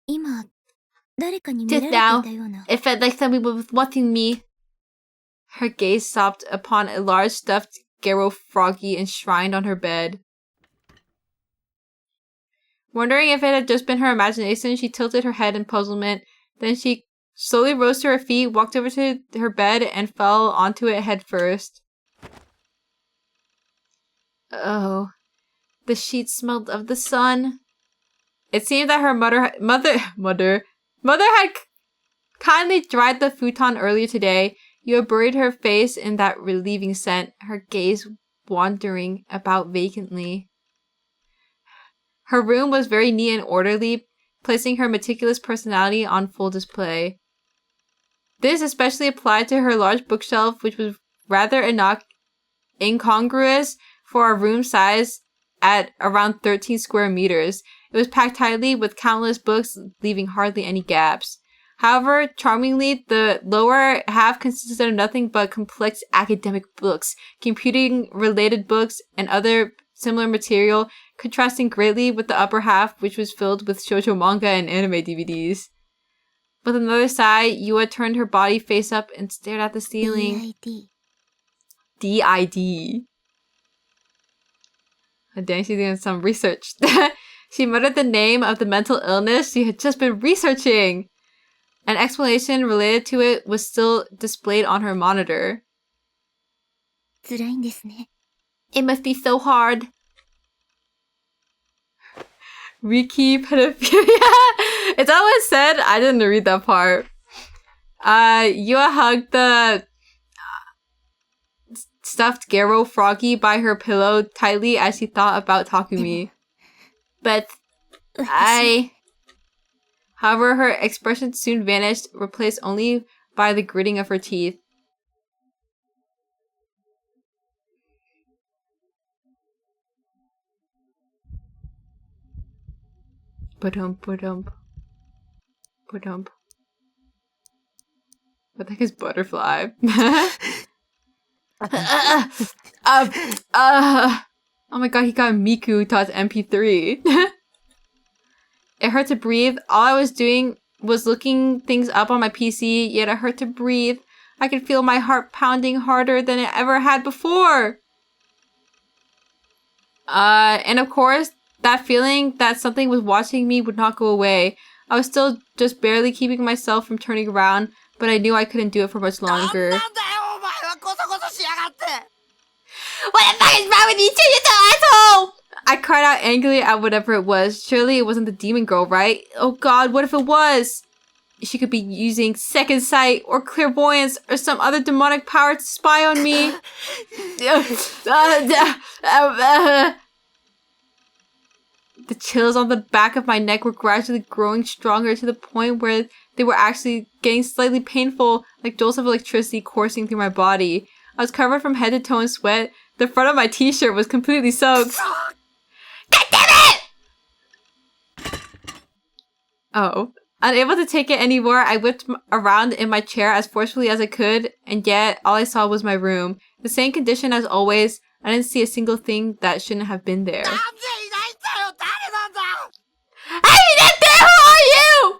[SPEAKER 1] Just now, it felt like somebody was watching me. Her gaze stopped upon a large stuffed Gero froggy enshrined on her bed. Wondering if it had just been her imagination, she tilted her head in puzzlement. Then she slowly rose to her feet, walked over to her bed, and fell onto it head first. Oh, the sheets smelled of the sun. It seemed that her mother had kindly dried the futon earlier today. Yua buried her face in that relieving scent, her gaze wandering about vacantly. Her room was very neat and orderly, placing her meticulous personality on full display. This especially applied to her large bookshelf, which was rather incongruous for a room size at around 13 square meters. It was packed tightly with countless books, leaving hardly any gaps. However, charmingly, the lower half consisted of nothing but complex academic books, computing-related books, and other similar material, contrasting greatly with the upper half, which was filled with shoujo manga and anime DVDs. With another sigh, Yua turned her body face up and stared at the ceiling. D.I.D. Oh, dang, she's doing some research. She muttered the name of the mental illness she had just been researching. An explanation related to it was still displayed on her monitor. It must be so hard. Riki pedophilia? It's always said. I didn't read that part. Yua hugged the stuffed Gero froggy by her pillow tightly as she thought about Takumi. But However, her expression soon vanished, replaced only by the gritting of her teeth. Ba-dump, ba-dump. Ba-dump. What the heck is butterfly? Oh my god, he got Miku Taught MP3. It hurt to breathe. All I was doing was looking things up on my PC, yet it hurt to breathe. I could feel my heart pounding harder than it ever had before. And of course, that feeling that something was watching me would not go away. I was still just barely keeping myself from turning around, but I knew I couldn't do it for much longer. What the fuck is wrong with you two, you asshole? I cried out angrily at whatever it was. Surely it wasn't the demon girl, right? Oh god, what if it was? She could be using second sight or clairvoyance or some other demonic power to spy on me. The chills on the back of my neck were gradually growing stronger to the point where they were actually getting slightly painful, like jolts of electricity coursing through my body. I was covered from head to toe in sweat. The front of my t-shirt was completely soaked. God damn it! Oh. Unable to take it anymore, I whipped around in my chair as forcefully as I could, and yet all I saw was my room. The same condition as always. I didn't see a single thing that shouldn't have been there. Hey, who are you?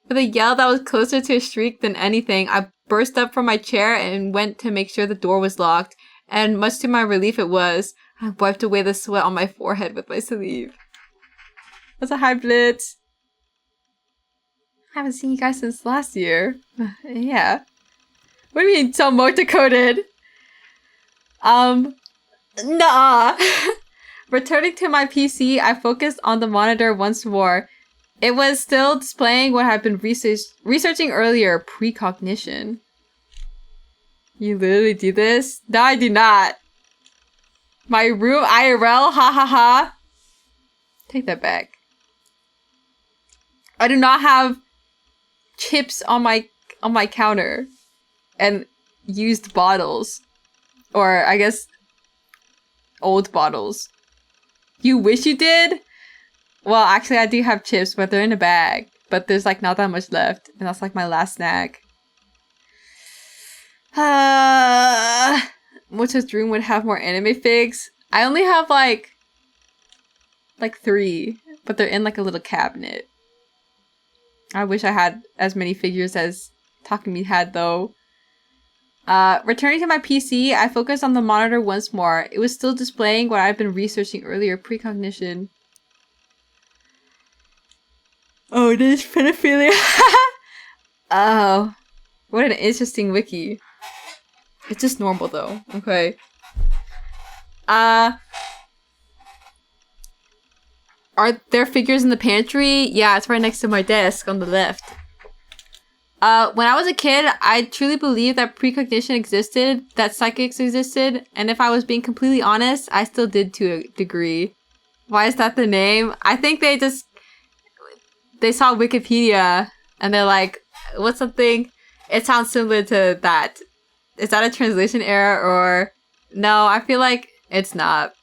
[SPEAKER 1] With a yell that was closer to a shriek than anything, I burst up from my chair and went to make sure the door was locked. And much to my relief it was. I wiped away the sweat on my forehead with my sleeve. That's a high blitz. I haven't seen you guys since last year. Yeah. What do you mean so multi-coded? Nah. Returning to my PC, I focused on the monitor once more. It was still displaying what I'd been researching earlier, precognition. You literally do this? No, I do not. My room IRL, ha ha ha. Take that back. I do not have chips on my counter and used bottles, or I guess old bottles. You wish you did? Well, actually, I do have chips, but they're in a bag. But there's like not that much left, and that's like my last snack. Mocha's room would have more anime figs. I only have like 3, but they're in like a little cabinet. I wish I had as many figures as Takumi had, though. Returning to my PC, I focused on the monitor once more. It was still displaying what I'd been researching earlier, precognition. Oh, this pedophilia. Oh, what an interesting wiki. It's just normal, though. Okay. Are there figures in the pantry? Yeah, it's right next to my desk on the left. When I was a kid, I truly believed that precognition existed, that psychics existed, and if I was being completely honest, I still did to a degree. Why is that the name? I think they saw Wikipedia, and they're like, what's something? It sounds similar to that. Is that a translation error, or... No, I feel like it's not.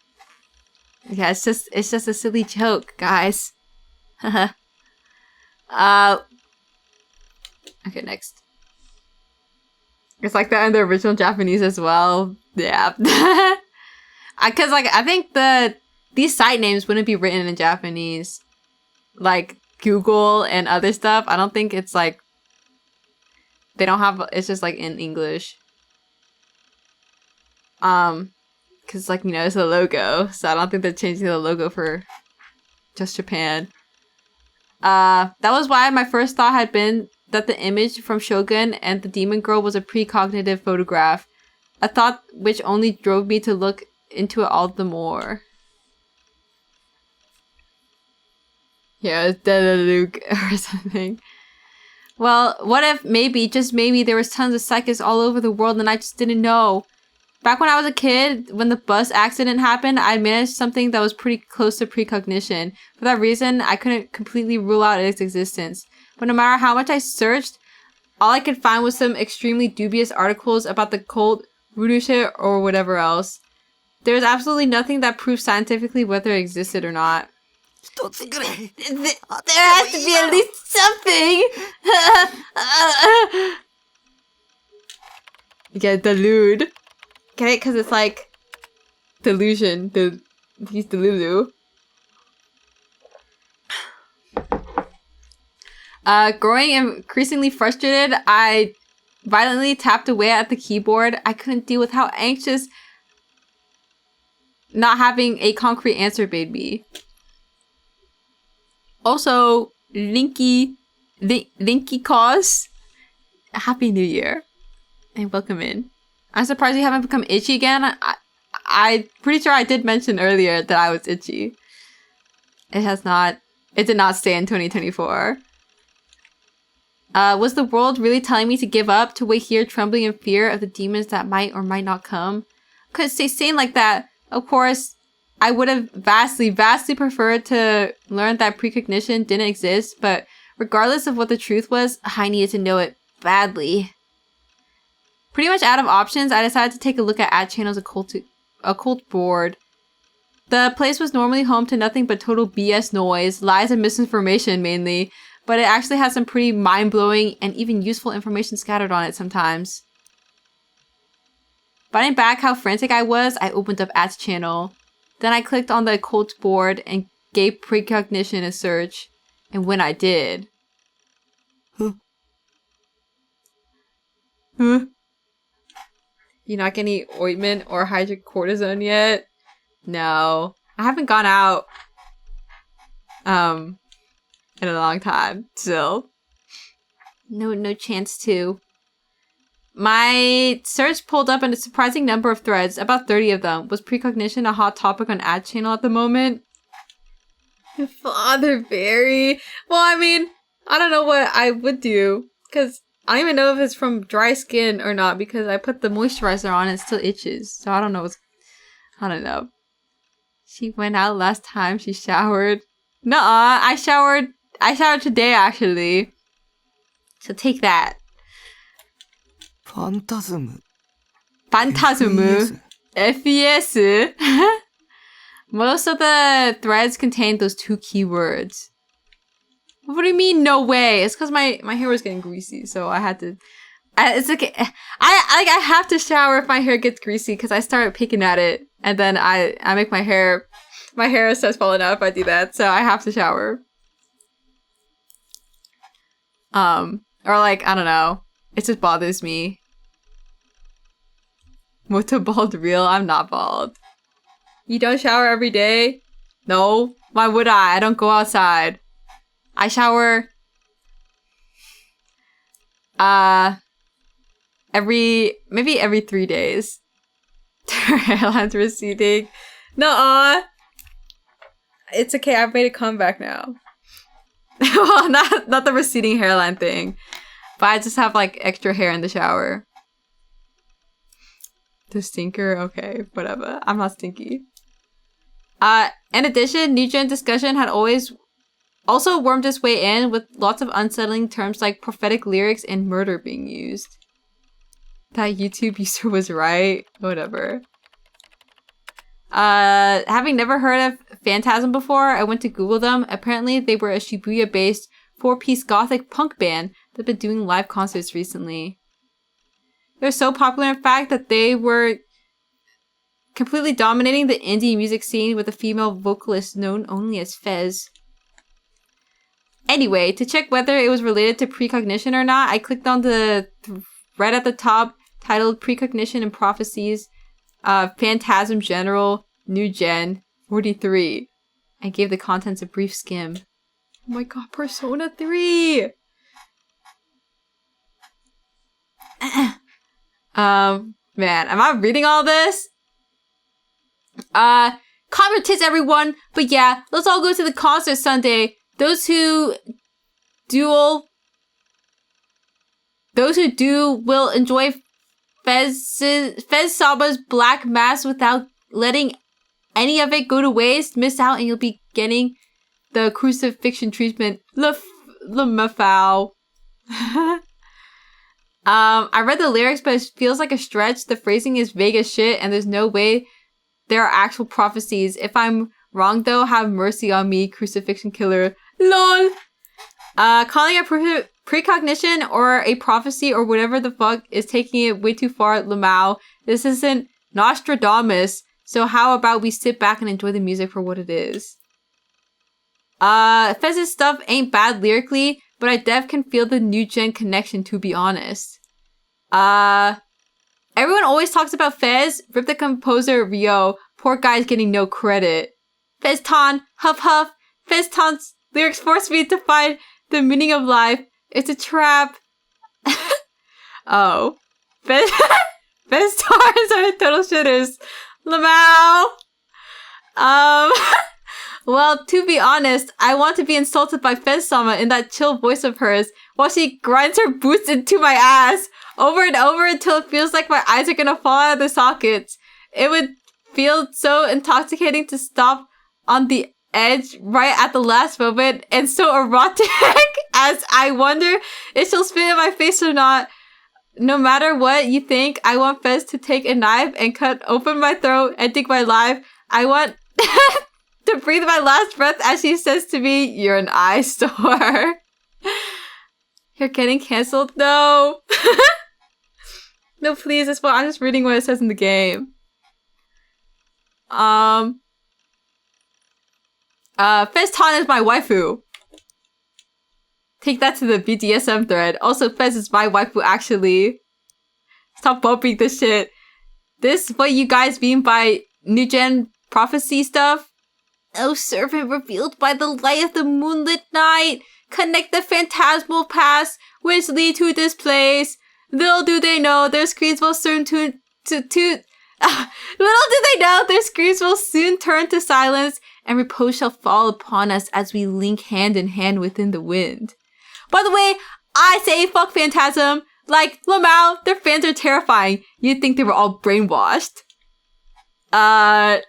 [SPEAKER 1] Yeah, it's just a silly joke, guys. Okay, next. It's like that in the original Japanese as well. Yeah. Cause like, I think these site names wouldn't be written in Japanese. Like, Google and other stuff. I don't think it's like, they don't have, it's just like in English. Cause like, you know, it's a logo, so I don't think they're changing the logo for just Japan. That was why my first thought had been that the image from Shogun and the demon girl was a precognitive photograph. A thought which only drove me to look into it all the more. Yeah, it's Luke or something. Well, what if maybe, just maybe, there was tons of psychics all over the world and I just didn't know? Back when I was a kid, when the bus accident happened, I managed something that was pretty close to precognition. For that reason, I couldn't completely rule out its existence. But no matter how much I searched, all I could find was some extremely dubious articles about the cult, voodoo shit, or whatever else. There's absolutely nothing that proves scientifically whether it existed or not. There has to be at least something! Yeah, delude. Get it? Because it's like delusion. He's Delulu. Growing increasingly frustrated, I violently tapped away at the keyboard. I couldn't deal with how anxious not having a concrete answer made me. Also, Linky Cause, Happy New Year. And welcome in. I'm surprised you haven't become itchy again. I'm pretty sure I did mention earlier that I was itchy. It did not stay in 2024. Was the world really telling me to give up, to wait here trembling in fear of the demons that might or might not come? Couldn't stay sane like that. Of course, I would have vastly preferred to learn that precognition didn't exist, but regardless of what the truth was, I needed to know it badly. Pretty much out of options, I decided to take a look at @channel's occult board. The place was normally home to nothing but total BS noise, lies, and misinformation mainly, but it actually has some pretty mind-blowing and even useful information scattered on it sometimes. Finding back how frantic I was, I opened up @channel. Then I clicked on the occult board and gave precognition a search. And when I did... Huh? You not getting any ointment or hydrocortisone yet? No. I haven't gone out in a long time, so no chance to. My search pulled up a surprising number of threads, about 30 of them. Was precognition a hot topic on @channel at the moment? Father Barry. Well, I mean, I don't know what I would do, because I don't even know if it's from dry skin or not, because I put the moisturizer on and it still itches. So I don't know I don't know. She went out last time she showered. Nuh-uh, I showered today, actually. So take that.
[SPEAKER 2] Phantasm.
[SPEAKER 1] FES. Most of the threads contain those two keywords. What do you mean, no way? It's because my hair was getting greasy, so I had to... it's okay. I have to shower if my hair gets greasy, because I start picking at it, and then I make my hair starts falling out if I do that, so I have to shower. Or like, I don't know. It just bothers me. Moto bald real? I'm not bald. You don't shower every day? No. Why would I? I don't go outside. I shower... maybe every 3 days. Hairline's receding. Nuh-uh. It's okay, I've made a comeback now. Well, not the receding hairline thing. But I just have like extra hair in the shower. The stinker? Okay, whatever. I'm not stinky. In addition, New Gen discussion had also wormed its way in with lots of unsettling terms like prophetic lyrics and murder being used. That YouTube user was right. Whatever. Having never heard of Phantasm before, I went to Google them. Apparently, they were a Shibuya-based 4-piece gothic punk band that had been doing live concerts recently. They were so popular, in fact, that they were completely dominating the indie music scene with a female vocalist known only as Fez. Anyway, to check whether it was related to precognition or not, I clicked on the thread at the top titled Precognition and Prophecies, Phantasm General, New Gen, 43. I gave the contents a brief skim. Oh my god, Persona 3! Man, am I reading all this? Calm your tits, everyone! But yeah, let's all go to the concert Sunday. Those who do will enjoy Fez Saba's Black Mass without letting any of it go to waste. Miss out and you'll be getting the crucifixion treatment. Le Mafau. I read the lyrics, but it feels like a stretch. The phrasing is vague as shit, and there's no way there are actual prophecies. If I'm wrong, though, have mercy on me, crucifixion killer. LOL! Calling it precognition or a prophecy or whatever the fuck is taking it way too far, Lamau. This isn't Nostradamus, so how about we sit back and enjoy the music for what it is? Fez's stuff ain't bad lyrically, but I def can feel the New Gen connection, to be honest. Everyone always talks about Fez. Rip the composer Ryo. Poor guy's getting no credit. Fez-tan, huff huff. Fez-tan's lyrics force me to find the meaning of life. It's a trap. Oh. Fez-tans are total shitters. Lamau. Well, to be honest, I want to be insulted by Fez-sama in that chill voice of hers while she grinds her boots into my ass over and over until it feels like my eyes are gonna fall out of their sockets. It would feel so intoxicating to stop on the edge right at the last moment, and so erotic as I wonder if she'll spit in my face or not. No matter what you think, I want Fez to take a knife and cut open my throat and take my life. I want to breathe my last breath as she says to me, "You're an eyesore." You're getting cancelled? No. No, please. I'm just reading what it says in the game. Fez Tan is my waifu. Take that to the BDSM thread. Also, Fez is my waifu, actually. Stop bumping this shit. This what you guys mean by new gen prophecy stuff? Oh, servant revealed by the light of the moonlit night. Connect the phantasmal paths which lead to this place. Little do they know their screams will soon Little do they know their screams will soon turn to silence, and repose shall fall upon us as we link hand in hand within the wind. By the way, I say fuck Phantasm. Like, Lamau, their fans are terrifying. You'd think they were all brainwashed. Lol,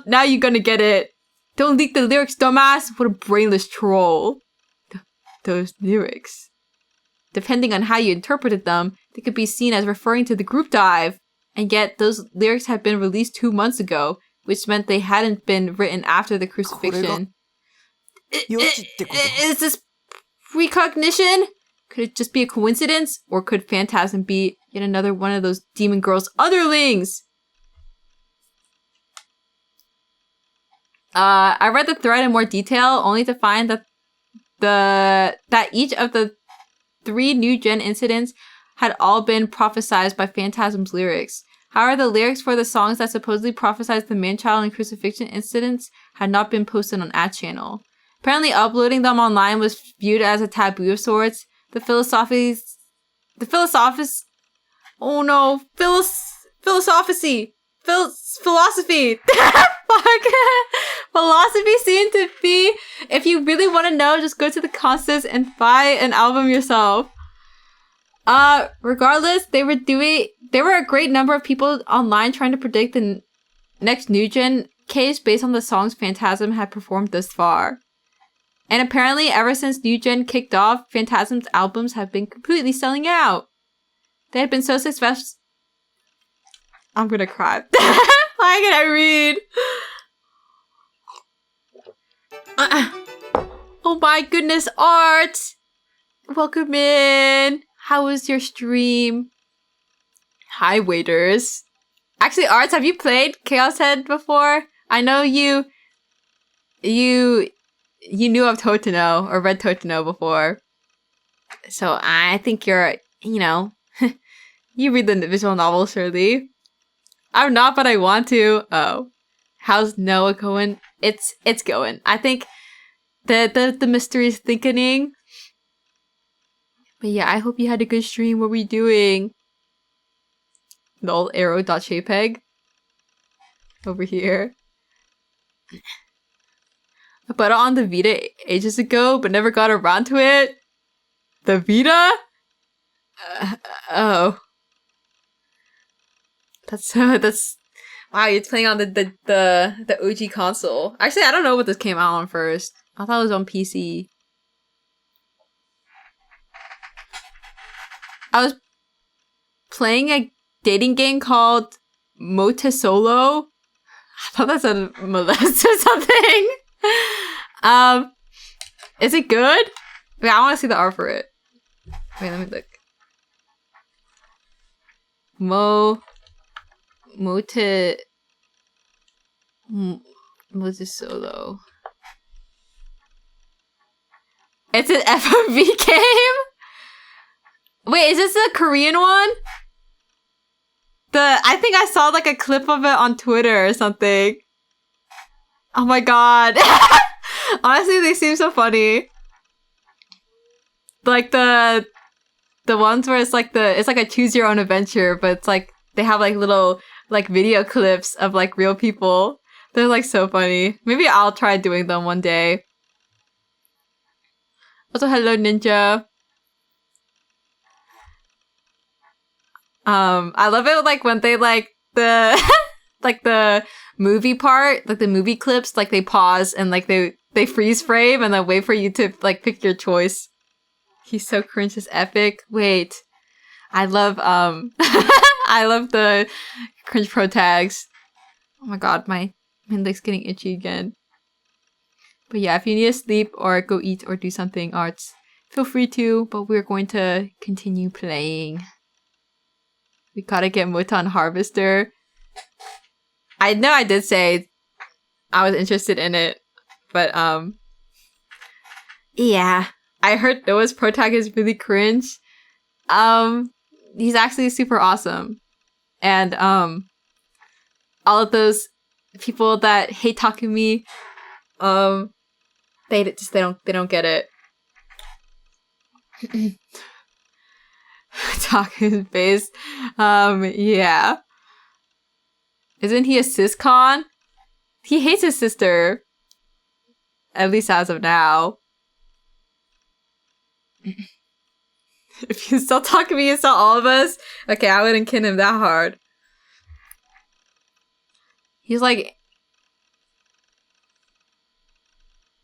[SPEAKER 1] now you're gonna get it. Don't leak the lyrics, dumbass. What a brainless troll. Those lyrics. Depending on how you interpreted them, they could be seen as referring to the group dive. And yet, those lyrics had been released 2 months ago, which meant they hadn't been written after the crucifixion. Is this precognition? Could it just be a coincidence? Or could Phantasm be yet another one of those demon girls' otherlings? I read the thread in more detail, only to find that each of the 3 new gen incidents had all been prophesized by Phantasm's lyrics. However, the lyrics for the songs that supposedly prophesized the man-child and crucifixion incidents had not been posted on _channel. Apparently, uploading them online was viewed as a taboo of sorts. Philosophy. Philosophy seemed to be, if you really want to know, just go to the concerts and buy an album yourself. Regardless, there were a great number of people online trying to predict the next new gen case based on the songs Phantasm had performed thus far. And apparently, ever since new gen kicked off, Phantasm's albums have been completely selling out. They had been so successful. I'm gonna cry. Why can I read? Oh my goodness, Art! Welcome in! How was your stream? Hi, waiters. Actually, Arts, have you played Chaos Head before? I know you knew of Totino, or read Totino before. So I think you're, you read the visual novel, surely. I'm not, but I want to. Oh. How's Noah going? It's going. I think the mystery is thickening. But yeah, I hope you had a good stream. What were you doing? Lol, arrow.jpg. Over here. I bought it on the Vita ages ago, but never got around to it. The Vita? Oh. That's wow, you're playing on the OG console. Actually, I don't know what this came out on first. I thought it was on PC. I was playing a dating game called Mote Solo. I thought that said molest or something. Is it good? Wait, I want to see the art for it. Wait, let me look. Mote Solo. It's an FMV game? Wait, is this a Korean one? I think I saw like a clip of it on Twitter or something. Oh my god. Honestly, they seem so funny. Like the ones where it's like a choose your own adventure, but it's like they have like little like video clips of like real people. They're like so funny. Maybe I'll try doing them one day. Also, hello Ninja. I love it like when they like the like the movie part, like the movie clips, like they pause and like they freeze frame and then wait for you to like pick your choice. He's so cringe, is epic. Wait, I love I love the cringe pro tags. Oh my god, my leg's getting itchy again. But yeah, if you need to sleep or go eat or do something arts, feel free to, but we're going to continue playing. We gotta get Muton Harvester. I know I did say I was interested in it, but yeah. I heard Noah's pro tag is really cringe. He's actually super awesome. And all of those people that hate Takumi, they don't get it. Takumi's face. Yeah. Isn't he a cis-con? He hates his sister. At least as of now. If you still talk to me, you saw all of us. Okay, I wouldn't kid him that hard. He's like...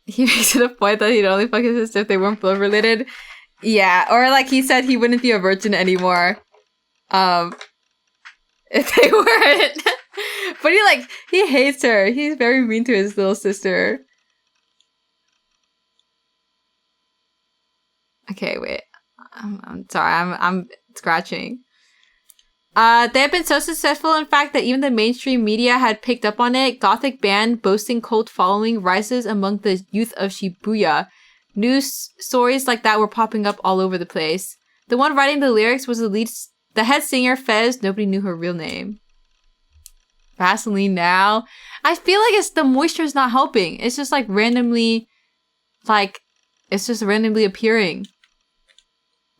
[SPEAKER 1] He makes it a point that he'd only fuck his sister if they weren't blood related. Yeah, or like he said he wouldn't be a virgin anymore. If they weren't. But he hates her. He's very mean to his little sister. Okay, wait. I'm sorry. I'm scratching. They have been so successful, in fact, that even the mainstream media had picked up on it. Gothic band boasting cult following rises among the youth of Shibuya. News stories like that were popping up all over the place. The one writing the lyrics was the head singer, Fez. Nobody knew her real name. Vaseline now. I feel like the moisture's not helping. It's just randomly, it's just randomly appearing.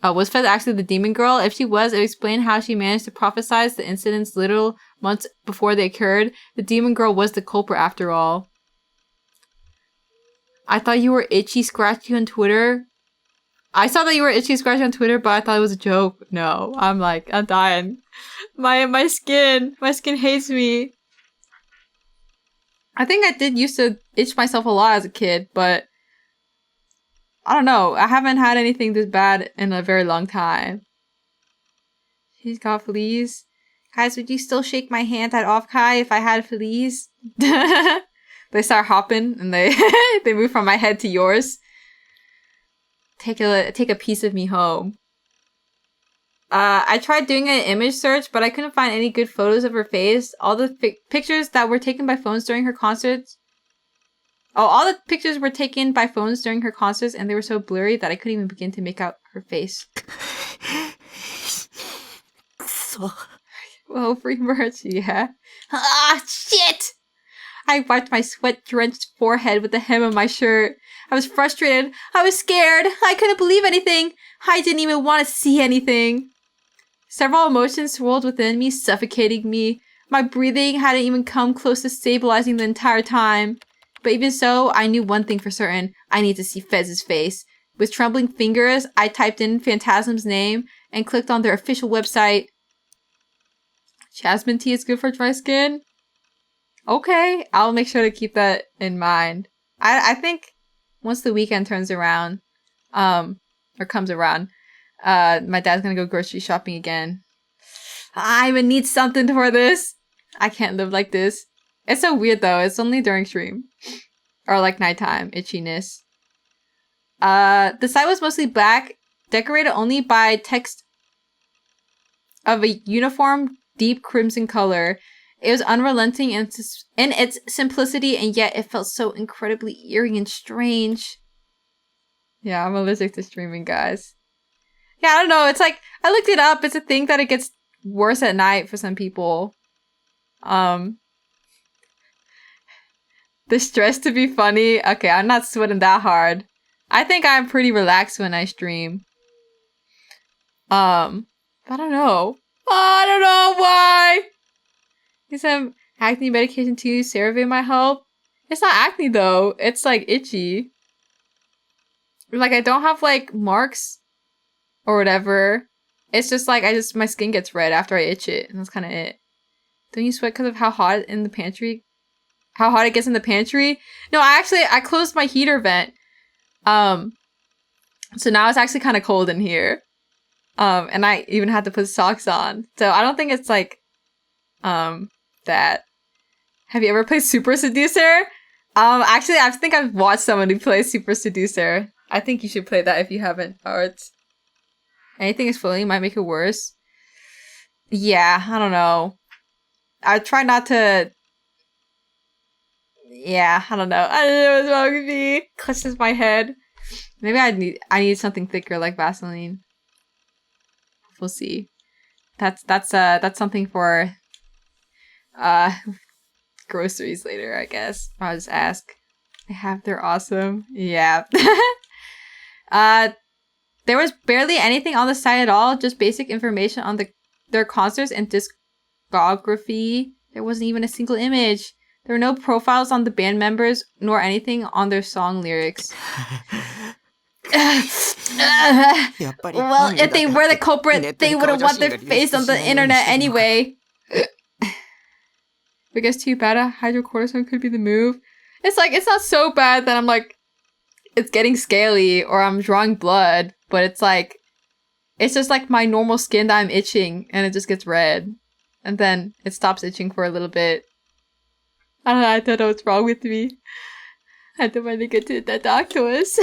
[SPEAKER 1] Was Fez actually the demon girl? If she was, it would explain how she managed to prophesize the incidents little months before they occurred. The demon girl was the culprit after all. I thought you were itchy scratchy on Twitter. I saw that you were itchy scratchy on Twitter, but I thought it was a joke. No, I'm dying. My skin hates me. I think I did used to itch myself a lot as a kid, but I don't know. I haven't had anything this bad in a very long time. She's got fleas. Guys, would you still shake my hand at Offkai if I had fleas? They start hopping and they they move from my head to yours. Take a piece of me home. I tried doing an image search, but I couldn't find any good photos of her face. All the pictures that were taken by phones during her concerts. Oh, all the pictures were taken by phones during her concerts, and they were so blurry that I couldn't even begin to make out her face. Well, free merch, yeah. Ah, shit! I wiped my sweat-drenched forehead with the hem of my shirt. I was frustrated. I was scared. I couldn't believe anything. I didn't even want to see anything. Several emotions swirled within me, suffocating me. My breathing hadn't even come close to stabilizing the entire time. But even so, I knew one thing for certain. I need to see Fez's face. With trembling fingers, I typed in Phantasm's name and clicked on their official website. Jasmine tea is good for dry skin? Okay, I'll make sure to keep that in mind. I think once the weekend turns around, or comes around, my dad's gonna go grocery shopping again. I even need something for this. I can't live like this. It's so weird though. It's only during stream. Or nighttime itchiness. The site was mostly black, decorated only by text of a uniform deep crimson color. It was unrelenting in its simplicity, and yet it felt so incredibly eerie and strange. Yeah, I'm allergic to streaming, guys. Yeah, I don't know. It's I looked it up. It's a thing that it gets worse at night for some people. The stress to be funny. Okay, I'm not sweating that hard. I think I'm pretty relaxed when I stream. I don't know. I don't know why. Need some acne medication too. CeraVe might help. It's not acne though. It's itchy. I don't have marks or whatever. It's just my skin gets red after I itch it, and that's kind of it. Don't you sweat because of how hot in the pantry? How hot it gets in the pantry? No, I closed my heater vent. So now it's actually kind of cold in here. And I even had to put socks on. So I don't think it's like, that. Have you ever played Super Seducer? Actually, I think I've watched someone who plays Super Seducer. I think you should play that if you haven't. Or it's anything exploding might make it worse. Yeah, I don't know. I try not to. Yeah, I don't know. I don't know what's wrong with me. Clutches my head. Maybe I need something thicker like Vaseline. We'll see. That's something for groceries later, I guess. I'll just ask. They're awesome. Yeah. There was barely anything on the site at all, just basic information on their concerts and discography. There wasn't even a single image. There were no profiles on the band members, nor anything on their song lyrics. Well, if they were the culprit, they wouldn't want their face on the internet anyway. Because too bad hydrocortisone could be the move. It's like, it's not so bad that I'm like, it's getting scaly or I'm drawing blood, but it's like, it's just like my normal skin that I'm itching and it just gets red. And then it stops itching for a little bit. I don't know what's wrong with me. I don't want to get to the doctors.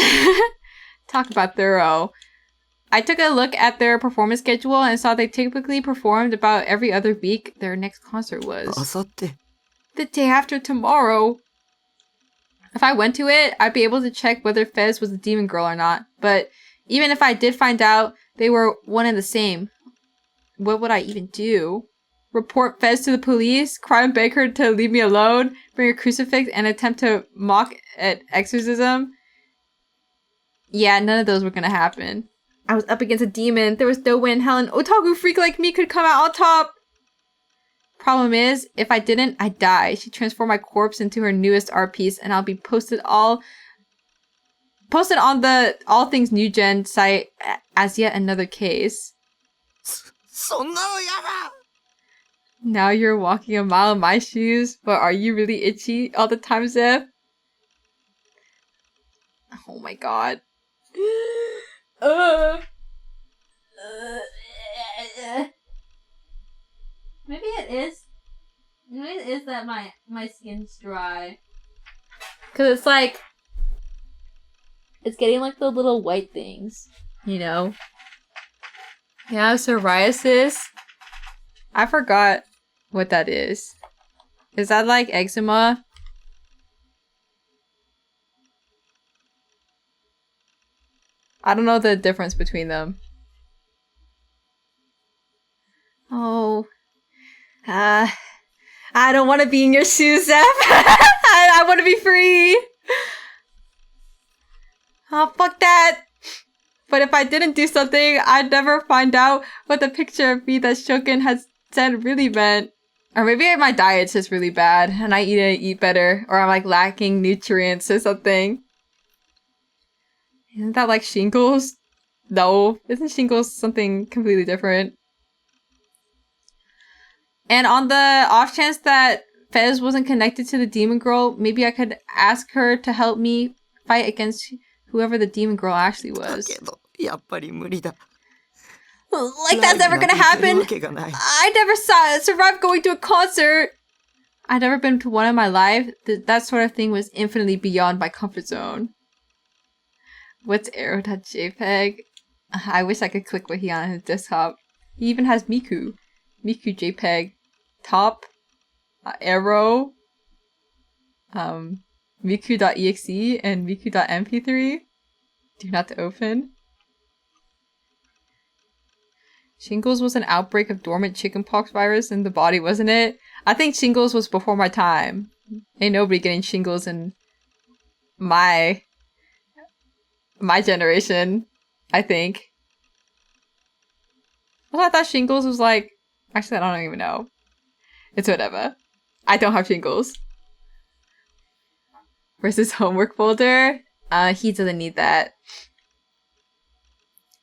[SPEAKER 1] Talk about thorough. I took a look at their performance schedule and saw they typically performed about every other week. Their next concert was the day after tomorrow. If I went to it, I'd be able to check whether Fez was a demon girl or not. But even if I did find out they were one and the same, what would I even do? Report Fez to the police? Cry and beg her to leave me alone? Bring a crucifix and attempt to mock at exorcism? Yeah, none of those were gonna happen. I was up against a demon. There was no way in hell an otaku freak like me could come out on top. Problem is, if I didn't, I'd die. She'd transform my corpse into her newest art piece, and I'll be posted on the All Things New Gen site as yet another case. Now you're walking a mile in my shoes, but are you really itchy all the time, Zeph? Oh my god. Maybe it is. Maybe it is that my skin's dry. Cause it's like, it's getting like the little white things, you know? Yeah, psoriasis. I forgot what that is. Is that like eczema? I don't know the difference between them. Oh. I don't want to be in your shoes, Zeph. I want to be free. Oh, fuck that. But if I didn't do something, I'd never find out what the picture of me that Shogun has said really meant. Or maybe my diet's just really bad and I need to eat better. Or I'm like lacking nutrients or something. Isn't that like shingles? No. Isn't shingles something completely different? And on the off chance that Fez wasn't connected to the demon girl, maybe I could ask her to help me fight against whoever the demon girl actually was. Like that's never gonna happen! I never survived going to a concert! I'd never been to one in my life. That sort of thing was infinitely beyond my comfort zone. What's arrow.jpg? I wish I could click what he on his desktop. He even has Miku. Miku JPEG. Top. Arrow. Miku.exe and Miku.mp3. Do not to open. Shingles was an outbreak of dormant chickenpox virus in the body, wasn't it? I think shingles was before my time. Ain't nobody getting shingles in my generation, I think. Well, I thought shingles was like... Actually, I don't even know. It's whatever. I don't have shingles. Where's his homework folder? He doesn't need that.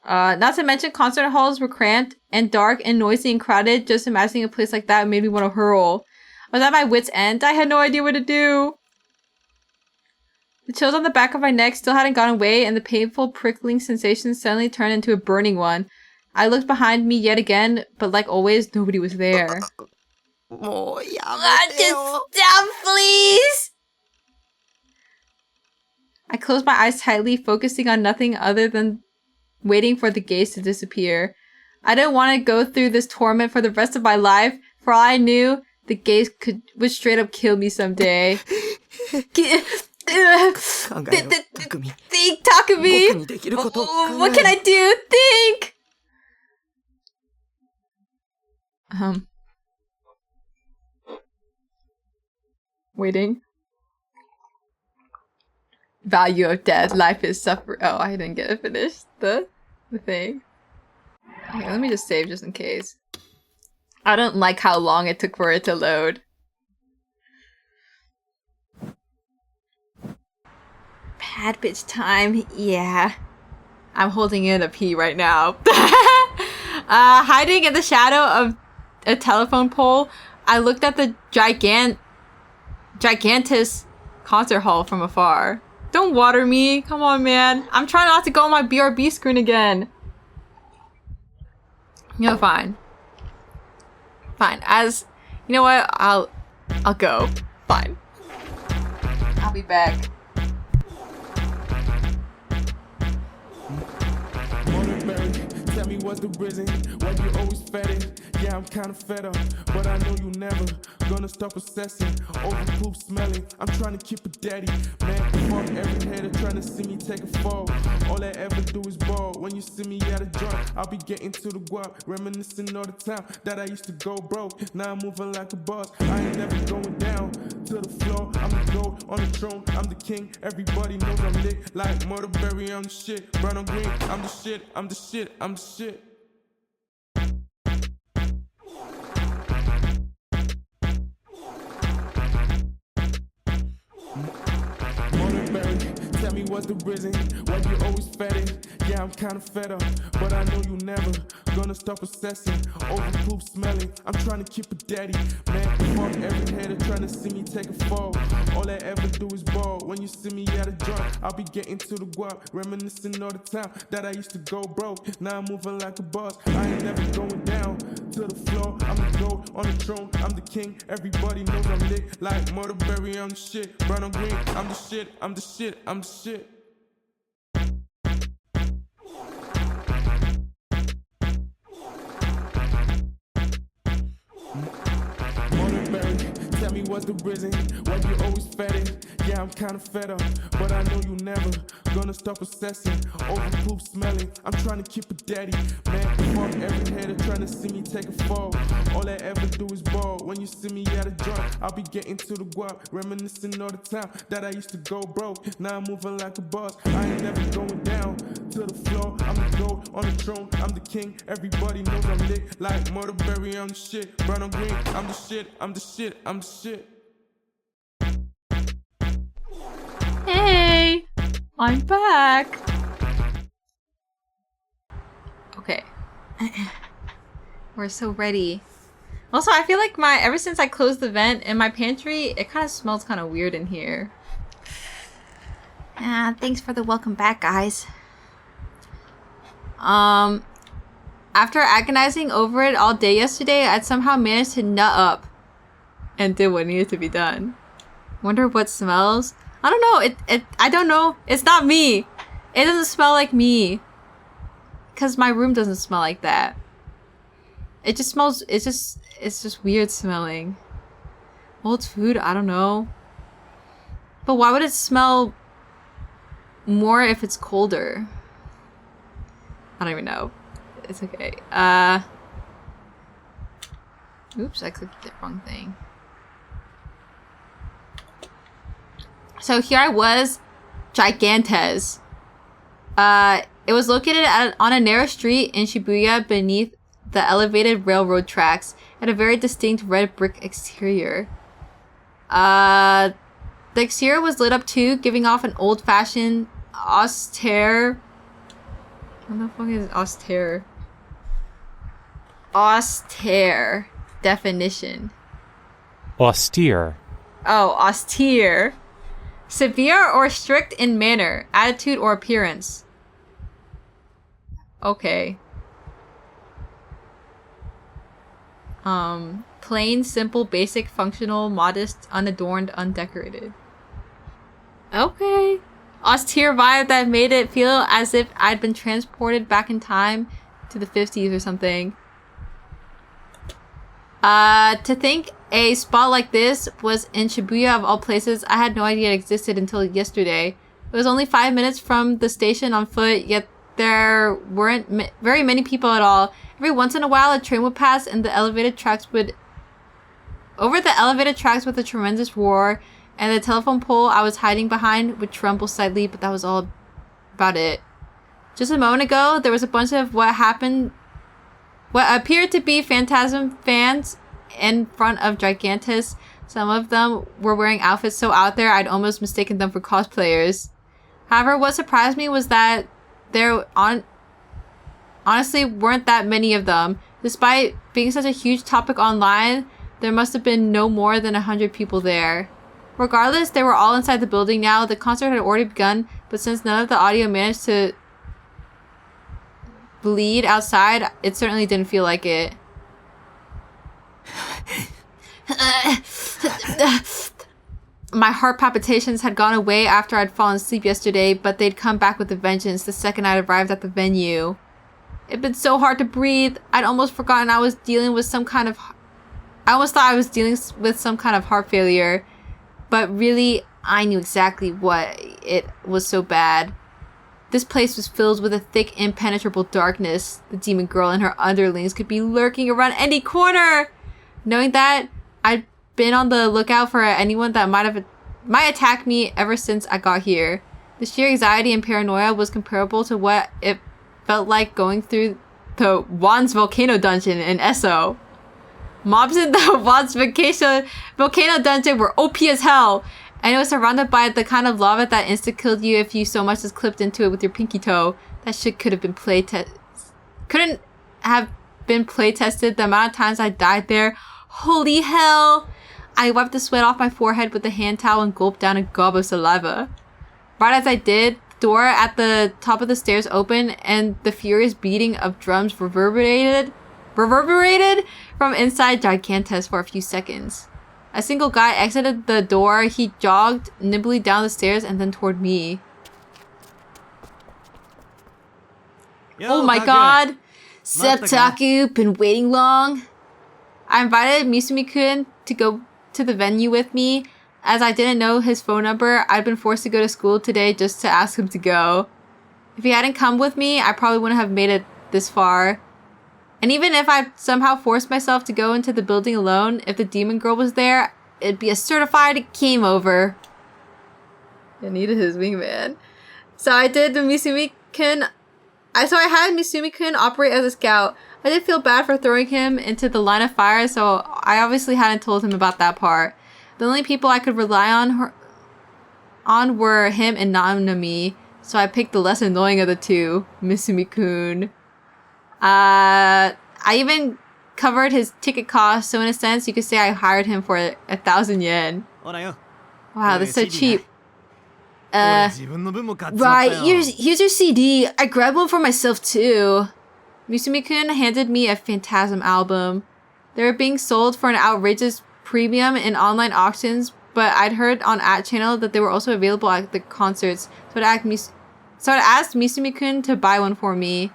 [SPEAKER 1] Not to mention concert halls were cramped and dark and noisy and crowded. Just imagining a place like that made me want to hurl. I was at my wit's end. I had no idea what to do. The chills on the back of my neck still hadn't gone away, and the painful, prickling sensation suddenly turned into a burning one. I looked behind me yet again, but like always, nobody was there. Just stop, please! I closed my eyes tightly, focusing on nothing other than waiting for the gaze to disappear. I didn't want to go through this torment for the rest of my life. For all I knew, the gaze would straight up kill me someday. Think, Takumi! What can I do? Think! Waiting. Value of death. Life is suffering. Oh, I didn't get to finish the thing. Okay, let me just save just in case. I don't like how long it took for it to load. Bad bitch time. Yeah. I'm holding in a pee right now. Hiding in the shadow of a telephone pole, I looked at the gigantus concert hall from afar. Don't water me. Come on, man. I'm trying not to go on my BRB screen again. You know, fine. Fine. As you know what? I'll go. Fine. I'll be back.
[SPEAKER 5] Tell me what's the reason why you always fed it. Yeah, I'm kinda fed up, but I know you never gonna stop obsessing over poop smelling. I'm trying to keep it daddy, man. Fuck every hater trying to see me take a fall. All I ever do is ball. When you see me at a joint, I'll be getting to the guap, reminiscing all the time that I used to go broke. Now I'm moving like a boss. I ain't never going down to the floor. I'm the gold on the throne. I'm the king. Everybody knows I'm lit like Murderberry. I'm the shit. Brown on green. I'm the shit. I'm the shit. I'm the shit. Tell me what's the reason why you always fed it. Yeah, I'm kinda fed up, but I know you never gonna stop obsessing over poop smelling. I'm trying to keep it daddy, man. Fuck every hater trying to see me take a fall. All I ever do is ball. When you see me at a joint, I'll be getting to the guap, reminiscing all the time that I used to go broke. Now I'm moving like a boss. I ain't never going down to the floor. I'm the gold on the throne. I'm the king. Everybody knows I'm lit like Murderberry. I'm the shit. Brown on green. I'm the shit. I'm the shit. I'm the shit. Tell me what's the reason why you always fed it. Yeah, I'm kinda fed up, but I know you never gonna stop obsessing over poop smelling. I'm trying to keep it daddy, man. Fuck every hater trying to see me take a fall. All I ever do is ball. When you see me at a joint, I'll be getting to the guap, reminiscing all the time that I used to go broke. Now I'm moving like a boss. I ain't never going down to the floor. I'm the gold on the throne. I'm the king. Everybody knows I'm lit like Murderberry. I'm the shit. Brown on green. I'm the shit. I'm the shit. I'm the shit.
[SPEAKER 1] Hey, I'm back. Okay. We're so ready. Also, I feel like ever since I closed the vent in my pantry, it kind of smells kind of weird in here. Thanks for the welcome back, guys. After agonizing over it all day yesterday, I'd somehow managed to nut up and did what needed to be done. Wonder what smells? I don't know. I don't know. It's not me. It doesn't smell like me. Because my room doesn't smell like that. It just smells, it's just weird smelling. Old food, I don't know. But why would it smell more if it's colder? I don't even know. It's okay. Oops, I clicked the wrong thing. So here I was, Gigantes. It was located on a narrow street in Shibuya beneath the elevated railroad tracks and a very distinct red brick exterior. The exterior was lit up too, giving off an old-fashioned, austere What the fuck is austere? Austere. Definition.
[SPEAKER 7] Austere.
[SPEAKER 1] Oh, austere. Severe or strict in manner, attitude, or appearance. Okay. Plain, simple, basic, functional, modest, unadorned, undecorated. Okay. Austere vibe that made it feel as if I'd been transported back in time to the 50s or something. To think a spot like this was in Shibuya of all places, I had no idea it existed until yesterday. It was only 5 minutes from the station on foot, yet there weren't very many people at all. Every once in a while, a train would pass and the elevated tracks would... Over the elevated tracks with a tremendous roar, and the telephone pole I was hiding behind would tremble slightly, but that was all about it. Just a moment ago, there was a bunch of what appeared to be Phantasm fans in front of Gigantus. Some of them were wearing outfits so out there I'd almost mistaken them for cosplayers. However, what surprised me was that there honestly weren't that many of them. Despite being such a huge topic online, there must have been no more than 100 people there. Regardless, they were all inside the building now. The concert had already begun, but since none of the audio managed to bleed outside, it certainly didn't feel like it. My heart palpitations had gone away after I'd fallen asleep yesterday, but they'd come back with a vengeance the second I'd arrived at the venue. It'd been so hard to breathe. I'd almost forgotten I was dealing with some kind of... I almost thought I was dealing with some kind of heart failure. But really, I knew exactly what it was so bad. This place was filled with a thick, impenetrable darkness. The demon girl and her underlings could be lurking around any corner. Knowing that, I'd been on the lookout for anyone that might attack me ever since I got here. The sheer anxiety and paranoia was comparable to what it felt like going through the Juan's Volcano Dungeon in Esso. Mobs in the Juan's Volcano Dungeon were OP as hell, and it was surrounded by the kind of lava that insta-killed you if you so much as clipped into it with your pinky toe. That shit couldn't have been play tested. The amount of times I died there. Holy hell! I wiped the sweat off my forehead with a hand towel and gulped down a gob of saliva. Right as I did, the door at the top of the stairs opened and the furious beating of drums reverberated from inside Gigantus for a few seconds. A single guy exited the door. He jogged nimbly down the stairs and then toward me. Oh my god! Septaku, been waiting long? I invited Misumi-kun to go to the venue with me. As I didn't know his phone number, I'd been forced to go to school today just to ask him to go. If he hadn't come with me, I probably wouldn't have made it this far. And even if I somehow forced myself to go into the building alone, if the demon girl was there, it'd be a certified game over. I needed his wingman. So I had Misumi-kun operate as a scout. I did feel bad for throwing him into the line of fire, so I obviously hadn't told him about that part. The only people I could rely on were him and Nanami, so I picked the less annoying of the two, Misumi-kun. I even covered his ticket cost, so in a sense, you could say I hired him for 1,000 yen. Wow, that's so cheap. Right, here's your CD. I grabbed one for myself too. Misumi-kun handed me a Phantasm album. They were being sold for an outrageous premium in online auctions, but I'd heard on @channel that they were also available at the concerts, so I'd asked Misumi-kun to buy one for me.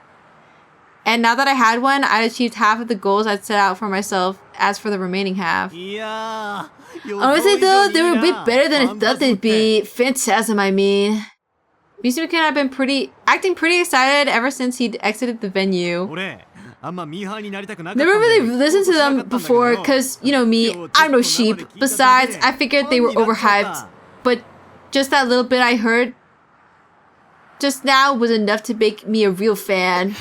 [SPEAKER 1] And now that I had one, I'd achieved half of the goals I'd set out for myself. As for the remaining half. Honestly though, they were a bit better than I thought they'd be. Phantasm, I mean. Misumi-kun had been acting pretty excited ever since he'd exited the venue. Never really listened to them before, cause, you know me, I'm no sheep. Besides, I figured they were overhyped. But just that little bit I heard just now was enough to make me a real fan.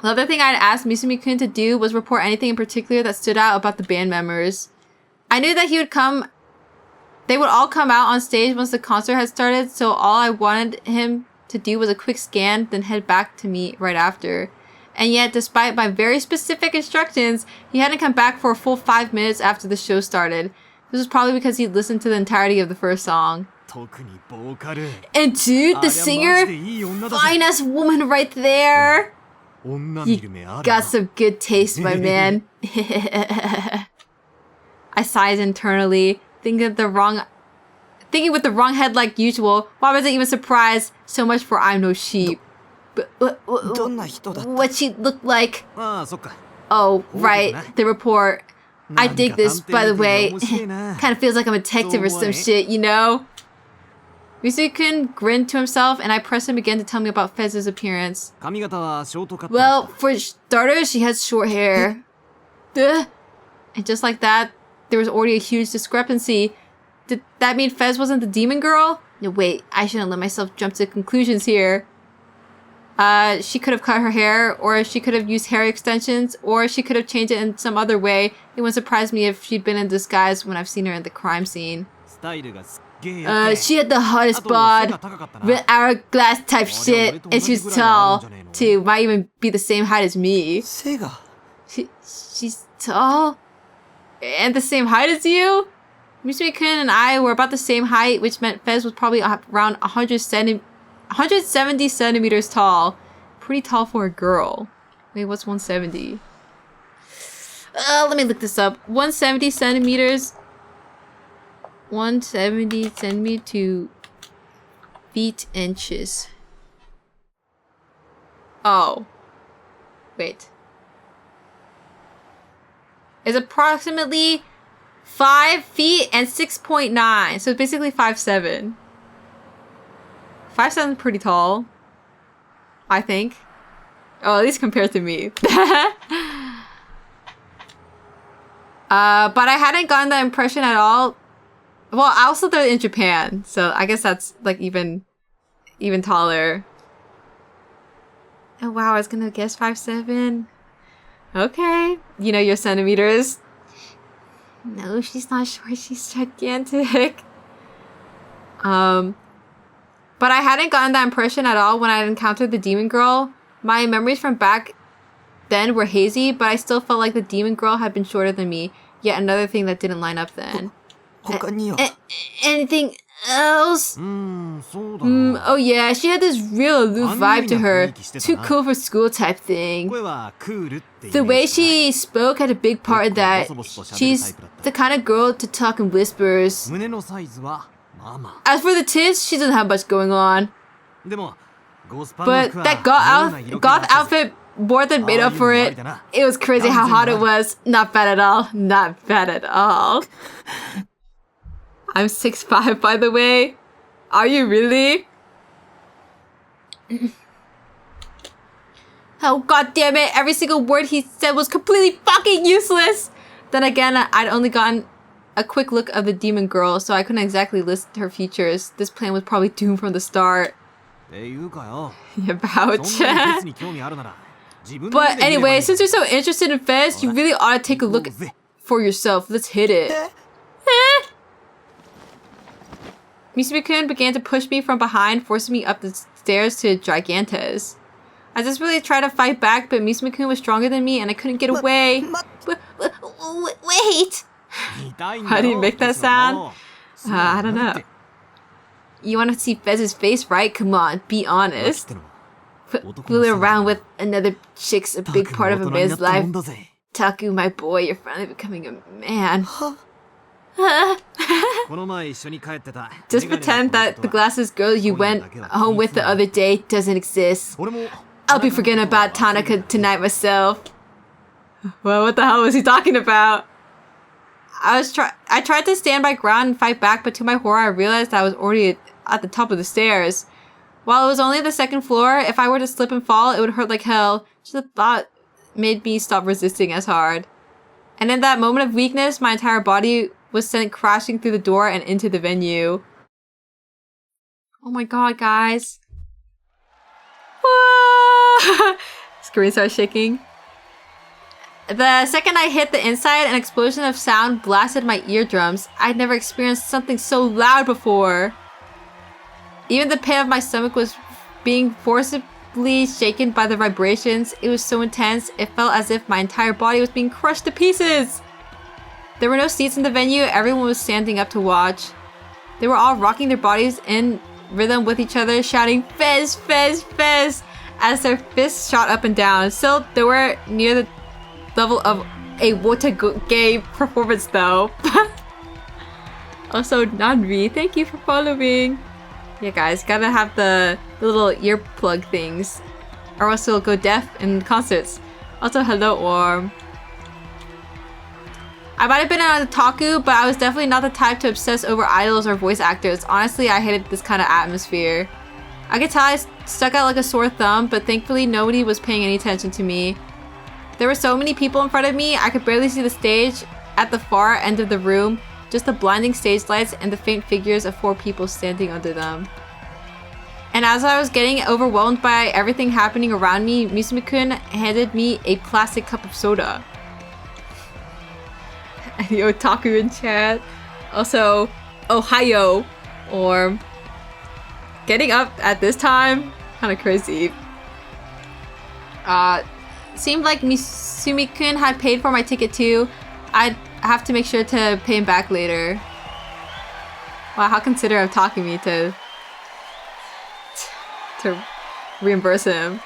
[SPEAKER 1] The other thing I'd asked Misumi-kun to do was report anything in particular that stood out about the band members. I knew that he would come They would all come out on stage once the concert had started, so all I wanted him to do was a quick scan, then head back to me right after. And yet, despite my very specific instructions, he hadn't come back for a full 5 minutes after the show started. This was probably because he'd listened to the entirety of the first song. And dude, the singer, fine-ass woman right there. You got some good taste, my man. I sighed internally, thinking with the wrong head like usual. Why was I even surprised? So much for I'm no sheep. What she looked like? Oh, right, the report. I dig this, by the way. Kind of feels like I'm a detective or some shit, you know? Mizuki-kun grinned to himself, and I pressed him again to tell me about Fez's appearance. Well, for starters, she has short hair. And just like that, there was already a huge discrepancy. Did that mean Fez wasn't the demon girl? No, wait, I shouldn't let myself jump to conclusions here. She could have cut her hair, or she could have used hair extensions, or she could have changed it in some other way. It wouldn't surprise me if she'd been in disguise when I've seen her in the crime scene. She had the hottest bod, red hourglass type shit, and she was tall, too. Might even be the same height as me. She's tall? And the same height as you? Mizuki-kun and I were about the same height, which meant Fez was probably around 170 centimeters tall. Pretty tall for a girl. Wait, what's 170? Let me look this up. 170 centimeters. 170 centimeters to feet inches. Oh. Wait. It's approximately 5 feet and 6.9. So it's basically 5'7". 5'7" is pretty tall. I think. Oh, at least compared to me. But I hadn't gotten that impression at all. Well, I also lived in Japan, so I guess that's like even taller. Oh wow, I was gonna guess 5'7". Okay, you know your centimeters. No, she's not short. She's gigantic. But I hadn't gotten that impression at all when I encountered the demon girl. My memories from back then were hazy, but I still felt like the demon girl had been shorter than me. Yet another thing that didn't line up then. Anything else? Oh yeah, she had this real aloof vibe to her. Too cool for school type thing. The way she spoke had a big part of that. She's the kind of girl to talk in whispers. As for the tits, she doesn't have much going on. But that goth outfit more than made up for it. It was crazy how hot it was. Not bad at all. Not bad at all. I'm 6'5", by the way. Are you really? Oh, god damn it. Every single word he said was completely fucking useless. Then again, I'd only gotten a quick look of the demon girl, so I couldn't exactly list her features. This plan was probably doomed from the start. Ouch. But anyway, since you're so interested in Fez, you really ought to take a look for yourself. Let's hit it. Mizuki-kun began to push me from behind, forcing me up the stairs to Gigantes. I just really tried to fight back, but Mizuki-kun was stronger than me and I couldn't get away. Wait! How do you make that sound? I don't know. You want to see Fez's face, right? Come on, be honest. Fooling around with another chick's a big part of a man's life. Taku, my boy, you're finally becoming a man. Just pretend that the glasses girl you went home with the other day doesn't exist. I'll be forgetting about Tanaka tonight myself. Well, what the hell was he talking about? I tried to stand my ground and fight back, but to my horror I realized I was already at the top of the stairs. While it was only the second floor, if I were to slip and fall, it would hurt like hell. Just the thought made me stop resisting as hard. And in that moment of weakness, my entire body was sent crashing through the door and into the venue. Oh my god, guys. Screen starts shaking. The second I hit the inside, an explosion of sound blasted my eardrums. I'd never experienced something so loud before. Even the pit of my stomach was being forcibly shaken by the vibrations. It was so intense, it felt as if my entire body was being crushed to pieces. There were no seats in the venue, everyone was standing up to watch. They were all rocking their bodies in rhythm with each other, shouting "Fez, Fez, Fez" as their fists shot up and down. Still, they were near the level of a gay performance though. Also, Nanri, thank you for following. Yeah guys, gotta have the little earplug things or else you'll go deaf in concerts. Also, hello Orm. I might have been an otaku, but I was definitely not the type to obsess over idols or voice actors. Honestly, I hated this kind of atmosphere. I could tell I stuck out like a sore thumb, but thankfully nobody was paying any attention to me. There were so many people in front of me, I could barely see the stage at the far end of the room, just the blinding stage lights and the faint figures of 4 people standing under them. And as I was getting overwhelmed by everything happening around me, Misumi-kun handed me a plastic cup of soda. The otaku in chat. Also, Ohio, or getting up at this time, kind of crazy. Seemed like Misumi-kun had paid for my ticket too. I'd have to make sure to pay him back later. Wow, how considerate of talking me to reimburse him.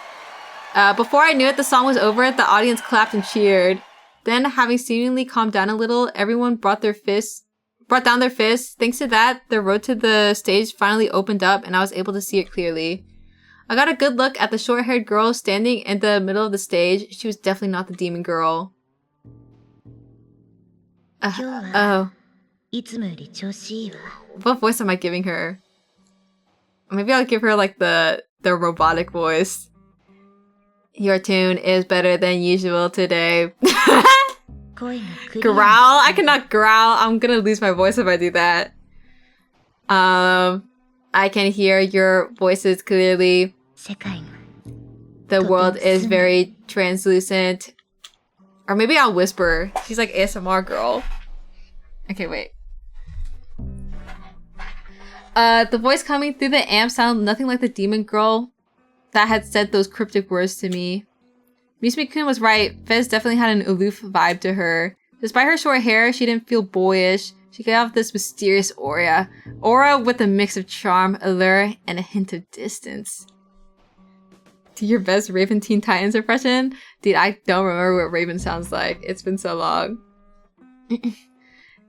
[SPEAKER 1] Before I knew it, the song was over. The audience clapped and cheered. Then, having seemingly calmed down a little, everyone brought down their fists. Thanks to that, the road to the stage finally opened up and I was able to see it clearly. I got a good look at the short-haired girl standing in the middle of the stage. She was definitely not the demon girl. Oh. What voice am I giving her? Maybe I'll give her like the robotic voice. Your tune is better than usual today. Growl? I cannot growl. I'm gonna lose my voice if I do that. I can hear your voices clearly. The world is very translucent. Or maybe I'll whisper. She's like ASMR girl. Okay, wait. The voice coming through the amp sounded nothing like the demon girl that had said those cryptic words to me. Misumi-kun was right. Fez definitely had an aloof vibe to her. Despite her short hair, she didn't feel boyish. She gave off this mysterious aura with a mix of charm, allure, and a hint of distance. Do your best Raven Teen Titans impression? Dude, I don't remember what Raven sounds like. It's been so long.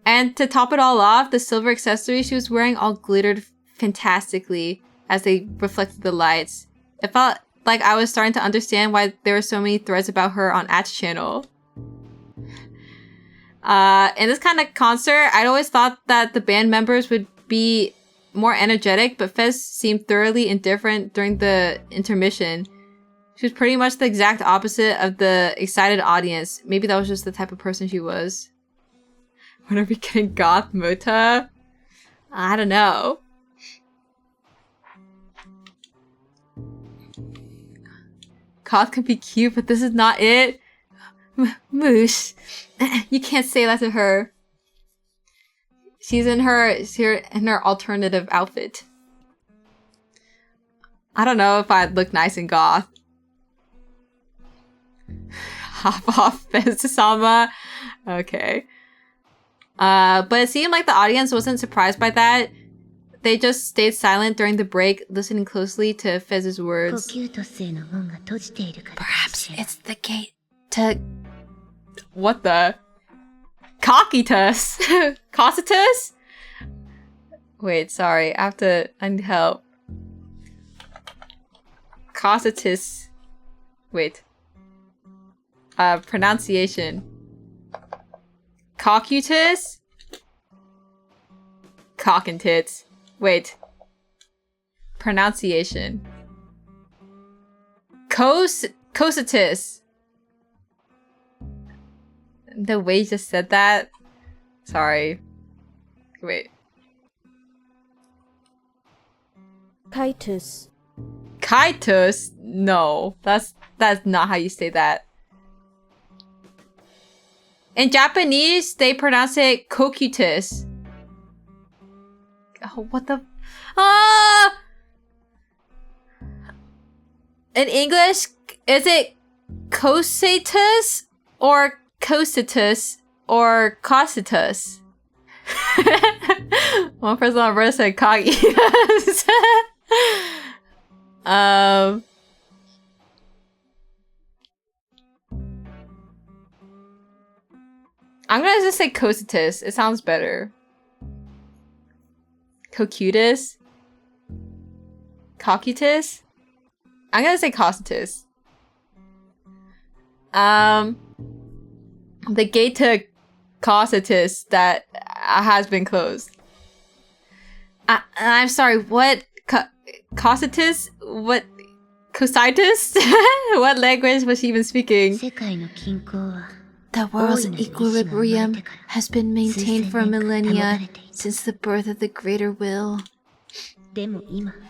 [SPEAKER 1] And to top it all off, the silver accessories she was wearing all glittered fantastically as they reflected the lights. It felt like I was starting to understand why there were so many threads about her on At's channel. In this kind of concert, I'd always thought that the band members would be more energetic, but Fez seemed thoroughly indifferent during the intermission. She was pretty much the exact opposite of the excited audience. Maybe that was just the type of person she was. When are we getting goth Mota? I don't know. Goth can be cute, but this is not it. Moosh. You can't say that to her. She's in her alternative outfit. I don't know if I'd look nice in goth. Hop off, Fez-sama. Okay. But it seemed like the audience wasn't surprised by that. They just stayed silent during the break, listening closely to Fez's words. Perhaps it's the gate to... What the? Coccitus? Coccitus? Wait, sorry. I need help. Coccitus. Wait. Pronunciation. Coccitus? Cock and tits. Wait. Pronunciation. Coccitus. The way you just said that? Sorry. Wait.
[SPEAKER 8] Kaitus.
[SPEAKER 1] Kaitus? No. That's not how you say that. In Japanese, they pronounce it kokutus. Oh, what the... Ah! In English, is it cositus or cositus or cositus? One person on Reddit said cogitus. I'm gonna just say cositus. It sounds better. Cocutus? Cocutus? I'm gonna say cositus. The gate to cositus that has been closed. I'm sorry, what? Cositus? What? Cositus? What language was she even speaking? The world's equilibrium has been maintained for millennia since the birth of the greater will.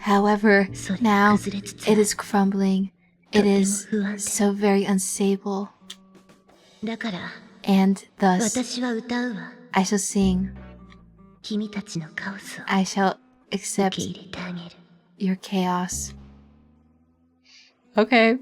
[SPEAKER 1] However, now it is crumbling. It is so very unstable. And thus, I shall sing. I shall accept your chaos. Okay.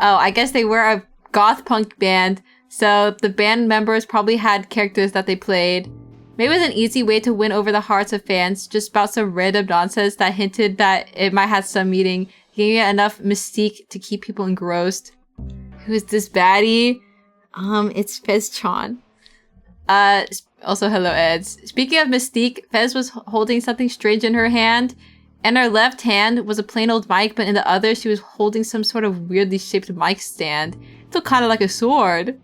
[SPEAKER 1] Oh, I guess they were a goth punk band, so the band members probably had characters that they played. Maybe it was an easy way to win over the hearts of fans, just about some random nonsense that hinted that it might have some meaning, giving it enough mystique to keep people engrossed. Who's this baddie? It's Fez-chan. Also hello Eds. Speaking of mystique, Fez was holding something strange in her hand. In her left hand was a plain old mic, but in the other she was holding some sort of weirdly shaped mic stand. It looked kind of like a sword.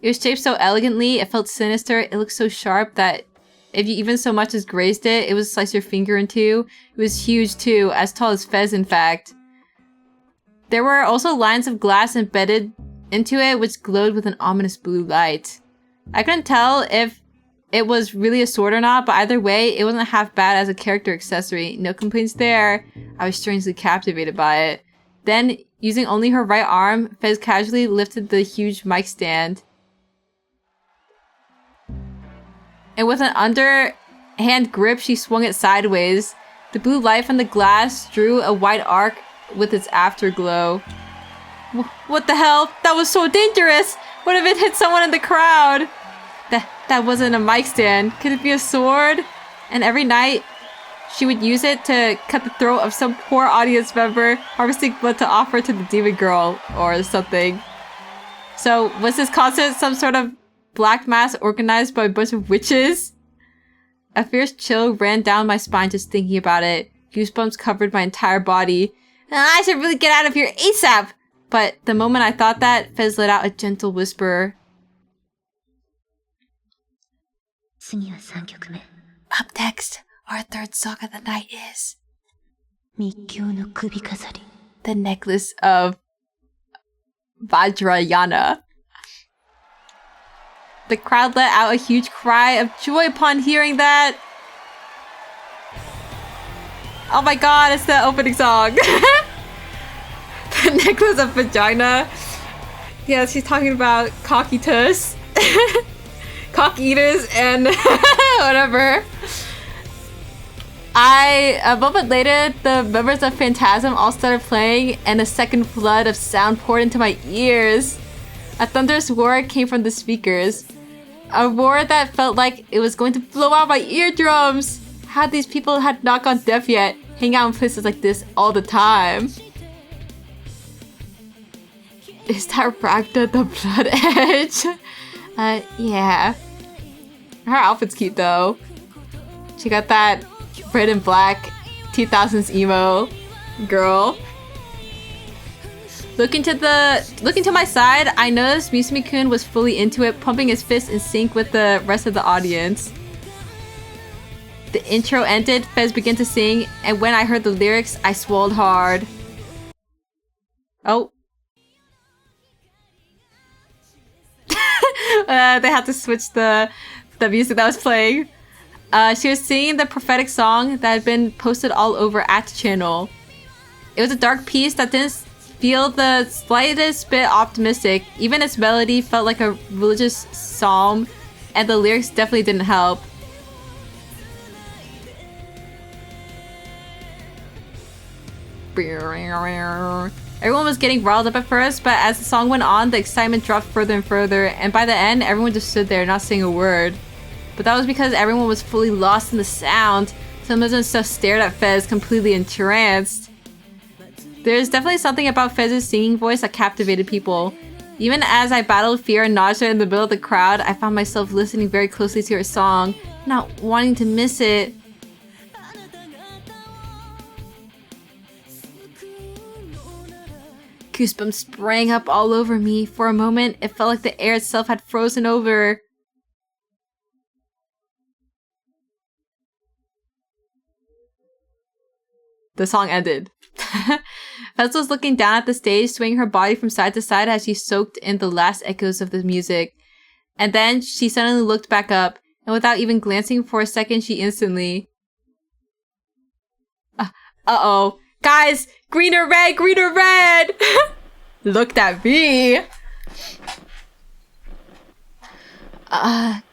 [SPEAKER 1] It was shaped so elegantly, it felt sinister, it looked so sharp that if you even so much as grazed it, it would slice your finger in two. It was huge too, as tall as Fez in fact. There were also lines of glass embedded into it which glowed with an ominous blue light. I couldn't tell if it was really a sword or not, but either way, it wasn't half bad as a character accessory. No complaints there. I was strangely captivated by it. Then, using only her right arm, Fez casually lifted the huge mic stand. And with an underhand grip, she swung it sideways. The blue light from the glass drew a wide arc with its afterglow. What the hell? That was so dangerous! What if it hit someone in the crowd? That wasn't a mic stand. Could it be a sword? And every night, she would use it to cut the throat of some poor audience member, harvesting blood to offer to the demon girl or something. So, was this concert some sort of black mass organized by a bunch of witches? A fierce chill ran down my spine just thinking about it. Goosebumps covered my entire body. I should really get out of here ASAP! But the moment I thought that, Fez let out a gentle whisper. Up next, our third song of the night is the necklace of Vajrayana. The crowd let out a huge cry of joy upon hearing that. Oh my god, it's the opening song. The necklace of vagina. Yeah, she's talking about cockitus. Cock eaters and whatever. A moment later, the members of Phantasm all started playing and a second flood of sound poured into my ears. A thunderous roar came from the speakers. A roar that felt like it was going to blow out my eardrums. How these people had not gone deaf yet, hang out in places like this all the time. Is that Ragda the Blood Edge? Yeah. Her outfit's cute though. She got that red and black 2000s emo girl. Looking to my side, I noticed Misumi-kun was fully into it, pumping his fist in sync with the rest of the audience. The intro ended, Fez began to sing, and when I heard the lyrics, I swallowed hard. Oh. They had to switch the music that was playing. She was singing the prophetic song that had been posted all over at the channel. It was a dark piece that didn't feel the slightest bit optimistic. Even its melody felt like a religious psalm, and the lyrics definitely didn't help. Everyone was getting riled up at first, but as the song went on, the excitement dropped further and further, and by the end, everyone just stood there not saying a word. But that was because everyone was fully lost in the sound. Some of them just stared at Fez, completely entranced. There's definitely something about Fez's singing voice that captivated people. Even as I battled fear and nausea in the middle of the crowd, I found myself listening very closely to her song, not wanting to miss it. Goosebumps sprang up all over me. For a moment, it felt like the air itself had frozen over. The song ended. Fez was looking down at the stage, swinging her body from side to side as she soaked in the last echoes of the music. And then she suddenly looked back up, and without even glancing for a second, she instantly... Uh-oh. Guys! Green or red! Green or red! Looked at me!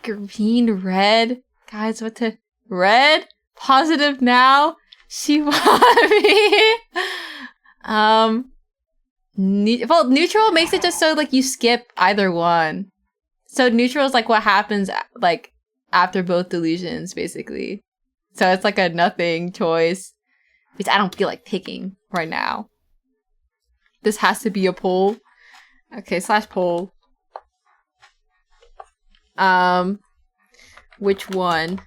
[SPEAKER 1] Green, red? Guys, what to... Red? Positive now? She won me! Well, neutral makes it just so, like, you skip either one. So neutral is, like, what happens, like, after both delusions, basically. So it's, like, a nothing choice. Which I don't feel like picking right now. This has to be a poll. Okay, / poll. Which one?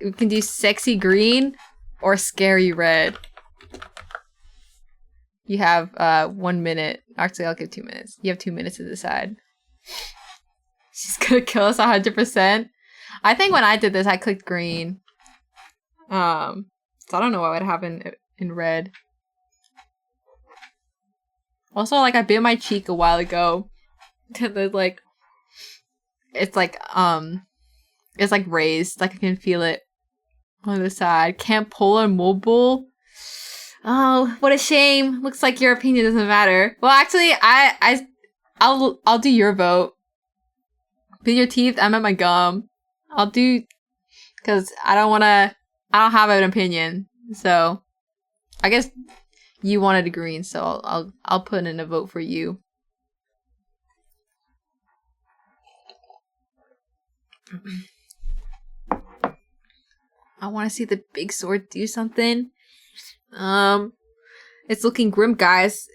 [SPEAKER 1] We can do sexy green or scary red. You have 1 minute. Actually, I'll give 2 minutes. You have 2 minutes to decide. She's gonna kill us 100%. I think when I did this, I clicked green. So I don't know what would happen in red. Also, like, I bit my cheek a while ago. It's like raised. Like, I can feel it on the side. Can't pull on mobile. Oh, what a shame. Looks like your opinion doesn't matter. Well, actually, I'll do your vote. With your teeth, I'm at my gum. I'll do, because I don't have an opinion. So, I guess you wanted a green, so I'll put in a vote for you. I want to see the big sword do something. It's looking grim, guys.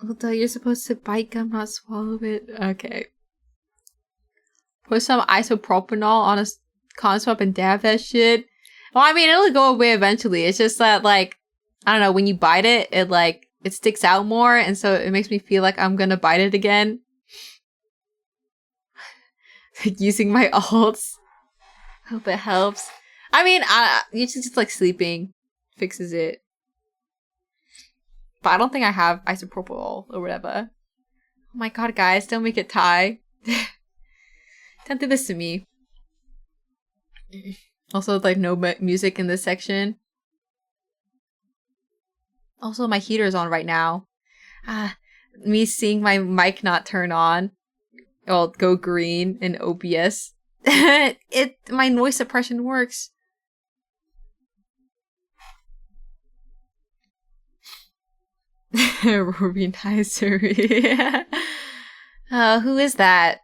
[SPEAKER 1] Although you're supposed to bite gum, not swallow it. Okay. Put some isopropanol on a con swap and dab that shit. Well, I mean, it'll go away eventually. It's just that, like, I don't know, when you bite it, it sticks out more, and so it makes me feel like I'm gonna bite it again. Using my ults. Hope it helps. I mean, usually just like sleeping fixes it. But I don't think I have isopropyl or whatever. Oh my god, guys, don't make it tie. Don't do this to me. Also, like, no music in this section. Also, my heater's on right now. Me seeing my mic not turn on. Well, go green in OBS. My noise suppression works. Ruby Nicery. Who is that?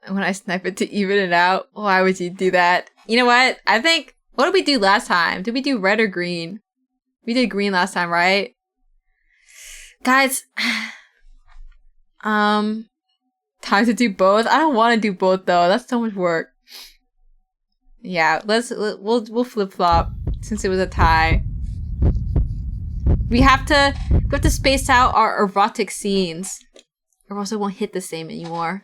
[SPEAKER 1] When I snipe it to even it out, why would you do that? You know what? I think, what did we do last time? Did we do red or green? We did green last time, right? Guys, time to do both. I don't want to do both though. That's so much work. Yeah, we'll flip flop since it was a tie. We have to space out our erotic scenes, or else it won't hit the same anymore.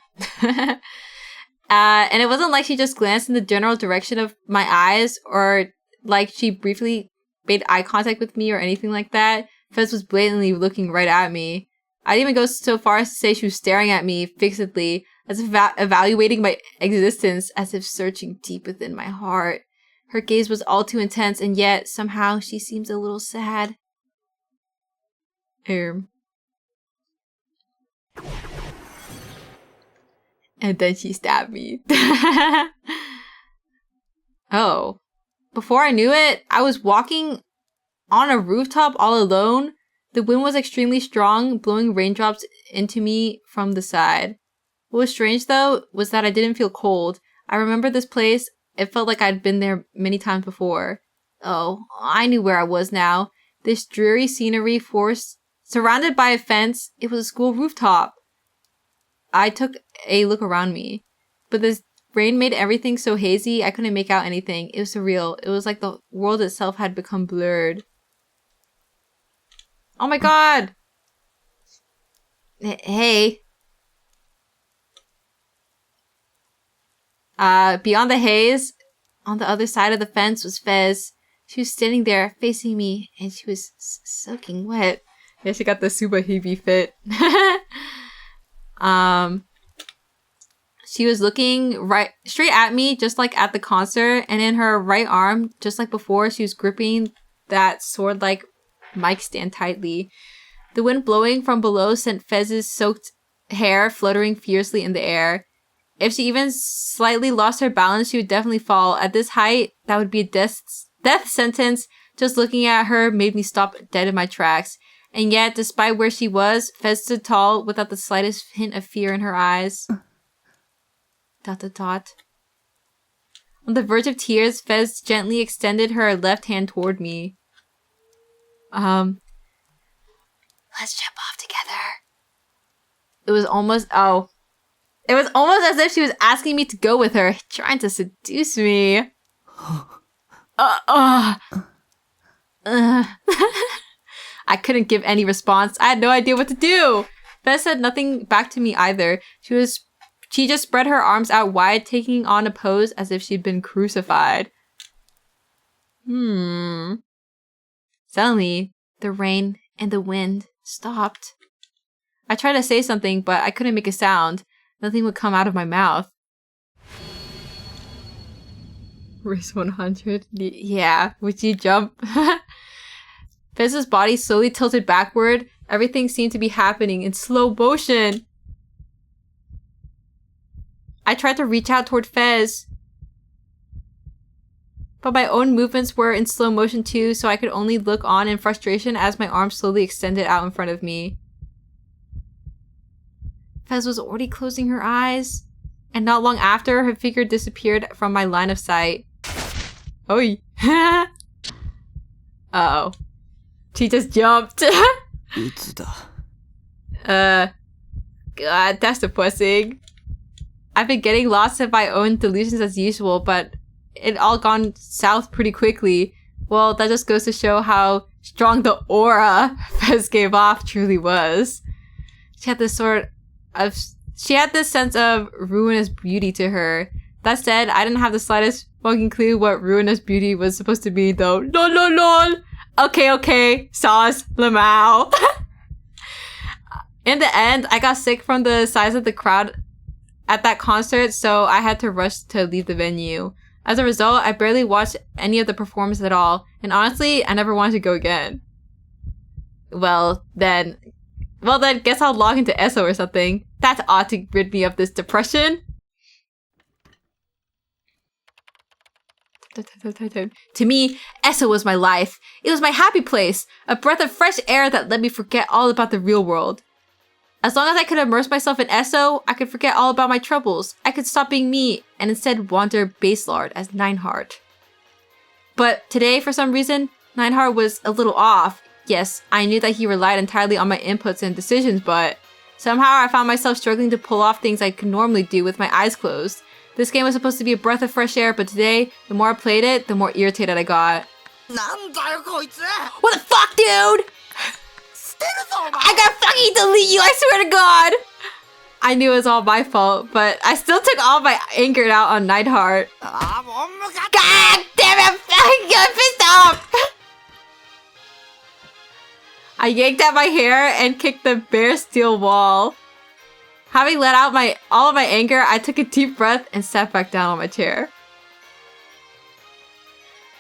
[SPEAKER 1] And it wasn't like she just glanced in the general direction of my eyes, or like she briefly made eye contact with me or anything like that. Fez was blatantly looking right at me. I'd even go so far as to say she was staring at me fixedly, as if evaluating my existence, as if searching deep within my heart. Her gaze was all too intense, and yet, somehow, she seems a little sad. And then she stabbed me. Oh. Before I knew it, I was walking on a rooftop all alone. The wind was extremely strong, blowing raindrops into me from the side. What was strange, though, was that I didn't feel cold. I remember this place. It felt like I'd been there many times before. Oh, I knew where I was now. This dreary scenery surrounded by a fence. It was a school rooftop. I took a look around me. But this rain made everything so hazy, I couldn't make out anything. It was surreal. It was like the world itself had become blurred. Oh my god! Hey. Beyond the haze, on the other side of the fence was Fez. She was standing there, facing me, and she was soaking wet. Yeah, she got the Subahibi fit. She was looking right straight at me, just like at the concert, and in her right arm, just like before, she was gripping that sword-like mic stand tightly. The wind blowing from below sent Fez's soaked hair fluttering fiercely in the air. If she even slightly lost her balance, she would definitely fall. At this height, that would be a death sentence. Just looking at her made me stop dead in my tracks. And yet, despite where she was, Fez stood tall without the slightest hint of fear in her eyes. ... On the verge of tears, Fez gently extended her left hand toward me. Let's jump off together. It was almost as if she was asking me to go with her, trying to seduce me. I couldn't give any response. I had no idea what to do. Fez said nothing back to me either. She just spread her arms out wide, taking on a pose as if she'd been crucified. Suddenly, the rain and the wind stopped. I tried to say something, but I couldn't make a sound. Nothing would come out of my mouth. Race 100? Yeah, would you jump? Fez's body slowly tilted backward. Everything seemed to be happening in slow motion. I tried to reach out toward Fez, but my own movements were in slow motion too, so I could only look on in frustration as my arms slowly extended out in front of me. Fez was already closing her eyes, and not long after, her figure disappeared from my line of sight. Oi. Uh-oh. She just jumped. God, that's depressing. I've been getting lost in my own delusions as usual, but it all gone south pretty quickly. Well, that just goes to show how strong the aura Fez gave off truly was. She had this sense of ruinous beauty to her. That said, I didn't have the slightest fucking clue what ruinous beauty was supposed to be, though. Lol lol lol. Okay. Sauce. Lamau. In the end, I got sick from the size of the crowd at that concert, so I had to rush to leave the venue. As a result, I barely watched any of the performances at all, and honestly, I never wanted to go again. Well then, guess I'll log into ESO or something. That's odd to rid me of this depression. To me, ESO was my life. It was my happy place, a breath of fresh air that let me forget all about the real world. As long as I could immerse myself in ESO, I could forget all about my troubles. I could stop being me and instead wander Baselard as Nineheart. But today, for some reason, Nineheart was a little off. Yes, I knew that he relied entirely on my inputs and decisions, but somehow I found myself struggling to pull off things I could normally do with my eyes closed. This game was supposed to be a breath of fresh air, but today, the more I played it, the more irritated I got. What the fuck, dude? I gotta fucking delete you, I swear to God! I knew it was all my fault, but I still took all my anger out on Nightheart. God damn it! I'm pissed off! I I yanked at my hair and kicked the bare steel wall. Having let out all of my anger, I took a deep breath and sat back down on my chair.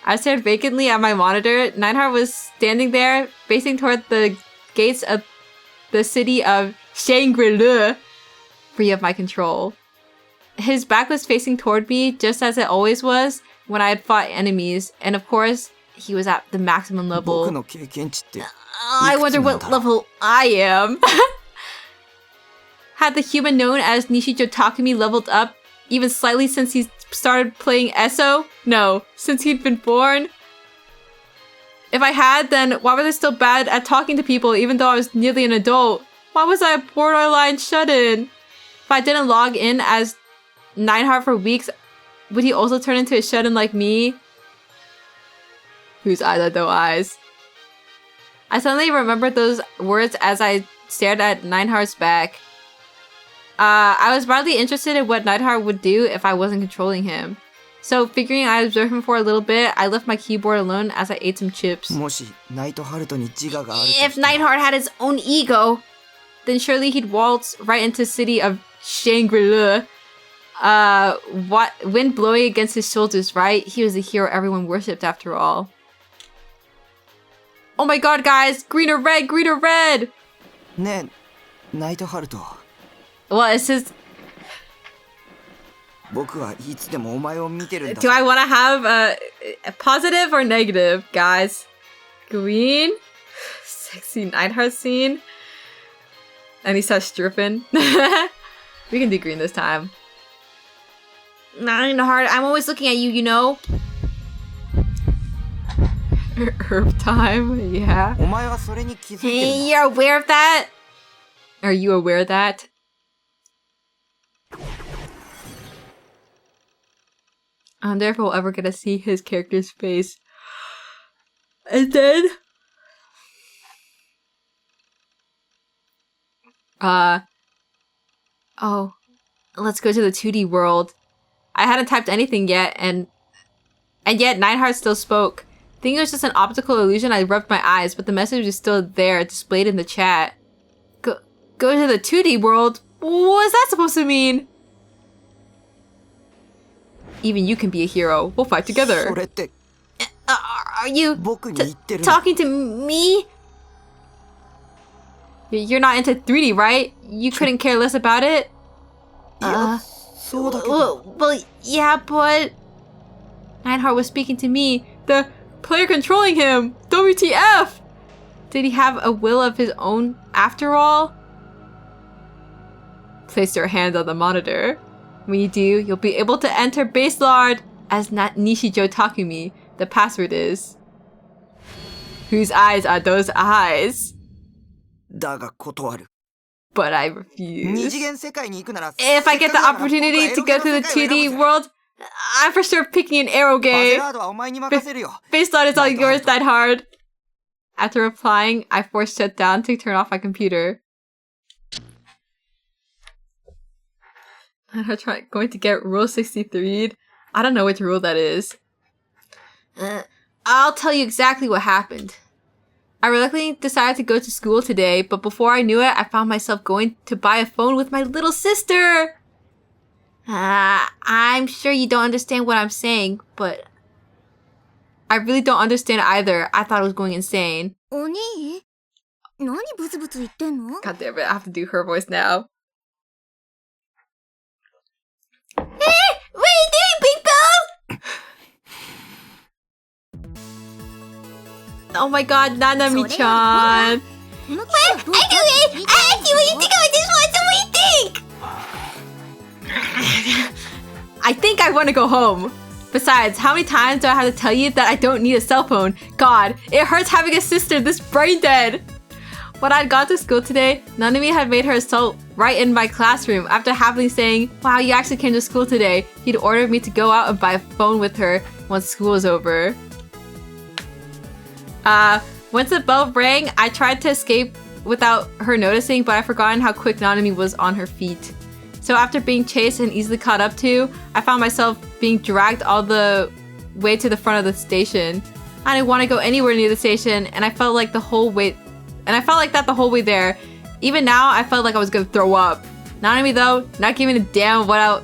[SPEAKER 1] I stared vacantly at my monitor. Nightheart was standing there, facing toward the gates of the city of Shangri-La, free of my control. His back was facing toward me, just as it always was when I had fought enemies, and of course, he was at the maximum level. I wonder what level I am. Had the human known as Nishijo Takumi leveled up even slightly since he started playing ESO? No, since he'd been born. If I had, then why was I still bad at talking to people even though I was nearly an adult? Why was I a borderline shut-in? If I didn't log in as Nightheart for weeks, would he also turn into a shut-in like me? Whose eyes are those eyes? I suddenly remembered those words as I stared at Nightheart's back. I was mildly interested in what Nightheart would do if I wasn't controlling him. So, figuring I'd observe him for a little bit, I left my keyboard alone as I ate some chips. If Nightheart had his own ego, then surely he'd waltz right into the city of Shangri-La. Wind blowing against his shoulders, right? He was the hero everyone worshipped after all. Oh my god, guys! Green or red! Green or red! Well, it's just... Do I want to have a positive or negative, guys? Green? Sexy Nightheart scene? And he starts stripping. We can do green this time. Nightheart, I'm always looking at you, you know? Herb time, yeah. Hey, you're aware of that? Are you aware of that? I wonder if we'll ever get to see his character's face. And then... Oh. Let's go to the 2D world. I hadn't typed anything yet, and yet Nightheart still spoke. Thinking it was just an optical illusion, I rubbed my eyes, but the message was still there, displayed in the chat. Go to the 2D world? What is that supposed to mean? Even you can be a hero. We'll fight together. Are you talking to me? You're not into 3D, right? You couldn't care less about it? Well, yeah, but... Nightheart was speaking to me. The player controlling him! WTF! Did he have a will of his own after all? Place your hand on the monitor. When you do, you'll be able to enter Base Lord as Nishijo Takumi. The password is... Whose eyes are those eyes? But I refuse. If I get the opportunity to go to the 2D world, I'm for sure picking an arrow game. Base Lord is all yours, Nightheart. After replying, I forced shut down to turn off my computer. I'm going to get Rule 63'd. I don't know which rule that is. I'll tell you exactly what happened. I reluctantly decided to go to school today, but before I knew it, I found myself going to buy a phone with my little sister! I'm sure you don't understand what I'm saying, but... I really don't understand either. I thought I was going insane. God damn it, I have to do her voice now. Hey! What are you doing, Big Bell? Oh my god, Nanami-chan! What? Anyway, I asked you what you think about this one, so what do you think? I think I want to go home. Besides, how many times do I have to tell you that I don't need a cell phone? God, it hurts having a sister this brain dead! When I'd gone to school today, Nanami had made her assault right in my classroom. After happily saying, wow, you actually came to school today, he'd ordered me to go out and buy a phone with her once school was over. Once the bell rang, I tried to escape without her noticing, but I'd forgotten how quick Nanami was on her feet. So after being chased and easily caught up to, I found myself being dragged all the way to the front of the station. I didn't want to go anywhere near the station, and I felt like the whole weight And I felt like that the whole way there. Even now, I felt like I was gonna throw up. Nanami though, not giving a damn what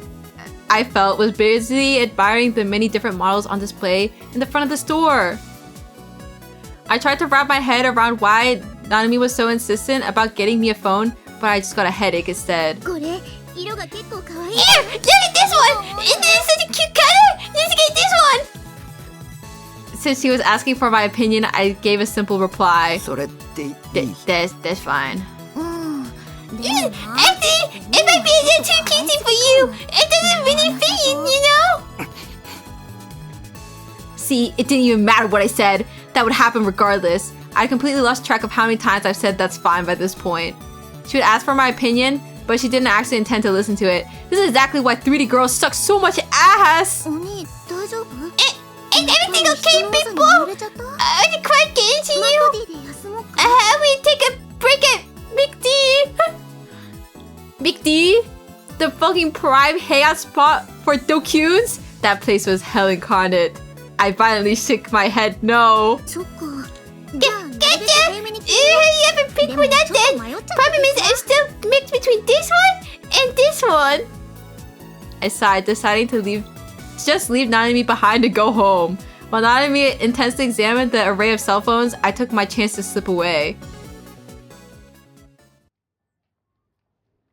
[SPEAKER 1] I felt, was busy admiring the many different models on display in the front of the store. I tried to wrap my head around why Nanami was so insistent about getting me a phone, but I just got a headache instead.
[SPEAKER 4] これ色が結構可愛い
[SPEAKER 1] Here! Look at this one! Isn't it such a cute color? Let's get this one! Since she was asking for my opinion, I gave a simple reply.
[SPEAKER 3] それっていい
[SPEAKER 1] That's fine.
[SPEAKER 4] うんでも
[SPEAKER 1] Actually, it might be a little too cutesy for you. It doesn't really fit in, you know? See, it didn't even matter what I said. That would happen regardless. I completely lost track of how many times I've said that's fine by this point. She would ask for my opinion, but she didn't actually intend to listen to it. This is exactly why 3D girls suck so much ass!
[SPEAKER 4] お兄大丈夫
[SPEAKER 1] Is everything okay, people?
[SPEAKER 4] 濡れちゃった
[SPEAKER 1] Are you quite getting to
[SPEAKER 4] マ
[SPEAKER 1] you?
[SPEAKER 4] ッコディで休もうか
[SPEAKER 1] How we take a break at Big D? Big D? The fucking prime hangout spot for dokyuns? That place was hell incarnate. I violently shook my head no.
[SPEAKER 4] そっかじゃあなるべく
[SPEAKER 1] Getcha!
[SPEAKER 4] 早めに
[SPEAKER 1] You haven't picked
[SPEAKER 4] で
[SPEAKER 1] one
[SPEAKER 4] も
[SPEAKER 1] out
[SPEAKER 4] ちょっ
[SPEAKER 1] then.
[SPEAKER 4] と迷っちゃった
[SPEAKER 1] Problem is I'm still mixed between this one and this one. I sighed, deciding to just leave Nanami behind and go home. While Nanami intensely examined the array of cell phones, I took my chance to slip away.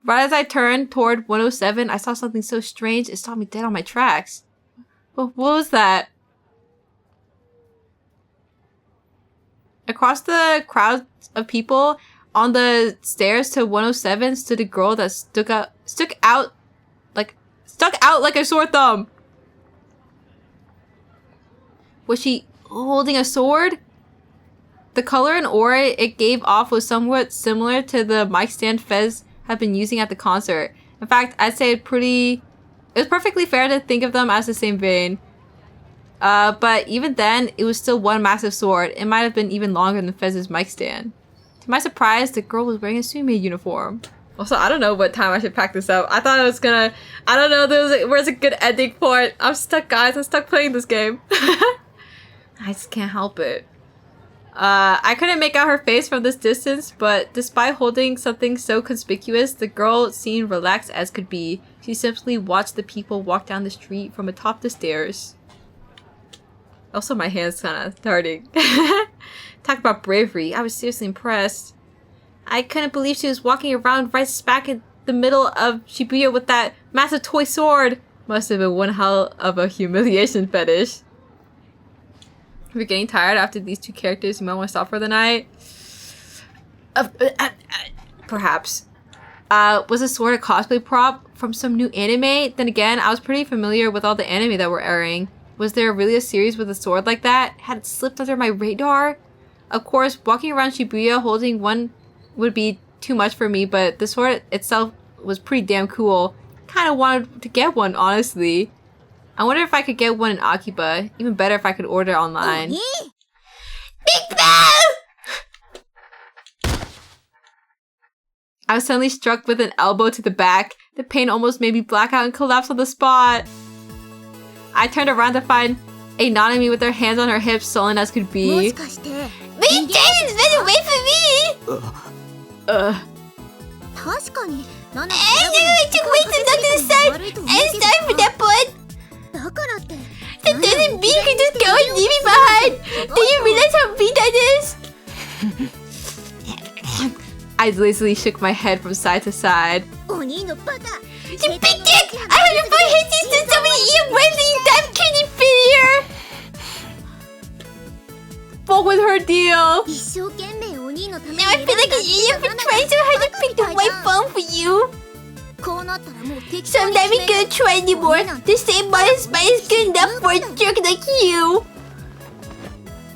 [SPEAKER 1] Right as I turned toward 107, I saw something so strange it stopped me dead on my tracks. What was that? Across the crowd of people on the stairs to 107 stood a girl that stuck out like a sore thumb. Was she holding a sword? The color and aura it gave off was somewhat similar to the mic stand Fez had been using at the concert. In fact, I'd say it was perfectly fair to think of them as the same vein. But even then, it was still one massive sword. It might have been even longer than Fez's mic stand. To my surprise, the girl was wearing a sume uniform. Also, I don't know what time I should pack this up. I thought I was gonna... I don't know, where's a good ending point? I'm stuck, guys. I'm stuck playing this game. I just can't help it. I couldn't make out her face from this distance, but despite holding something so conspicuous, the girl seemed relaxed as could be. She simply watched the people walk down the street from atop the stairs. Also, my hand's kind of hurting. Talk about bravery. I was seriously impressed. I couldn't believe she was walking around right smack in the middle of Shibuya with that massive toy sword. Must have been one hell of a humiliation fetish. If you're getting tired after these two characters, you might want to stop for the night. Perhaps. Was the sword a cosplay prop from some new anime? Then again, I was pretty familiar with all the anime that were airing. Was there really a series with a sword like that? Had it slipped under my radar? Of course, walking around Shibuya holding one would be too much for me, but the sword itself was pretty damn cool. Kinda wanted to get one, honestly. I wonder if I could get one in Akiba. Even better if I could order online. Big Bell! I was suddenly struck with an elbow to the back. The pain almost made me black out and collapse on the spot. I turned around to find a Nanami with her hands on her hips, sullen as could
[SPEAKER 4] も
[SPEAKER 1] be.
[SPEAKER 4] しかして
[SPEAKER 1] Big Dad's better wait for me!
[SPEAKER 4] 確かにナナ
[SPEAKER 1] I took way too long to decide. I'm sorry for that one.
[SPEAKER 4] だからって
[SPEAKER 1] That doesn't mean you can just go and leave me behind. Do you realize how mean that is? I lazily shook my head from side to side.
[SPEAKER 4] お兄のバカ
[SPEAKER 1] You big dick! I haven't fought Hades since somebody eat Wednesday damn candy figure! Fuck with her deal!
[SPEAKER 4] 一生懸命お兄のために
[SPEAKER 1] Now I feel like an idiot for trying so hard to pick the right phone for you.
[SPEAKER 4] こうなったらもう適当
[SPEAKER 1] So
[SPEAKER 4] に
[SPEAKER 1] I'm never gonna try anymore. The same modest spine is good enough for a jerk like you.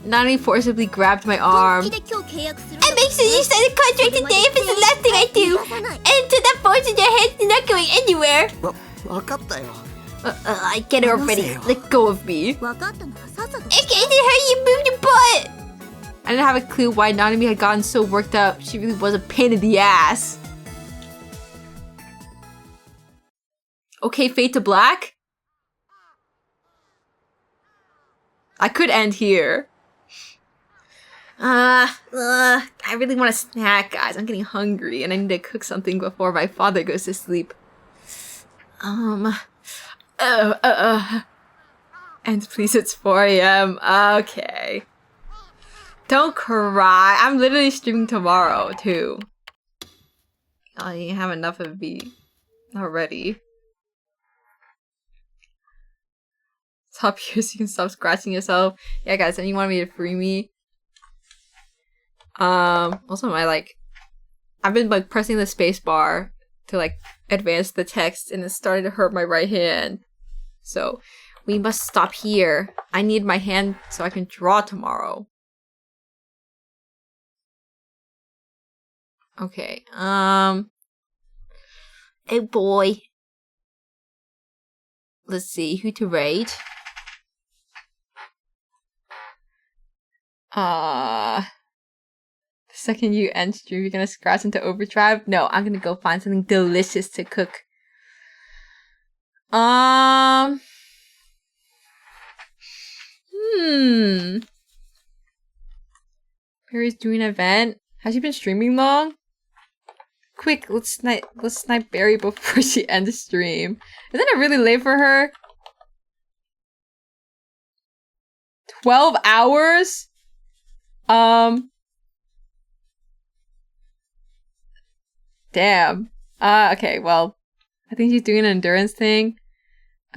[SPEAKER 1] Nani forcibly grabbed my
[SPEAKER 4] 本
[SPEAKER 1] arm.
[SPEAKER 4] 気で今日契約する
[SPEAKER 1] I make sure you sign a contract today if it's the last thing I do. And to that phone's in your hands, you're not going anywhere.
[SPEAKER 3] わかったよ
[SPEAKER 1] I get it already. Let go of me.
[SPEAKER 4] 分かったならさっさと
[SPEAKER 1] I can't see how you moved your butt. I didn't have a clue why Nanami had gotten so worked up. She really was a pain in the ass. Okay, fade to black? I could end here. I really want a snack, guys. I'm getting hungry and I need to cook something before my father goes to sleep. And please, it's 4 a.m. Okay. Don't cry. I'm literally streaming tomorrow, too. Oh, you have enough of me already. Stop piercing, stop scratching yourself. Yeah, guys, and you want me to free me? Also I've been like pressing the space bar to like advance the text and it's starting to hurt my right hand. So we must stop here. I need my hand so I can draw tomorrow. Okay, oh boy. Let's see, who to raid? The second you end stream, you're gonna scratch into overdrive? No, I'm gonna go find something delicious to cook. Barry's doing an event. Has she been streaming long? Quick, let's snipe Barry before she ends the stream. Isn't it really late for her? 12 hours? Damn. Okay, well, I think she's doing an endurance thing.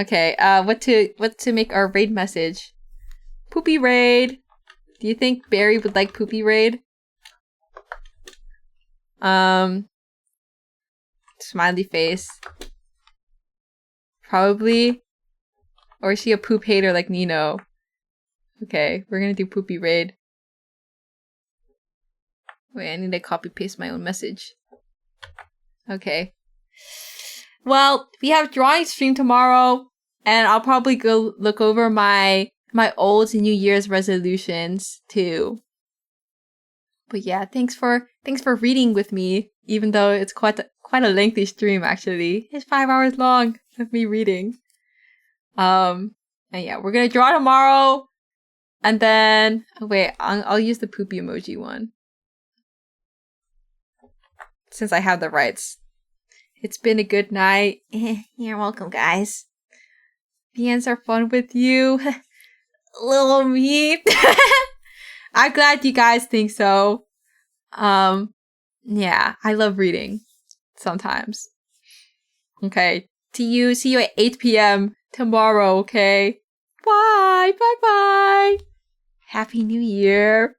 [SPEAKER 1] Okay, what to make our raid message? Poopy raid. Do you think Barry would like poopy raid? Smiley face. Probably. Or is she a poop hater like Nino? Okay, we're gonna do poopy raid. Wait, I need to copy paste my own message. Okay. Well, we have drawing stream tomorrow, and I'll probably go look over my old New Year's resolutions too. But yeah, thanks for reading with me, even though it's quite a lengthy stream actually. It's 5 hours long of me reading. And yeah, we're gonna draw tomorrow, and then wait, I'll use the poopy emoji one since I have the rights. It's been a good night. You're welcome, guys. VNs are fun with you. Little me. I'm glad you guys think so. Yeah, I love reading sometimes. Okay, see you at 8 p.m. tomorrow, okay? Bye, bye, bye. Happy New Year.